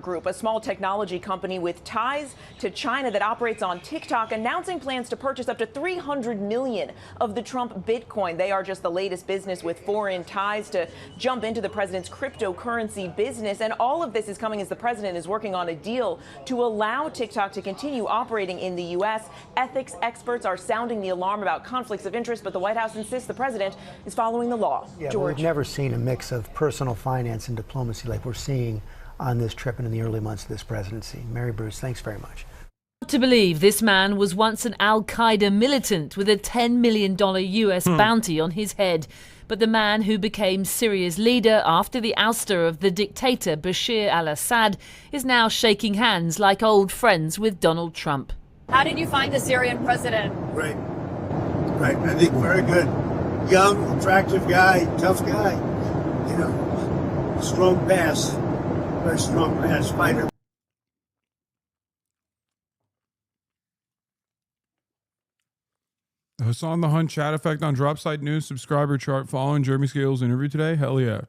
Group, a small technology company with ties to China that operates on TikTok, announcing plans to purchase up to 300 million of the Trump Bitcoin. They are just the latest business with foreign ties to jump into the president's cryptocurrency business. And all of this is coming as the president is working on a deal to allow TikTok to continue operating in the U.S. Ethics experts are sounding the alarm about conflicts of interest, but the White House insists the president is following the law. Yeah, George. we've never seen a mix of personal finance and diplomacy like we're seeing on this trip and in the early months of this presidency. Mary Bruce, thanks very much. To believe this man was once an Al-Qaeda militant with a $10 million US bounty on his head. But the man who became Syria's leader after the ouster of the dictator Bashir al-Assad is now shaking hands like old friends with Donald Trump. How did you find the Syrian president? Great. Great. I think very good. Young, attractive guy, tough guy. You know, strong pass. Very strong pass fighter. Hasan the Hunt chat effect on Dropsite News subscriber chart following Jeremy Scales interview today? Hell yeah.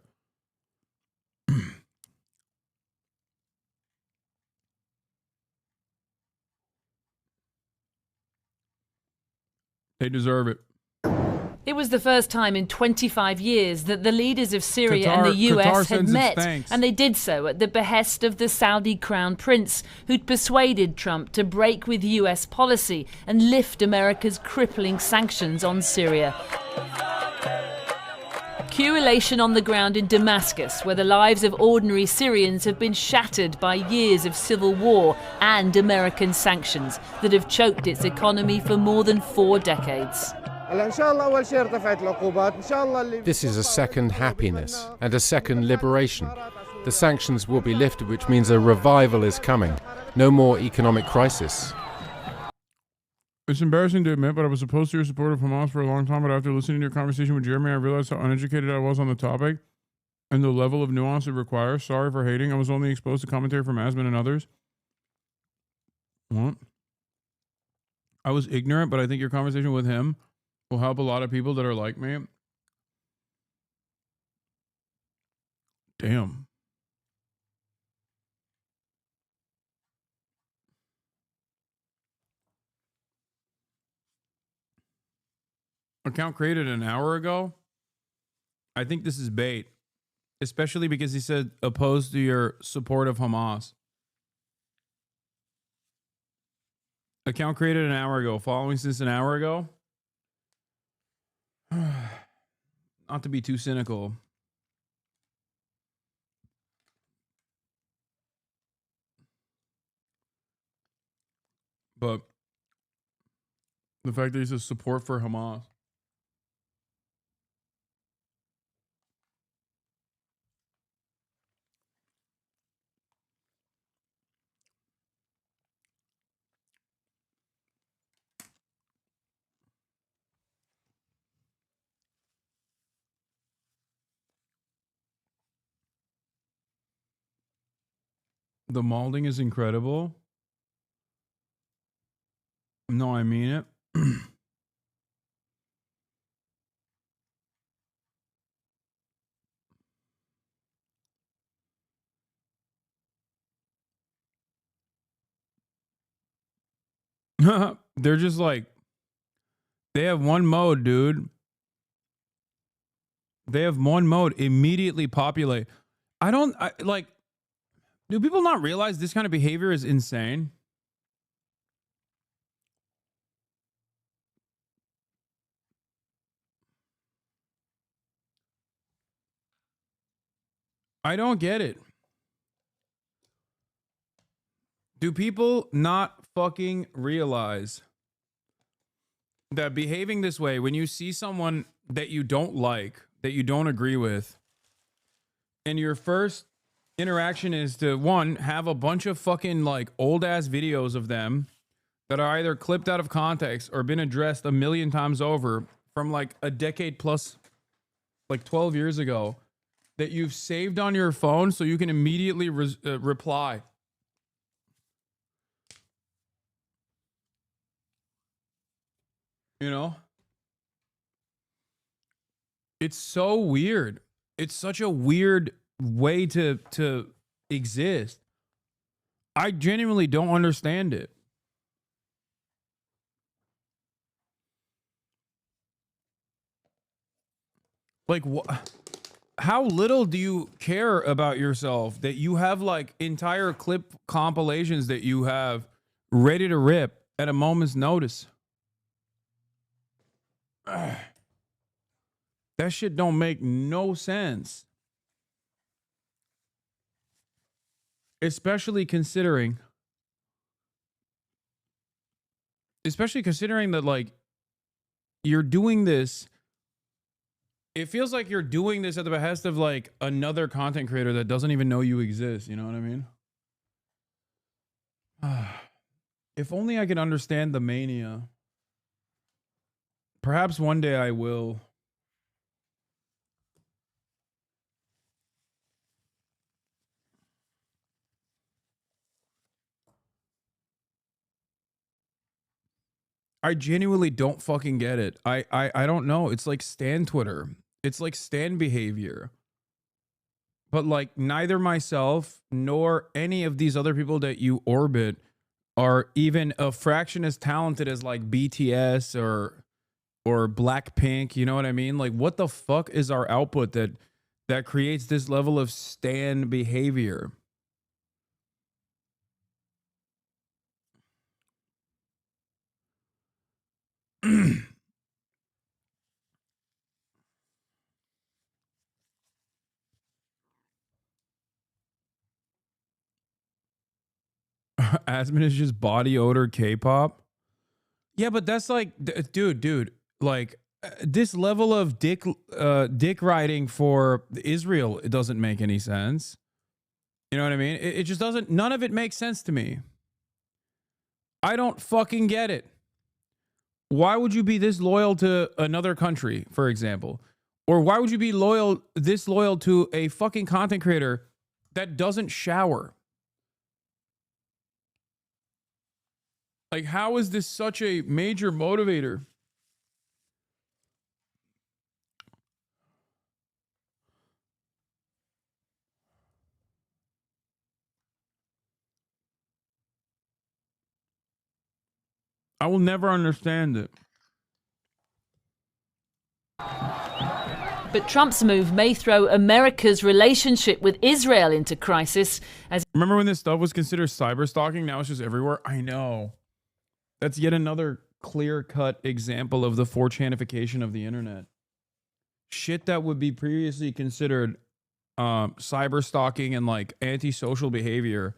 They deserve it. It was the first time in 25 years that the leaders of Syria and the US had met, and they did so at the behest of the Saudi crown prince, who'd persuaded Trump to break with US policy and lift America's crippling sanctions on Syria. Cue elation on the ground in Damascus, where the lives of ordinary Syrians have been shattered by years of civil war and American sanctions that have choked its economy for more than 4 decades. This is a second happiness and a second liberation. The sanctions will be lifted, which means a revival is coming. No more economic crisis. It's embarrassing to admit, but I was opposed to your support of Hamas for a long time, but after listening to your conversation with Jeremy, I realized how uneducated I was on the topic and the level of nuance it requires. Sorry for hating. I was only exposed to commentary from Asman and others. What? I was ignorant, but I think your conversation with him will help a lot of people that are like me. Damn. Account created an hour ago. I think this is bait, especially because he said opposed to your support of Hamas. Account created an hour ago, following since an hour ago. Not to be too cynical. But the fact that he says support for Hamas. The molding is incredible. No, I mean it. They're just like, they have one mode, dude. They have one mode, immediately populate. Like, do people not realize this kind of behavior is insane? I don't get it. Do people not fucking realize that behaving this way, when you see someone that you don't like, that you don't agree with, and your first interaction is to, one, have a bunch of fucking like old ass videos of them that are either clipped out of context or been addressed a million times over from like a decade plus, like 12 years ago, that you've saved on your phone so you can immediately reply. You know? It's so weird. It's such a weird way to exist. I genuinely don't understand it. Like, how little do you care about yourself that you have like entire clip compilations that you have ready to rip at a moment's notice? That shit don't make no sense. Especially considering that like you're doing this. It feels like you're doing this at the behest of like another content creator that doesn't even know you exist. You know what I mean? If only I could understand the mania. Perhaps one day I will. I genuinely don't fucking get it. I don't know. It's like Stan Twitter. It's like Stan behavior. But like neither myself nor any of these other people that you orbit are even a fraction as talented as like BTS or Blackpink. You know what I mean? Like what the fuck is our output that creates this level of Stan behavior? Asmin is just body odor K-pop. Yeah, but that's like, dude, like this level of dick riding for Israel, it doesn't make any sense. You know what I mean? It just doesn't, none of it makes sense to me. I don't fucking get it. Why would you be this loyal to another country, for example? Or why would you be this loyal to a fucking content creator that doesn't shower? Like, how is this such a major motivator? I will never understand it. But Trump's move may throw America's relationship with Israel into crisis. As remember when this stuff was considered cyber stalking? Now it's just everywhere. I know. That's yet another clear-cut example of the 4chanification of the internet. Shit that would be previously considered cyber stalking and like antisocial behavior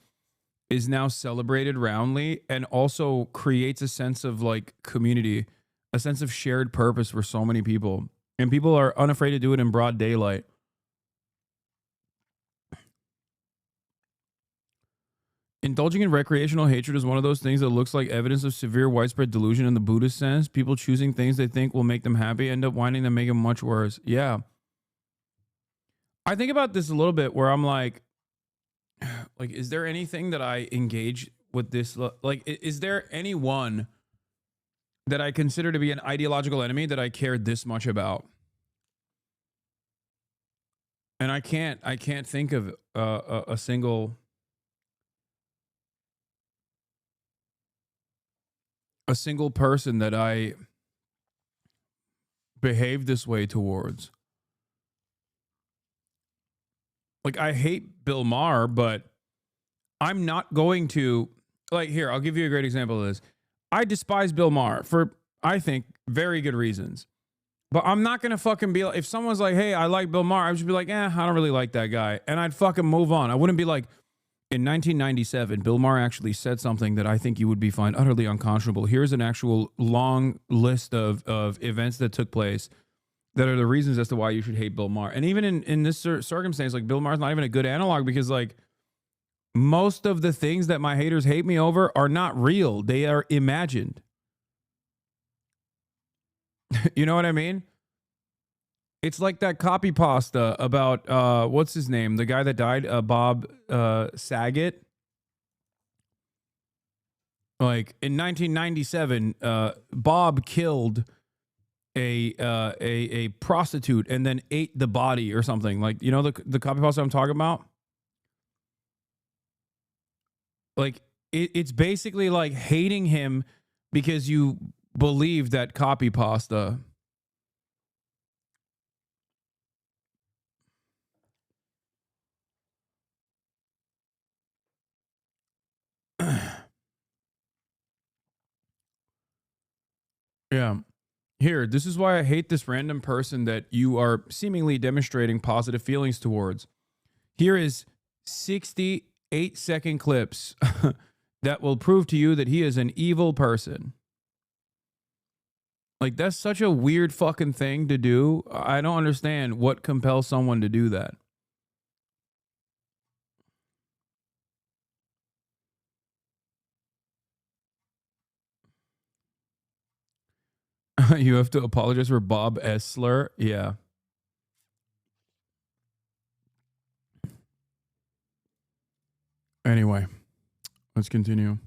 is now celebrated roundly and also creates a sense of like community, a sense of shared purpose for so many people. And people are unafraid to do it in broad daylight. Indulging in recreational hatred is one of those things that looks like evidence of severe widespread delusion in the Buddhist sense. People choosing things they think will make them happy end up winding them make them much worse. Yeah. I think about this a little bit where I'm like, like, is there anything that I engage with this? Like, is there anyone that I consider to be an ideological enemy that I care this much about? And I can't think of a single person that I behave this way towards. Like, I hate Bill Maher, but I'm not going to, like, here, I'll give you a great example of this. I despise Bill Maher for, I think, very good reasons. But I'm not going to fucking be like, if someone's like, hey, I like Bill Maher, I would just be like, I don't really like that guy. And I'd fucking move on. I wouldn't be like, in 1997, Bill Maher actually said something that I think you would be find utterly unconscionable. Here's an actual long list of events that took place that are the reasons as to why you should hate Bill Maher. And even in this circumstance, like, Bill Maher's not even a good analog, because, like, most of the things that my haters hate me over are not real. They are imagined. You know what I mean? It's like that copy pasta about, what's his name? The guy that died, Bob Saget. Like, in 1997, Bob killed a prostitute and then ate the body or something. Like, you know the copy pasta I'm talking about? Like, it's basically like hating him because you believe that copy pasta. Yeah. Here, this is why I hate this random person that you are seemingly demonstrating positive feelings towards. Here is 68-second clips that will prove to you that he is an evil person. Like, that's such a weird fucking thing to do. I don't understand what compels someone to do that. You have to apologize for Bob Essler. Yeah. Anyway, let's continue.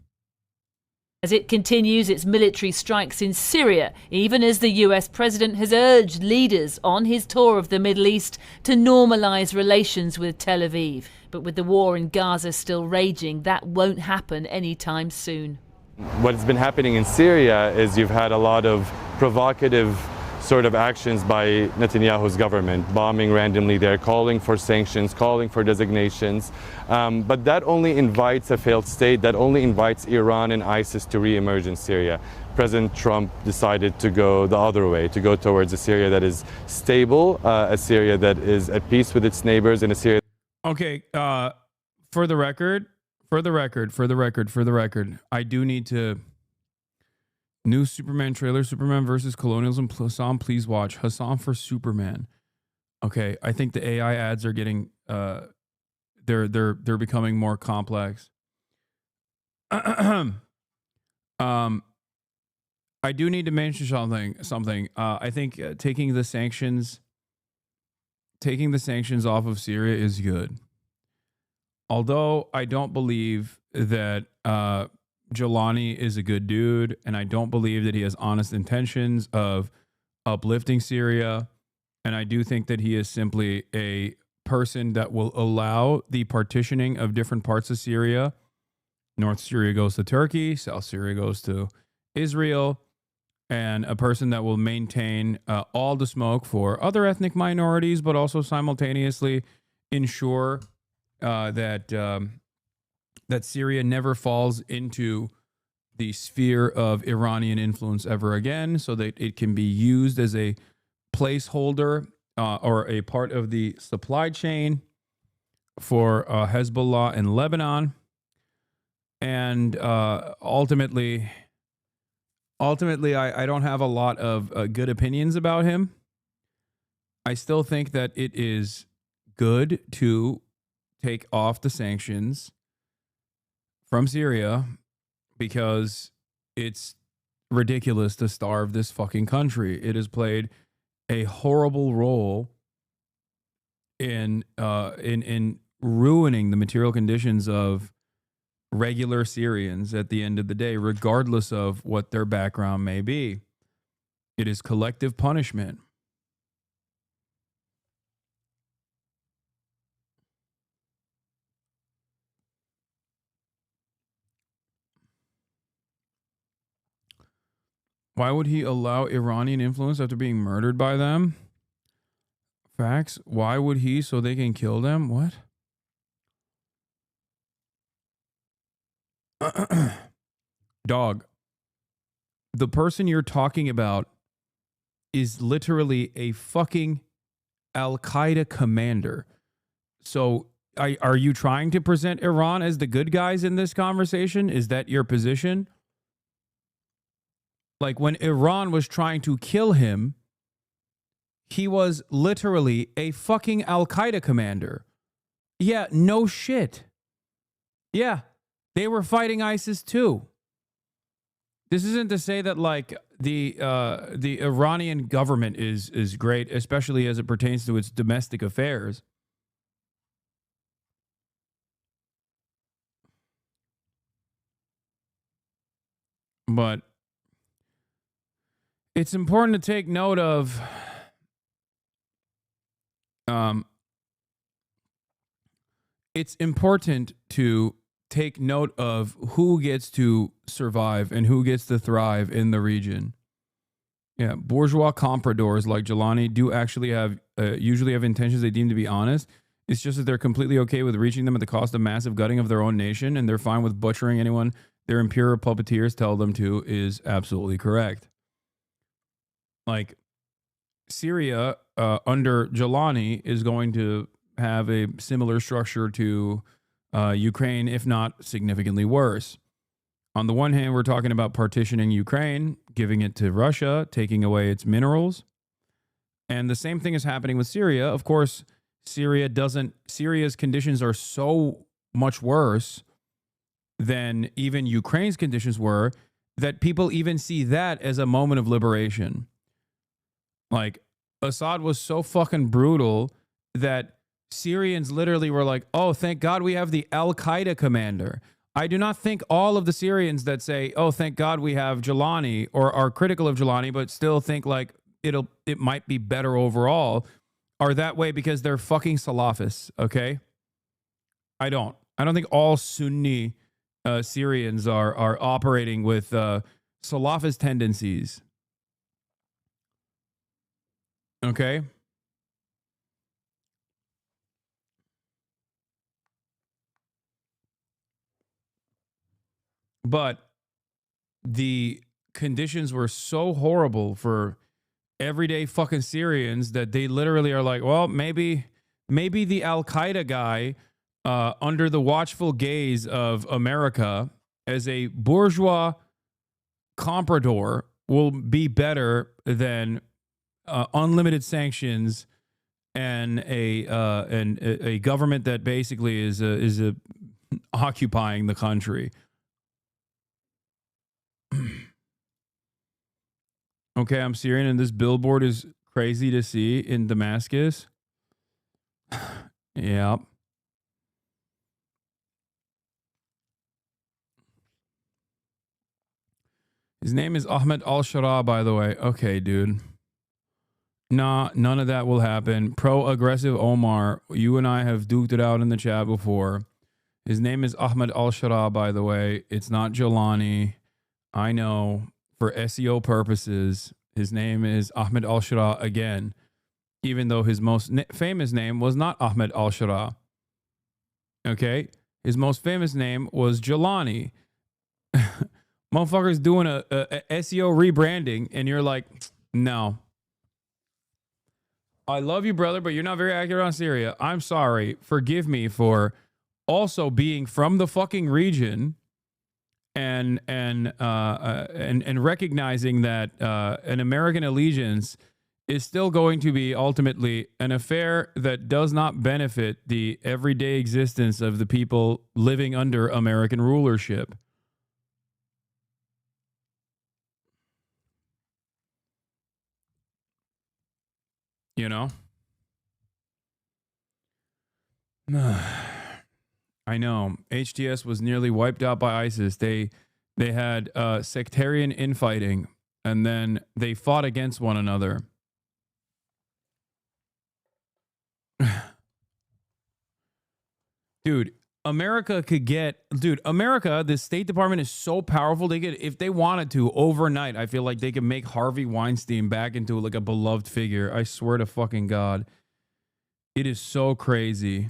As it continues its military strikes in Syria, even as the US president has urged leaders on his tour of the Middle East to normalize relations with Tel Aviv. But with the war in Gaza still raging, that won't happen anytime soon. What's been happening in Syria is you've had a lot of provocative sort of actions by Netanyahu's government, bombing randomly there, calling for sanctions, calling for designations. But that only invites a failed state, that only invites Iran and ISIS to re-emerge in Syria. President Trump decided to go the other way, to go towards a Syria that is stable, a Syria that is at peace with its neighbors, and a Syria... Okay, for the record, I do need to... New Superman trailer, Superman versus Colonialism. Hasan, please watch. Hasan for Superman. Okay, I think the AI ads are getting they're becoming more complex. I do need to mention something. I think taking the sanctions off of Syria is good. Although I don't believe that Jelani is a good dude, and I don't believe that he has honest intentions of uplifting Syria. And I do think that he is simply a person that will allow the partitioning of different parts of Syria. North Syria goes to Turkey, South Syria goes to Israel, and a person that will maintain all the smoke for other ethnic minorities, but also simultaneously ensure that Syria never falls into the sphere of Iranian influence ever again, so that it can be used as a placeholder or a part of the supply chain for Hezbollah in Lebanon. And ultimately, I don't have a lot of good opinions about him. I still think that it is good to take off the sanctions from Syria because it's ridiculous to starve this fucking country. It has played a horrible role in ruining the material conditions of regular Syrians at the end of the day, regardless of what their background may be. It is collective punishment. Why would he allow Iranian influence after being murdered by them? Facts. Why would he? So they can kill them? What? Dog. The person you're talking about is literally a fucking Al-Qaeda commander. So are you trying to present Iran as the good guys in this conversation? Is that your position? Like when Iran was trying to kill him, he was literally a fucking Al-Qaeda commander. Yeah, no shit. Yeah, they were fighting ISIS too. This isn't to say that like the Iranian government is great, especially as it pertains to its domestic affairs. But it's important to take note of it's important to take note of who gets to survive and who gets to thrive in the region. Yeah, bourgeois compradors like Jelani do actually have usually have intentions they deem to be honest. It's just that they're completely okay with reaching them at the cost of massive gutting of their own nation, and they're fine with butchering anyone their imperial puppeteers tell them to is absolutely correct. Like, Syria under Jelani is going to have a similar structure to Ukraine, if not significantly worse. On the one hand, we're talking about partitioning Ukraine, giving it to Russia, taking away its minerals. And the same thing is happening with Syria. Of course, Syria's conditions are so much worse than even Ukraine's conditions were that people even see that as a moment of liberation. Like, Assad was so fucking brutal that Syrians literally were like, oh, thank God we have the Al-Qaeda commander. I do not think all of the Syrians that say, oh, thank God we have Jelani, or are critical of Jelani, but still think like it might be better overall, are that way because they're fucking Salafists, okay? I don't think all Sunni Syrians are operating with Salafist tendencies. Okay? But the conditions were so horrible for everyday fucking Syrians that they literally are like, well, maybe the Al-Qaeda guy under the watchful gaze of America as a bourgeois comprador will be better than unlimited sanctions and a government that basically is occupying the country. Okay, I'm Syrian, and this billboard is crazy to see in Damascus. Yep. His name is Ahmed al-Shara, by the way. Okay, dude. Nah, none of that will happen. Pro-aggressive Omar, you and I have duked it out in the chat before. His name is Ahmed al-Shara, by the way. It's not Jelani. I know. For SEO purposes, his name is Ahmed al-Shara again, even though his most famous name was not Ahmed al-Shara. Okay? His most famous name was Jelani. Motherfuckers doing a SEO rebranding, and you're like, no. I love you, brother, but you're not very accurate on Syria. I'm sorry. Forgive me for also being from the fucking region and recognizing that an American allegiance is still going to be ultimately an affair that does not benefit the everyday existence of the people living under American rulership. You know? I know. HTS was nearly wiped out by ISIS. They had sectarian infighting, and then they fought against one another. Dude, America could get... Dude, America, the State Department is so powerful. They could, if they wanted to, overnight, I feel like they could make Harvey Weinstein back into like a beloved figure. I swear to fucking God. It is so crazy.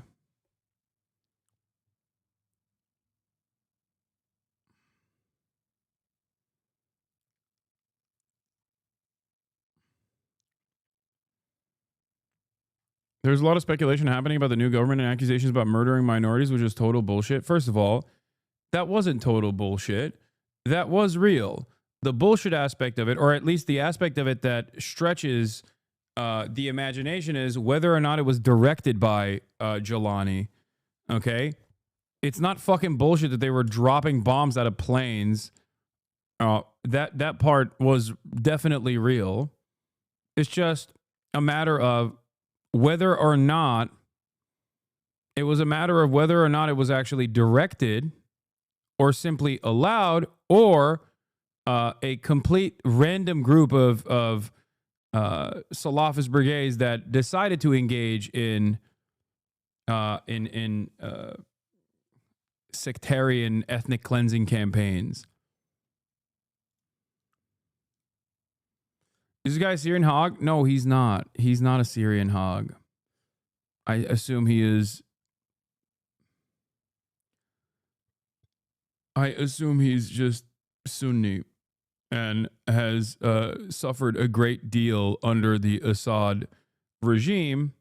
There's a lot of speculation happening about the new government and accusations about murdering minorities, which is total bullshit. First of all, that wasn't total bullshit. That was real. The bullshit aspect of it, or at least the aspect of it that stretches the imagination, is whether or not it was directed by Jelani. Okay? It's not fucking bullshit that they were dropping bombs out of planes. That part was definitely real. It's just a matter of whether or not it was actually directed or simply allowed, or a complete random group of Salafist brigades that decided to engage in sectarian ethnic cleansing campaigns. Is this guy a Syrian hog? No, he's not. He's not a Syrian hog. I assume he is. I assume he's just Sunni and has suffered a great deal under the Assad regime.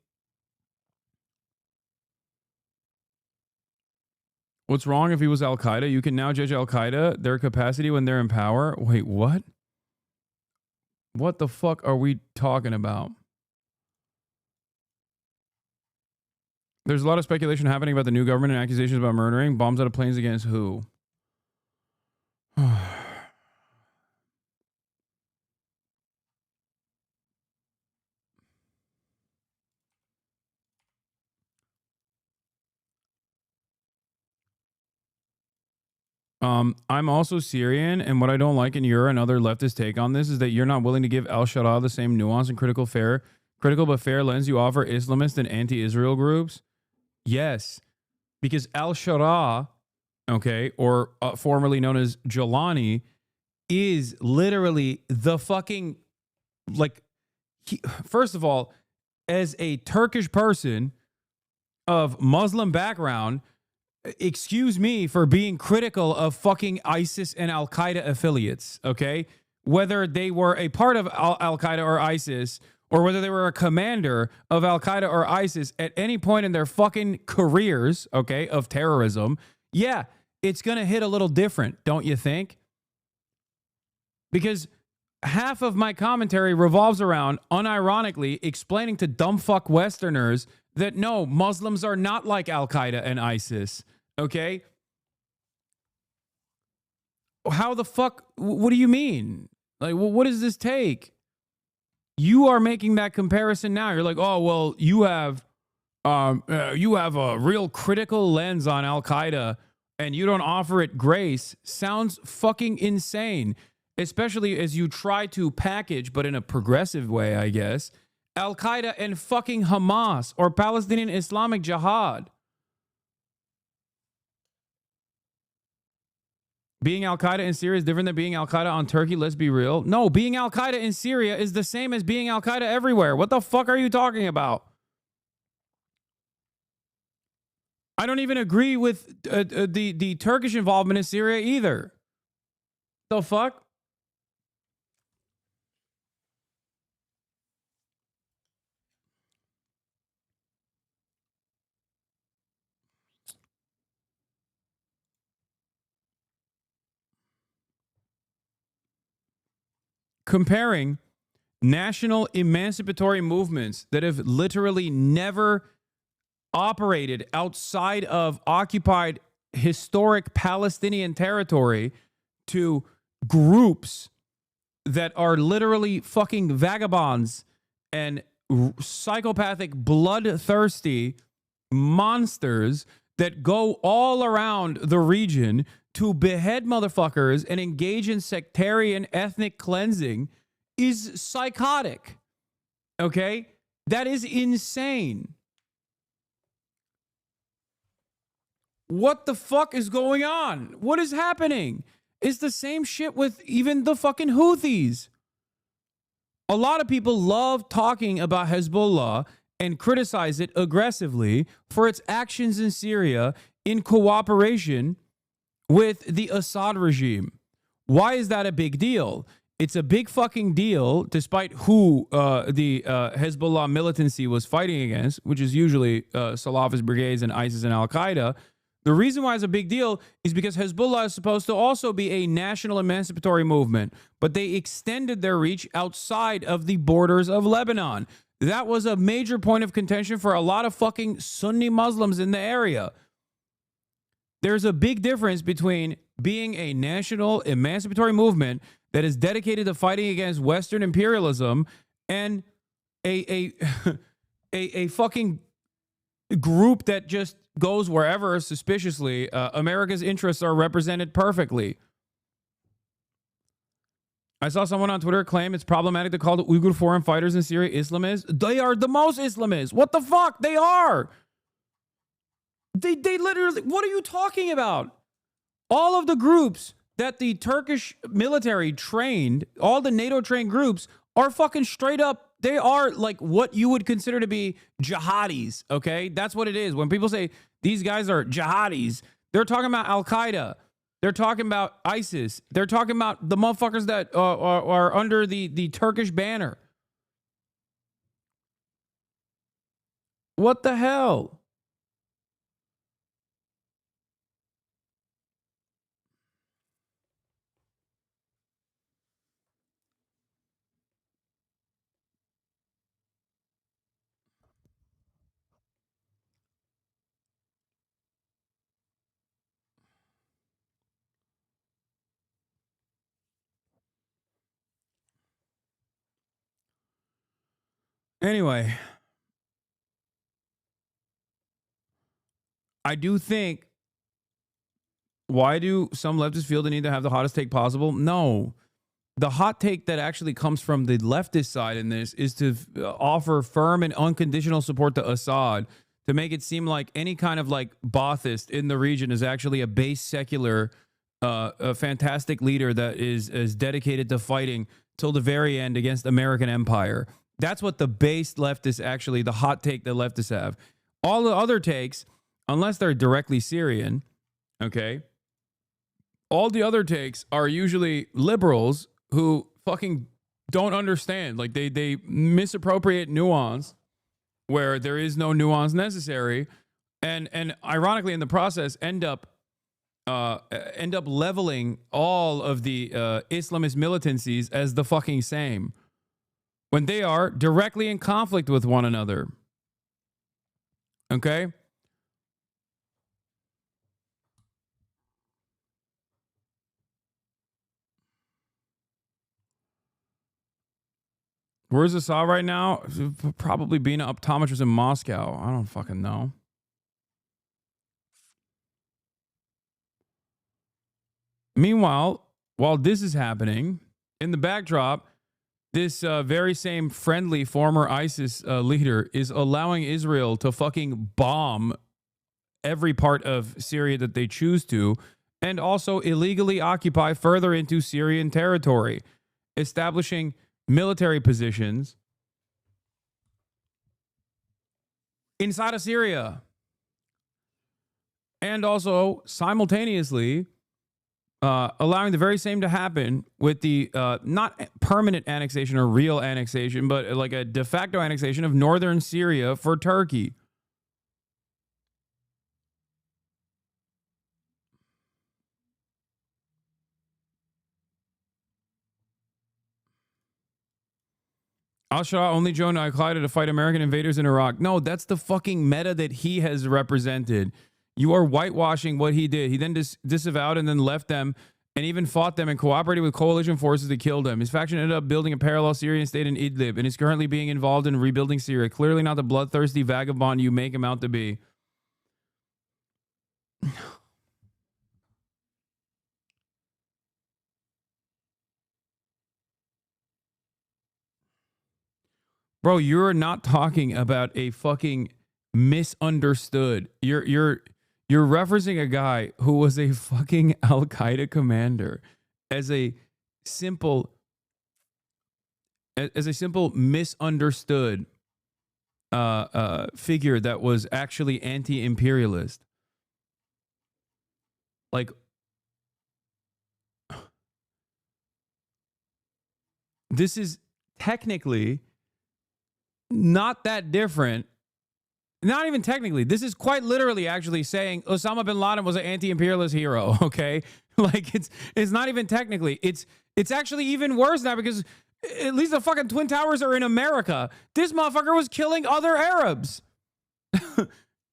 What's wrong if he was Al-Qaeda? You can now judge Al-Qaeda, their capacity when they're in power. Wait, what? What the fuck are we talking about? There's a lot of speculation happening about the new government and accusations about murdering. Bombs out of planes against who? I'm also Syrian, and what I don't like in your and other leftist take on this is that you're not willing to give al-Sharaa the same nuance and critical but fair lens you offer Islamist and anti-Israel groups. Yes, because al-Sharaa, okay, or formerly known as Jelani, is literally the fucking, like, first of all, as a Turkish person of Muslim background, excuse me for being critical of fucking ISIS and Al-Qaeda affiliates, okay? Whether they were a part of Al-Qaeda or ISIS, or whether they were a commander of Al-Qaeda or ISIS at any point in their fucking careers, okay, of terrorism, yeah, it's going to hit a little different, don't you think? Because half of my commentary revolves around, unironically, explaining to dumb fuck Westerners that no, Muslims are not like Al-Qaeda and ISIS, okay? How the fuck, what do you mean? Like, what does this take? You are making that comparison now. You're like, oh, well, you have a real critical lens on Al-Qaeda and you don't offer it grace. Sounds fucking insane, especially as you try to package, but in a progressive way, I guess, Al-Qaeda and fucking Hamas or Palestinian Islamic Jihad. Being Al-Qaeda in Syria is different than being Al-Qaeda on Turkey, let's be real. No, being Al-Qaeda in Syria is the same as being Al-Qaeda everywhere. What the fuck are you talking about? I don't even agree with the Turkish involvement in Syria either. The fuck? Comparing national emancipatory movements that have literally never operated outside of occupied historic Palestinian territory to groups that are literally fucking vagabonds and psychopathic, bloodthirsty monsters that go all around the region to behead motherfuckers and engage in sectarian ethnic cleansing is psychotic. Okay? That is insane. What the fuck is going on? What is happening? It's the same shit with even the fucking Houthis. A lot of people love talking about Hezbollah and criticize it aggressively for its actions in Syria in cooperation with the Assad regime. Why is that a big deal? It's a big fucking deal, despite who the Hezbollah militancy was fighting against, which is usually Salafist brigades and ISIS and Al-Qaeda. The reason why it's a big deal is because Hezbollah is supposed to also be a national emancipatory movement, but they extended their reach outside of the borders of Lebanon. That was a major point of contention for a lot of fucking Sunni Muslims in the area. There's a big difference between being a national emancipatory movement that is dedicated to fighting against Western imperialism and a fucking group that just goes wherever suspiciously America's interests are represented perfectly. I saw someone on Twitter claim it's problematic to call the Uyghur foreign fighters in Syria Islamists. They are the most Islamists. What the fuck? They are. They literally, what are you talking about? All of the groups that the Turkish military trained, all the NATO trained groups are fucking straight up. They are like what you would consider to be jihadis, okay? That's what it is. When people say these guys are jihadis, they're talking about Al-Qaeda. They're talking about ISIS. They're talking about the motherfuckers that are under the Turkish banner. What the hell? Anyway, I do think, why do some leftists feel the need to have the hottest take possible? No. The hot take that actually comes from the leftist side in this is to offer firm and unconditional support to Assad, to make it seem like any kind of like Baathist in the region is actually a base secular, a fantastic leader that is dedicated to fighting till the very end against American empire. That's what the base leftists actually, the hot take that leftists have. All the other takes, unless they're directly Syrian, okay, all the other takes are usually liberals who fucking don't understand. Like they misappropriate nuance where there is no nuance necessary, and ironically in the process end up leveling all of the Islamist militancies as the fucking same, when they are directly in conflict with one another. Okay? Where's Assad right now? Probably being an optometrist in Moscow. I don't fucking know. Meanwhile, while this is happening, in the backdrop, this very same friendly former ISIS leader is allowing Israel to fucking bomb every part of Syria that they choose to, and also illegally occupy further into Syrian territory, establishing military positions inside of Syria, and also simultaneously allowing the very same to happen with the not permanent annexation or real annexation, but like a de facto annexation of northern Syria for Turkey. Al-Shabaab only joined Al-Qaeda to fight American invaders in Iraq. No, that's the fucking meta that he has represented. You are whitewashing what he did. He then disavowed and then left them and even fought them and cooperated with coalition forces to kill them. His faction ended up building a parallel Syrian state in Idlib and is currently being involved in rebuilding Syria. Clearly not the bloodthirsty vagabond you make him out to be. Bro, you're not talking about a fucking misunderstood. You're referencing a guy who was a fucking Al Qaeda commander as a simple misunderstood figure that was actually anti-imperialist. Like, this is technically not that different. Not even technically. This is quite literally actually saying Osama bin Laden was an anti-imperialist hero, okay? Like, it's not even technically. It's actually even worse now because at least the fucking Twin Towers are in America. This motherfucker was killing other Arabs.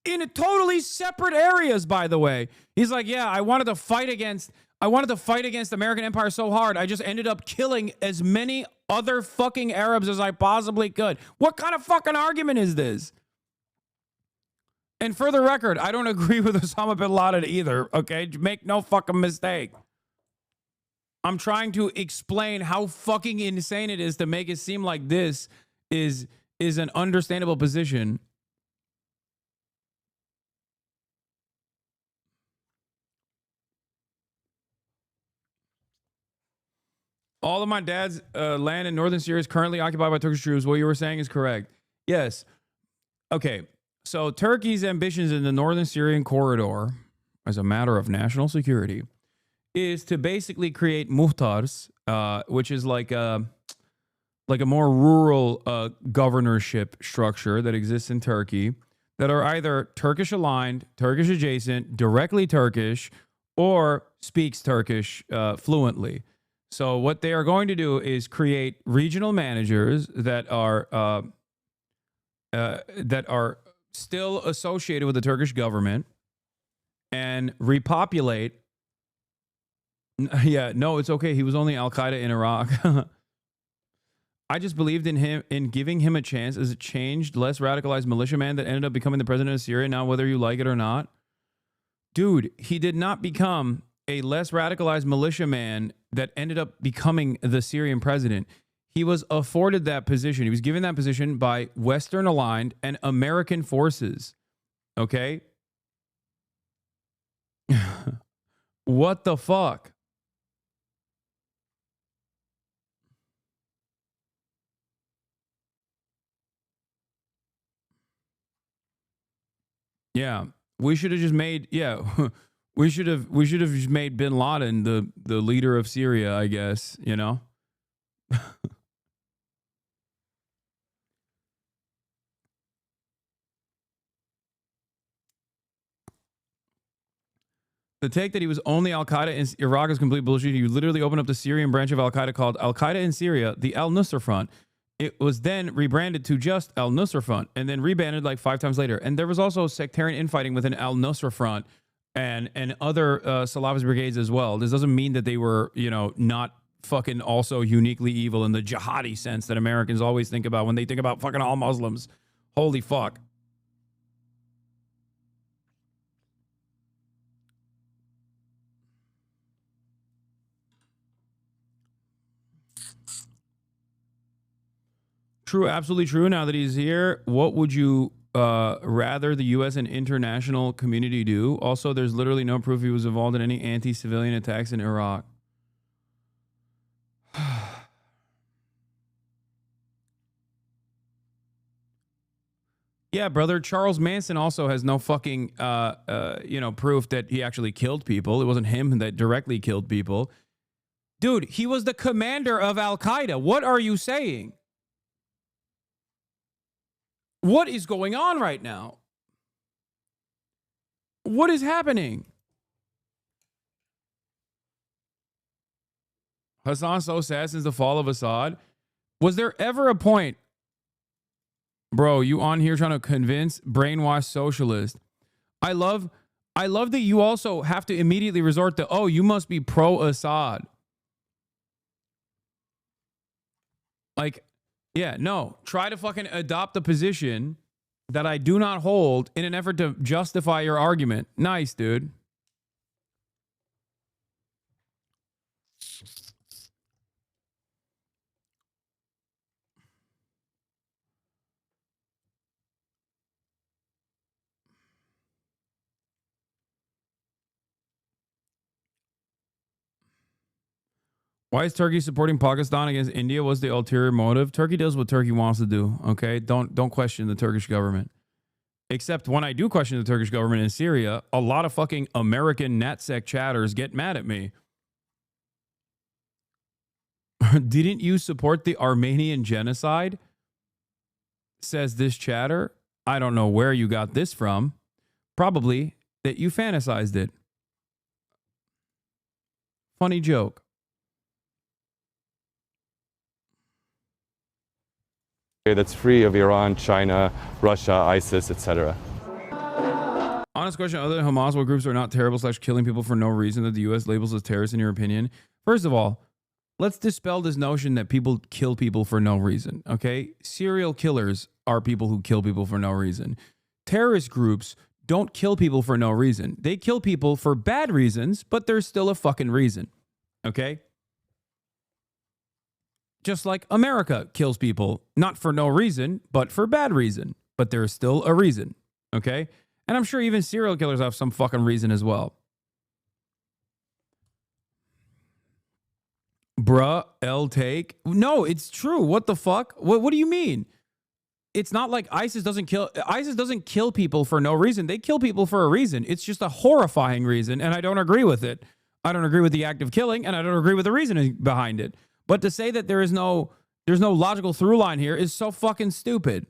In totally separate areas, by the way. He's like, yeah, I wanted to fight against American empire so hard, I just ended up killing as many other fucking Arabs as I possibly could. What kind of fucking argument is this? And for the record, I don't agree with Osama bin Laden either, okay? Make no fucking mistake. I'm trying to explain how fucking insane it is to make it seem like this is an understandable position. All of my dad's land in northern Syria is currently occupied by Turkish troops. What you were saying is correct. Yes. Okay. So Turkey's ambitions in the northern Syrian corridor, as a matter of national security, is to basically create muhtars, which is like a more rural governorship structure that exists in Turkey, that are either Turkish aligned, Turkish adjacent, directly Turkish, or speaks Turkish fluently. So what they are going to do is create regional managers that are still associated with the Turkish government and repopulate. Yeah, no, it's okay. He was only Al Qaeda in Iraq. I just believed in him, in giving him a chance as a changed, less radicalized militiaman that ended up becoming the president of Syria. Now, whether you like it or not, dude, he did not become a less radicalized militiaman that ended up becoming the Syrian president. He was afforded that position. He was given that position by Western aligned and American forces. Okay? What the fuck? Yeah, we should have just made, we should have just made bin Laden the leader of Syria, I guess, you know? The take that he was only Al-Qaeda in Iraq is complete bullshit. You literally opened up the Syrian branch of Al-Qaeda called Al-Qaeda in Syria, the Al-Nusra Front. It was then rebranded to just Al-Nusra Front and then rebanded like 5 times later. And there was also sectarian infighting within Al-Nusra Front and other Salafist brigades as well. This doesn't mean that they were, you know, not fucking also uniquely evil in the jihadi sense that Americans always think about when they think about fucking all Muslims. Holy fuck. True, absolutely true. Now that he's here, what would you rather the U.S. and international community do? Also, there's literally no proof he was involved in any anti-civilian attacks in Iraq. Yeah, brother. Charles Manson also has no fucking, proof that he actually killed people. It wasn't him that directly killed people. Dude, he was the commander of Al-Qaeda. What are you saying? What is going on right now? What is happening? Hasan so sad since the fall of Assad. Was there ever a point, bro, you on here trying to convince brainwashed socialists? I love that you also have to immediately resort to, oh, you must be pro-Assad. Like, yeah, no. Try to fucking adopt the position that I do not hold in an effort to justify your argument. Nice, dude. Why is Turkey supporting Pakistan against India? What's the ulterior motive? Turkey does what Turkey wants to do, okay? Don't question the Turkish government. Except when I do question the Turkish government in Syria, a lot of fucking American NatSec chatters get mad at me. Didn't you support the Armenian genocide? Says this chatter. I don't know where you got this from. Probably that you fantasized it. Funny joke. That's free of Iran, China, Russia, ISIS, etc. Honest question, other than Hamas, what groups are not terrible / killing people for no reason that the U.S. labels as terrorists in your opinion? First of all, let's dispel this notion that people kill people for no reason, okay? Serial killers are people who kill people for no reason. Terrorist groups don't kill people for no reason. They kill people for bad reasons, but there's still a fucking reason, okay? Just like America kills people, not for no reason, but for bad reason. But there's still a reason, okay? And I'm sure even serial killers have some fucking reason as well. Bruh, L take. No, it's true. What the fuck? What do you mean? It's not like ISIS doesn't kill people for no reason. They kill people for a reason. It's just a horrifying reason, and I don't agree with it. I don't agree with the act of killing, and I don't agree with the reasoning behind it. But to say that there's no logical through line here is so fucking stupid.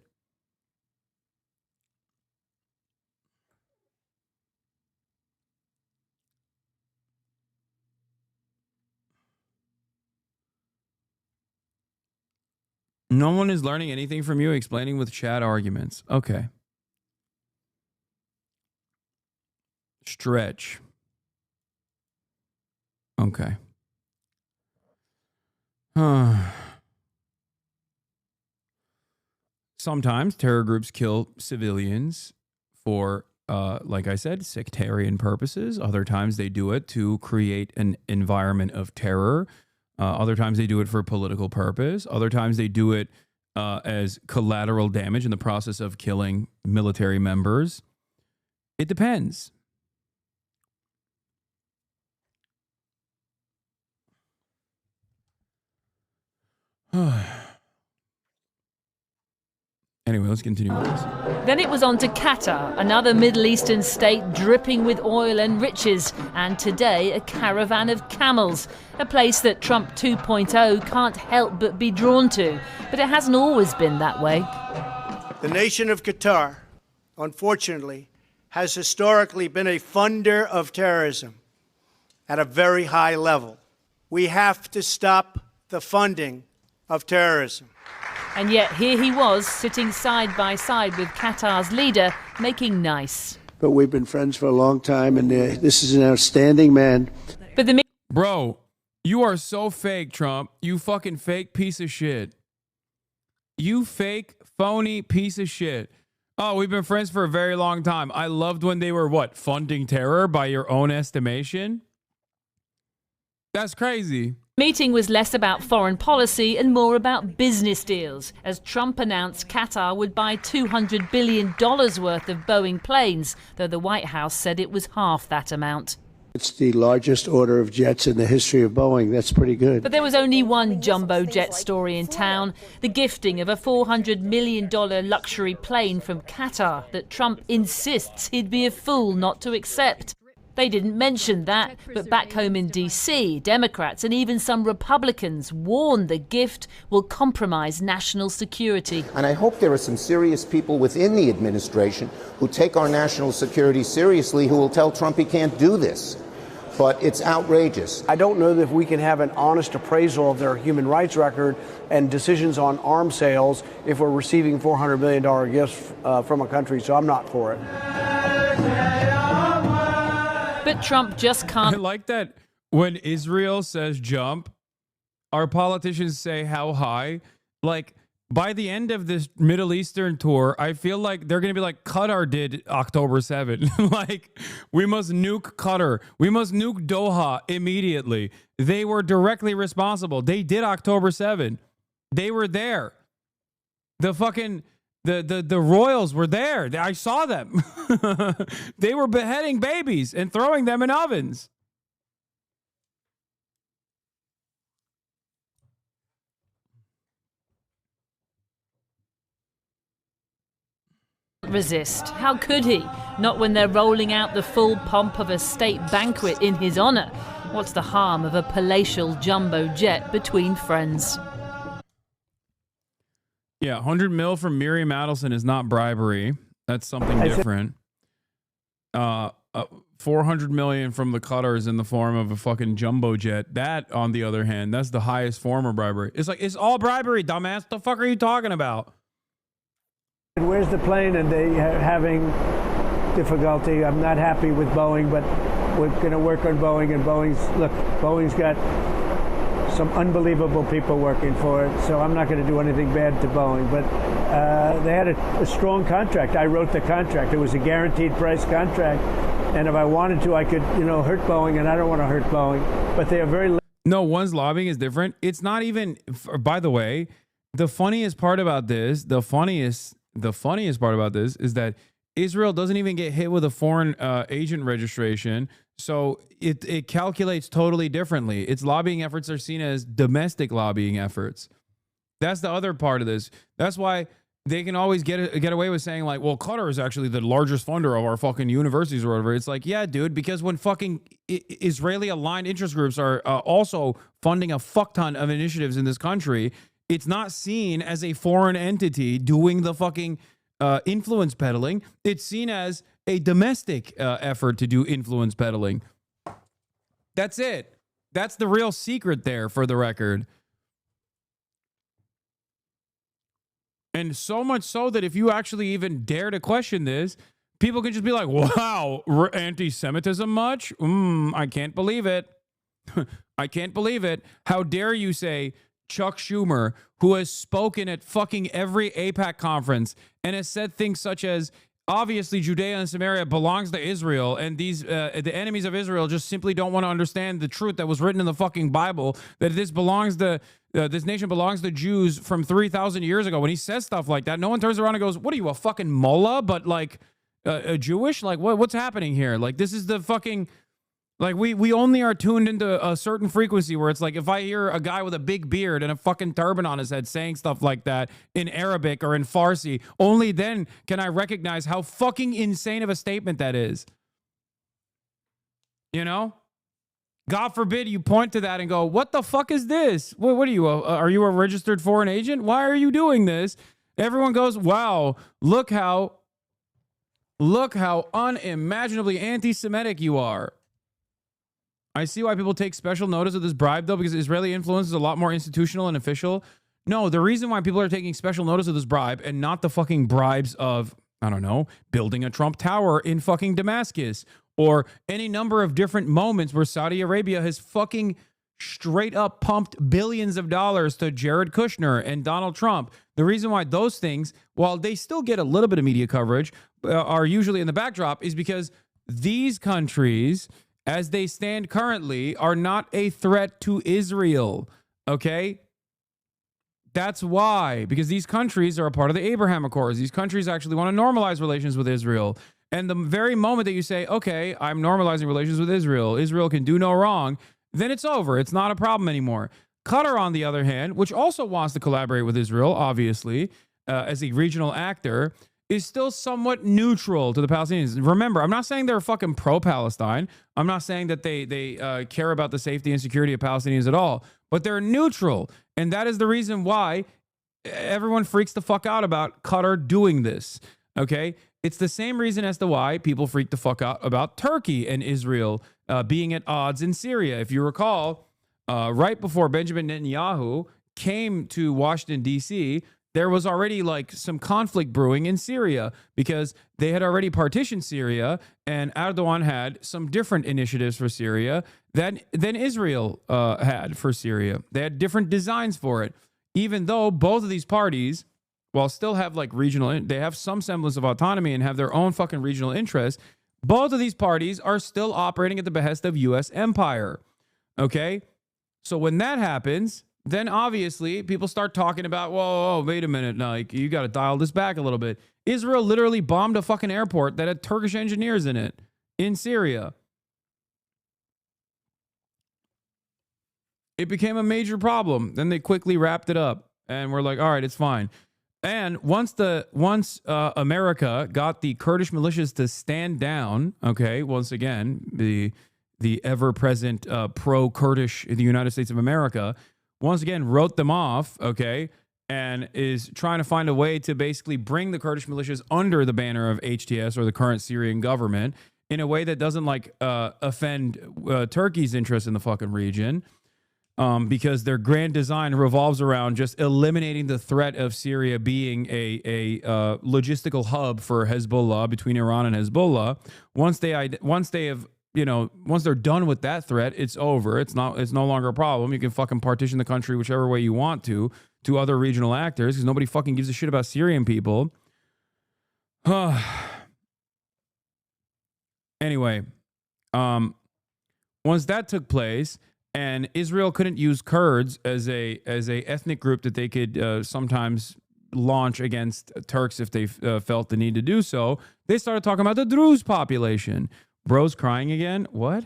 No one is learning anything from you, explaining with chat arguments. Okay. Stretch. Okay. Sometimes terror groups kill civilians for, like I said, sectarian purposes. Other times they do it to create an environment of terror. Other times they do it for political purpose. Other times they do it as collateral damage in the process of killing military members. It depends. Anyway, let's continue with this. Then it was on to Qatar, another Middle Eastern state dripping with oil and riches, and today a caravan of camels, a place that Trump 2.0 can't help but be drawn to. But it hasn't always been that way. The nation of Qatar, unfortunately, has historically been a funder of terrorism at a very high level. We have to stop the funding of terrorism. And yet here he was, sitting side by side with Qatar's leader, making nice. But we've been friends for a long time, and this is an outstanding man. But the Bro, you are so fake, Trump. You fucking fake piece of shit. You fake, phony piece of shit. Oh, we've been friends for a very long time. I loved when they were, what, funding terror by your own estimation? That's crazy. Meeting was less about foreign policy and more about business deals, as Trump announced Qatar would buy $200 billion worth of Boeing planes, though the White House said it was half that amount. It's the largest order of jets in the history of Boeing. That's pretty good. But there was only one jumbo jet story in town, the gifting of a $400 million luxury plane from Qatar that Trump insists he'd be a fool not to accept. They didn't mention that, but back home in D.C., Democrats and even some Republicans warned the gift will compromise national security. And I hope there are some serious people within the administration who take our national security seriously who will tell Trump he can't do this. But it's outrageous. I don't know that if we can have an honest appraisal of their human rights record and decisions on arms sales if we're receiving $400 million gifts from a country, so I'm not for it. But Trump just can't. I like that when Israel says jump, our politicians say how high. Like, by the end of this Middle Eastern tour, I feel like they're going to be like Qatar did October 7. Like, we must nuke Qatar. We must nuke Doha immediately. They were directly responsible. They did October 7. They were there. The fucking... The royals were there. I saw them. They were beheading babies and throwing them in ovens. resist. How could he? Not when they're rolling out the full pomp of a state banquet in his honour. What's the harm of a palatial jumbo jet between friends? Yeah, 100 mil from Miriam Adelson is not bribery. That's something different. 400 million from the Qatars in the form of a fucking jumbo jet. That, on the other hand, that's the highest form of bribery. It's like, it's all bribery, dumbass. The fuck are you talking about? Where's the plane? And they are having difficulty. I'm not happy with Boeing, but we're going to work on Boeing. And Boeing's got some unbelievable people working for it, so I'm not going to do anything bad to Boeing. But they had a strong contract. I wrote the contract. It was a guaranteed price contract. And if I wanted to, I could, hurt Boeing, and I don't want to hurt Boeing. But they are very... No, one's lobbying is different. It's not even... By the way, the funniest part about this is that Israel doesn't even get hit with a foreign agent registration. So it calculates totally differently. Its lobbying efforts are seen as domestic lobbying efforts. That's the other part of this. That's why they can always get away with saying like, well, Qatar is actually the largest funder of our fucking universities or whatever. It's like, yeah, dude, because when fucking Israeli aligned interest groups are also funding a fuck ton of initiatives in this country, it's not seen as a foreign entity doing the fucking influence peddling. It's seen as a domestic effort to do influence peddling. That's it. That's the real secret there, for the record. And so much so that if you actually even dare to question this, people can just be like, wow, anti-Semitism much? I can't believe it. I can't believe it. How dare you say Chuck Schumer, who has spoken at fucking every AIPAC conference and has said things such as, obviously Judea and Samaria belongs to Israel, and these the enemies of Israel just simply don't want to understand the truth that was written in the fucking Bible, that this nation belongs to Jews from 3,000 years ago. When he says stuff like that, no one turns around and goes, what are you, a fucking mullah, but like a Jewish? Like, what's happening here? Like, this is the fucking... Like, we only are tuned into a certain frequency where it's like, if I hear a guy with a big beard and a fucking turban on his head saying stuff like that in Arabic or in Farsi, only then can I recognize how fucking insane of a statement that is. You know? God forbid you point to that and go, what the fuck is this? What are you? Are you a registered foreign agent? Why are you doing this? Everyone goes, wow, look how unimaginably anti-Semitic you are. I see why people take special notice of this bribe, though, because Israeli influence is a lot more institutional and official. No, the reason why people are taking special notice of this bribe and not the fucking bribes of, I don't know, building a Trump Tower in fucking Damascus or any number of different moments where Saudi Arabia has fucking straight up pumped billions of dollars to Jared Kushner and Donald Trump. The reason why those things, while they still get a little bit of media coverage, are usually in the backdrop is because these countries, as they stand currently, are not a threat to Israel, okay? That's why, because these countries are a part of the Abraham Accords. These countries actually want to normalize relations with Israel. And the very moment that you say, okay, I'm normalizing relations with Israel, Israel can do no wrong, then it's over. It's not a problem anymore. Qatar, on the other hand, which also wants to collaborate with Israel, obviously, as a regional actor, is still somewhat neutral to the Palestinians. Remember, I'm not saying they're fucking pro-Palestine. I'm not saying that they care about the safety and security of Palestinians at all, but they're neutral. And that is the reason why everyone freaks the fuck out about Qatar doing this, okay? It's the same reason as to why people freak the fuck out about Turkey and Israel being at odds in Syria. If you recall, right before Benjamin Netanyahu came to Washington, D.C., there was already like some conflict brewing in Syria because they had already partitioned Syria, and Erdogan had some different initiatives for Syria than Israel had for Syria. They had different designs for it, even though both of these parties, while still have like regional, they have some semblance of autonomy and have their own fucking regional interests. Both of these parties are still operating at the behest of U.S. empire. Okay, so when that happens, then obviously people start talking about, whoa, wait a minute, like you got to dial this back a little bit. Israel literally bombed a fucking airport that had Turkish engineers in it in Syria. It became a major problem. Then they quickly wrapped it up and we're like, all right, it's fine. And once America got the Kurdish militias to stand down, okay, once again, the ever-present pro-Kurdish in the United States of America, once again wrote them off, okay, and is trying to find a way to basically bring the Kurdish militias under the banner of HTS or the current Syrian government in a way that doesn't offend Turkey's interest in the fucking region. Because their grand design revolves around just eliminating the threat of Syria being a logistical hub for Hezbollah between Iran and Hezbollah. Once they're done with that threat, it's over. It's no longer a problem. You can fucking partition the country whichever way you want to other regional actors because nobody fucking gives a shit about Syrian people. Anyway, once that took place. And Israel couldn't use Kurds as a ethnic group that they could sometimes launch against Turks if they felt the need to do so. They started talking about the Druze population. Bro's crying again? What?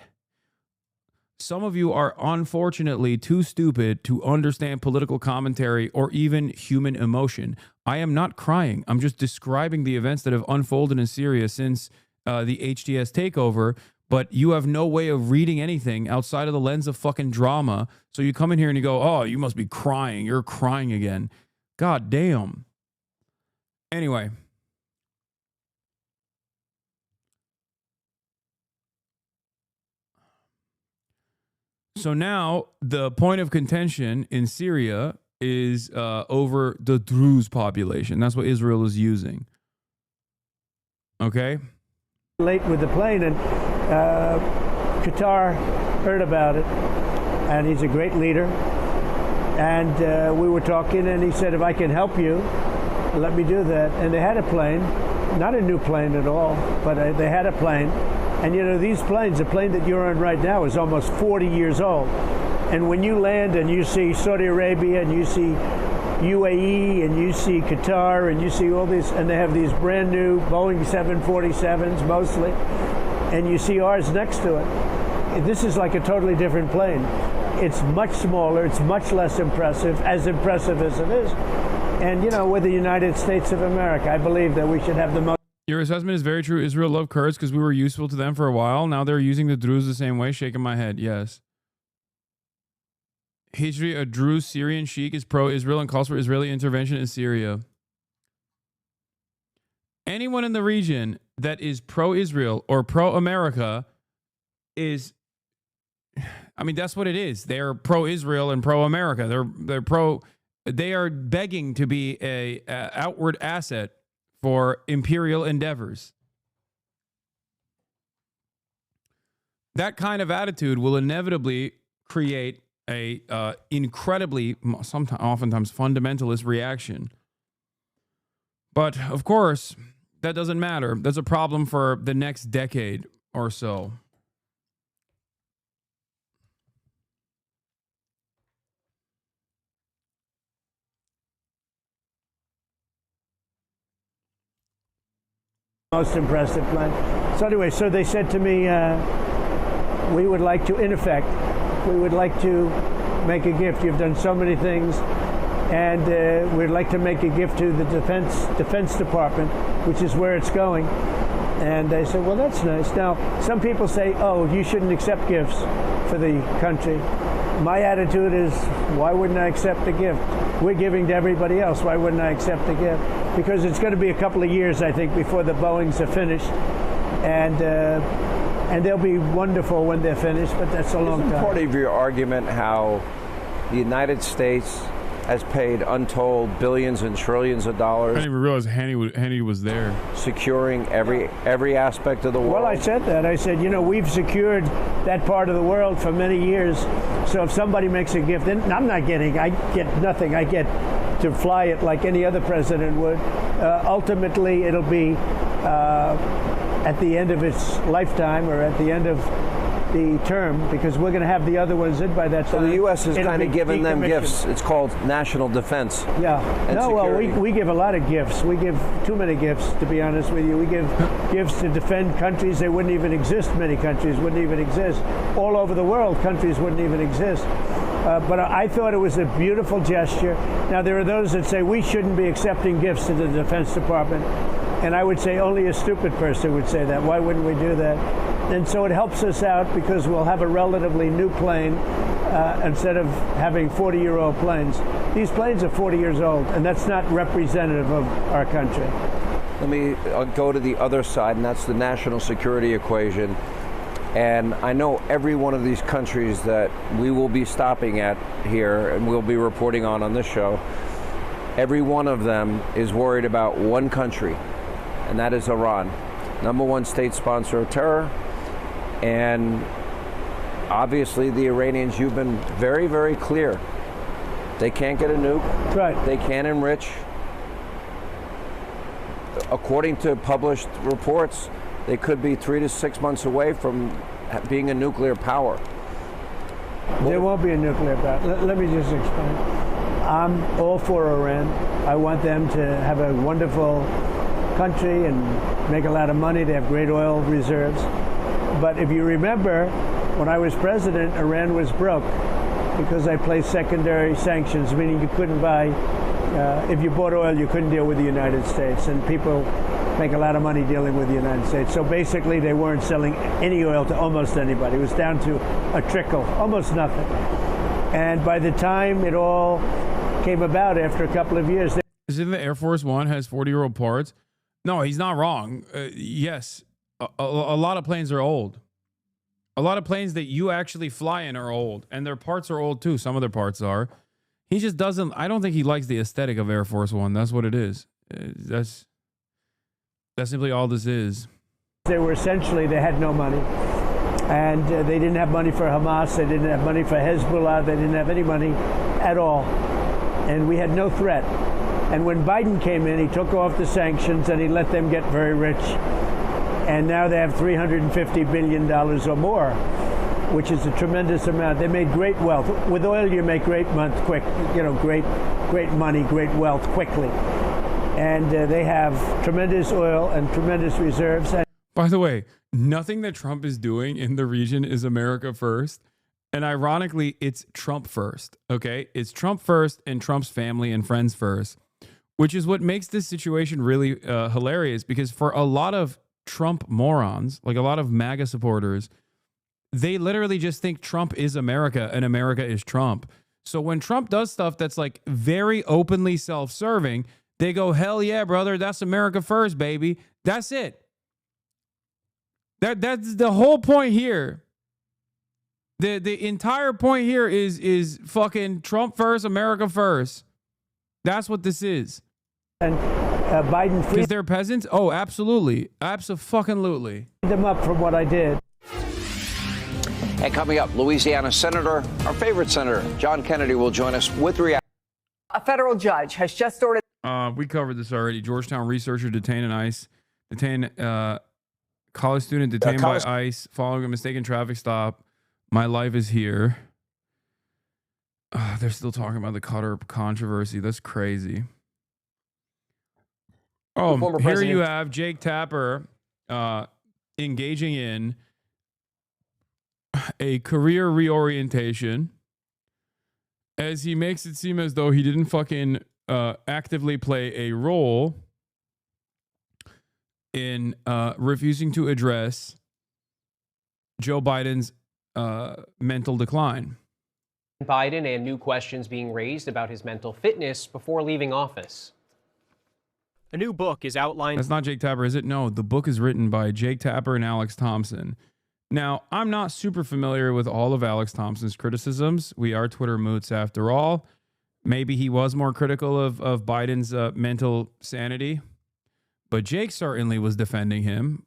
Some of you are unfortunately too stupid to understand political commentary or even human emotion. I am not crying. I'm just describing the events that have unfolded in Syria since the HTS takeover. But you have no way of reading anything outside of the lens of fucking drama. So you come in here and you go, oh, you must be crying. You're crying again. God damn. Anyway. So now the point of contention in Syria is over the Druze population. That's what Israel is using. Okay? Late with the plane, and Qatar heard about it, and he's a great leader. And we were talking, and he said, if I can help you, let me do that. And they had a plane, not a new plane at all, but they had a plane. And you know, these planes, the plane that you're on right now is almost 40 years old. And when you land and you see Saudi Arabia and you see UAE and you see Qatar and you see all these, and they have these brand new Boeing 747s mostly, and you see ours next to it. This is like a totally different plane. It's much smaller, it's much less impressive as it is. And you know, we're the United States of America. I believe that we should have the most. Your assessment is very true. Israel loved Kurds because we were useful to them for a while. Now they're using the Druze the same way. Shaking my head. Yes. Hijri, a Druze Syrian sheikh, is pro-Israel and calls for Israeli intervention in Syria. Anyone in the region that is pro-Israel or pro-America is, I mean, that's what it is. They're pro-Israel and pro-America. They are begging to be a outward asset for imperial endeavors. That kind of attitude will inevitably create a incredibly, oftentimes fundamentalist reaction. But of course, that doesn't matter. That's a problem for the next decade or so. Most impressive plane. So anyway, so they said to me, we would like to, in effect, we would like to make a gift. You've done so many things, and we'd like to make a gift to the Defense Department, which is where it's going. And they said, well, that's nice. Now, some people say, oh, you shouldn't accept gifts for the country. My attitude is, why wouldn't I accept a gift? We're giving to everybody else. Why wouldn't I accept a gift? Because it's going to be a couple of years, I think, before the Boeings are finished. And they'll be wonderful when they're finished, but that's a long time. Isn't part of your argument how the United States has paid untold billions and trillions of dollars? I didn't even realize Hanny was there. Securing every aspect of the world? Well, I said that. I said, you know, we've secured that part of the world for many years. So if somebody makes a gift, then I get nothing. I get to fly it like any other president would. Ultimately, it'll be at the end of its lifetime or at the end of the term, because we're going to have the other ones in by that time. So the U.S. has kind of given them gifts. It's called national defense. Yeah. No, security. Well, we give a lot of gifts. We give too many gifts, to be honest with you. We give gifts to defend countries. They wouldn't even exist. Many countries wouldn't even exist. All over the world, countries wouldn't even exist. But I thought it was a beautiful gesture. Now, there are those that say we shouldn't be accepting gifts to the Defense Department. And I would say only a stupid person would say that. Why wouldn't we do that? And so it helps us out because we'll have a relatively new plane instead of having 40-year-old planes. These planes are 40 years old, and that's not representative of our country. Let me go to the other side, and that's the national security equation. And I know every one of these countries that we will be stopping at here and we'll be reporting on this show, every one of them is worried about one country, and that is Iran. #1 state sponsor of terror. And obviously the Iranians, you've been very, very clear. They can't get a nuke. Right. They can't enrich. According to published reports, they could be 3 to 6 months away from being a nuclear power. There won't be a nuclear power. Let me just explain. I'm all for Iran. I want them to have a wonderful country and make a lot of money. They have great oil reserves. But if you remember, when I was president, Iran was broke because I placed secondary sanctions, meaning you couldn't buy, if you bought oil, you couldn't deal with the United States. And people make a lot of money dealing with the United States. So basically, they weren't selling any oil to almost anybody. It was down to a trickle, almost nothing. And by the time it all came about after a couple of years... Is it the Air Force One has 40-year-old parts? No, he's not wrong. Yes, a lot of planes are old. A lot of planes that you actually fly in are old, and their parts are old too. Some of their parts are. He just doesn't. I don't think he likes the aesthetic of Air Force One. That's what it is. That's simply all this is. They were essentially, they had no money. And they didn't have money for Hamas. They didn't have money for Hezbollah. They didn't have any money at all. And we had no threat. And when Biden came in, he took off the sanctions and he let them get very rich. And now they have $350 billion or more, which is a tremendous amount. They made great wealth. With oil, you make great great money, great wealth quickly. And they have tremendous oil and tremendous reserves. By the way, nothing that Trump is doing in the region is America first. And ironically, it's Trump first, okay? It's Trump first and Trump's family and friends first, which is what makes this situation really hilarious, because for a lot of Trump morons, like a lot of MAGA supporters, they literally just think Trump is America and America is Trump. So when Trump does stuff that's like very openly self-serving, they go, hell yeah, brother, that's America first, baby. That's it. That's the whole point here. The entire point here is fucking Trump first, America first. That's what this is. And Biden freed because they're peasants? Oh, absolutely. Abso-fucking-lutely. them up from what I did. And coming up, Louisiana Senator, our favorite senator, John Kennedy, will join us with reaction. A federal judge has just ordered. We covered this already. Georgetown researcher detained college student detained by ICE following a mistaken traffic stop. My life is here. They're still talking about the Qatar controversy. That's crazy. Oh, here you have Jake Tapper engaging in a career reorientation as he makes it seem as though he didn't fucking actively play a role in refusing to address Joe Biden's mental decline. Biden and new questions being raised about his mental fitness before leaving office. A new book is outlined. That's not Jake Tapper, is it? No, the book is written by Jake Tapper and Alex Thompson. Now, I'm not super familiar with all of Alex Thompson's criticisms. We are Twitter moots after all. Maybe he was more critical of Biden's mental sanity, but Jake certainly was defending him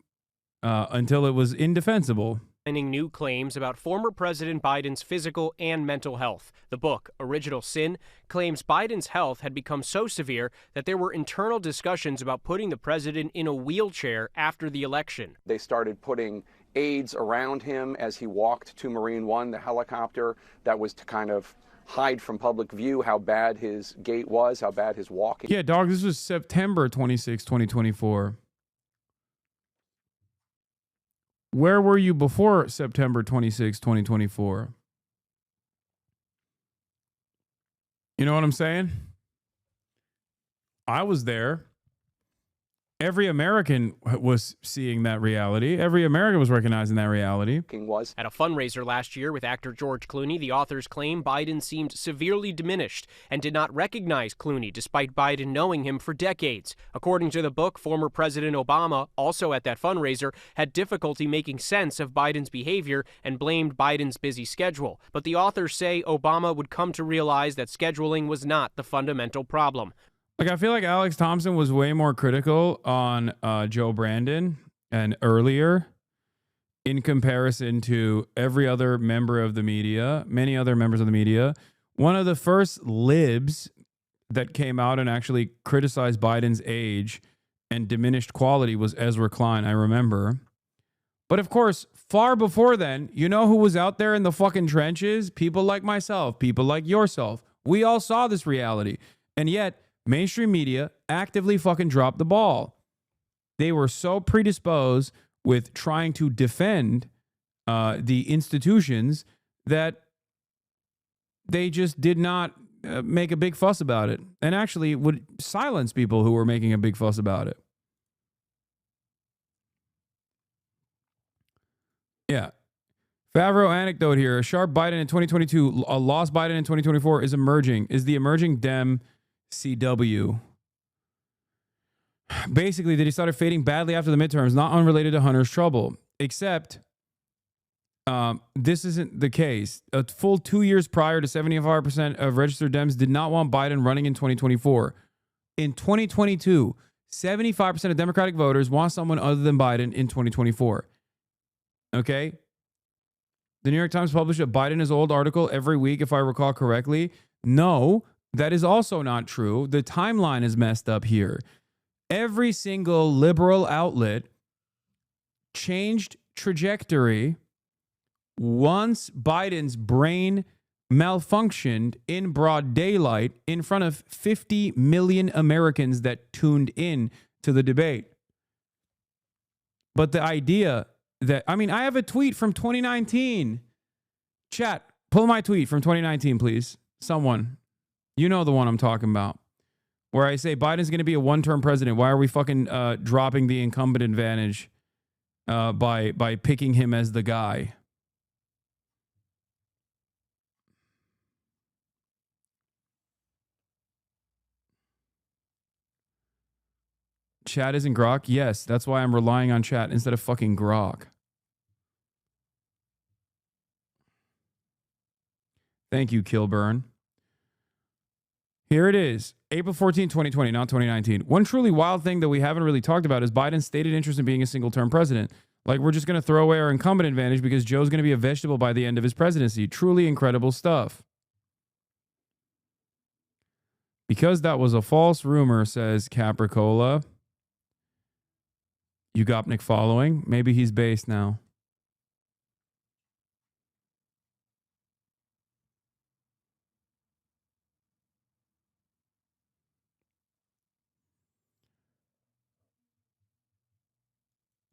until it was indefensible. New claims about former President Biden's physical and mental health. The book, Original Sin, claims Biden's health had become so severe that there were internal discussions about putting the president in a wheelchair after the election. They started putting aides around him as he walked to Marine One, the helicopter. That was to kind of hide from public view how bad his gait was, how bad his walking. Yeah, dog, this was September 26, 2024. Where were you before September 26, 2024? You know what I'm saying? I was there. Every American was seeing that reality. Every American was recognizing that reality. At a fundraiser last year with actor George Clooney, the authors claim Biden seemed severely diminished and did not recognize Clooney despite Biden knowing him for decades. According to the book, former President Obama, also at that fundraiser, had difficulty making sense of Biden's behavior and blamed Biden's busy schedule. But the authors say Obama would come to realize that scheduling was not the fundamental problem. Like, I feel like Alex Thompson was way more critical on Joe Brandon and earlier in comparison to every other member of the media, many other members of the media. One of the first libs that came out and actually criticized Biden's age and diminished quality was Ezra Klein, I remember. But of course, far before then, you know who was out there in the fucking trenches? People like myself, people like yourself. We all saw this reality. And yet, mainstream media actively fucking dropped the ball. They were so predisposed with trying to defend the institutions that they just did not make a big fuss about it, and actually would silence people who were making a big fuss about it. Yeah. Favreau anecdote here. A sharp Biden in 2022, a lost Biden in 2024 is emerging. Is the emerging Dem CW. Basically, that he started fading badly after the midterms, not unrelated to Hunter's trouble. Except, this isn't the case. A full 2 years prior to 75% of registered Dems did not want Biden running in 2024. In 2022, 75% of Democratic voters want someone other than Biden in 2024. Okay? The New York Times published a Biden is old article every week, if I recall correctly. No, that is also not true. The timeline is messed up here. Every single liberal outlet changed trajectory once Biden's brain malfunctioned in broad daylight in front of 50 million Americans that tuned in to the debate. But the idea that, I mean, I have a tweet from 2019. Chat, pull my tweet from 2019, please. Someone. You know the one I'm talking about. Where I say Biden's going to be a one-term president. Why are we fucking dropping the incumbent advantage by picking him as the guy? Chat isn't Grok? Yes, that's why I'm relying on chat instead of fucking Grok. Thank you, Kilburn. Here it is. April 14, 2020, not 2019. One truly wild thing that we haven't really talked about is Biden's stated interest in being a single-term president. Like, we're just going to throw away our incumbent advantage because Joe's going to be a vegetable by the end of his presidency. Truly incredible stuff. Because that was a false rumor, says Capricola. Ugopnik following. Maybe he's based now.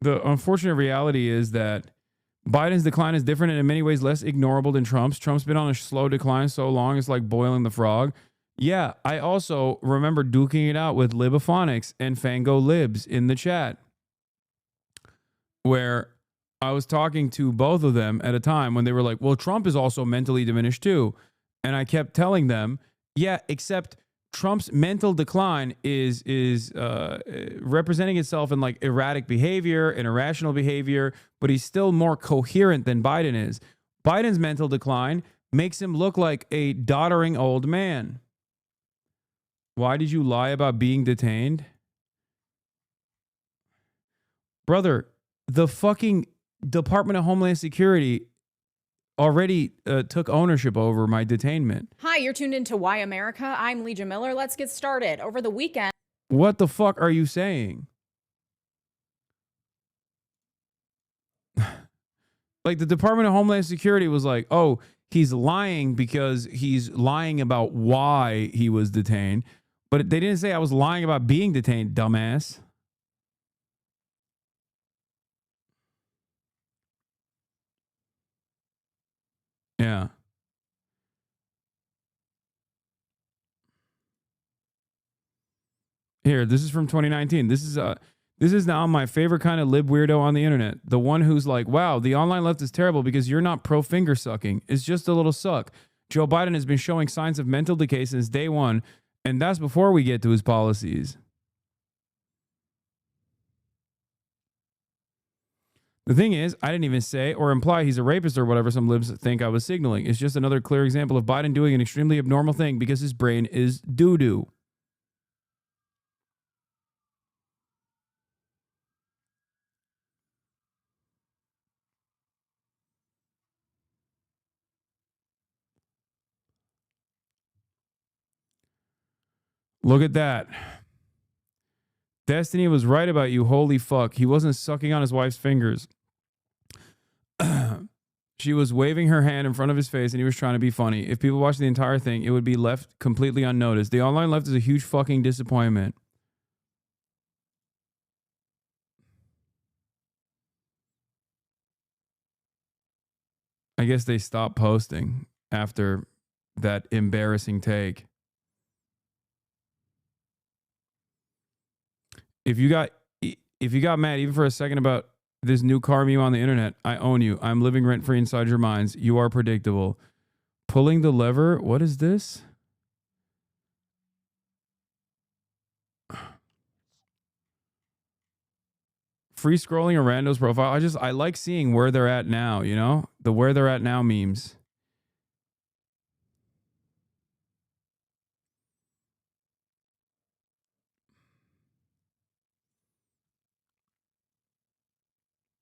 The unfortunate reality is that Biden's decline is different and in many ways less ignorable than Trump's. Trump's been on a slow decline so long, it's like boiling the frog. Yeah, I also remember duking it out with Libophonics and Fango Libs in the chat, where I was talking to both of them at a time when they were like, well, Trump is also mentally diminished too. And I kept telling them, yeah, except Trump's mental decline is representing itself in like erratic behavior and irrational behavior, but he's still more coherent than Biden is. Biden's mental decline makes him look like a doddering old man. Why did you lie about being detained? Brother, the fucking Department of Homeland Security already took ownership over my detainment. Hi, you're tuned into Why America. I'm Legia Miller. Let's get started. Over the weekend. What the fuck are you saying? Like, the Department of Homeland Security was like, oh, he's lying because he's lying about why he was detained. But they didn't say I was lying about being detained, dumbass. Yeah. Here, this is from 2019. This is now my favorite kind of lib weirdo on the internet. The one who's like, wow, the online left is terrible because you're not pro finger sucking. It's just a little suck. Joe Biden has been showing signs of mental decay since day one, and that's before we get to his policies. The thing is, I didn't even say or imply he's a rapist or whatever some libs think I was signaling. It's just another clear example of Biden doing an extremely abnormal thing because his brain is doo-doo. Look at that. Destiny was right about you. Holy fuck. He wasn't sucking on his wife's fingers. She was waving her hand in front of his face and he was trying to be funny. If people watched the entire thing, it would be left completely unnoticed. The online left is a huge fucking disappointment. I guess they stopped posting after that embarrassing take. If you got mad even for a second about this new car meme on the internet, I own you. I'm living rent free inside your minds. You are predictable. Pulling the lever. What is this? Free scrolling a rando's profile. I like seeing where they're at now, you know? The where they're at now memes.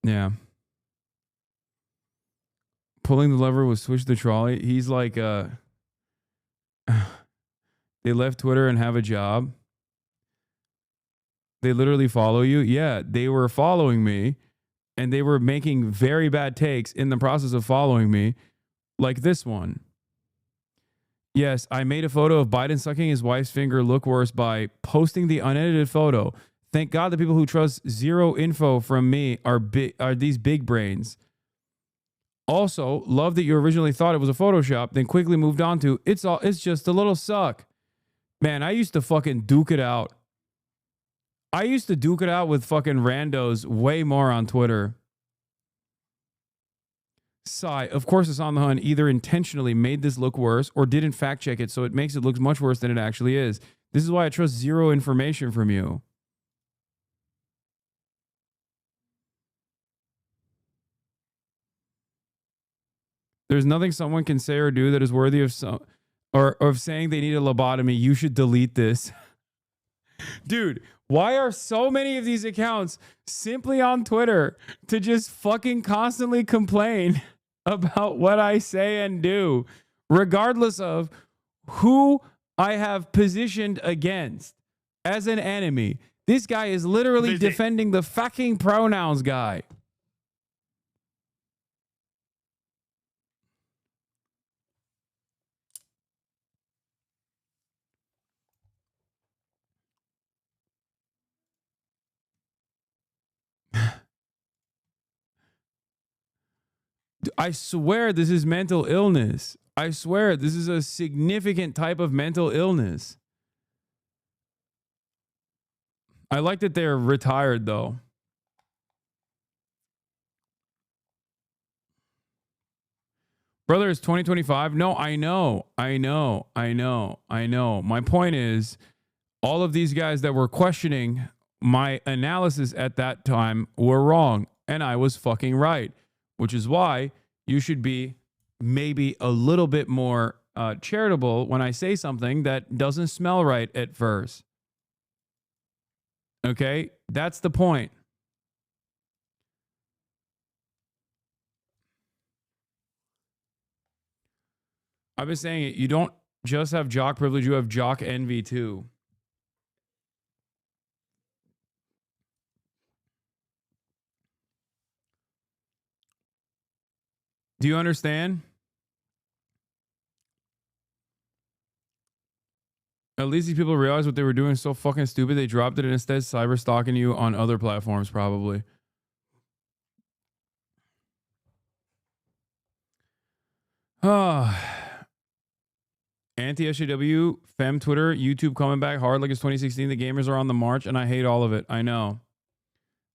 Yeah. Pulling the lever was switch the trolley. He's like, they left Twitter and have a job. They literally follow you. Yeah, they were following me and they were making very bad takes in the process of following me, like this one. Yes, I made a photo of Biden sucking his wife's finger look worse by posting the unedited photo. Thank God the people who trust zero info from me are these big brains. Also, love that you originally thought it was a Photoshop, then quickly moved on to it's just a little suck. Man, I used to fucking duke it out. I used to duke it out with fucking randos way more on Twitter. Sigh. Of course, Hasan the Hun either intentionally made this look worse or didn't fact check it, so it makes it look much worse than it actually is. This is why I trust zero information from you. There's nothing someone can say or do that is worthy of of saying they need a lobotomy. You should delete this. Dude, why are so many of these accounts simply on Twitter to just fucking constantly complain about what I say and do, regardless of who I have positioned against as an enemy? This guy is literally defending the fucking pronouns guy. I swear this is mental illness. I swear this is a significant type of mental illness. I like that they're retired though. Brother, it's 2025. No, I know. My point is, all of these guys that were questioning my analysis at that time were wrong, and I was fucking right, which is why you should be maybe a little bit more charitable when I say something that doesn't smell right at first. Okay? That's the point. I've been saying it. You don't just have jock privilege, you have jock envy too. Do you understand? At least these people realized what they were doing is so fucking stupid, they dropped it and instead cyber stalking you on other platforms, probably. Anti-SJW, Fem Twitter, YouTube coming back hard like it's 2016. The gamers are on the march, and I hate all of it. I know.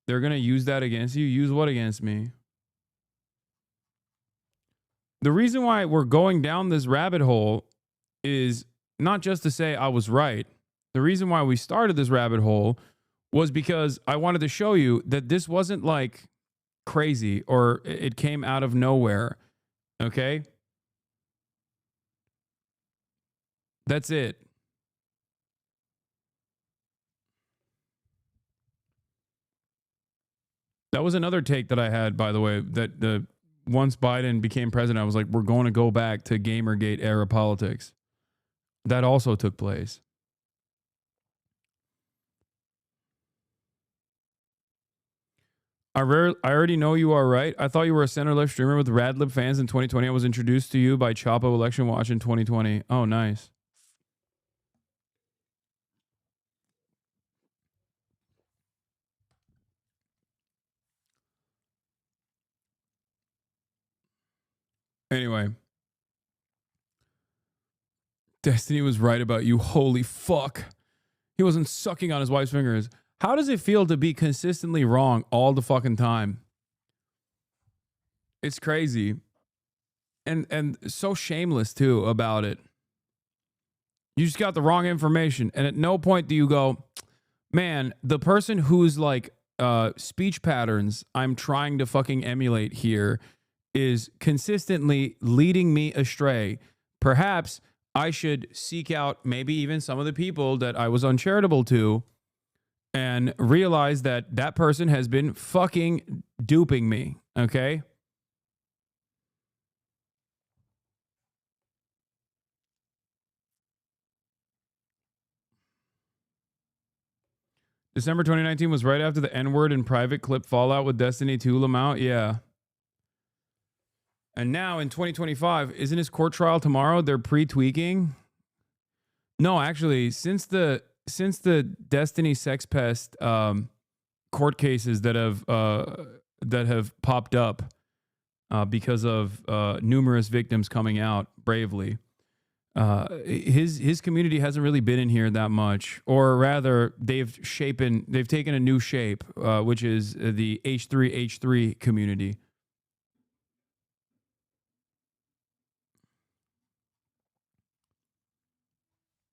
They're going to use that against you. Use what against me? The reason why we're going down this rabbit hole is not just to say I was right. The reason why we started this rabbit hole was because I wanted to show you that this wasn't like crazy or it came out of nowhere. Okay? That's it. That was another take that I had, by the way, that once Biden became president, I was like, we're going to go back to Gamergate era politics. That also took place. I already know you are right. I thought you were a center-left streamer with Radlib fans in 2020. I was introduced to you by Chapo Election Watch in 2020. Oh, nice. Anyway. Destiny was right about you. Holy fuck. He wasn't sucking on his wife's fingers. How does it feel to be consistently wrong all the fucking time? It's crazy. And so shameless too about it. You just got the wrong information. And at no point do you go, man, the person who's like speech patterns I'm trying to fucking emulate here is consistently leading me astray. Perhaps I should seek out maybe even some of the people that I was uncharitable to and realize that that person has been fucking duping me, okay? December 2019 was right after the N-word and private clip fallout with Destiny 2 Lamau. Yeah. And now in 2025, isn't his court trial tomorrow? They're pre-tweaking? No, actually, since the Destiny Sex Pest court cases that have popped up because of numerous victims coming out bravely, his community hasn't really been in here that much, or rather, they've taken a new shape, which is the H3H3 community.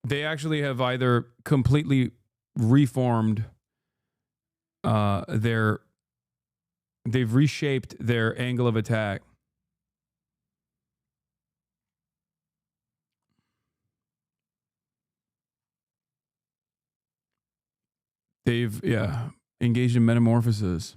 They actually have either completely reformed they've reshaped their angle of attack. They've, engaged in metamorphosis.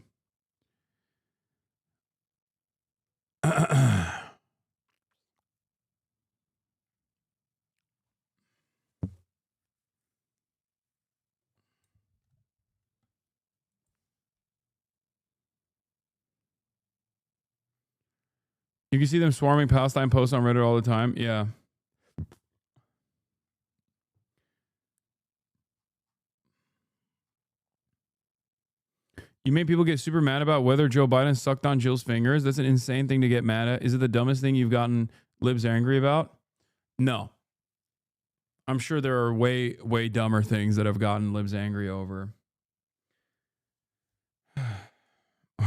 You can see them swarming Palestine posts on Reddit all the time. Yeah. You made people get super mad about whether Joe Biden sucked on Jill's fingers. That's an insane thing to get mad at. Is it the dumbest thing you've gotten libs angry about? No. I'm sure there are way, way dumber things that I've gotten libs angry over.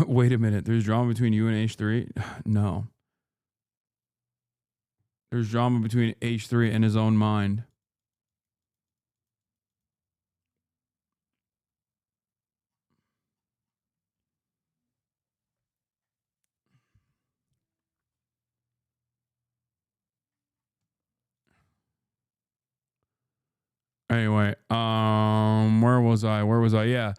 Wait a minute. There's drama between you and H3? No. There's drama between H3 and his own mind. Anyway, where was I? Yeah.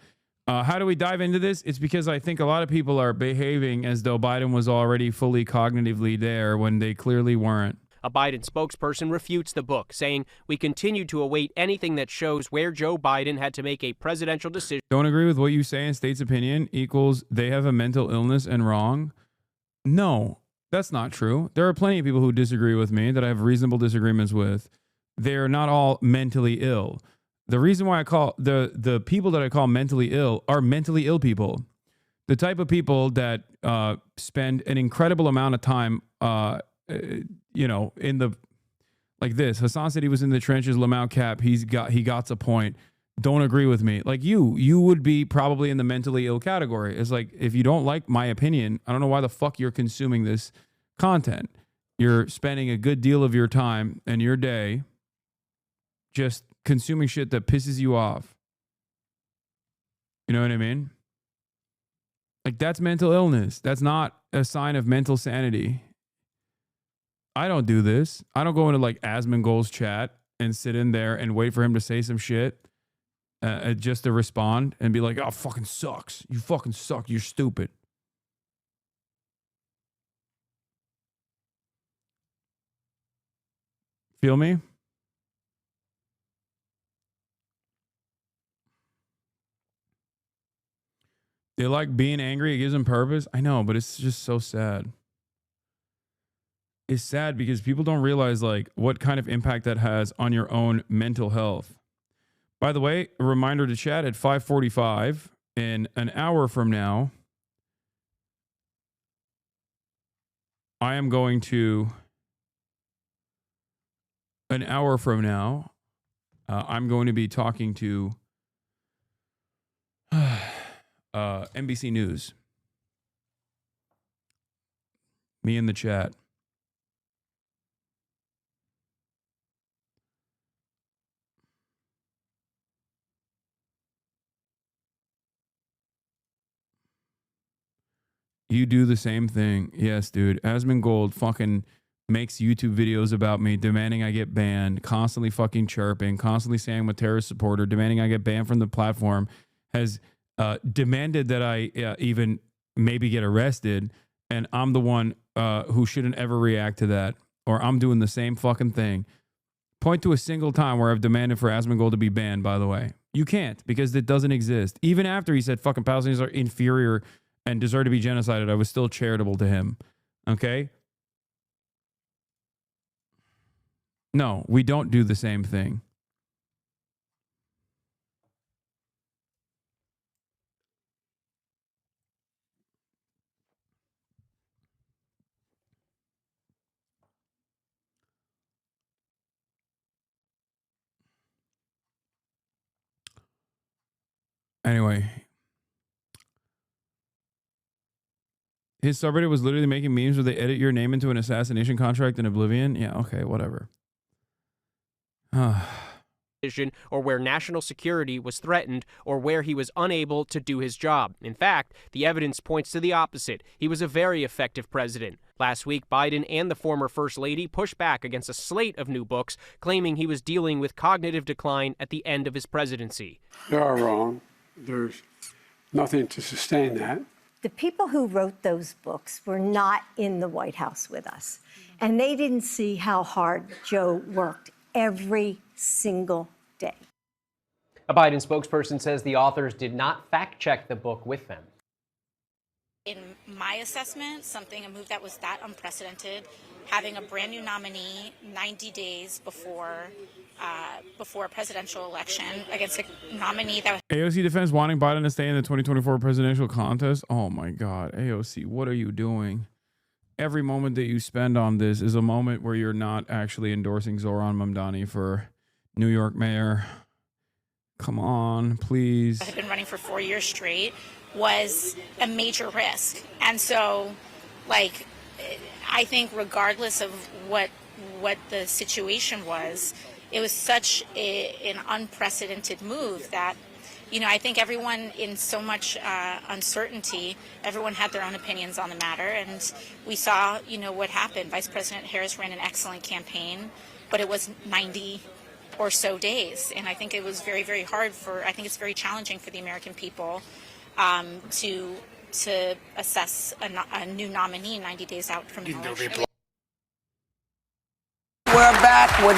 How do we dive into this? It's because I think a lot of people are behaving as though Biden was already fully cognitively there when they clearly weren't. A Biden spokesperson refutes the book, saying, "We continue to await anything that shows where Joe Biden had to make a presidential decision." Don't agree with what you say in state's opinion equals they have a mental illness and wrong? No, that's not true. There are plenty of people who disagree with me that I have reasonable disagreements with. They're not all mentally ill. The reason why I call the people that I call mentally ill are mentally ill people. The type of people that spend an incredible amount of time, in the, Like this, Hasan said he was in the trenches. Lamau cap, he got a point. Don't agree with me. Like you would be probably in the mentally ill category. It's like, if you don't like my opinion, I don't know why the fuck you're consuming this content. You're spending a good deal of your time and your day just consuming shit that pisses you off. You know what I mean? Like, that's mental illness. That's not a sign of mental sanity. I don't do this. I don't go into like Asmongold's chat and sit in there and wait for him to say some shit just to respond and be like, oh, fucking sucks. You fucking suck. You're stupid. Feel me? They like being angry. It gives them purpose. I know, but it's just so sad. It's sad because people don't realize like what kind of impact that has on your own mental health. By the way, a reminder to chat at 5:45 in an hour from now. I am going to, an hour from now, I'm going to be talking to NBC News. Me in the chat. You do the same thing. Yes, dude. Asmongold fucking makes YouTube videos about me, demanding I get banned, constantly fucking chirping, constantly saying I'm a terrorist supporter, demanding I get banned from the platform, has demanded that I even maybe get arrested, and I'm the one who shouldn't ever react to that, or I'm doing the same fucking thing. Point to a single time where I've demanded for Asmongold to be banned, by the way. You can't, because it doesn't exist. Even after he said fucking Palestinians are inferior and deserve to be genocided, I was still charitable to him. Okay? No, we don't do the same thing. Anyway, his subreddit was literally making memes where they edit your name into an assassination contract in Oblivion. Yeah, okay, whatever. Or where national security was threatened, or where he was unable to do his job. In fact, the evidence points to the opposite. He was a very effective president. Last week, Biden and the former First Lady pushed back against a slate of new books, claiming he was dealing with cognitive decline at the end of his presidency. You are wrong. There's nothing to sustain that. The people who wrote those books were not in the White House with us, and they didn't see how hard Joe worked every single day. A Biden spokesperson says the authors did not fact-check the book with them. In my assessment, a move that was that unprecedented, having a brand new nominee 90 days before a presidential election against a nominee that was... AOC defends wanting Biden to stay in the 2024 presidential contest. Oh my God, AOC, what are you doing? Every moment that you spend on this is a moment where you're not actually endorsing Zohran Mamdani for New York mayor. Come on, please. Had been running for 4 years straight, was a major risk. And so, like, I think regardless of what the situation was, it was such an unprecedented move that, you know, I think everyone in so much uncertainty, everyone had their own opinions on the matter. And we saw, you know, what happened. Vice President Harris ran an excellent campaign, but it was 90 or so days. And I think it was very, very hard I think it's very challenging for the American people to assess a new nominee 90 days out from an election. We're back with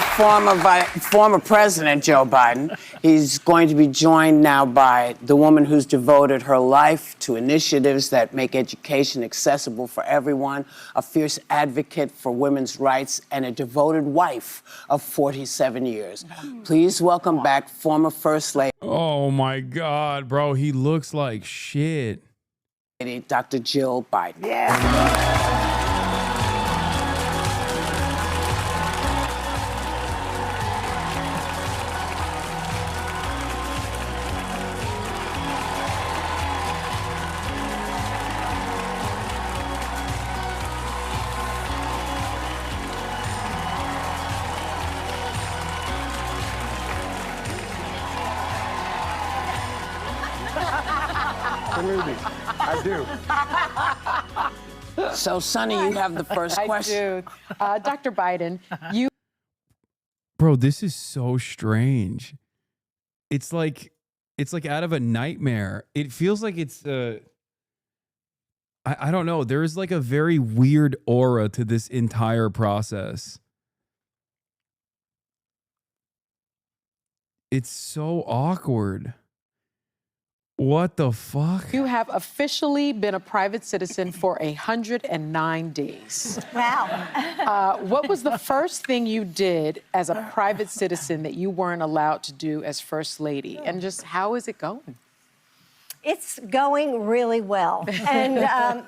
former President Joe Biden. He's going to be joined now by the woman who's devoted her life to initiatives that make education accessible for everyone, a fierce advocate for women's rights, and a devoted wife of 47 years. Please welcome back former First Lady. Oh my God, bro, he looks like shit. Dr. Jill Biden. Believe me, I do. So, Sonny, you have the first question. I do. Dr. Biden, you. Bro, this is so strange. It's like out of a nightmare. It feels like it's I don't know. There is like a very weird aura to this entire process. It's so awkward. What the fuck? You have officially been a private citizen for 109 days. Wow. What was the first thing you did as a private citizen that you weren't allowed to do as First Lady? And just how is it going? It's going really well. And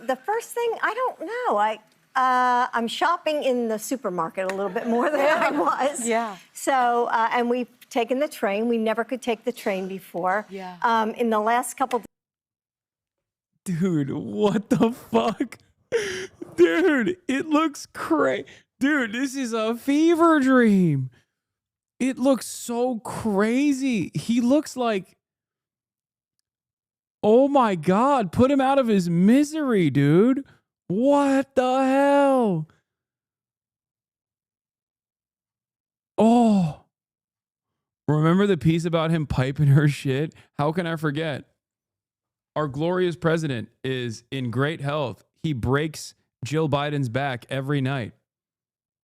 the first thing, I don't know. I'm shopping in the supermarket a little bit more than I was. Yeah. So, and we've taken the train. We never could take the train before. Yeah. In the last couple. Dude, what the fuck? Dude, it looks crazy. Dude, this is a fever dream. It looks so crazy. He looks like, oh my God, put him out of his misery, dude. What the hell? Oh. Remember the piece about him piping her shit? How can I forget? Our glorious president is in great health. He breaks Jill Biden's back every night.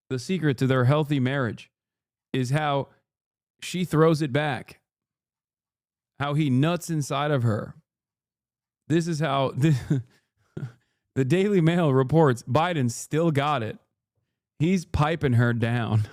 The secret to their healthy marriage is how she throws it back. How he nuts inside of her. This is how the Daily Mail reports Biden still got it. He's piping her down.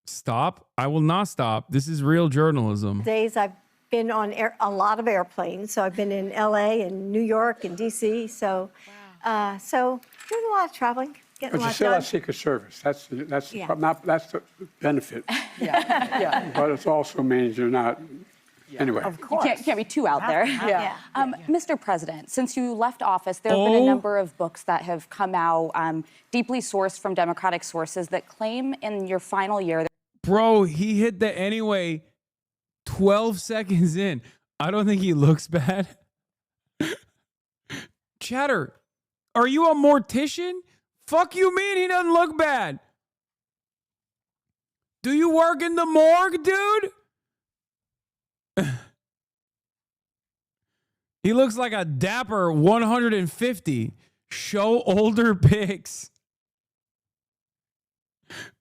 Stop. I will not stop. This is real journalism. Days I've been on a lot of airplanes. So I've been in LA and New York and DC. So, so doing a lot of traveling, getting But a you lot still done. have Secret Service. That's Yeah. that's the benefit. Yeah. But it also means you're not. Anyway. Of course. You can't be too out there. Yeah. Mr. President, since you left office, there have been a number of books that have come out, deeply sourced from Democratic sources, that claim in your final year. Bro, he hit the anyway 12 seconds in. I don't think he looks bad. Chatter, are you a mortician? Fuck you mean he doesn't look bad? Do you work in the morgue, dude? He looks like a dapper 150. Show older pics.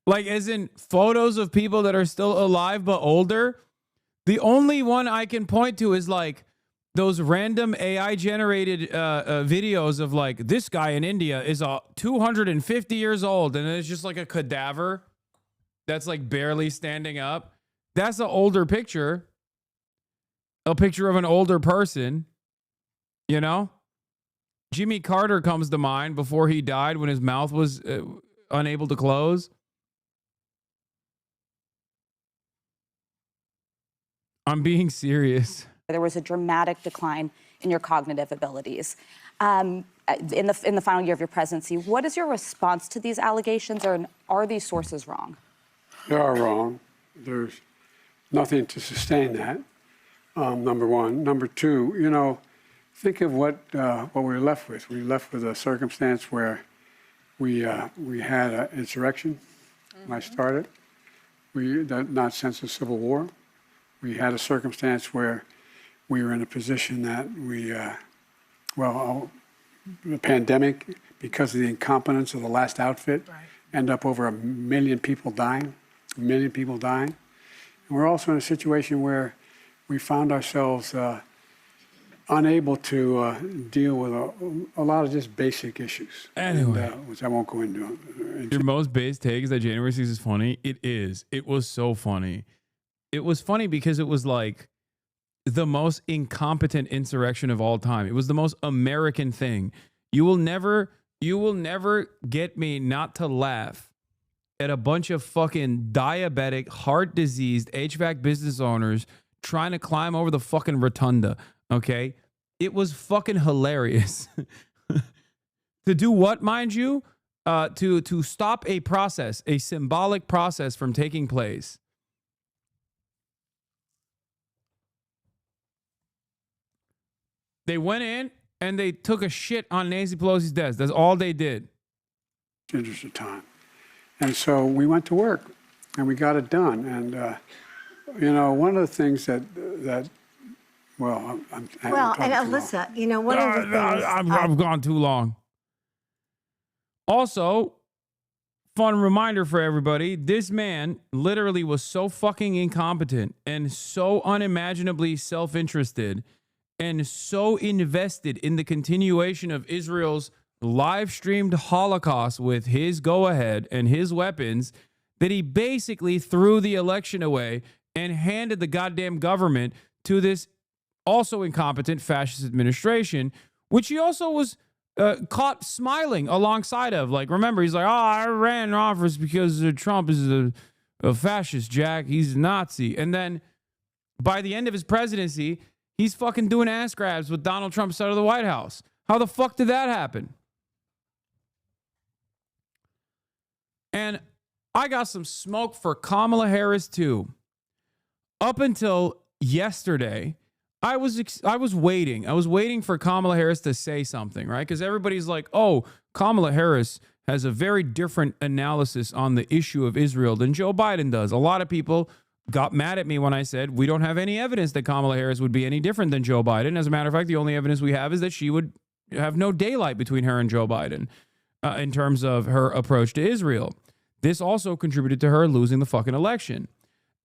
Like, as in photos of people that are still alive but older. The only one I can point to is like those random AI generated videos of like, this guy in India is 250 years old. And it's just like a cadaver that's like barely standing up. That's an older picture. A picture of an older person, you know? Jimmy Carter comes to mind before he died when his mouth was unable to close. I'm being serious. There was a dramatic decline in your cognitive abilities in the final year of your presidency. What is your response to these allegations, or are these sources wrong? They are wrong. There's nothing to sustain that. Number one. Number two, you know, think of what we were left with. We were left with a circumstance where we had an insurrection when I started. Not since the Civil War. We had a circumstance where we were in a position that the pandemic, because of the incompetence of the last outfit, end up over 1 million people dying. 1 million people dying. And we're also in a situation where we found ourselves unable to deal with a lot of just basic issues. Anyway. Which I won't go into. Your most base take is that January 6th is funny. It is. It was so funny. It was funny because it was like the most incompetent insurrection of all time. It was the most American thing. You will never get me not to laugh at a bunch of fucking diabetic, heart diseased HVAC business owners trying to climb over the fucking rotunda. Okay? It was fucking hilarious. To do what, mind you? To stop a process, a symbolic process from taking place. They went in and they took a shit on Nancy Pelosi's desk. That's all they did. Interest of time. And so we went to work and we got it done. And, you know, one of the things that well, I'm Well, and Alyssa, you know, one of the things... I've gone too long. Also, fun reminder for everybody, this man literally was so fucking incompetent and so unimaginably self-interested and so invested in the continuation of Israel's live-streamed Holocaust with his go-ahead and his weapons that he basically threw the election away and handed the goddamn government to this also incompetent fascist administration, which he also was caught smiling alongside of. Like, remember, he's like, oh, I ran in office because Trump is a fascist, Jack. He's a Nazi. And then by the end of his presidency, he's fucking doing ass grabs with Donald Trump's out of the White House. How the fuck did that happen? And I got some smoke for Kamala Harris, too. Up until yesterday, I was waiting. I was waiting for Kamala Harris to say something, right? Because everybody's like, oh, Kamala Harris has a very different analysis on the issue of Israel than Joe Biden does. A lot of people got mad at me when I said we don't have any evidence that Kamala Harris would be any different than Joe Biden. As a matter of fact, the only evidence we have is that she would have no daylight between her and Joe Biden in terms of her approach to Israel. This also contributed to her losing the fucking election.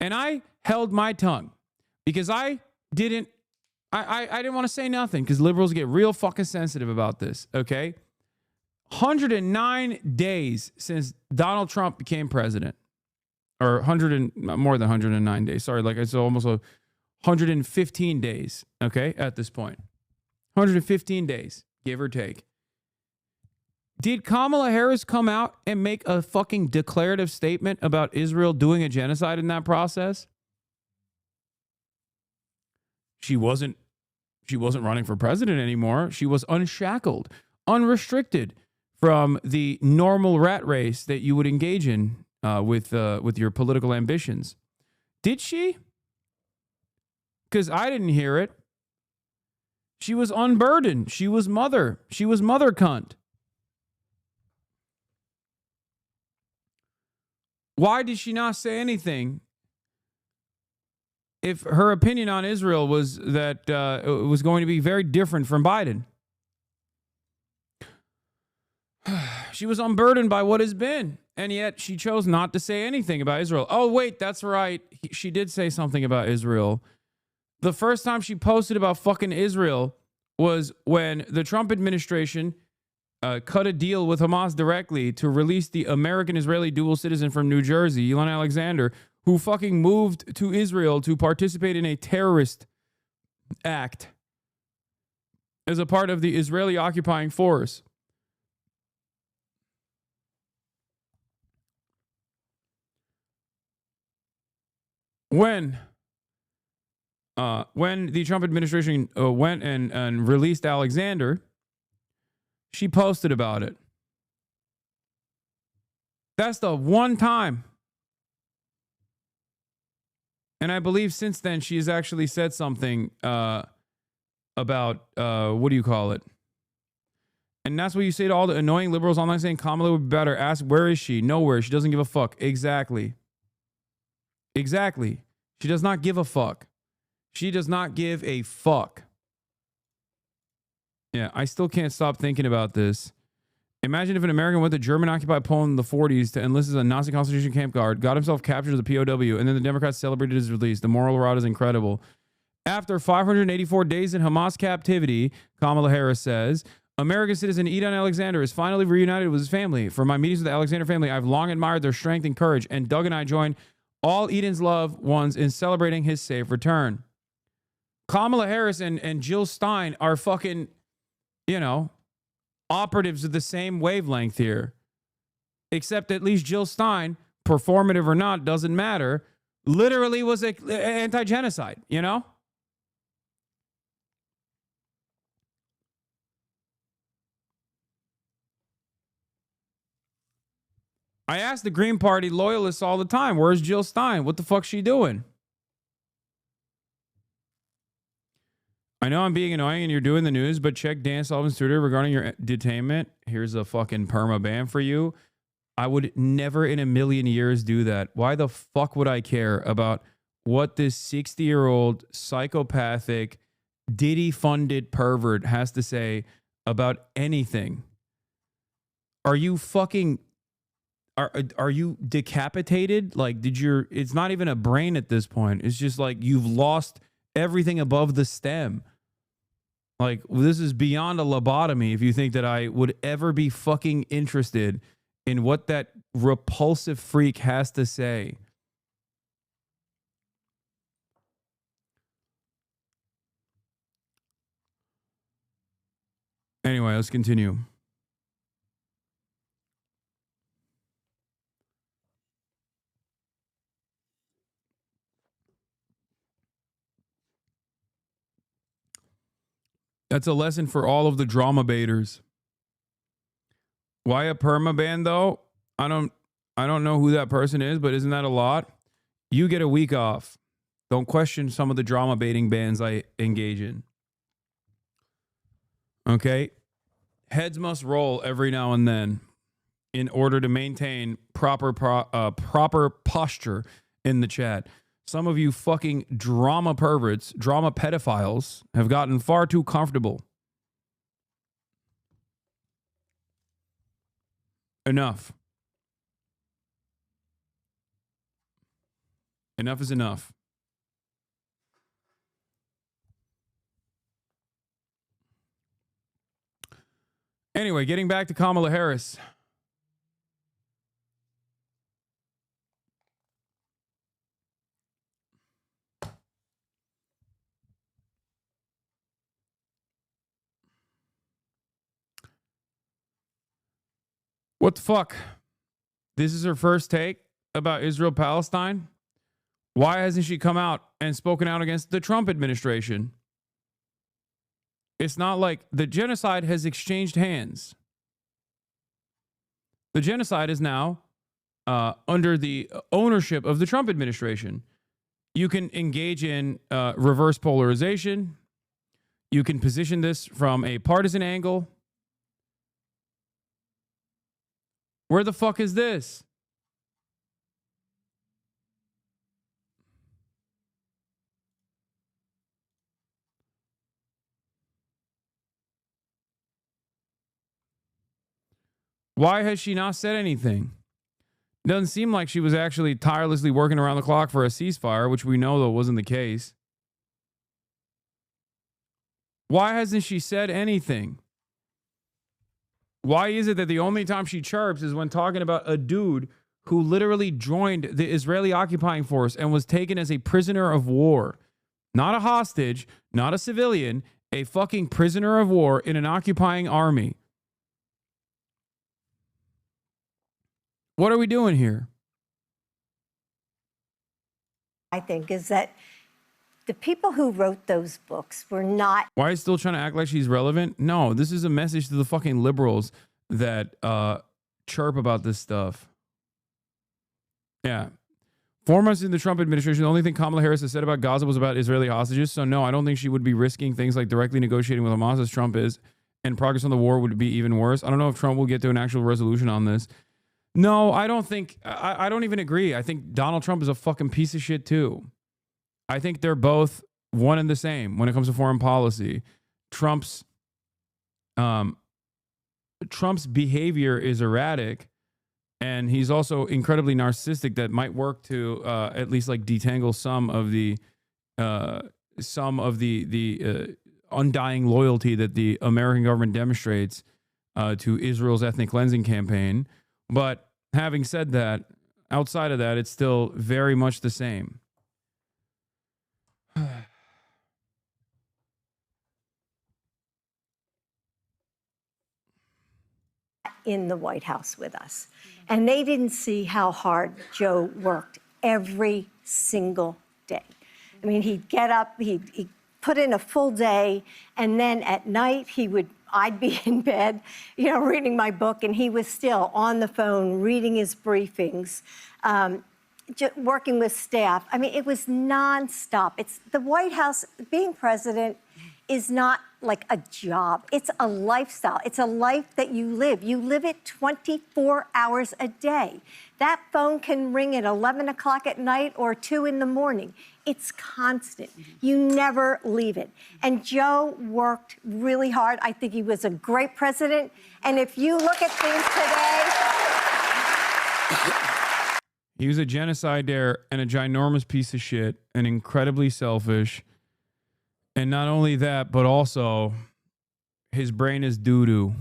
And I held my tongue because I didn't want to say nothing because liberals get real fucking sensitive about this, okay? 109 days since Donald Trump became president. Or more than 109 days. Sorry, like it's almost 115 days, okay, at this point. 115 days, give or take. Did Kamala Harris come out and make a fucking declarative statement about Israel doing a genocide in that process? She wasn't running for president anymore. She was unshackled, unrestricted from the normal rat race that you would engage in with your political ambitions. Did she? Because I didn't hear it. She was unburdened. She was mother. She was mother cunt. Why did she not say anything if her opinion on Israel was that it was going to be very different from Biden? She was unburdened by what has been, and yet she chose not to say anything about Israel. Oh, wait, that's right. She did say something about Israel. The first time she posted about fucking Israel was when the Trump administration cut a deal with Hamas directly to release the American-Israeli dual citizen from New Jersey, Elon Alexander, who fucking moved to Israel to participate in a terrorist act as a part of the Israeli occupying force. When the Trump administration went and released Alexander, she posted about it. That's the one time. And I believe since then she has actually said something about, what do you call it? And that's what you say to all the annoying liberals online saying Kamala would be better. Ask, where is she? Nowhere. She doesn't give a fuck. Exactly. Exactly. She does not give a fuck. She does not give a fuck. Yeah, I still can't stop thinking about this. Imagine if an American went to German-occupied Poland in the 40s to enlist as a Nazi concentration camp guard, got himself captured as a POW, and then the Democrats celebrated his release. The moral route is incredible. After 584 days in Hamas captivity, Kamala Harris says, American citizen Edon Alexander is finally reunited with his family. From my meetings with the Alexander family, I've long admired their strength and courage, and Doug and I join all Edon's loved ones in celebrating his safe return. Kamala Harris and Jill Stein are fucking, you know, operatives of the same wavelength here. Except at least Jill Stein, performative or not, doesn't matter, literally was anti-genocide, you know? I ask the Green Party loyalists all the time, where's Jill Stein? What the fuck's she doing? I know I'm being annoying and you're doing the news, but check Dan Sullivan's Twitter regarding your detainment. Here's a fucking perma ban for you. I would never in a million years do that. Why the fuck would I care about what this 60-year-old psychopathic, Diddy-funded pervert has to say about anything? Are you fucking... Are you decapitated? Like, it's not even a brain at this point. It's just like you've lost everything above the stem. Like, this is beyond a lobotomy if you think that I would ever be fucking interested in what that repulsive freak has to say. Anyway, let's continue. That's a lesson for all of the drama baiters. Why a perma ban though? I don't know who that person is, but isn't that a lot? You get a week off. Don't question some of the drama baiting bans I engage in. Okay? Heads must roll every now and then in order to maintain proper posture in the chat. Some of you fucking drama perverts, drama pedophiles have gotten far too comfortable. Enough. Enough is enough. Anyway, getting back to Kamala Harris. What the fuck? This is her first take about Israel-Palestine? Why hasn't she come out and spoken out against the Trump administration? It's not like the genocide has exchanged hands. The genocide is now under the ownership of the Trump administration. You can engage in reverse polarization. You can position this from a partisan angle. Where the fuck is this? Why has she not said anything? Doesn't seem like she was actually tirelessly working around the clock for a ceasefire, which we know though wasn't the case. Why hasn't she said anything? Why is it that the only time she chirps is when talking about a dude who literally joined the Israeli occupying force and was taken as a prisoner of war? Not a hostage, not a civilian, a fucking prisoner of war in an occupying army. What are we doing here? I think is that the people who wrote those books were not. Why is still trying to act like she's relevant? No, this is a message to the fucking liberals that chirp about this stuff. Yeah. 4 months in the Trump administration, the only thing Kamala Harris has said about Gaza was about Israeli hostages. So no, I don't think she would be risking things like directly negotiating with Hamas as Trump is, and progress on the war would be even worse. I don't know if Trump will get to an actual resolution on this. No, I don't think, I don't even agree. I think Donald Trump is a fucking piece of shit too. I think they're both one and the same when it comes to foreign policy. Trump's behavior is erratic, and he's also incredibly narcissistic. That might work to at least like detangle some of the undying loyalty that the American government demonstrates to Israel's ethnic cleansing campaign. But having said that, outside of that, it's still very much the same. In the White House with us. And they didn't see how hard Joe worked every single day. I mean, he'd get up, he'd put in a full day, and then at night I'd be in bed, reading my book, and he was still on the phone reading his briefings, working with staff. I mean, it was nonstop. It's the White House, being president is not like a job. It's a lifestyle. It's a life that you live. You live it 24 hours a day. That phone can ring at 11 o'clock at night or 2 in the morning. It's constant. You never leave it. And Joe worked really hard. I think he was a great president. And if you look at things today... He was a genocide dare and a ginormous piece of shit and incredibly selfish. And not only that, but also his brain is doo-doo.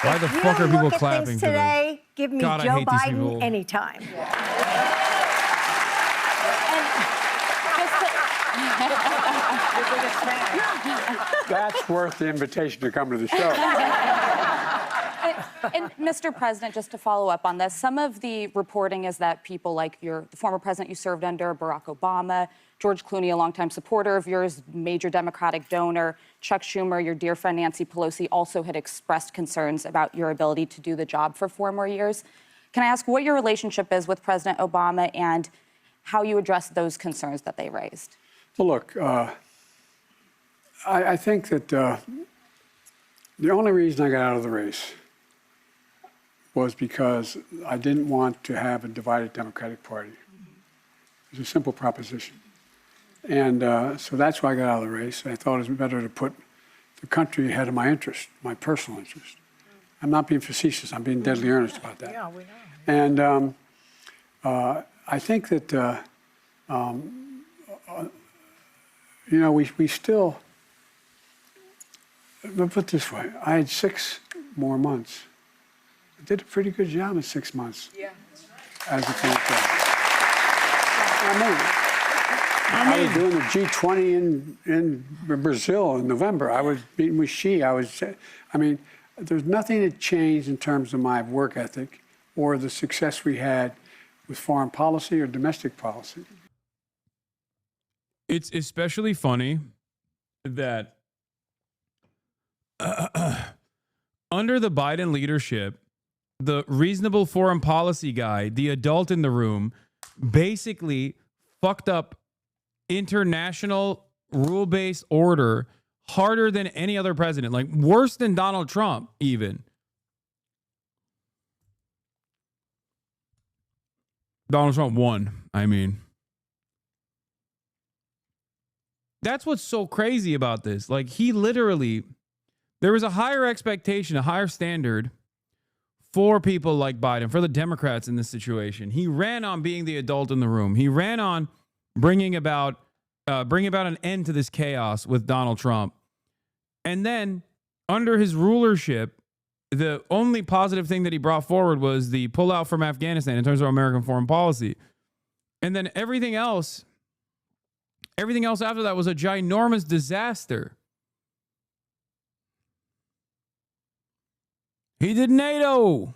Why the fuck are people clapping today? Give me God, Joe Biden anytime. That's worth the invitation to come to the show. And Mr. President, just to follow up on this, some of the reporting is that people like the former president you served under, Barack Obama, George Clooney, a longtime supporter of yours, major Democratic donor, Chuck Schumer, your dear friend Nancy Pelosi, also had expressed concerns about your ability to do the job for 4 more years. Can I ask what your relationship is with President Obama and how you address those concerns that they raised? Well, look, I think that the only reason I got out of the race was because I didn't want to have a divided Democratic Party. It was a simple proposition. And so that's why I got out of the race. I thought it was better to put the country ahead of my interest, my personal interest. I'm not being facetious. I'm being deadly earnest about that. Yeah, we know. And I think that, we still, let me put it this way. I had 6 more months. I did a pretty good job in 6 months. Yeah. As a Senate president. I was doing the G20 in Brazil in November. I was meeting with Xi. There's nothing that changed in terms of my work ethic or the success we had with foreign policy or domestic policy. It's especially funny that under the Biden leadership, the reasonable foreign policy guy, the adult in the room, basically fucked up international rule-based order harder than any other president, like worse than Donald Trump even. Donald Trump won, That's what's so crazy about this. Like, he literally, there was a higher expectation, a higher standard for people like Biden, for the Democrats in this situation. He ran on being the adult in the room. He ran on bringing about an end to this chaos with Donald Trump. And then under his rulership, the only positive thing that he brought forward was the pullout from Afghanistan in terms of American foreign policy. And then everything else after that was a ginormous disaster. He did NATO.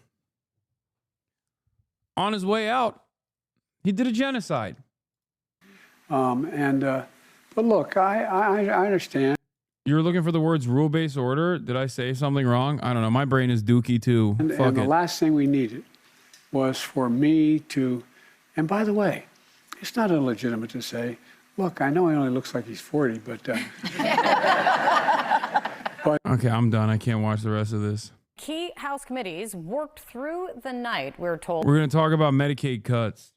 On his way out, he did a genocide. But look, I understand. You were looking for the words rule-based order. Did I say something wrong? I don't know. My brain is dookie too. And the last thing we needed was for me to, and by the way, it's not illegitimate to say, look, I know he only looks like he's 40, but... Okay, I'm done. I can't watch the rest of this. Key House committees worked through the night, we're told. We're going to talk about Medicaid cuts.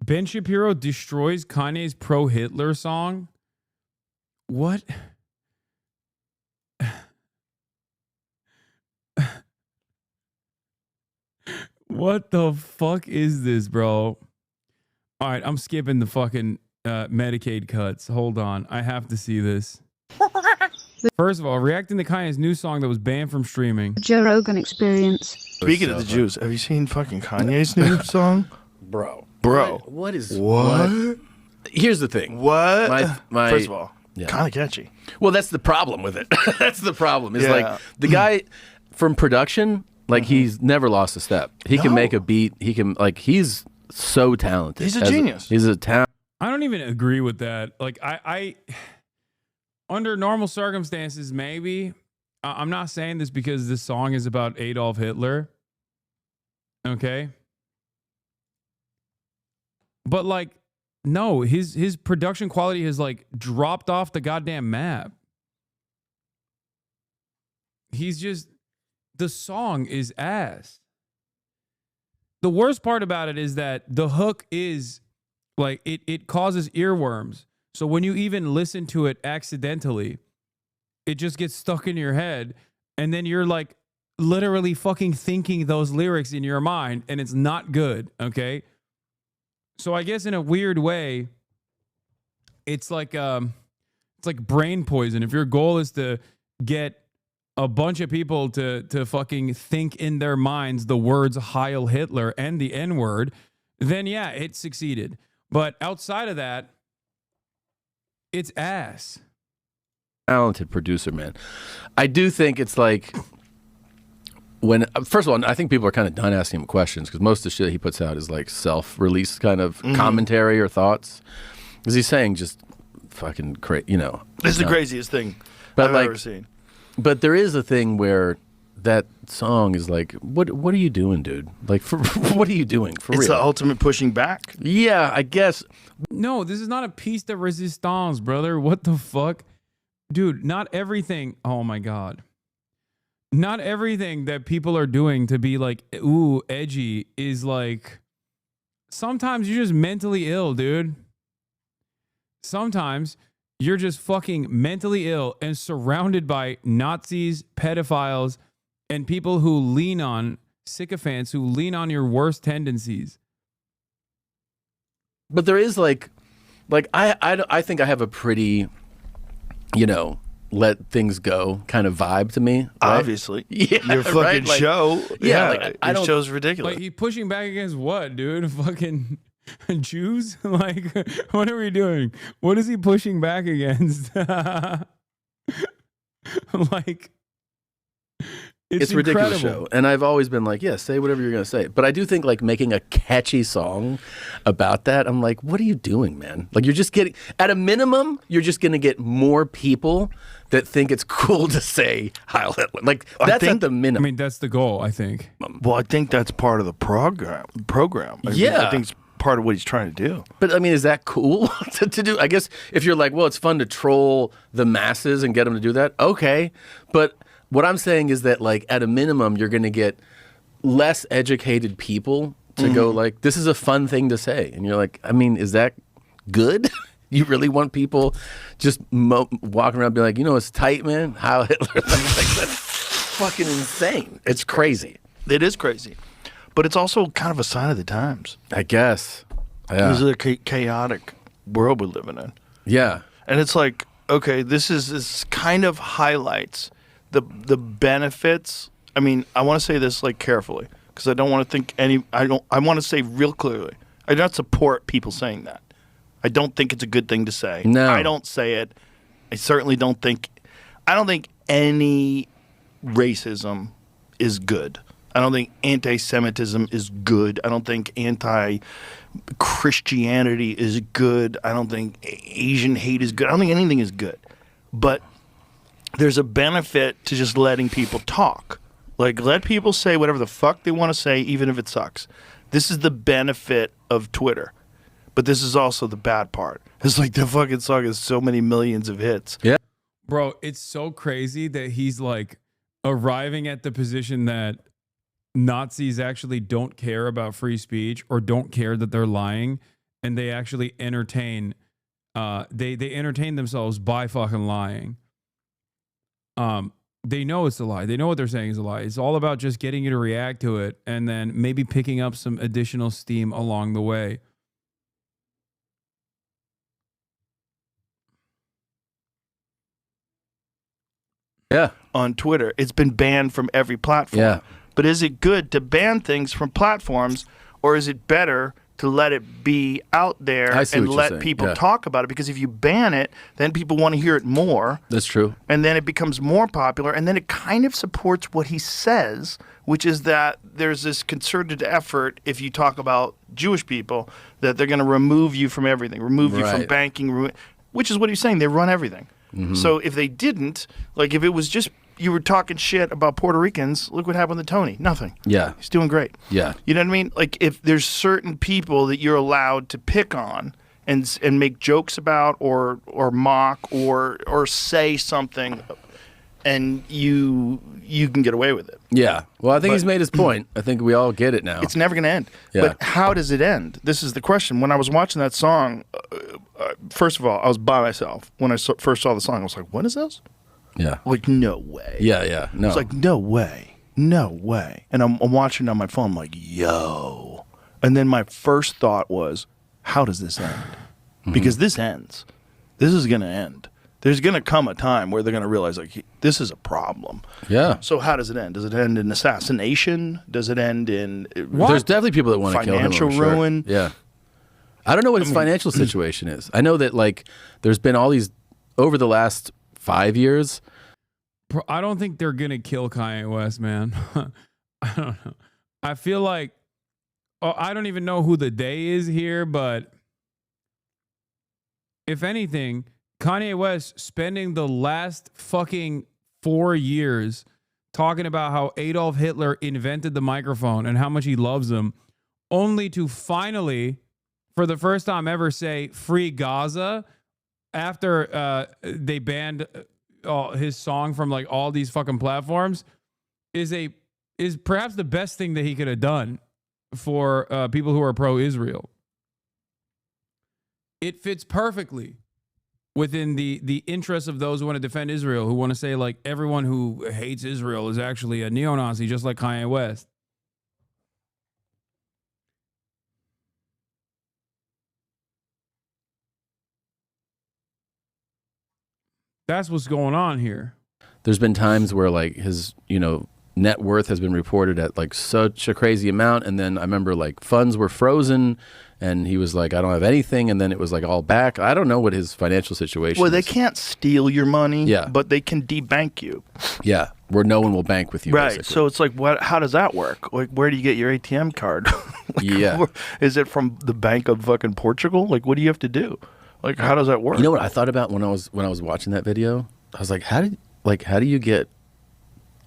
Ben Shapiro destroys Kanye's pro-Hitler song? What? What the fuck is this, bro? All right, I'm skipping the fucking Medicaid cuts. Hold on. I have to see this. First of all, reacting to Kanye's new song that was banned from streaming. Joe Rogan Experience. Speaking of the Jews, have you seen fucking Kanye's new song? Bro. What? Here's the thing. What? My First of all, kind of catchy. Well, that's the problem with it. That's the problem. Is like the guy from production Like he's never lost a step. He can make a beat. He can he's so talented. He's a genius. He's a talent. I don't even agree with that. Like I under normal circumstances, maybe. I'm not saying this because this song is about Adolf Hitler. Okay. But like, no, his production quality has like dropped off the goddamn map. The song is ass. The worst part about it is that the hook is like, it causes earworms. So when you even listen to it accidentally, it just gets stuck in your head. And then you're like literally fucking thinking those lyrics in your mind, and it's not good. Okay. So I guess in a weird way, it's like brain poison. If your goal is to get a bunch of people to fucking think in their minds the words Heil Hitler and the N-word, then yeah, it succeeded. But outside of that, it's ass. Talented producer, man. I do think it's like when, first of all, I think people are kind of done asking him questions because most of the shit he puts out is like self-released kind of commentary or thoughts. Because he's saying just fucking crazy, you know. This is the craziest thing I've ever seen. But there is a thing where that song is like, what are you doing, dude? Like, what are you doing? For real? It's the ultimate pushing back. Yeah, I guess. No, this is not a piece de resistance, brother. What the fuck? Dude, not everything. Oh my God. Not everything that people are doing to be like, ooh, edgy is like, sometimes you're just mentally ill, dude. Sometimes you're just fucking mentally ill and surrounded by Nazis, pedophiles, and people who lean on sycophants, who lean on your worst tendencies. But there is like I think I have a pretty, you know, let things go kind of vibe to me. Right? Obviously. Yeah. Your fucking right? Like, show. Yeah. Like, I your show's ridiculous. Like, he pushing back against what, dude? Fucking Jews? Like, what are we doing? What is he pushing back against? Like, it's a ridiculous show. And I've always been like, yeah, say whatever you're going to say. But I do think like making a catchy song about that, I'm like, what are you doing, man? Like, you're just getting, at a minimum, you're just going to get more people that think it's cool to say Heil Hitler. Like, that's at the minimum. I mean, that's the goal, I think. Well, I think that's part of the program. I think it's part of what he's trying to do. But I mean, is that cool to do? I guess if you're like, well, it's fun to troll the masses and get them to do that. Okay. But what I'm saying is that, like, at a minimum, you're going to get less educated people to go like, this is a fun thing to say. And you're like, I mean, is that good? You really want people just walking around being like, you know, it's tight, man. Heil Hitler. Like, that's fucking insane. It's crazy. It is crazy. But it's also kind of a sign of the times. I guess. Yeah. This is a chaotic world we're living in. Yeah. And it's like, okay, this kind of highlights the benefits. I mean, I want to say this like carefully because I don't want to think I want to say real clearly. I don't support people saying that. I don't think it's a good thing to say. No. I don't say it. I certainly don't think any racism is good. I don't think anti-Semitism is good. I don't think anti-Christianity is good. I don't think Asian hate is good. I don't think anything is good. But there's a benefit to just letting people talk. Like, let people say whatever the fuck they want to say, even if it sucks. This is the benefit of Twitter. But this is also the bad part. It's like the fucking song has so many millions of hits. Yeah. Bro, it's so crazy that he's like arriving at the position that Nazis actually don't care about free speech or don't care that they're lying, and they actually entertain they entertain themselves by fucking lying. They know it's a lie. They know what they're saying is a lie. It's all about just getting you to react to it and then maybe picking up some additional steam along the way. Yeah. On Twitter. It's been banned from every platform. Yeah. But is it good to ban things from platforms, or is it better to let it be out there and let people talk about it? Because if you ban it, then people want to hear it more. That's true. And then it becomes more popular, and then it kind of supports what he says, which is that there's this concerted effort, if you talk about Jewish people, that they're going to remove you from everything, remove you from Right. banking, which is what he's saying. They run everything. So if they didn't, like if it was just you were talking shit about Puerto Ricans, look what happened to Tony. Nothing. Yeah. He's doing great. Yeah. You know what I mean? Like if there's certain people that you're allowed to pick on and make jokes about or mock or say something, and you can get away with it. Yeah. Well, I think he's made his point. I think we all get it now. It's never going to end. Yeah. But how does it end? This is the question. When I was watching that song, first of all, I was by myself. When I first saw the song, I was like, what is this? Yeah. Like, no way. Yeah. No. It's like, no way. No way. And I'm watching it on my phone. I'm like, yo. And then my first thought was, how does this end? Because this ends. This is going to end. There's going to come a time where they're going to realize, like, this is a problem. Yeah. So how does it end? Does it end in assassination? Does it end in There's definitely people that want to kill him. financial I'm sure. ruin? Yeah. I don't know what his financial situation is. I know that like there's been all these over the last 5 years. I don't think they're gonna kill Kanye West, man. I don't know. I feel like I don't even know who the day is here, but if anything, Kanye West spending the last fucking 4 years talking about how Adolf Hitler invented the microphone and how much he loves him, only to finally, for the first time ever, say "Free Gaza" after they banned his song from like all these fucking platforms, is perhaps the best thing that he could have done for people who are pro-Israel. It fits perfectly within the interests of those who want to defend Israel, who want to say like everyone who hates Israel is actually a neo-Nazi, just like Kanye West. That's what's going on here. There's been times where like his, net worth has been reported at like such a crazy amount, and then I remember like funds were frozen and he was like, I don't have anything, and then it was like all back. I don't know what his financial situation Well, they is. can't steal your money, Yeah. but they can debank you. Yeah, where no one will bank with you. Right. basically. So it's like, how does that work? Like, where do you get your ATM card? Yeah. Is it from the Bank of fucking Portugal? Like, what do you have to do? Like, how does that work? You know what I thought about when I was watching that video? I was like, how do you get,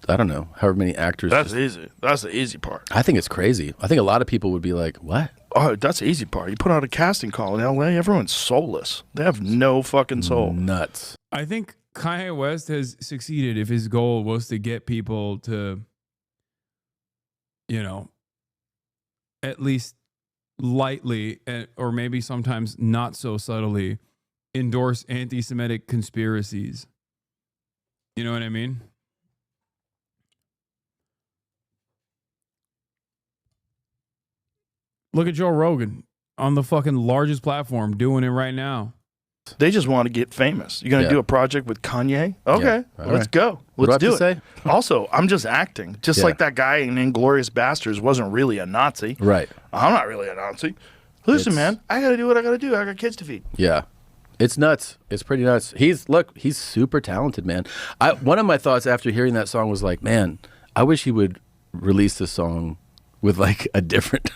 I don't know, however many actors? That's easy. That's the easy part. I think it's crazy. I think a lot of people would be like, what? Oh, that's the easy part. You put out a casting call in LA, everyone's soulless. They have no fucking soul. Nuts. I think Kanye West has succeeded if his goal was to get people to, at least lightly, or maybe sometimes not so subtly, endorse anti-Semitic conspiracies. You know what I mean? Look at Joe Rogan on the fucking largest platform doing it right now. They just want to get famous. You're going to do a project with Kanye? Okay, All let's right. go. What do I Let's have do to it. say? Also, I'm just acting. Just Yeah. like that guy in Inglourious Basterds wasn't really a Nazi. Right. I'm not really a Nazi. Listen, It's- man, I got to do what I got to do. I got kids to feed. Yeah. It's nuts. It's pretty nuts. He's super talented, man. One of my thoughts after hearing that song was like, man, I wish he would release this song with like a different,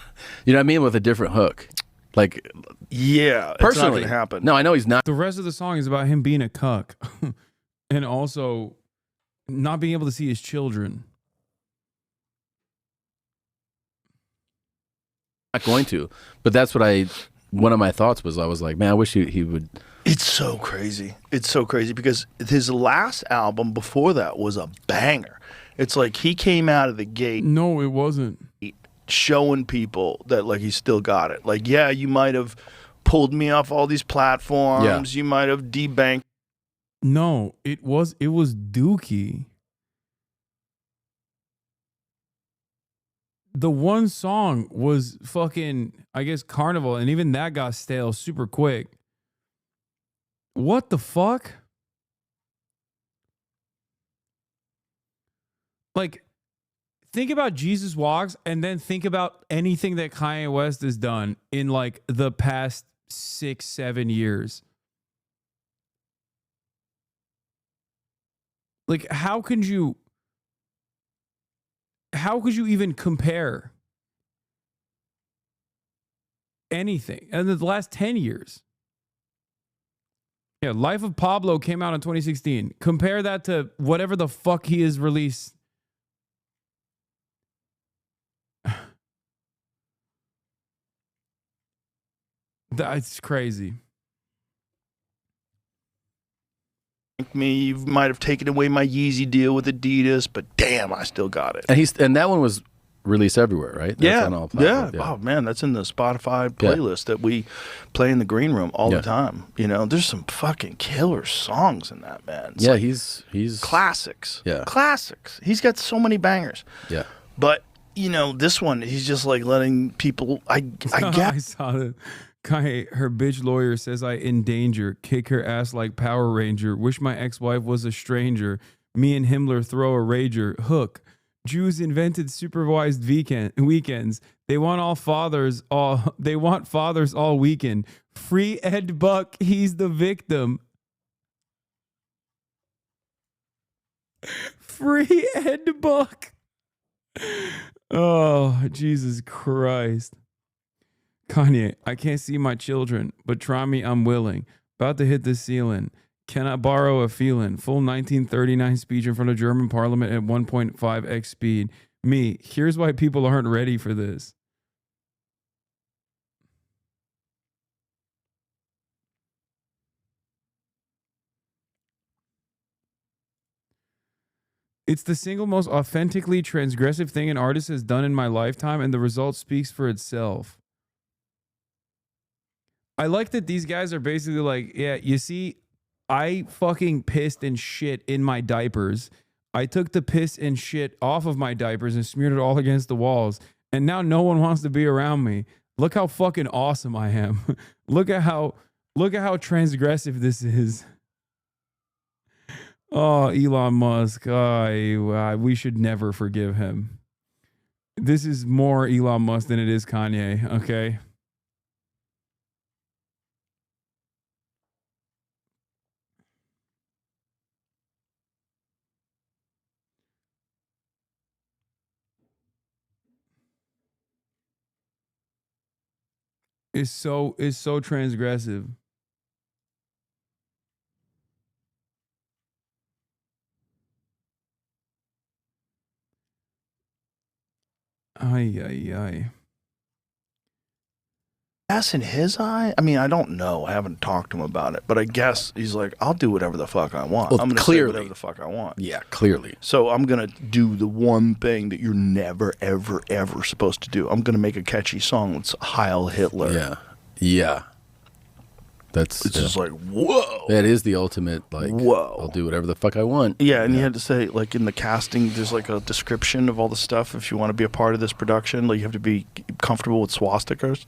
you know what I mean? With a different hook. Like, yeah, personally, it's not going to happen. No, I know he's not. The rest of the song is about him being a cuck and also not being able to see his children. Not going to, but that's what one of my thoughts was. I was like, man, I wish he would. It's so crazy. It's so crazy because his last album before that was a banger. It's like he came out of the gate. No, it wasn't. Showing people that like he still got it. Like, yeah, you might have pulled me off all these platforms. You might have debanked. No, it was Dookie. The one song was fucking, I guess, Carnival, and even that got stale super quick. What the fuck? Like, think about Jesus Walks and then think about anything that Kanye West has done in like the past 6-7 years. Like, how can you how could you even compare anything in the last 10 years? Yeah, Life of Pablo came out in 2016. Compare that to whatever the fuck he has released. That's crazy. You might have taken away my Yeezy deal with Adidas, but damn, I still got it. And that one was released everywhere, right? That's on all platforms. Oh man, that's in the Spotify playlist that we play in the green room all the time. You know, there's some fucking killer songs in that, man. It's he's classics. Yeah, classics. He's got so many bangers. Yeah, but you know, this one, he's just like letting people. I get. I saw that. Kanye, her bitch lawyer says I in danger. Kick her ass like Power Ranger. Wish my ex-wife was a stranger. Me and Himmler throw a rager. Hook. Jews invented supervised weekends. They want fathers all weekend. Free Ed Buck. He's the victim. Free Ed Buck. Oh, Jesus Christ. Kanye, I can't see my children, but try me, I'm willing. About to hit the ceiling. Can I borrow a feeling? Full 1939 speech in front of German parliament at 1.5x speed. Me, here's why people aren't ready for this. It's the single most authentically transgressive thing an artist has done in my lifetime, and the result speaks for itself. I like that these guys are basically like, yeah, you see, I fucking pissed and shit in my diapers. I took the piss and shit off of my diapers and smeared it all against the walls. And now no one wants to be around me. Look how fucking awesome I am. Look at how transgressive this is. Oh, Elon Musk. We should never forgive him. This is more Elon Musk than it is Kanye, okay? Is so transgressive. Ay. Gas in his eye? I mean, I don't know. I haven't talked to him about it, but I guess he's like, I'll do whatever the fuck I want. Well, I'm going to say whatever the fuck I want. Yeah, clearly. So I'm going to do the one thing that you're never, ever, ever supposed to do. I'm going to make a catchy song that's Heil Hitler. Yeah. Yeah. It's just like, whoa. That is the ultimate, like, whoa. I'll do whatever the fuck I want. Yeah, and you had to say, like, in the casting, there's like a description of all the stuff. If you want to be a part of this production, like, you have to be comfortable with swastikas.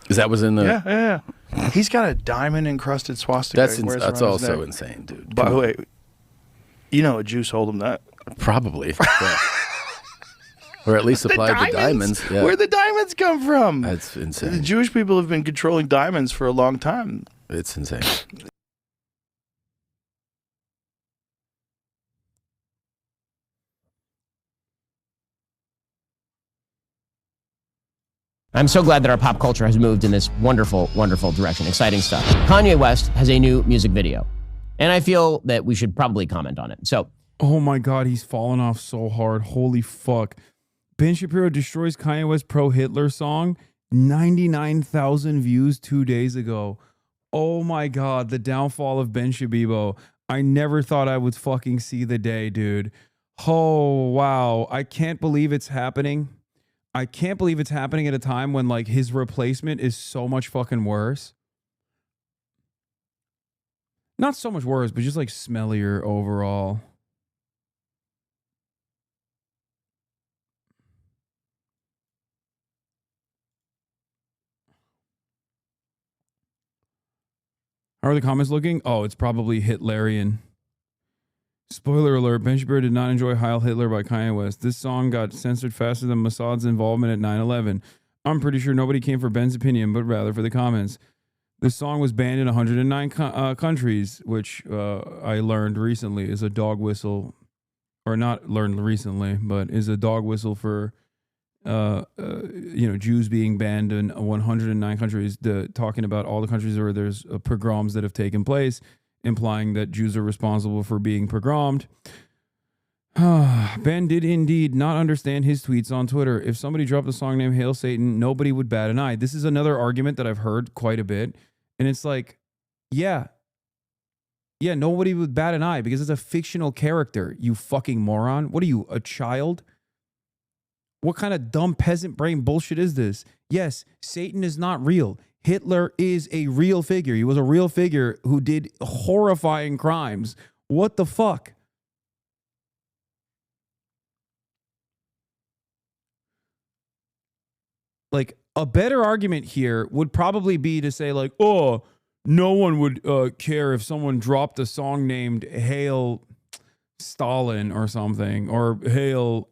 Is that was in the... Yeah. He's got a diamond-encrusted swastika. That's also insane, dude. By the way, you know a Jew sold him that. Probably. Yeah. Or at least supplied the diamonds. Yeah. Where'd the diamonds come from? That's insane. The Jewish people have been controlling diamonds for a long time. It's insane. I'm so glad that our pop culture has moved in this wonderful, wonderful direction. Exciting stuff. Kanye West has a new music video, and I feel that we should probably comment on it. So, oh my God, he's fallen off so hard. Holy fuck. Ben Shapiro destroys Kanye West pro-Hitler song. 99,000 views 2 days ago. Oh my God, the downfall of Ben Shabibo. I never thought I would fucking see the day, dude. Oh, wow. I can't believe it's happening. I can't believe it's happening at a time when, like, his replacement is so much fucking worse. Not so much worse, but just, like, smellier overall. How are the comments looking? Oh, it's probably Hitlerian. Spoiler alert, Ben Shapiro did not enjoy Heil Hitler by Kanye West. This song got censored faster than Mossad's involvement at 9/11. I'm pretty sure nobody came for Ben's opinion, but rather for the comments. This song was banned in 109 countries, which I learned recently is a dog whistle or not learned recently, but is a dog whistle for Jews being banned in 109 countries, talking about all the countries where there's pogroms that have taken place, implying that Jews are responsible for being pogromed. Ben did indeed not understand his tweets on Twitter. If somebody dropped a song named Hail Satan, nobody would bat an eye. This is another argument that I've heard quite a bit. And it's like, yeah, nobody would bat an eye because it's a fictional character, you fucking moron. What are you, a child? What kind of dumb peasant brain bullshit is this? Yes, Satan is not real. Hitler is a real figure. He was a real figure who did horrifying crimes. What the fuck? Like, a better argument here would probably be to say, like, oh, no one would care if someone dropped a song named Hail Stalin or something, or Hail,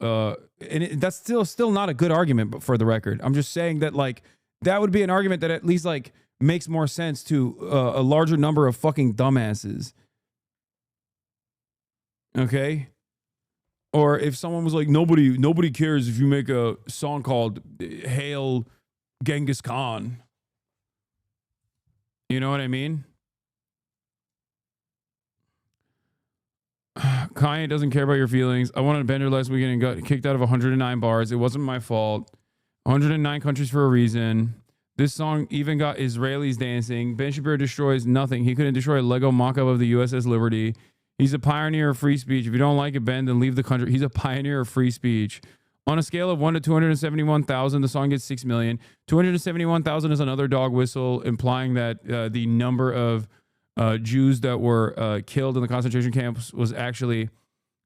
that's still not a good argument, but for the record, I'm just saying that, like, that would be an argument that at least, like, makes more sense to a larger number of fucking dumbasses. Okay? Or if someone was like, nobody cares if you make a song called Hail Genghis Khan. You know what I mean? Kanye doesn't care about your feelings. I wanted a bender last weekend and got kicked out of 109 bars. It wasn't my fault. 109 countries for a reason. This song even got Israelis dancing. Ben Shapiro destroys nothing. He couldn't destroy a Lego mock-up of the USS Liberty. He's a pioneer of free speech. If you don't like it, Ben, then leave the country. He's a pioneer of free speech. On a scale of 1 to 271,000, the song gets 6 million. 271,000 is another dog whistle, implying that the number of Jews that were killed in the concentration camps was actually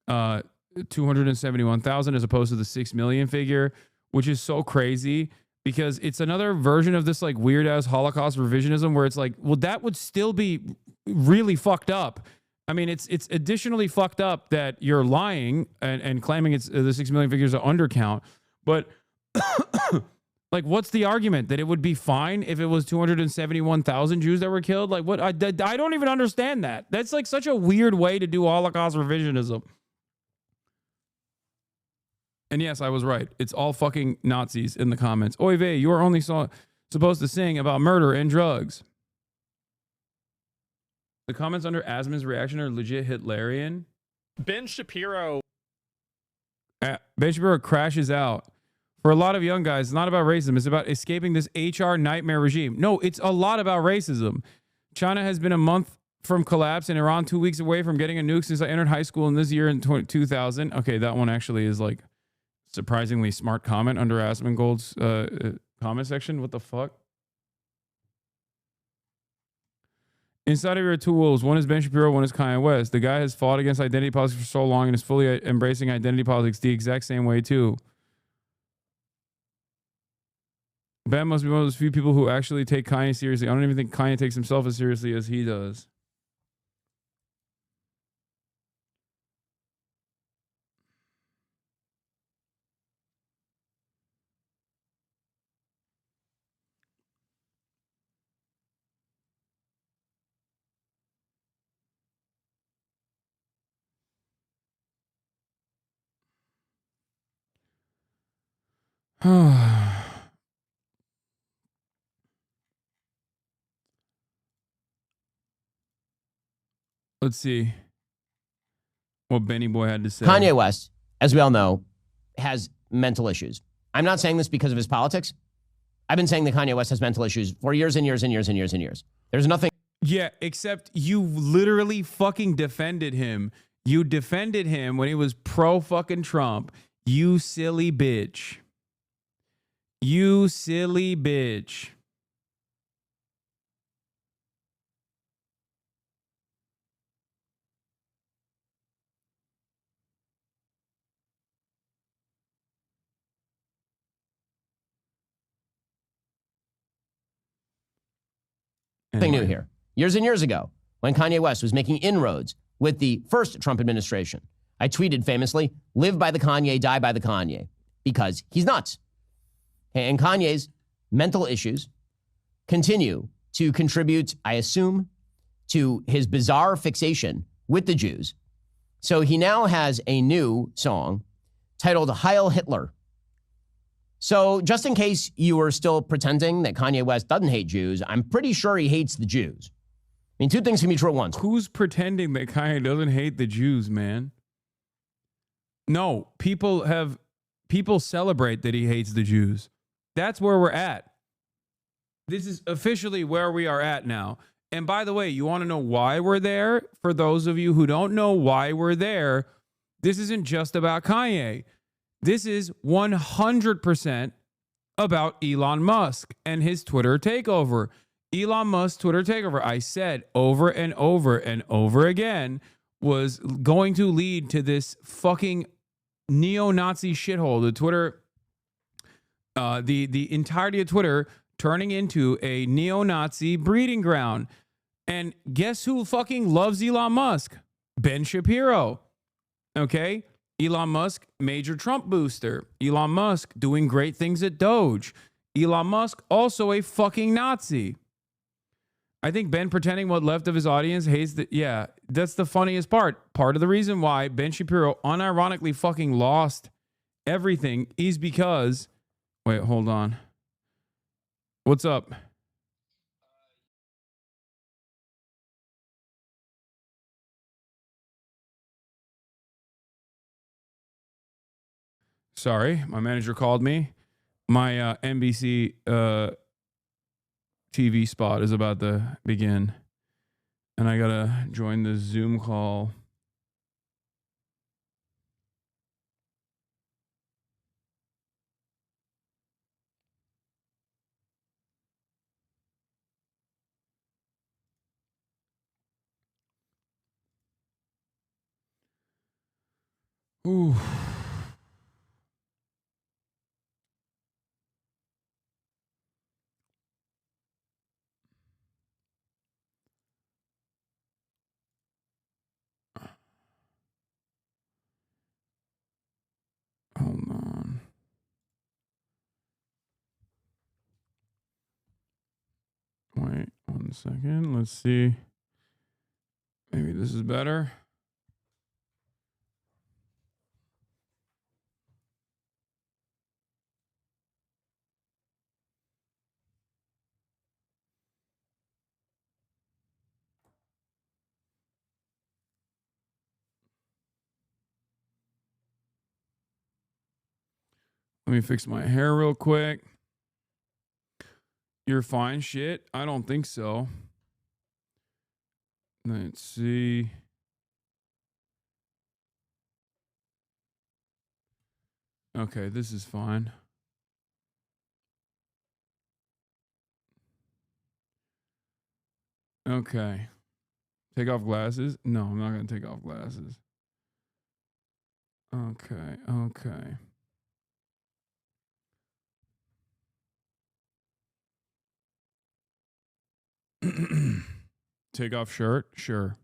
271,000 as opposed to the 6 million figure, which is so crazy because it's another version of this like weird ass Holocaust revisionism where it's like, well, that would still be really fucked up. I mean, it's additionally fucked up that you're lying and claiming it's the 6 million figures are undercount, but like, what's the argument that it would be fine if it was 271,000 Jews that were killed? Like, what? I don't even understand that. That's like such a weird way to do Holocaust revisionism. And yes, I was right. It's all fucking Nazis in the comments. Oy vey, you are only supposed to sing about murder and drugs. The comments under Asman's reaction are legit Hitlerian. Ben Shapiro crashes out. For a lot of young guys, it's not about racism. It's about escaping this HR nightmare regime. No, it's a lot about racism. China has been a month from collapse and Iran 2 weeks away from getting a nuke since I entered high school in this year in 2000. Okay, that one actually is like surprisingly smart comment under Asmongold's comment section. What the fuck? Inside of your two wolves, one is Ben Shapiro, one is Kanye West. The guy has fought against identity politics for so long and is fully embracing identity politics the exact same way too. Ben must be one of those few people who actually take Kanye seriously. I don't even think Kanye takes himself as seriously as he does. Let's see what Benny Boy had to say. Kanye West, as we all know, has mental issues. I'm not saying this because of his politics. I've been saying that Kanye West has mental issues for years and years and years and years and years. There's nothing. Yeah, except you literally fucking defended him. You defended him when he was pro fucking Trump. You silly bitch. You silly bitch. Nothing new here. Years and years ago, when Kanye West was making inroads with the first Trump administration, I tweeted famously, live by the Kanye, die by the Kanye, because he's nuts. And Kanye's mental issues continue to contribute, I assume, to his bizarre fixation with the Jews, So he now has a new song titled Heil Hitler. So just in case you were still pretending that Kanye West doesn't hate Jews, I'm pretty sure he hates the Jews. I mean, two things can be true at once. Who's pretending that Kanye doesn't hate the Jews, man? No, people celebrate that he hates the Jews. That's where we're at. This is officially where we are at now. And by the way, you want to know why we're there? For those of you who don't know why we're there, this isn't just about Kanye. This is 100% about Elon Musk and his Twitter takeover. Elon Musk's Twitter takeover, I said over and over and over again, was going to lead to this fucking neo-Nazi shithole. The Twitter, the entirety of Twitter turning into a neo-Nazi breeding ground. And guess who fucking loves Elon Musk? Ben Shapiro. Okay? Elon Musk, major Trump booster. Elon Musk doing great things at Doge. Elon Musk, also a fucking Nazi. I think Ben pretending what left of his audience hates that. Yeah, that's the funniest part. Part of the reason why Ben Shapiro unironically fucking lost everything is because. Wait, hold on. What's up? Sorry, my manager called me. My NBC TV spot is about to begin, and I gotta join the Zoom call. Ooh. Hold on. Wait 1 second. Let's see. Maybe this is better. Let me fix my hair real quick. You're fine, shit? I don't think so. Let's see. Okay, this is fine. Okay. Take off glasses? No, I'm not going to take off glasses. Okay, okay. Take off shirt? Sure.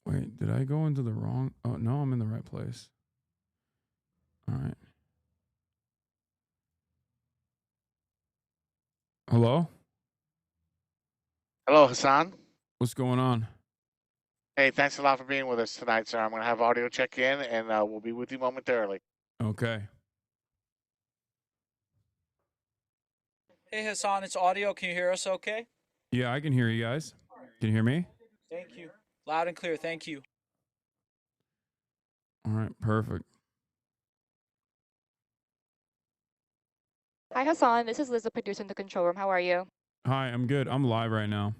Wait, did I go into the wrong? Oh, no, I'm in the right place. All right. Hello? Hello, Hasan. What's going on? Hey, thanks a lot for being with us tonight, sir. I'm going to have audio check in, and we'll be with you momentarily. Okay. Hey, Hasan, it's audio. Can you hear us okay? Yeah, I can hear you guys. Can you hear me? Thank you. Loud and clear. Thank you. All right, perfect. Hi, Hasan. This is Liz, the producer in the control room. How are you? Hi, I'm good. I'm live right now.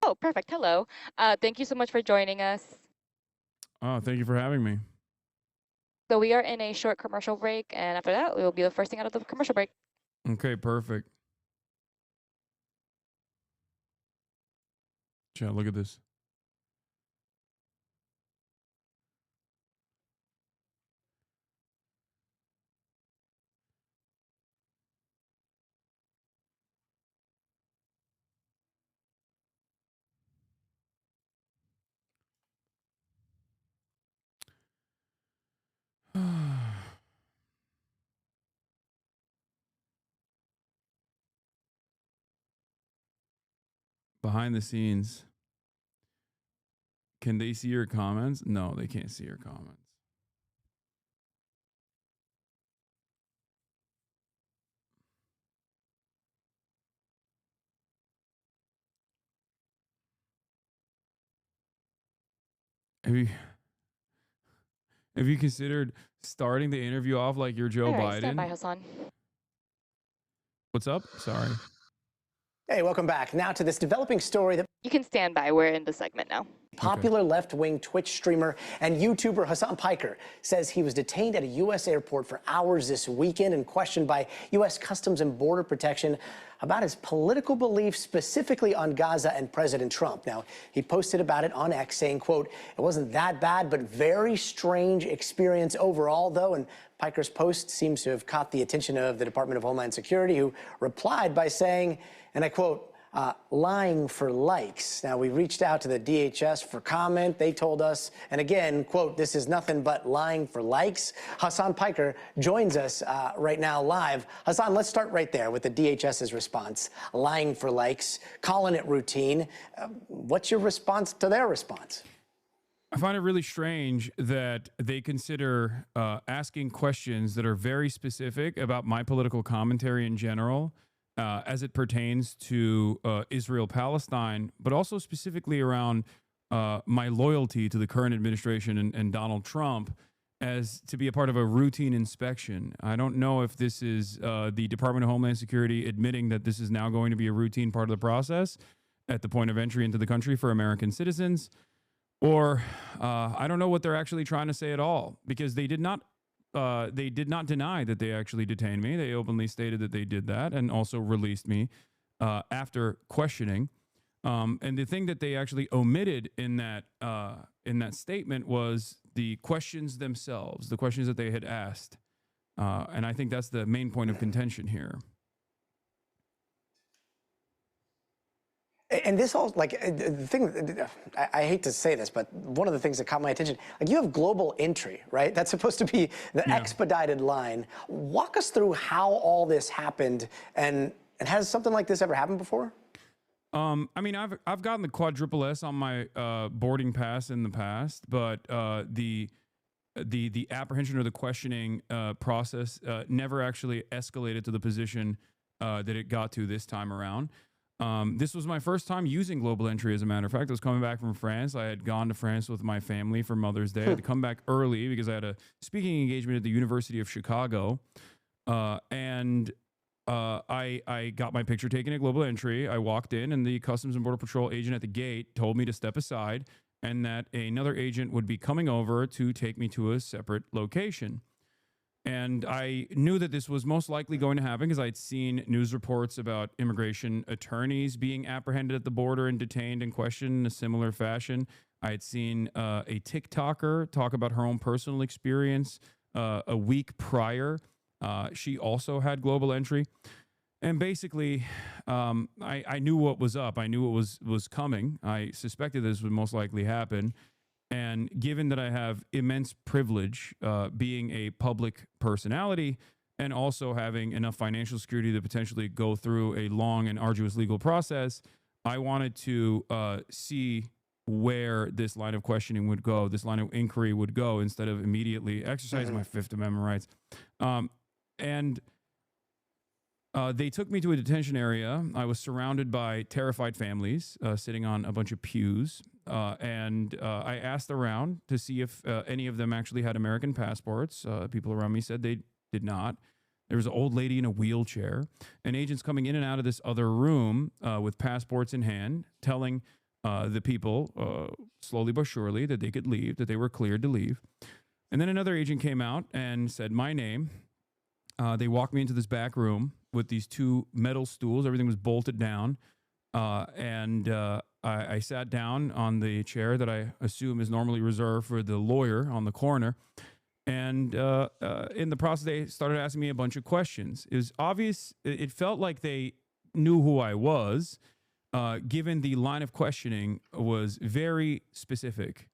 Oh, perfect. Hello. Thank you so much for joining us. Oh, thank you for having me. So we are in a short commercial break, and after that, we will be the first thing out of the commercial break. Okay, perfect. Chat, look at this. behind the scenes. Can they see your comments? No, they can't see your comments. Have you considered starting the interview off like you're Joe All right, stand by, Biden? Hasan. What's up? Sorry. Hey, welcome back. Now to this developing story that You can stand by. We're in the segment now. popular left-wing Twitch streamer and YouTuber Hasan Piker says he was detained at a U.S. airport for hours this weekend and questioned by U.S. Customs and Border Protection about his political beliefs, specifically on Gaza and President Trump. Now, he posted about it on X saying, quote, "It wasn't that bad, but very strange experience overall, though." And Piker's post seems to have caught the attention of the Department of Homeland Security, who replied by saying, and I quote, lying for likes. Now, we reached out to the DHS for comment. They told us, and again, quote, "This is nothing but lying for likes." Hasan Piker joins us right now live. Hasan, let's start right there with the DHS's response. Lying for likes, calling it routine. What's your response to their response? I find it really strange that they consider asking questions that are very specific about my political commentary in general, as it pertains to Israel-Palestine, but also specifically around my loyalty to the current administration and Donald Trump, as to be a part of a routine inspection. I don't know if this is the Department of Homeland Security admitting that this is now going to be a routine part of the process at the point of entry into the country for American citizens, or I don't know what they're actually trying to say at all, because they did not deny that they actually detained me. They openly stated that they did that and also released me after questioning. And the thing that they actually omitted in that statement was the questions themselves, the questions that they had asked. And I think that's the main point of contention here. And this all, like, the thing, I hate to say this, but one of the things that caught my attention, like, you have global entry, right? That's supposed to be the expedited line. Walk us through how all this happened, and has something like this ever happened before? I mean, I've gotten the quadruple S on my boarding pass in the past, but the apprehension or the questioning process never actually escalated to the position that it got to this time around. This was my first time using global entry, as a matter of fact. I was coming back from France. I had gone to France with my family for Mother's Day. I had to come back early because I had a speaking engagement at the University of Chicago. I got my picture taken at global entry. I walked in, and the Customs and Border Patrol agent at the gate told me to step aside and that another agent would be coming over to take me to a separate location. And I knew that this was most likely going to happen because I'd seen news reports about immigration attorneys being apprehended at the border and detained and questioned in a similar fashion. I had seen a TikToker talk about her own personal experience a week prior. She also had global entry. And basically, I knew what was up. I knew what was coming. I suspected this would most likely happen. And given that I have immense privilege being a public personality and also having enough financial security to potentially go through a long and arduous legal process, I wanted to see where this line of questioning would go, this line of inquiry would go, instead of immediately exercising my Fifth Amendment rights. They took me to a detention area. I was surrounded by terrified families sitting on a bunch of pews. I asked around to see if any of them actually had American passports. People around me said they did not. There was an old lady in a wheelchair, and agents coming in and out of this other room with passports in hand, telling the people slowly but surely that they could leave, that they were cleared to leave. And then another agent came out and said my name. They walked me into this back room with these two metal stools. Everything was bolted down. I sat down on the chair that I assume is normally reserved for the lawyer on the corner. And in the process, they started asking me a bunch of questions. It was obvious. It felt like they knew who I was, given the line of questioning was very specific.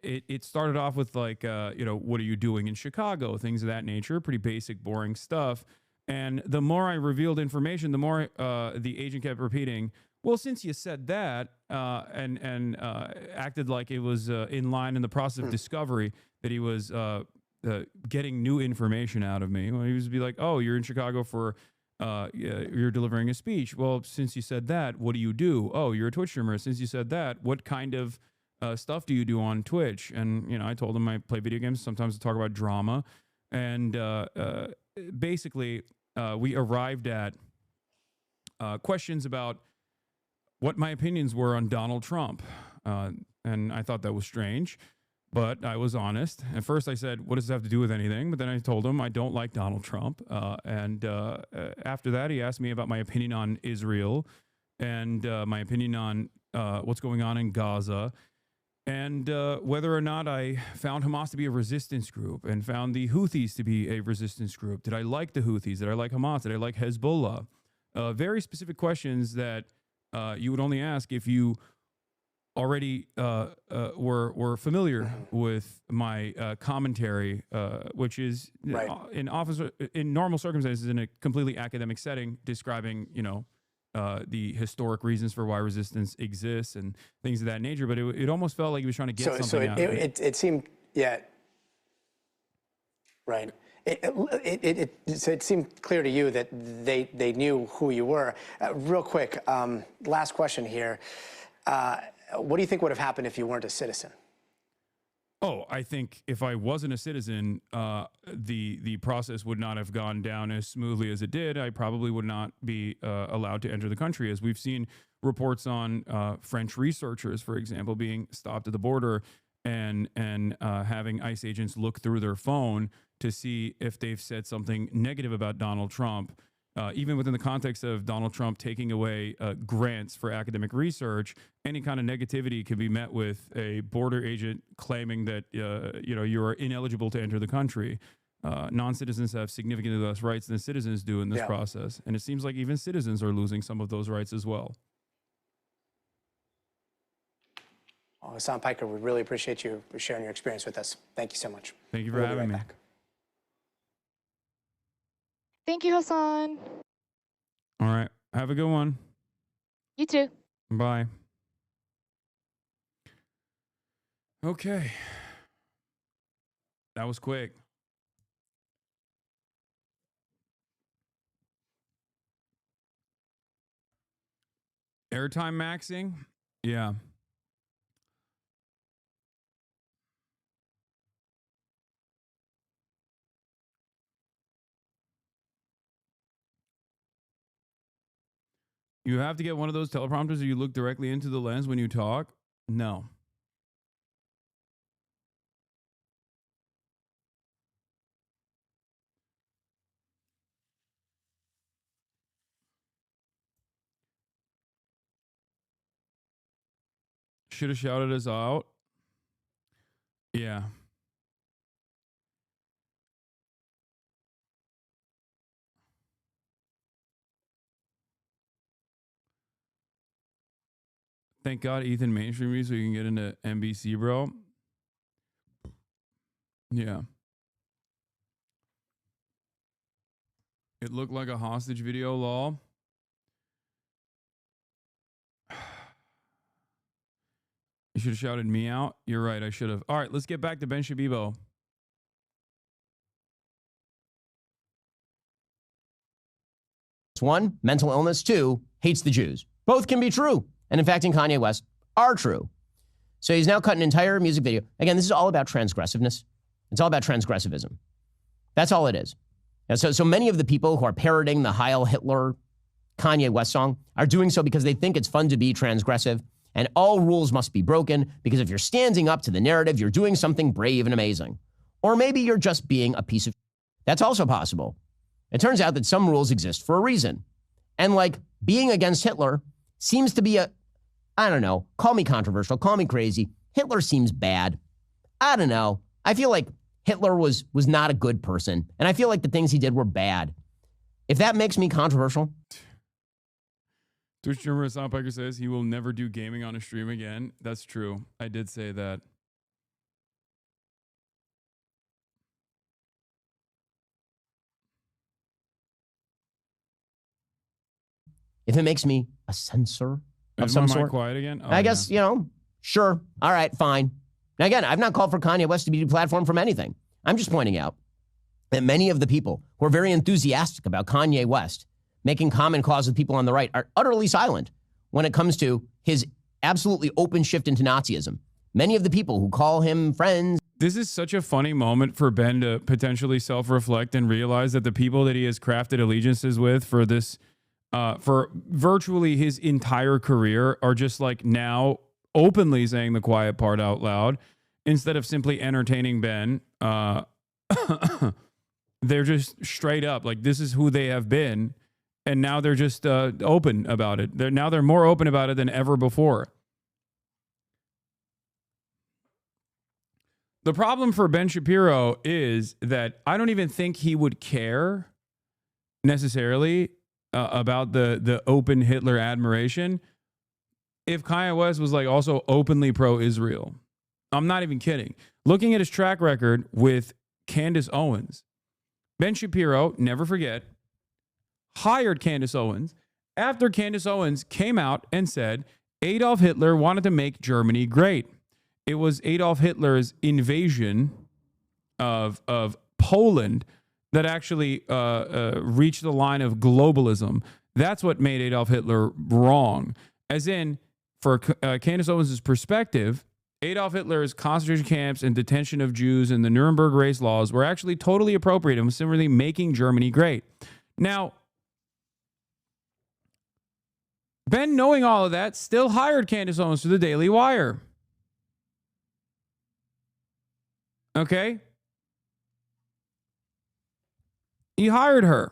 It started off with like, what are you doing in Chicago? Things of that nature, pretty basic, boring stuff. And the more I revealed information, the more the agent kept repeating, Well, since you said that and acted like it was in line in the process of discovery that he was getting new information out of me, well, he was be like, "Oh, you're in Chicago for you're delivering a speech." Well, since you said that, what do you do? Oh, you're a Twitch streamer. Since you said that, what kind of stuff do you do on Twitch? And I told him I play video games. Sometimes I talk about drama, and basically we arrived at questions about what my opinions were on Donald Trump. And I thought that was strange, but I was honest. At first I said, what does this have to do with anything? But then I told him I don't like Donald Trump. And after that, he asked me about my opinion on Israel and my opinion on what's going on in Gaza and whether or not I found Hamas to be a resistance group and found the Houthis to be a resistance group. Did I like the Houthis? Did I like Hamas? Did I like Hezbollah? Very specific questions that you would only ask if you already were familiar with my commentary, which is in normal circumstances in a completely academic setting, describing the historic reasons for why resistance exists and things of that nature. But it almost felt like he was trying to get something out of it. It seemed, yeah, right. It seemed clear to you that they knew who you were. Real quick, last question here. What do you think would have happened if you weren't a citizen? Oh, I think if I wasn't a citizen, the process would not have gone down as smoothly as it did. I probably would not be allowed to enter the country, as we've seen reports on French researchers, for example, being stopped at the border and having ICE agents look through their phone to see if they've said something negative about Donald Trump. Even within the context of Donald Trump taking away grants for academic research, any kind of negativity can be met with a border agent claiming that you are ineligible to enter the country. Non-citizens have significantly less rights than citizens do in this process, and it seems like even citizens are losing some of those rights as well. Well, Hasan Piker, we really appreciate you sharing your experience with us. Thank you so much. Thank you for having me. Back. Thank you, Hasan. All right. Have a good one. You too. Bye. Okay. That was quick. Airtime maxing? Yeah. You have to get one of those teleprompters where you look directly into the lens when you talk? No. Should have shouted us out. Yeah. Thank God Ethan mainstreamed me so you can get into NBC, bro. Yeah. It looked like a hostage video, lol. You should have shouted me out. You're right, I should have. All right, let's get back to Ben Shabibo. One, mental illness. Two, hates the Jews. Both can be true. And in fact, in Kanye West, are true. So he's now cut an entire music video. Again, this is all about transgressiveness. It's all about transgressivism. That's all it is. And so many of the people who are parroting the Heil Hitler Kanye West song are doing so because they think it's fun to be transgressive and all rules must be broken because if you're standing up to the narrative, you're doing something brave and amazing. Or maybe you're just being a piece of... That's also possible. It turns out that some rules exist for a reason. And like being against Hitler seems to be I don't know, call me controversial, call me crazy. Hitler seems bad. I don't know. I feel like Hitler was not a good person. And I feel like the things he did were bad. If that makes me controversial. Twitch streamer Hasan Piker says he will never do gaming on a stream again. That's true. I did say that. If it makes me a censor of some my mic sort. quiet again? Oh, I guess, sure. All right, fine. Now, again, I've not called for Kanye West to be deplatformed from anything. I'm just pointing out that many of the people who are very enthusiastic about Kanye West making common cause with people on the right are utterly silent when it comes to his absolutely open shift into Nazism. Many of the people who call him friends. This is such a funny moment for Ben to potentially self-reflect and realize that the people that he has crafted allegiances with for this, for virtually his entire career are just like now openly saying the quiet part out loud instead of simply entertaining Ben. They're just straight up like, this is who they have been. And now they're just open about it. They're more open about it than ever before. The problem for Ben Shapiro is that I don't even think he would care necessarily about the open Hitler admiration if Kanye West was like also openly pro-Israel. I'm not even kidding. Looking at his track record with Candace Owens, Ben Shapiro, never forget, hired Candace Owens after Candace Owens came out and said Adolf Hitler wanted to make Germany great. It was Adolf Hitler's invasion of Poland that actually reached the line of globalism. That's what made Adolf Hitler wrong. As in, for Candace Owens' perspective, Adolf Hitler's concentration camps and detention of Jews and the Nuremberg race laws were actually totally appropriate and was similarly making Germany great. Now, Ben, knowing all of that, still hired Candace Owens for the Daily Wire. Okay? He hired her.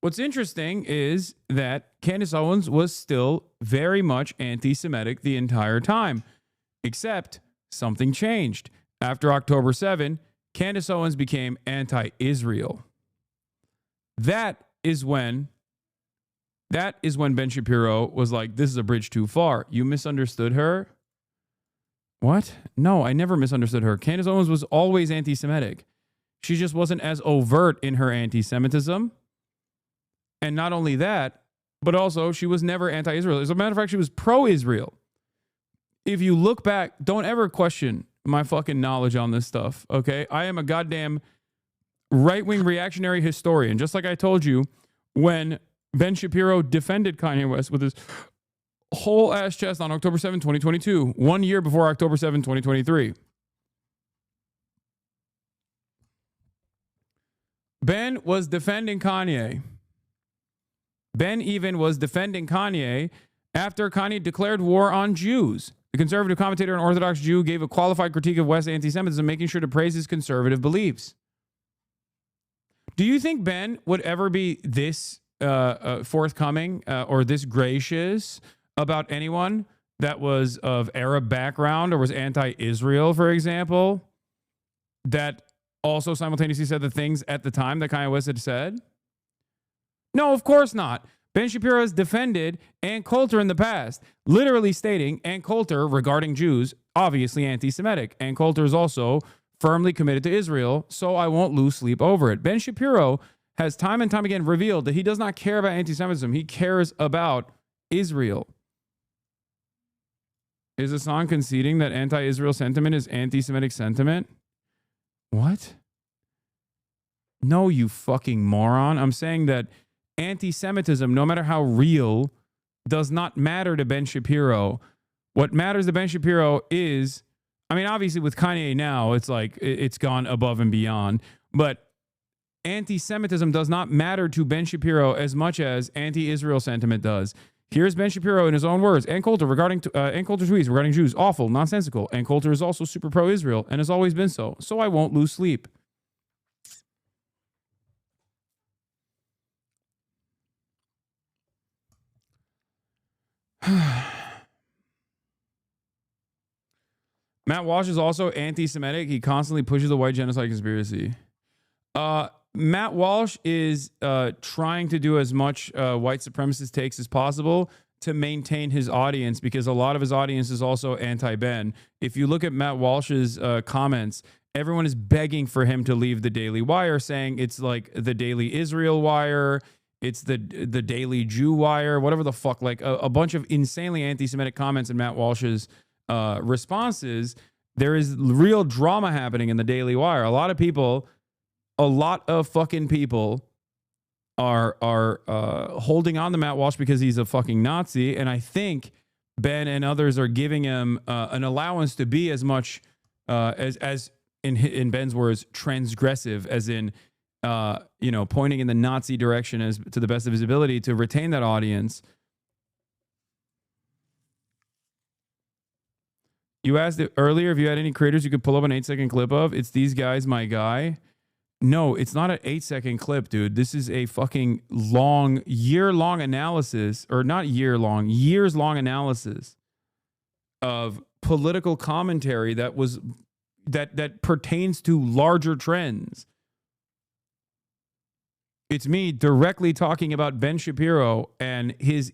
What's interesting is that Candace Owens was still very much anti-Semitic the entire time, except something changed. After October 7, Candace Owens became anti-Israel. That is when Ben Shapiro was like, this is a bridge too far. You misunderstood her? What? No, I never misunderstood her. Candace Owens was always anti-Semitic. She just wasn't as overt in her anti-Semitism. And not only that, but also she was never anti-Israel. As a matter of fact, she was pro-Israel. If you look back, don't ever question my fucking knowledge on this stuff, okay? I am a goddamn right-wing reactionary historian. Just like I told you, when Ben Shapiro defended Kanye West with his whole ass chest on October 7, 2022, 1 year before October 7, 2023. Ben was defending Kanye. Ben even was defending Kanye after Kanye declared war on Jews. The conservative commentator and Orthodox Jew gave a qualified critique of West's anti-Semitism, making sure to praise his conservative beliefs. Do you think Ben would ever be this forthcoming or this gracious about anyone that was of Arab background or was anti-Israel, for example, that also simultaneously said the things at the time that Kanye West had said? No, of course not. Ben Shapiro has defended Ann Coulter in the past, literally stating Ann Coulter regarding Jews, obviously anti-Semitic. Ann Coulter is also firmly committed to Israel, so I won't lose sleep over it. Ben Shapiro has time and time again revealed that he does not care about anti-Semitism. He cares about Israel. Is Hasan conceding that anti-Israel sentiment is anti-Semitic sentiment? What? No, you fucking moron. I'm saying that anti-Semitism, no matter how real, does not matter to Ben Shapiro. What matters to Ben Shapiro is, I mean, obviously with Kanye now, it's like it's gone above and beyond. But anti-Semitism does not matter to Ben Shapiro as much as anti-Israel sentiment does. Here's Ben Shapiro in his own words. Ann Coulter regarding Ann Coulter's tweets regarding Jews, awful, nonsensical. Ann Coulter is also super pro-Israel and has always been so. So I won't lose sleep. Matt Walsh is also anti-Semitic. He constantly pushes the white genocide conspiracy. Matt Walsh is trying to do as much white supremacist takes as possible to maintain his audience, because a lot of his audience is also anti-Ben. If you look at Matt Walsh's comments, everyone is begging for him to leave the Daily Wire, saying it's like the Daily Israel Wire. It's the Daily Jew Wire, whatever the fuck, like a bunch of insanely anti-Semitic comments in Matt Walsh's responses. There is real drama happening in the Daily Wire. A lot of fucking people are holding on to Matt Walsh because he's a fucking Nazi, and I think Ben and others are giving him an allowance to be as much as in Ben's words, transgressive, as in pointing in the Nazi direction as to the best of his ability to retain that audience. You asked earlier if you had any creators you could pull up an 8-second clip of. It's these guys, my guy. No, it's not an 8-second clip, dude. This is a fucking year-long analysis, or not year-long, years-long analysis of political commentary that pertains to larger trends. It's me directly talking about Ben Shapiro and his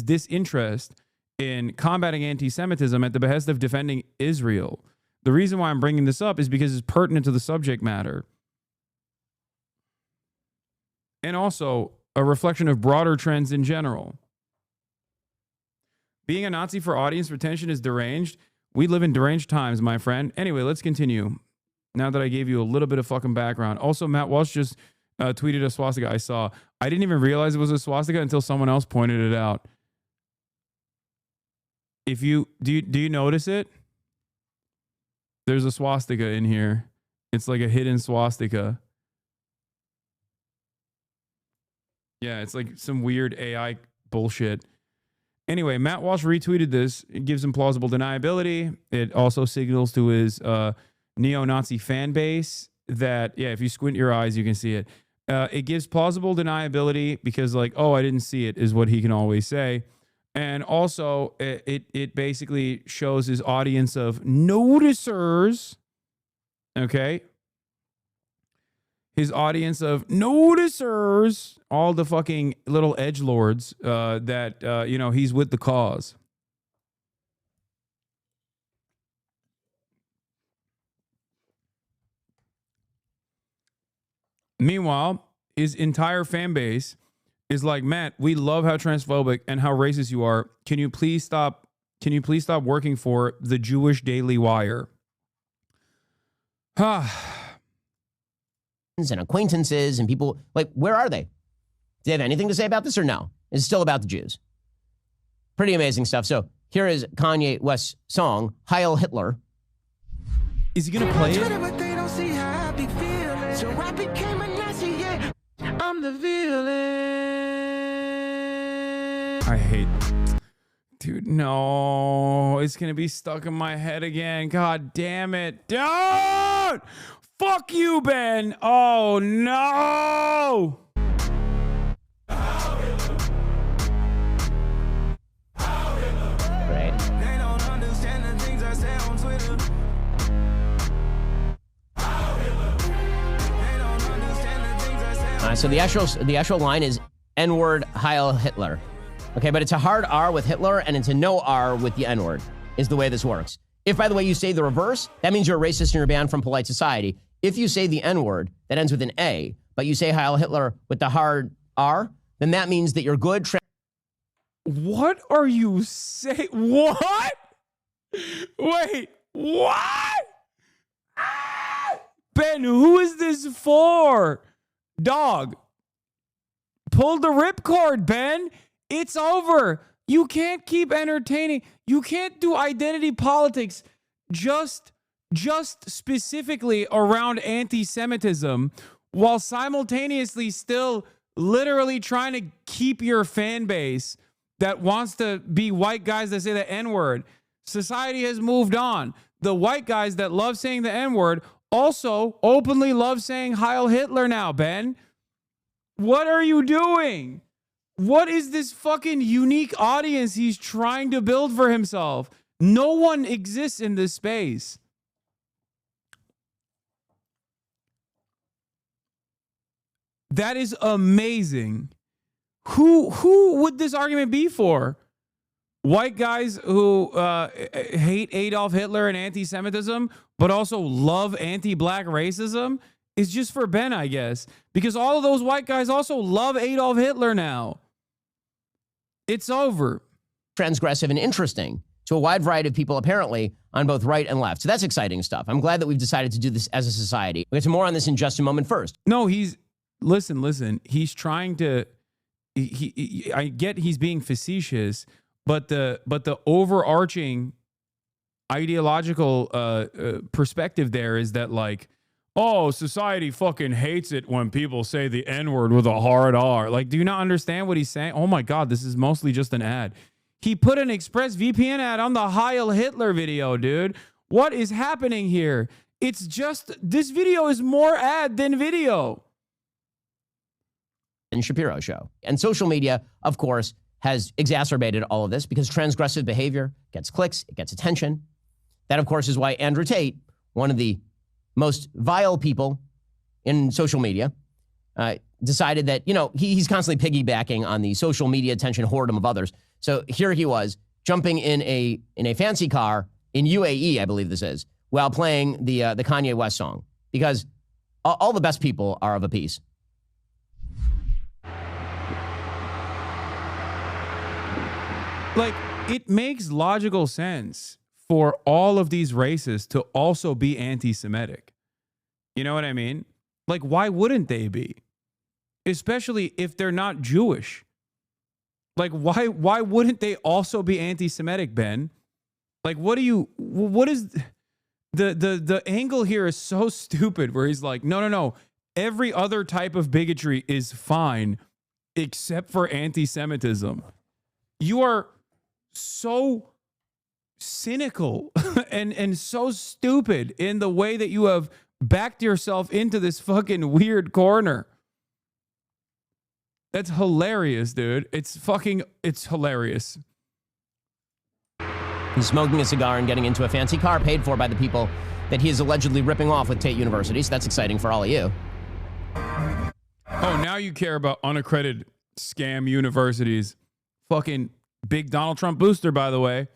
disinterest in combating anti-Semitism at the behest of defending Israel. The reason why I'm bringing this up is because it's pertinent to the subject matter. And also a reflection of broader trends in general. Being a Nazi for audience retention is deranged. We live in deranged times, my friend. Anyway, let's continue. Now that I gave you a little bit of fucking background. Also, Matt Walsh just tweeted a swastika. I didn't even realize it was a swastika until someone else pointed it out. Do you notice it? There's a swastika in here. It's like a hidden swastika. Yeah, it's like some weird AI bullshit. Anyway, Matt Walsh retweeted this. It gives him plausible deniability. It also signals to his neo-Nazi fan base that, yeah, if you squint your eyes, you can see it. It gives plausible deniability because, like, oh, I didn't see it, is what he can always say. And also, it basically shows his audience of noticers, okay? His audience of noticers, all the fucking little edgelords that, he's with the cause. Meanwhile, his entire fan base is like, Matt, we love how transphobic and how racist you are. Can you please stop working for the Jewish Daily Wire? And acquaintances and people, like, where are they? Do they have anything to say about this or no? It's still about the Jews. Pretty amazing stuff. So here is Kanye West's song, Heil Hitler. Is he going to play it? I'm the villain. I hate... Dude, no. It's going to be stuck in my head again. God damn it. Dude! Fuck you, Ben. Oh, no. Right. They don't understand the things I say on Twitter. So the actual line is N-word Heil Hitler. Okay, but it's a hard R with Hitler and it's a no R with the N-word, is the way this works. If, by the way, you say the reverse, that means you're a racist and you're banned from polite society. If you say the N-word that ends with an A, but you say Heil Hitler with the hard R, then that means that you're good. What are you saying? What? Wait, what? Ben, who is this for? Dog, pull the ripcord, Ben. It's over. You can't keep entertaining. You can't do identity politics just specifically around anti-Semitism while simultaneously still literally trying to keep your fan base that wants to be white guys that say the N-word. Society has moved on. The white guys that love saying the N-word also openly love saying Heil Hitler now, Ben. What are you doing? What is this fucking unique audience he's trying to build for himself? No one exists in this space. That is amazing. Who would this argument be for? White guys who hate Adolf Hitler and anti-Semitism, but also love anti-black racism? is just for Ben, I guess, because all of those white guys also love Adolf Hitler now. It's over. Transgressive and interesting to a wide variety of people, apparently, on both right and left. So that's exciting stuff. I'm glad that we've decided to do this as a society. We'll get to more on this in just a moment. First. No, listen. He's trying to, I get he's being facetious, but the overarching ideological perspective there is that, like, oh, society fucking hates it when people say the N-word with a hard R. Like, do you not understand what he's saying? Oh my God, this is mostly just an ad. He put an ExpressVPN ad on the Heil Hitler video, dude. What is happening here? It's just, this video is more ad than video. And Shapiro show. And social media, of course, has exacerbated all of this because transgressive behavior gets clicks, it gets attention. That, of course, is why Andrew Tate, one of the most vile people in social media, decided that, he's constantly piggybacking on the social media attention whoredom of others. So here he was jumping in a fancy car in UAE, I believe this is, while playing the Kanye West song, because all the best people are of a piece. Like, it makes logical sense for all of these races to also be anti-Semitic. You know what I mean? Like, why wouldn't they be? Especially if they're not Jewish. Like, why wouldn't they also be anti-Semitic, Ben? Like, what is the angle here is so stupid where he's like, no. Every other type of bigotry is fine except for anti-Semitism. You are so cynical and so stupid in the way that you have backed yourself into this fucking weird corner. That's hilarious, dude. It's hilarious. He's smoking a cigar and getting into a fancy car paid for by the people that he is allegedly ripping off with Tate University. So that's exciting for all of you. Oh, now you care about unaccredited scam universities. Fucking big Donald Trump booster, by the way.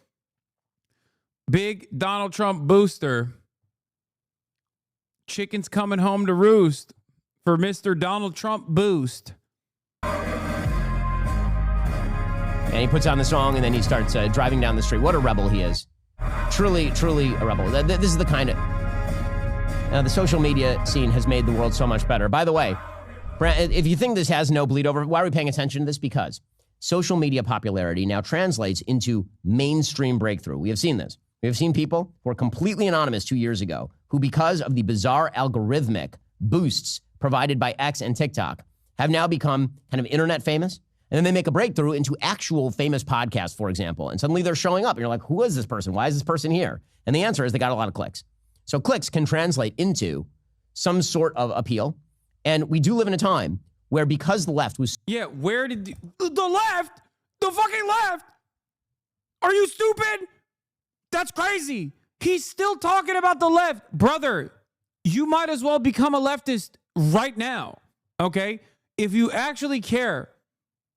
Big Donald Trump booster. Chicken's coming home to roost for Mr. Donald Trump boost. And he puts on the song and then he starts driving down the street. What a rebel he is. Truly, truly a rebel. This is the kind of... the social media scene has made the world so much better. By the way, if you think this has no bleed over, why are we paying attention to this? Because social media popularity now translates into mainstream breakthrough. We have seen this. We have seen people who were completely anonymous 2 years ago who, because of the bizarre algorithmic boosts provided by X and TikTok, have now become kind of internet famous. And then they make a breakthrough into actual famous podcasts, for example. And suddenly they're showing up. And you're like, who is this person? Why is this person here? And the answer is they got a lot of clicks. So clicks can translate into some sort of appeal. And we do live in a time where, because the left was... Yeah, where did the left? The fucking left? Are you stupid? That's crazy. He's still talking about the left. Brother, you might as well become a leftist right now, okay? If you actually care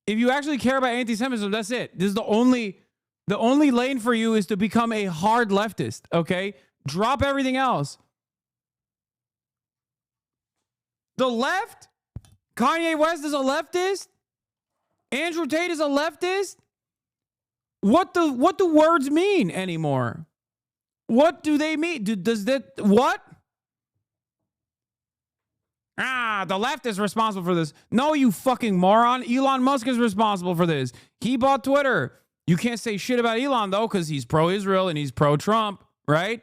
about anti-Semitism, that's it. This is the only lane for you is to become a hard leftist, okay? Drop everything else. The left? Kanye West is a leftist? Andrew Tate is a leftist? What do words mean anymore? What do they mean? Does that, what? The left is responsible for this. No, you fucking moron. Elon Musk is responsible for this. He bought Twitter. You can't say shit about Elon, though, because he's pro-Israel and he's pro-Trump, right?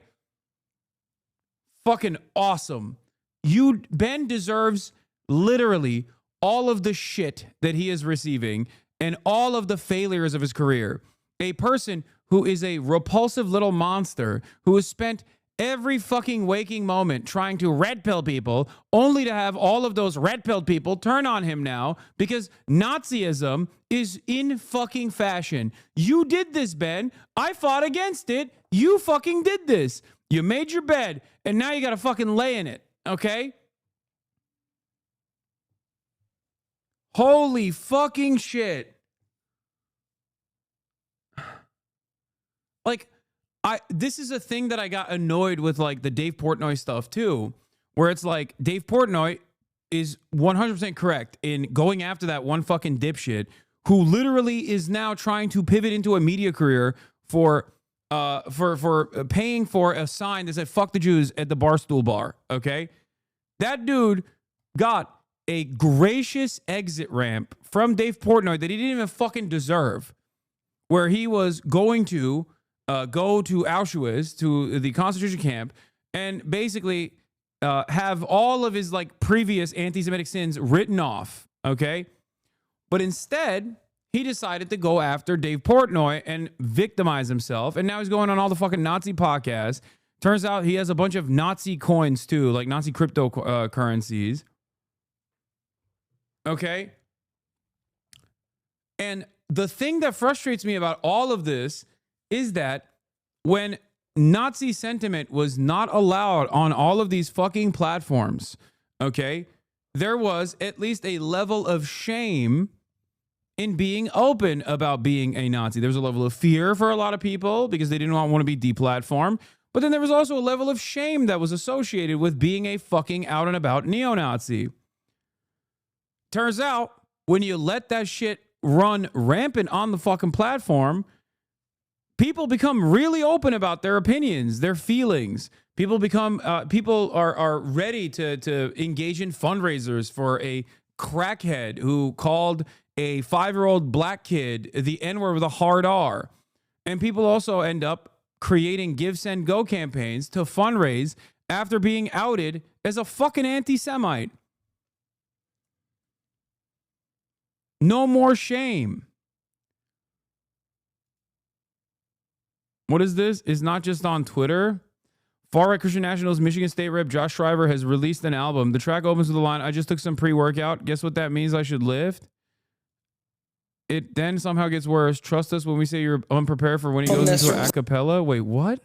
Fucking awesome. Ben deserves literally all of the shit that he is receiving and all of the failures of his career. A person who is a repulsive little monster who has spent every fucking waking moment trying to red pill people, only to have all of those red pilled people turn on him now because Nazism is in fucking fashion. You did this, Ben. I fought against it. You fucking did this. You made your bed, and now you got to fucking lay in it, okay? Holy fucking shit. Like, this is a thing that I got annoyed with, like the Dave Portnoy stuff too, where it's like Dave Portnoy is 100% correct in going after that one fucking dipshit who literally is now trying to pivot into a media career for paying for a sign that said "fuck the Jews" at the Barstool bar. Okay, that dude got a gracious exit ramp from Dave Portnoy that he didn't even fucking deserve, where he was going to go to Auschwitz, to the concentration camp, and basically have all of his like previous anti-Semitic sins written off, okay? But instead, he decided to go after Dave Portnoy and victimize himself, and now he's going on all the fucking Nazi podcasts. Turns out he has a bunch of Nazi coins too, like Nazi cryptocurrencies. Okay? And the thing that frustrates me about all of this is that when Nazi sentiment was not allowed on all of these fucking platforms, okay, there was at least a level of shame in being open about being a Nazi. There was a level of fear for a lot of people because they didn't want to be deplatformed. But then there was also a level of shame that was associated with being a fucking out and about neo-Nazi. Turns out, when you let that shit run rampant on the fucking platform, people become really open about their opinions, their feelings. People are ready to engage in fundraisers for a crackhead who called a 5-year-old black kid the N-word with a hard R. And people also end up creating Give, Send, Go campaigns to fundraise after being outed as a fucking anti-Semite. No more shame. What is this? It's not just on Twitter. Far-right Christian Nationals Michigan State Rep Josh Shriver has released an album. The track opens with the line, "I just took some pre-workout. Guess what that means? I should lift." It then somehow gets worse. Trust us when we say you're unprepared for when he goes into a cappella. Wait, what?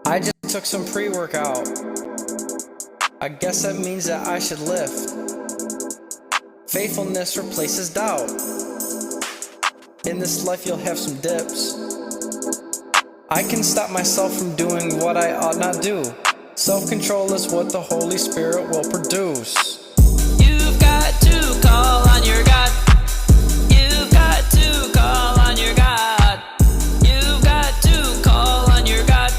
I just took some pre-workout. I guess that means that I should lift. Faithfulness replaces doubt. In this life you'll have some dips. I can stop myself from doing what I ought not do. Self-control is what the Holy Spirit will produce. You've got to call on your God. You've got to call on your God. You've got to call on your God.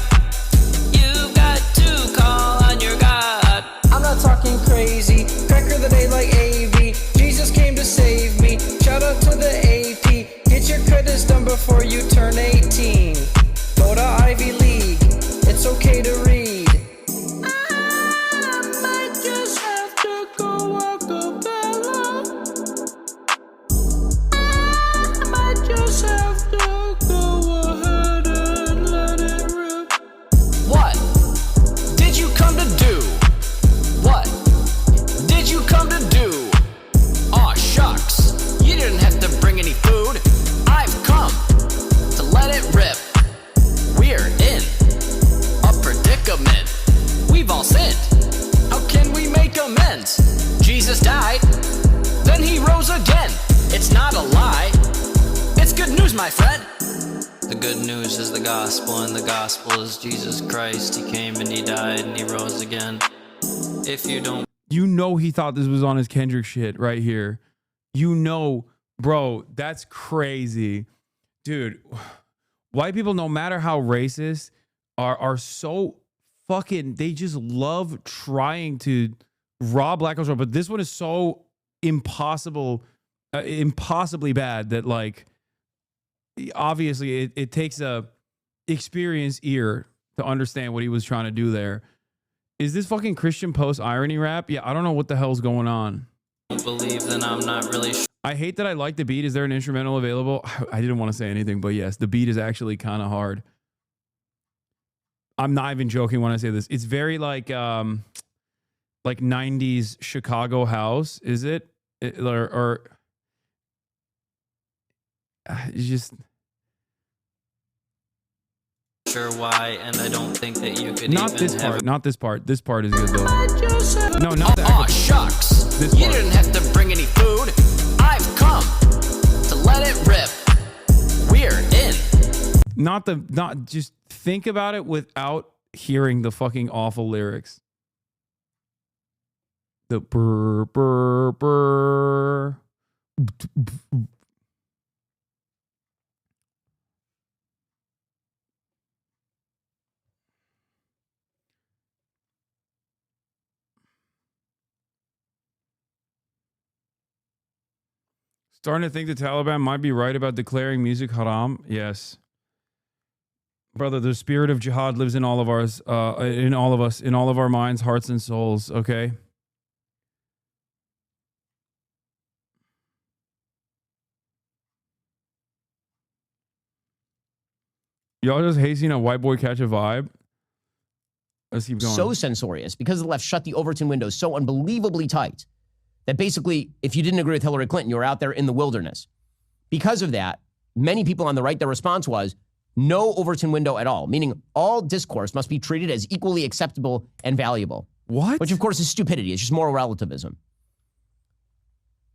You've got to call on your God. I'm not talking crazy. Cracker the day like AV. Jesus came to save me. Shout out to the AP. Get your credits done before you turn 18. Go to Ivy League. It's okay to read. Jesus died, then he rose again. It's not a lie, it's good news, my friend. The good news is the gospel, and the gospel is Jesus Christ. He came and he died and he rose again. If you don't... You know he thought this was on his Kendrick shit right here. You know, bro, that's crazy. Dude, white people, no matter how racist, are so fucking... They just love trying to rob black culture, but this one is so impossibly bad that, like, obviously it takes a experienced ear to understand what he was trying to do there. Is this fucking Christian post irony rap? Yeah, I don't know what the hell's going on. Don't believe, then I'm not really sure. I hate that I like the beat. Is there an instrumental available? I didn't want to say anything, but yes, the beat is actually kind of hard. I'm not even joking when I say this. It's very like 90s Chicago house, is it? Or it's just sure why, and I don't think that you could not even this have part. Not this part. This part is good though. No, not that. Aw, shucks. This You part. didn't have to bring any food. I've come to let it rip. We're in Not just think about it without hearing the fucking awful lyrics. The brr brr brr. Starting to think the Taliban might be right about declaring music haram. Yes. Brother, the spirit of jihad lives in all of us, in all of our minds, hearts, and souls, okay? Y'all just hazing a white boy catch a vibe? Let's keep going. So censorious because the left shut the Overton window so unbelievably tight that basically, if you didn't agree with Hillary Clinton, you were out there in the wilderness. Because of that, many people on the right, their response was no Overton window at all, meaning all discourse must be treated as equally acceptable and valuable. What? Which, of course, is stupidity. It's just moral relativism.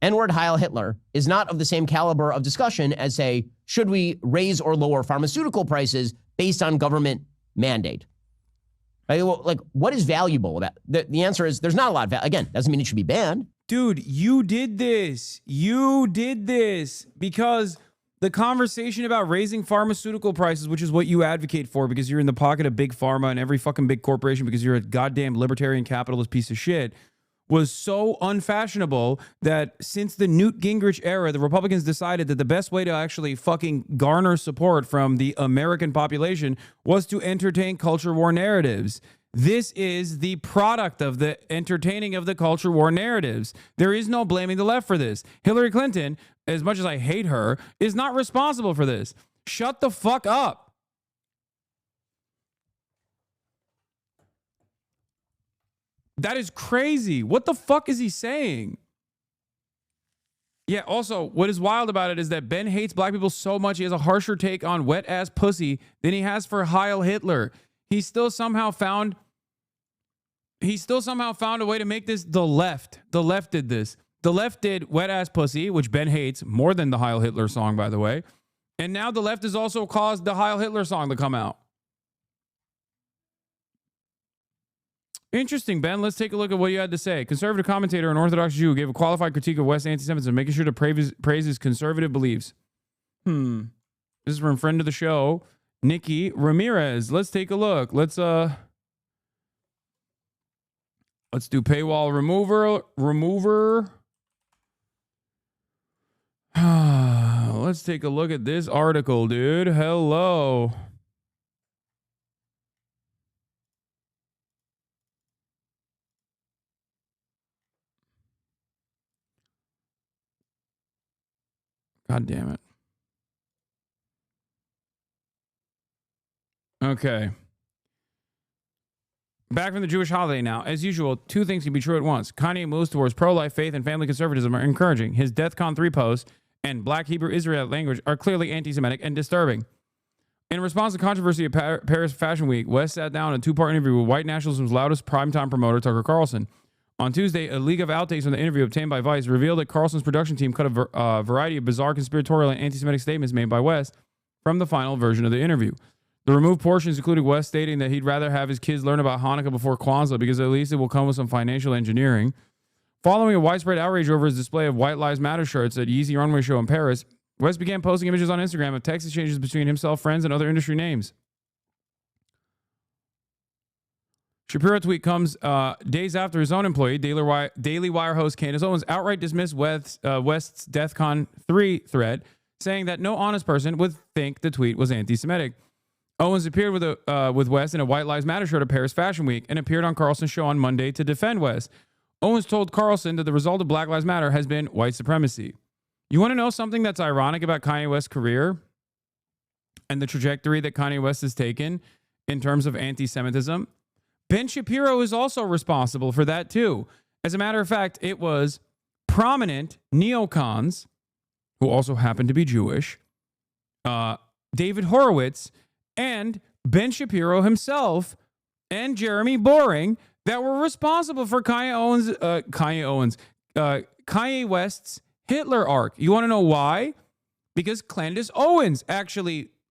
N-word Heil Hitler is not of the same caliber of discussion as, say, should we raise or lower pharmaceutical prices based on government mandate? Like, what is valuable about the answer is there's not a lot of value. Again, doesn't mean it should be banned. Dude, you did this. You did this because the conversation about raising pharmaceutical prices, which is what you advocate for because you're in the pocket of big pharma and every fucking big corporation because you're a goddamn libertarian capitalist piece of shit, was so unfashionable that since the Newt Gingrich era, the Republicans decided that the best way to actually fucking garner support from the American population was to entertain culture war narratives. This is the product of the entertaining of the culture war narratives. There is no blaming the left for this. Hillary Clinton, as much as I hate her, is not responsible for this. Shut the fuck up. That is crazy. What the fuck is he saying? Yeah, also, what is wild about it is that Ben hates black people so much he has a harsher take on wet-ass pussy than he has for Heil Hitler. He still somehow found a way to make this the left. The left did this. The left did wet-ass pussy, which Ben hates more than the Heil Hitler song, by the way. And now the left has also caused the Heil Hitler song to come out. Interesting, Ben. Let's take a look at what you had to say. Conservative commentator and Orthodox Jew gave a qualified critique of West's anti-Semitism, making sure to praise his conservative beliefs. This is from friend of the show, Nikki Ramirez. Let's take a look. Let's do paywall remover. Let's take a look at this article, dude. Hello. God damn it. Okay. Back from the Jewish holiday now. As usual, two things can be true at once. Kanye moves towards pro-life faith and family conservatism are encouraging. His DEFCON 3 posts and Black Hebrew Israel language are clearly anti-Semitic and disturbing. In response to controversy at Paris Fashion Week, West sat down in a two-part interview with white nationalism's loudest primetime promoter, Tucker Carlson. On Tuesday, a leak of outtakes from the interview obtained by Vice revealed that Carlson's production team cut a variety of bizarre conspiratorial and anti-Semitic statements made by West from the final version of the interview. The removed portions included West stating that he'd rather have his kids learn about Hanukkah before Kwanzaa because at least it will come with some financial engineering. Following a widespread outrage over his display of White Lives Matter shirts at Yeezy Runway Show in Paris, West began posting images on Instagram of text exchanges between himself, friends, and other industry names. Shapiro tweet comes days after his own employee, Daily Wire host Candace Owens, outright dismissed West's DEFCON 3 thread, saying that no honest person would think the tweet was anti-Semitic. Owens appeared with West in a White Lives Matter shirt at Paris Fashion Week and appeared on Carlson's show on Monday to defend West. Owens told Carlson that the result of Black Lives Matter has been white supremacy. You want to know something that's ironic about Kanye West's career and the trajectory that Kanye West has taken in terms of anti-Semitism? Ben Shapiro is also responsible for that too. As a matter of fact, it was prominent neocons, who also happen to be Jewish, David Horowitz, and Ben Shapiro himself, and Jeremy Boring, that were responsible for Kanye West's Hitler arc. You want to know why? Because Candace Owens actually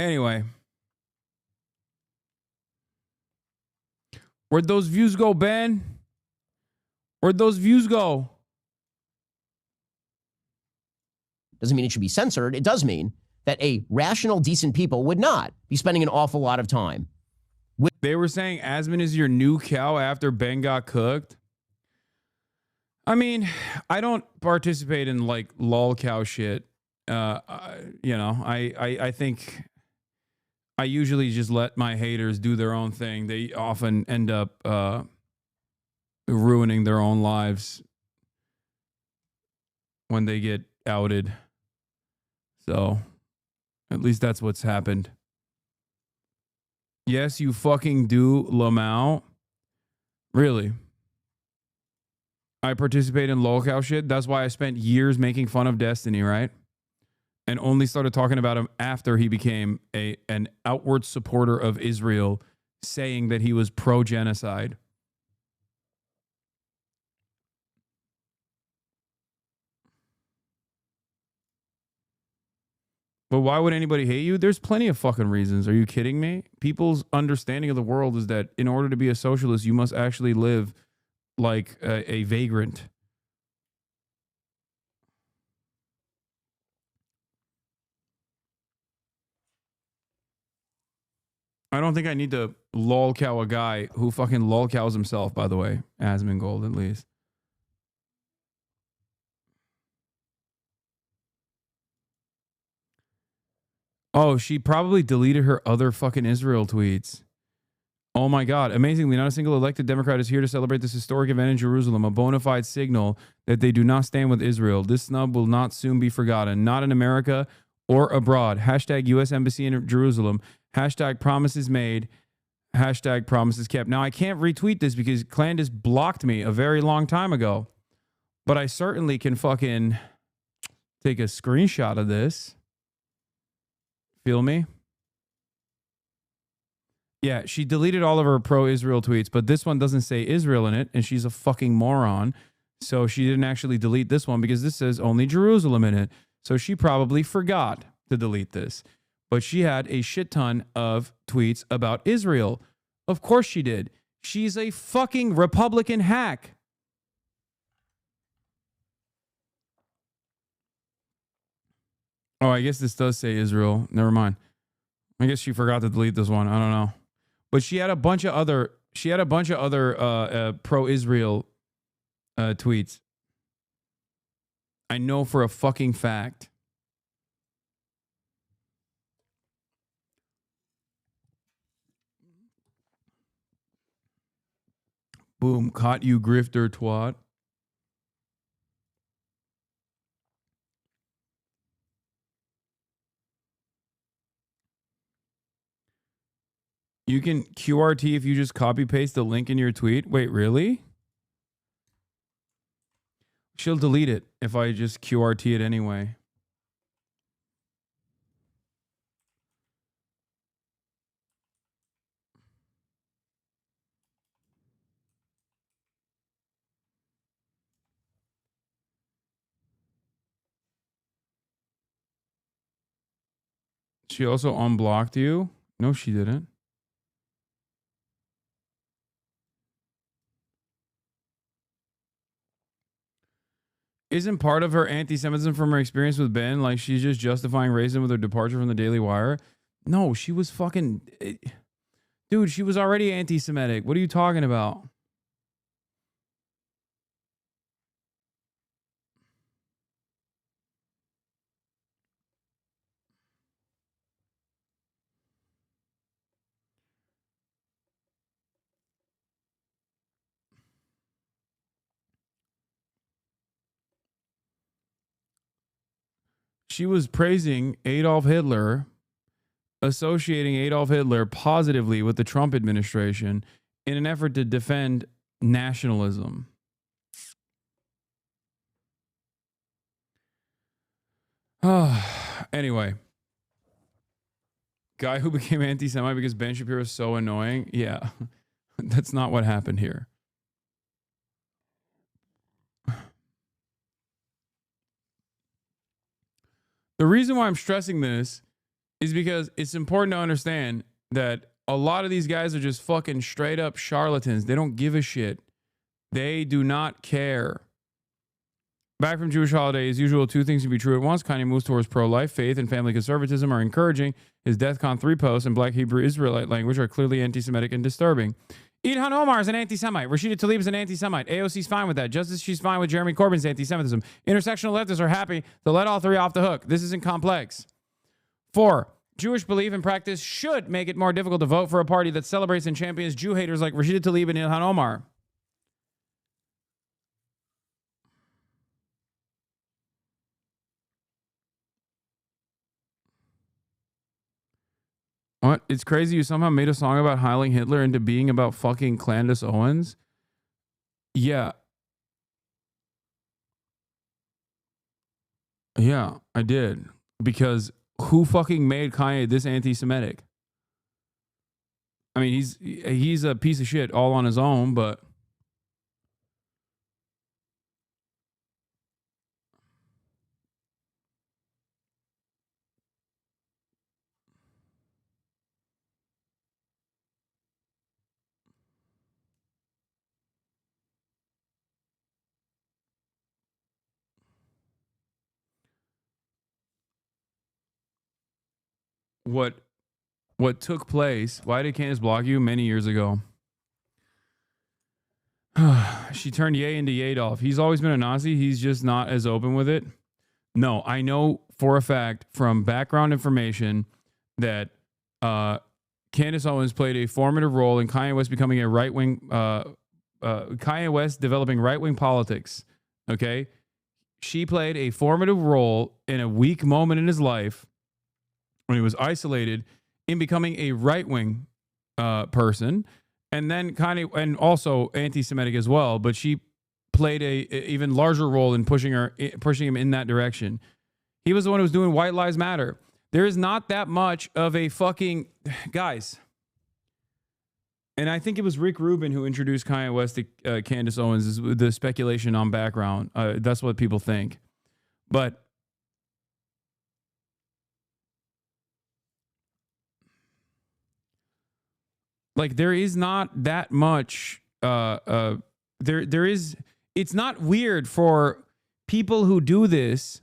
Anyway. Where'd those views go, Ben? Where'd those views go? Doesn't mean it should be censored. It does mean that a rational, decent people would not be spending an awful lot of time. They were saying Asman is your new cow after Ben got cooked. I mean, I don't participate in like lol cow shit. I think I usually just let my haters do their own thing. They often end up ruining their own lives when they get outed. So, at least that's what's happened. Yes, you fucking do, Lamau. Really? I participate in lolcow shit. That's why I spent years making fun of Destiny, right? And only started talking about him after he became an outward supporter of Israel, saying that he was pro-genocide. But why would anybody hate you? There's plenty of fucking reasons. Are you kidding me? People's understanding of the world is that in order to be a socialist, you must actually live like a vagrant. I don't think I need to lolcow a guy who fucking lolcows himself, by the way. Asmongold, at least. Oh, she probably deleted her other fucking Israel tweets. Oh my God. Amazingly, not a single elected Democrat is here to celebrate this historic event in Jerusalem, a bona fide signal that they do not stand with Israel. This snub will not soon be forgotten, not in America or abroad. Hashtag U.S. Embassy in Jerusalem. Hashtag promises made. Hashtag promises kept. Now, I can't retweet this because Clandis blocked me a very long time ago, but I certainly can fucking take a screenshot of this. Feel me? Yeah, she deleted all of her pro-Israel tweets, but this one doesn't say Israel in it, and she's a fucking moron. So she didn't actually delete this one because this says only Jerusalem in it. So she probably forgot to delete this. But she had a shit ton of tweets about Israel. Of course she did. She's a fucking Republican hack. Oh, I guess this does say Israel. Never mind. I guess she forgot to delete this one. I don't know. But she had a bunch of other pro-Israel tweets. I know for a fucking fact. Boom, caught you grifter twat. You can QRT if you just copy paste the link in your tweet. Wait, really? She'll delete it if I just QRT it anyway. She also unblocked you? No, she didn't. Isn't part of her anti-Semitism from her experience with Ben like she's just justifying racism with her departure from the Daily Wire? No, she was fucking... Dude, she was already anti-Semitic. What are you talking about? She was praising Adolf Hitler, associating Adolf Hitler positively with the Trump administration in an effort to defend nationalism. Anyway. Guy who became anti-Semite because Ben Shapiro is so annoying. Yeah, that's not what happened here. The reason why I'm stressing this is because it's important to understand that a lot of these guys are just fucking straight up charlatans. They don't give a shit. They do not care. Back from Jewish holiday, as usual, two things can be true at once. Kanye moves towards pro-life. Faith and family conservatism are encouraging. His DEFCON 3 posts in Black Hebrew Israelite language are clearly anti-Semitic and disturbing. Ilhan Omar is an anti-Semite. Rashida Tlaib is an anti-Semite. AOC's fine with that. Just as she's fine with Jeremy Corbyn's anti-Semitism. Intersectional leftists are happy to let all three off the hook. This isn't complex. 4. Jewish belief and practice should make it more difficult to vote for a party that celebrates and champions Jew haters like Rashida Tlaib and Ilhan Omar. What? It's crazy you somehow made a song about Heiling Hitler into being about fucking Candace Owens? Yeah. Yeah, I did. Because who fucking made Kanye this anti-Semitic? I mean, he's a piece of shit all on his own, but... What took place, why did Candace block you many years ago? She turned Ye into Yadolf. He's always been a Nazi. He's just not as open with it. No, I know for a fact from background information that Candace Owens played a formative role in Kanye West becoming a right-wing, Kanye West developing right-wing politics. Okay? She played a formative role in a weak moment in his life when he was isolated in becoming a right-wing person, and then and also anti-Semitic as well, but she played a even larger role in pushing him in that direction. He was the one who was doing White Lives Matter. There is not that much of a fucking... Guys, and I think it was Rick Rubin who introduced Kanye West to Candace Owens, is the speculation on background. That's what people think. But like, there is not that much, there is, it's not weird for people who do this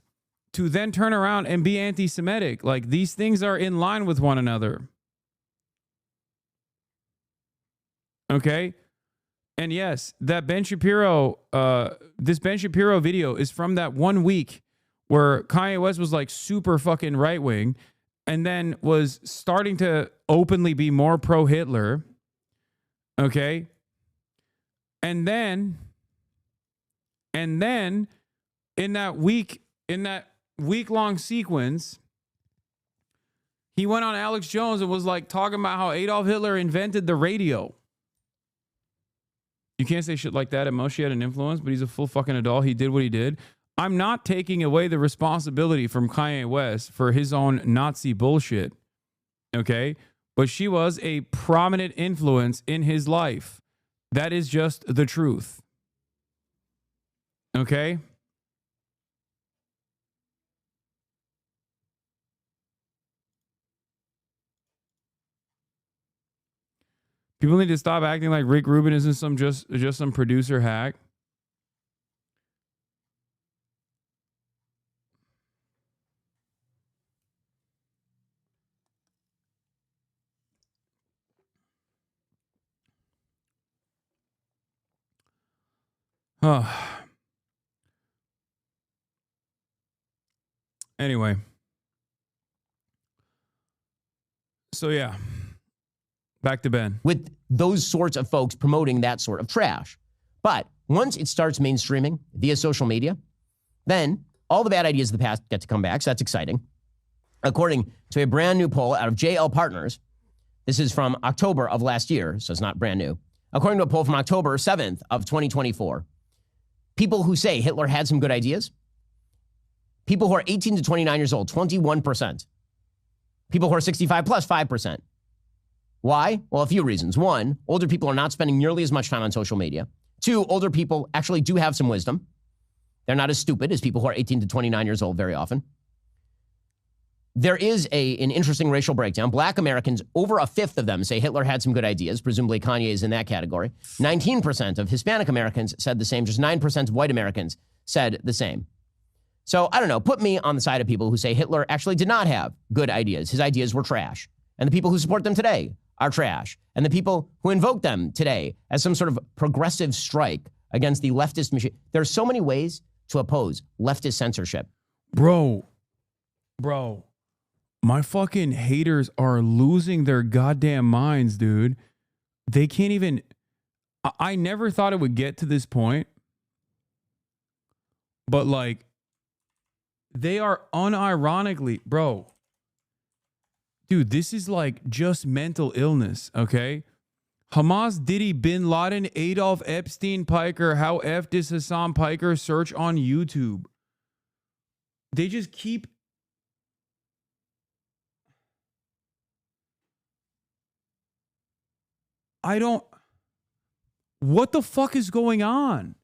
to then turn around and be anti-Semitic. Like, these things are in line with one another. Okay? And yes, that Ben Shapiro, this Ben Shapiro video is from that 1 week where Kanye West was like super fucking right-wing and then was starting to openly be more pro-Hitler. Okay? And then in that week-long sequence, he went on Alex Jones and was like talking about how Adolf Hitler invented the radio. You can't say shit like that. At most, she had an influence, but he's a full fucking adult. He did what he did. I'm not taking away the responsibility from Kanye West for his own Nazi bullshit. Okay? But she was a prominent influence in his life. That is just the truth. Okay? People need to stop acting like Rick Rubin isn't just some producer hack. Anyway. So yeah. Back to Ben. With those sorts of folks promoting that sort of trash. But once it starts mainstreaming via social media, then all the bad ideas of the past get to come back. So that's exciting. According to a brand new poll out of JL Partners, this is from October of last year, so it's not brand new. According to a poll from October 7th of 2024, people who say Hitler had some good ideas, people who are 18 to 29 years old, 21%. People who are 65 plus, 5%. Why? Well, a few reasons. One, older people are not spending nearly as much time on social media. Two, older people actually do have some wisdom. They're not as stupid as people who are 18 to 29 years old very often. there is an interesting racial breakdown. Black Americans, over a fifth of them say Hitler had some good ideas. Presumably Kanye is in that category. 19% of Hispanic Americans said the same. Just 9% of white Americans said the same. So I don't know. Put me on the side of people who say Hitler actually did not have good ideas. His ideas were trash. And the people who support them today are trash. And the people who invoke them today as some sort of progressive strike against the leftist machine. There are so many ways to oppose leftist censorship. Bro. My fucking haters are losing their goddamn minds, dude. They can't even... I never thought it would get to this point. But like, they are unironically... Bro. Dude, this is like just mental illness, okay? Hamas, Diddy, Bin Laden, Adolf Epstein, Piker, how F this Hasan Piker, search on YouTube. They just keep... I don't... What the fuck is going on?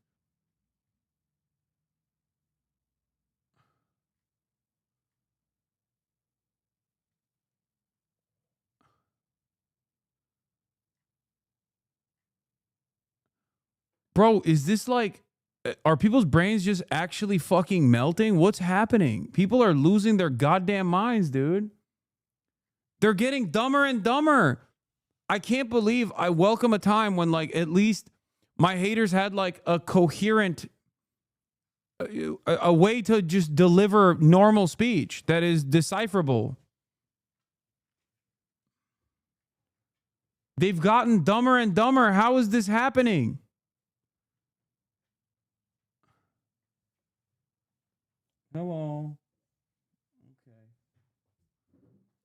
Bro, is this like... Are people's brains just actually fucking melting? What's happening? People are losing their goddamn minds, dude. They're getting dumber and dumber. I can't believe I welcome a time when, like, at least my haters had, like, a coherent, a way to just deliver normal speech that is decipherable. They've gotten dumber and dumber. How is this happening? Hello. Okay.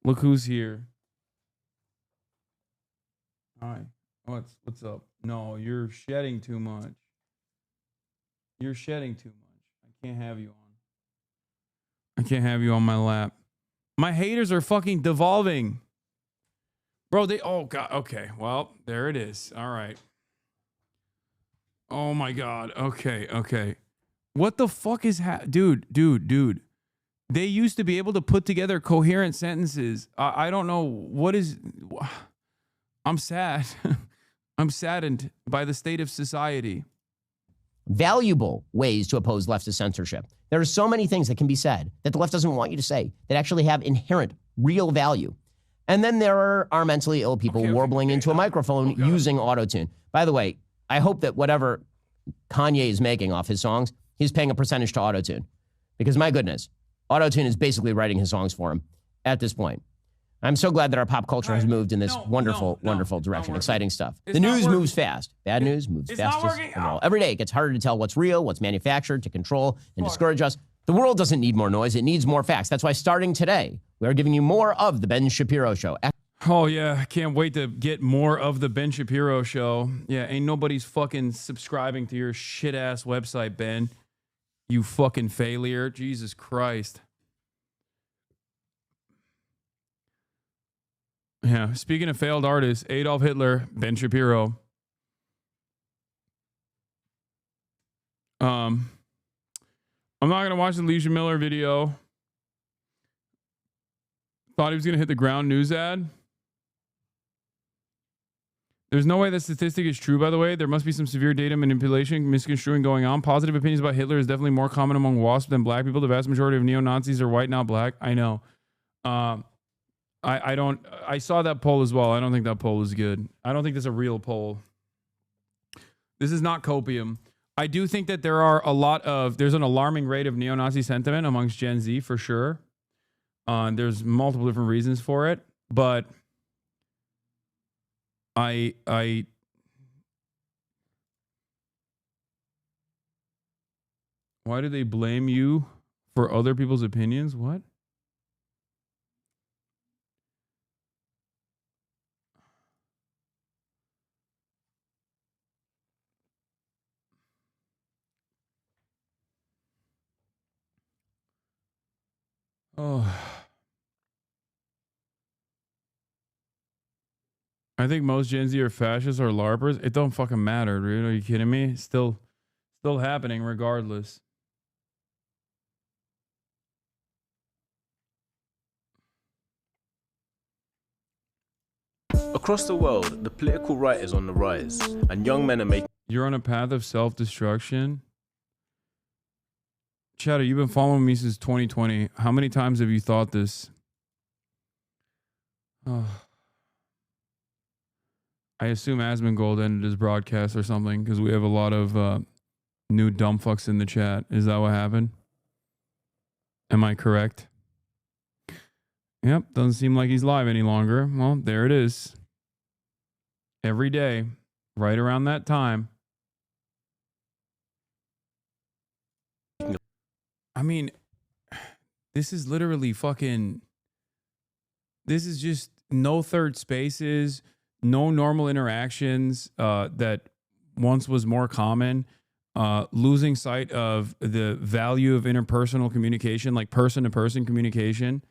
Look who's here. Hi. What's up? No, you're shedding too much. You're shedding too much. I can't have you on. I can't have you on my lap. My haters are fucking devolving. Bro, oh god. Okay. Well, there it is. All right. Oh my god. Okay. What the fuck is dude. They used to be able to put together coherent sentences. I don't know what is... I'm sad. I'm saddened by the state of society. Valuable ways to oppose leftist censorship. There are so many things that can be said that the left doesn't want you to say that actually have inherent, real value. And then there are mentally ill people warbling into a microphone using autotune. By the way, I hope that whatever Kanye is making off his songs, he's paying a percentage to autotune. Because my goodness, autotune is basically writing his songs for him at this point. I'm so glad that our pop culture has moved in this wonderful direction. Exciting stuff. The news moves fast. Bad news moves fastest of all. Every day it gets harder to tell what's real, what's manufactured, to control and discourage us. The world doesn't need more noise. It needs more facts. That's why starting today, we are giving you more of the Ben Shapiro Show. Oh, yeah. I can't wait to get more of the Ben Shapiro Show. Yeah, ain't nobody's fucking subscribing to your shit-ass website, Ben. You fucking failure. Jesus Christ. Yeah, speaking of failed artists, Adolf Hitler, Ben Shapiro. I'm not going to watch the Leisha Miller video. Thought he was going to hit the ground news ad. There's no way that statistic is true, by the way. There must be some severe data manipulation, misconstruing going on. Positive opinions about Hitler is definitely more common among WASP than black people. The vast majority of neo-Nazis are white, not black. I know. I saw that poll as well. I don't think that poll is good. I don't think that's a real poll. This is not copium. I do think that there's an alarming rate of neo-Nazi sentiment amongst Gen Z for sure. There's multiple different reasons for it, but why do they blame you for other people's opinions? What? Oh, I think most Gen Z are fascists or LARPers. It don't fucking matter, dude. Are you kidding me? Still happening regardless. Across the world, the political right is on the rise, and young men are making... You're on a path of self-destruction? Chatter, you've been following me since 2020. How many times have you thought this? Oh. I assume Asmongold ended his broadcast or something because we have a lot of new dumb fucks in the chat. Is that what happened? Am I correct? Yep, doesn't seem like he's live any longer. Well, there it is. Every day, right around that time. I mean, this is literally fucking... This is just no third spaces, no normal interactions that once was more common. Losing sight of the value of interpersonal communication, like person-to-person communication,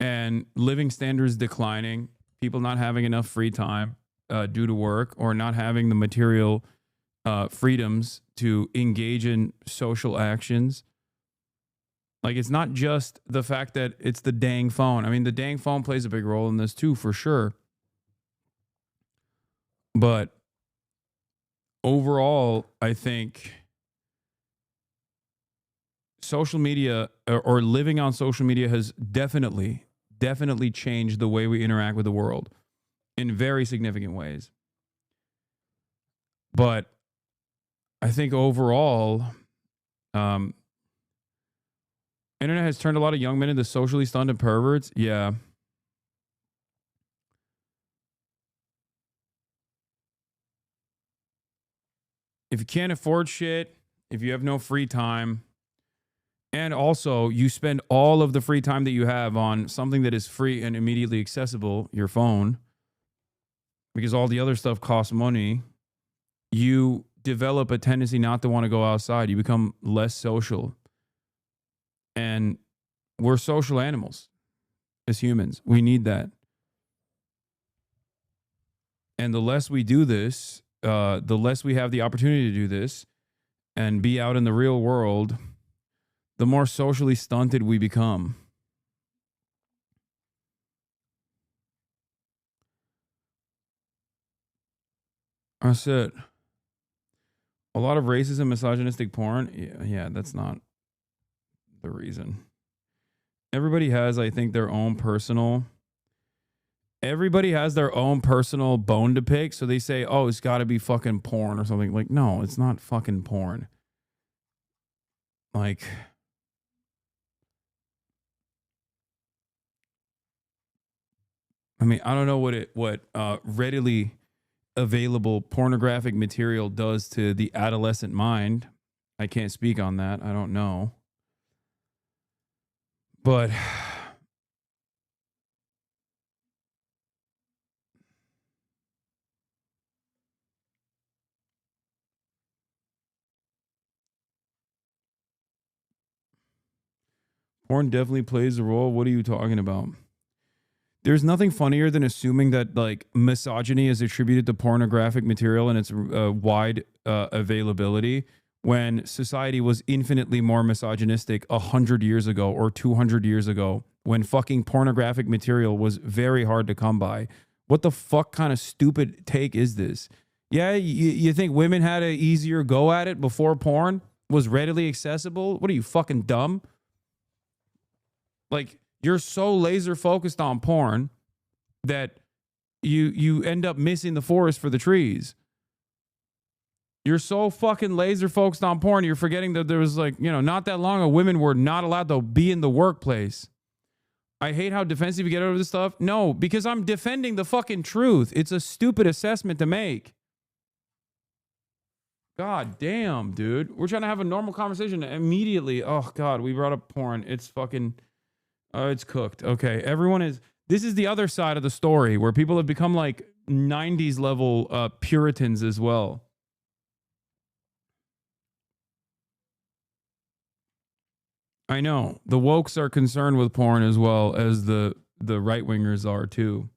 and living standards declining, people not having enough free time due to work, or not having the material freedoms to engage in social actions. Like, it's not just the fact that it's the dang phone. I mean, the dang phone plays a big role in this too, for sure. But overall, I think social media or living on social media has definitely changed the way we interact with the world in very significant ways. But I think overall, internet has turned a lot of young men into socially stunted perverts. Yeah. If you can't afford shit, if you have no free time, and also you spend all of the free time that you have on something that is free and immediately accessible, your phone, because all the other stuff costs money, you develop a tendency not to want to go outside. You become less social. And we're social animals as humans. We need that. And the less we do this, the less we have the opportunity to do this and be out in the real world, the more socially stunted we become. That's it. A lot of racism, misogynistic porn. Yeah, that's not the reason. Everybody has, I think, their own personal... Everybody has their own personal bone to pick, so they say, oh, it's got to be fucking porn or something. Like, no, it's not fucking porn. Like... I mean, I don't know what readily available pornographic material does to the adolescent mind. I can't speak on that. I don't know. But porn definitely plays a role. What are you talking about? There's nothing funnier than assuming that like misogyny is attributed to pornographic material and its wide availability, when society was infinitely more misogynistic 100 years ago or 200 years ago, when fucking pornographic material was very hard to come by. What the fuck kind of stupid take is this? Yeah, you think women had an easier go at it before porn was readily accessible? What are you, fucking dumb? Like, you're so laser focused on porn that you end up missing the forest for the trees. You're so fucking laser focused on porn, you're forgetting that there was, like, you know, not that long ago, women were not allowed to be in the workplace. I hate how defensive you get over this stuff. No, because I'm defending the fucking truth. It's a stupid assessment to make. God damn, dude. We're trying to have a normal conversation immediately. Oh, God, we brought up porn. It's fucking... it's cooked. Okay, everyone is... This is the other side of the story where people have become like 90s level Puritans as well. I know. The wokes are concerned with porn as well as the right-wingers are too.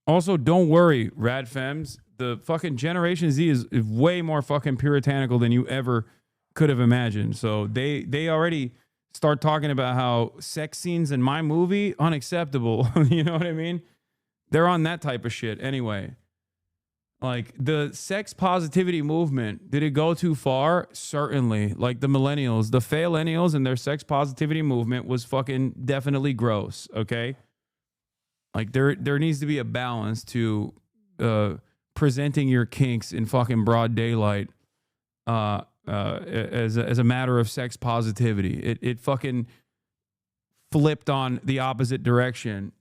Also, don't worry, rad femmes. The fucking Generation Z is way more fucking puritanical than you ever could have imagined. So they already start talking about how sex scenes in my movie, unacceptable. You know what I mean? They're on that type of shit anyway. Like the sex positivity movement, did it go too far? Certainly. Like the millennials, the faillennials and their sex positivity movement was fucking definitely gross, okay? Like there needs to be a balance to presenting your kinks in fucking broad daylight as a matter of sex positivity. It fucking flipped on the opposite direction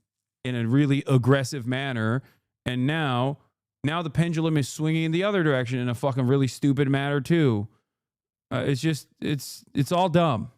in a really aggressive manner, and now the pendulum is swinging in the other direction in a fucking really stupid manner too. It's just it's all dumb.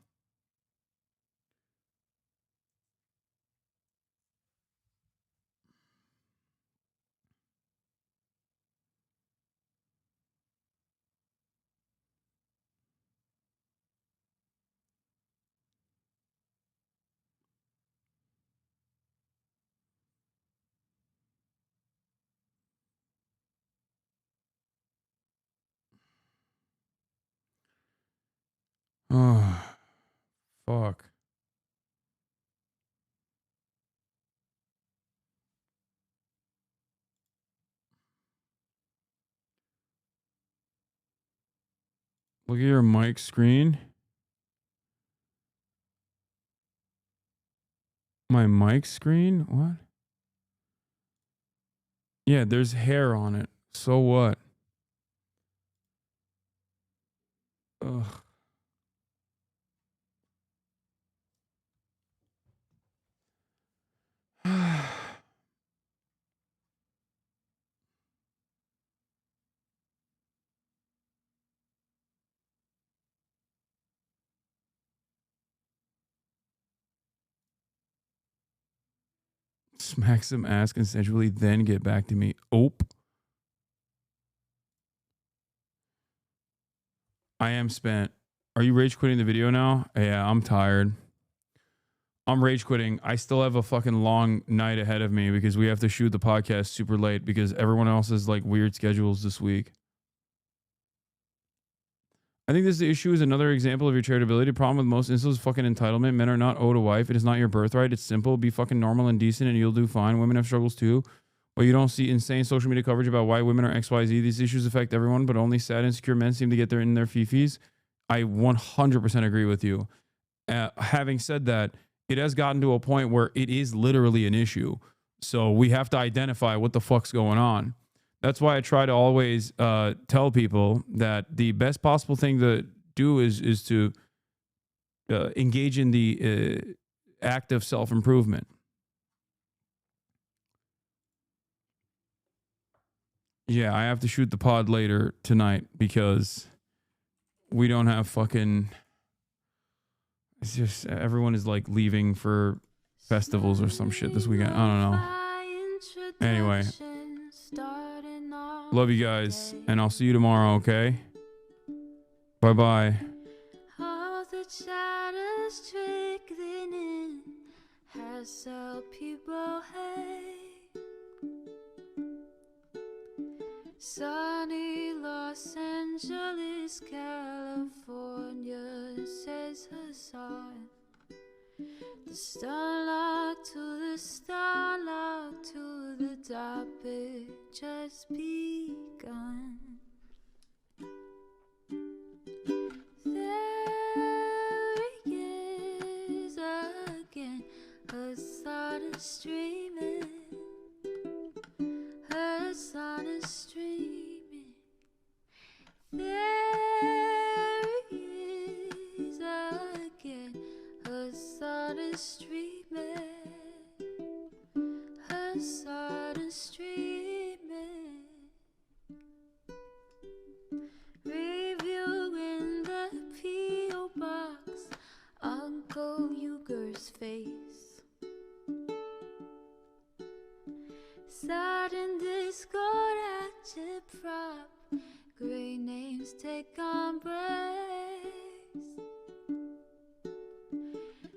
Oh, fuck. Look at your mic screen. My mic screen? What? Yeah, there's hair on it. So what? Ugh. Smack some ass consensually, then get back to me. Ope. I am spent. Are you rage quitting the video now? Yeah, I'm tired. I'm rage quitting. I still have a fucking long night ahead of me because we have to shoot the podcast super late because everyone else has like weird schedules this week. I think this issue is another example of your charitability. Problem with most insults is fucking entitlement. Men are not owed a wife. It is not your birthright. It's simple. Be fucking normal and decent and you'll do fine. Women have struggles too. But you don't see insane social media coverage about why women are XYZ. These issues affect everyone, but only sad, insecure men seem to get in their fifis. I 100% agree with you. Having said that, it has gotten to a point where it is literally an issue. So we have to identify what the fuck's going on. That's why I try to always tell people that the best possible thing to do is to engage in the act of self-improvement. Yeah, I have to shoot the pod later tonight because we don't have fucking... It's just everyone is like leaving for festivals or some shit this weekend. I don't know. Anyway. Love you guys, and I'll see you tomorrow, okay? Bye-bye. All the shadows trickling in has helped people hate. Sunny Los Angeles, California, says Hasan. The starlight to the starlight to the topic just begun. There he is again, Hasan is streaming. Hasan is streaming. There he is again. Hasan is streaming. Hasan is streaming. Reviewing the P.O. box, Uncle Uger's face. Sudden discord at your prop. Great names take embrace.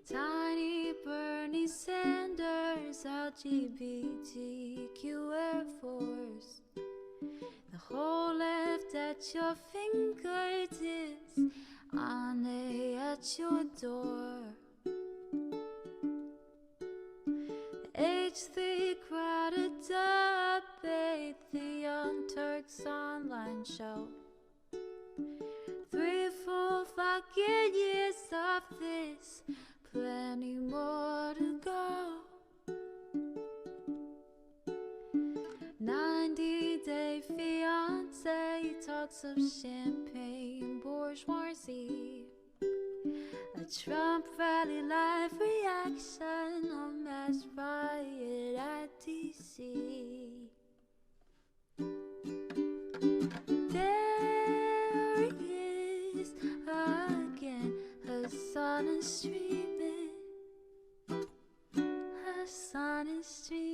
Tiny Bernie Sanders, LGBTQ Air Force. The whole left at at your fingertips, Ane at your door. H3 crowded debate, the Young Turks online show. 3 full fucking years of this, plenty more to go. 90-day fiance talks of champagne bourgeoisie. A Trump rally live reaction, a mass riot at DC. There he is again, Hasan is streaming. Hasan is streaming.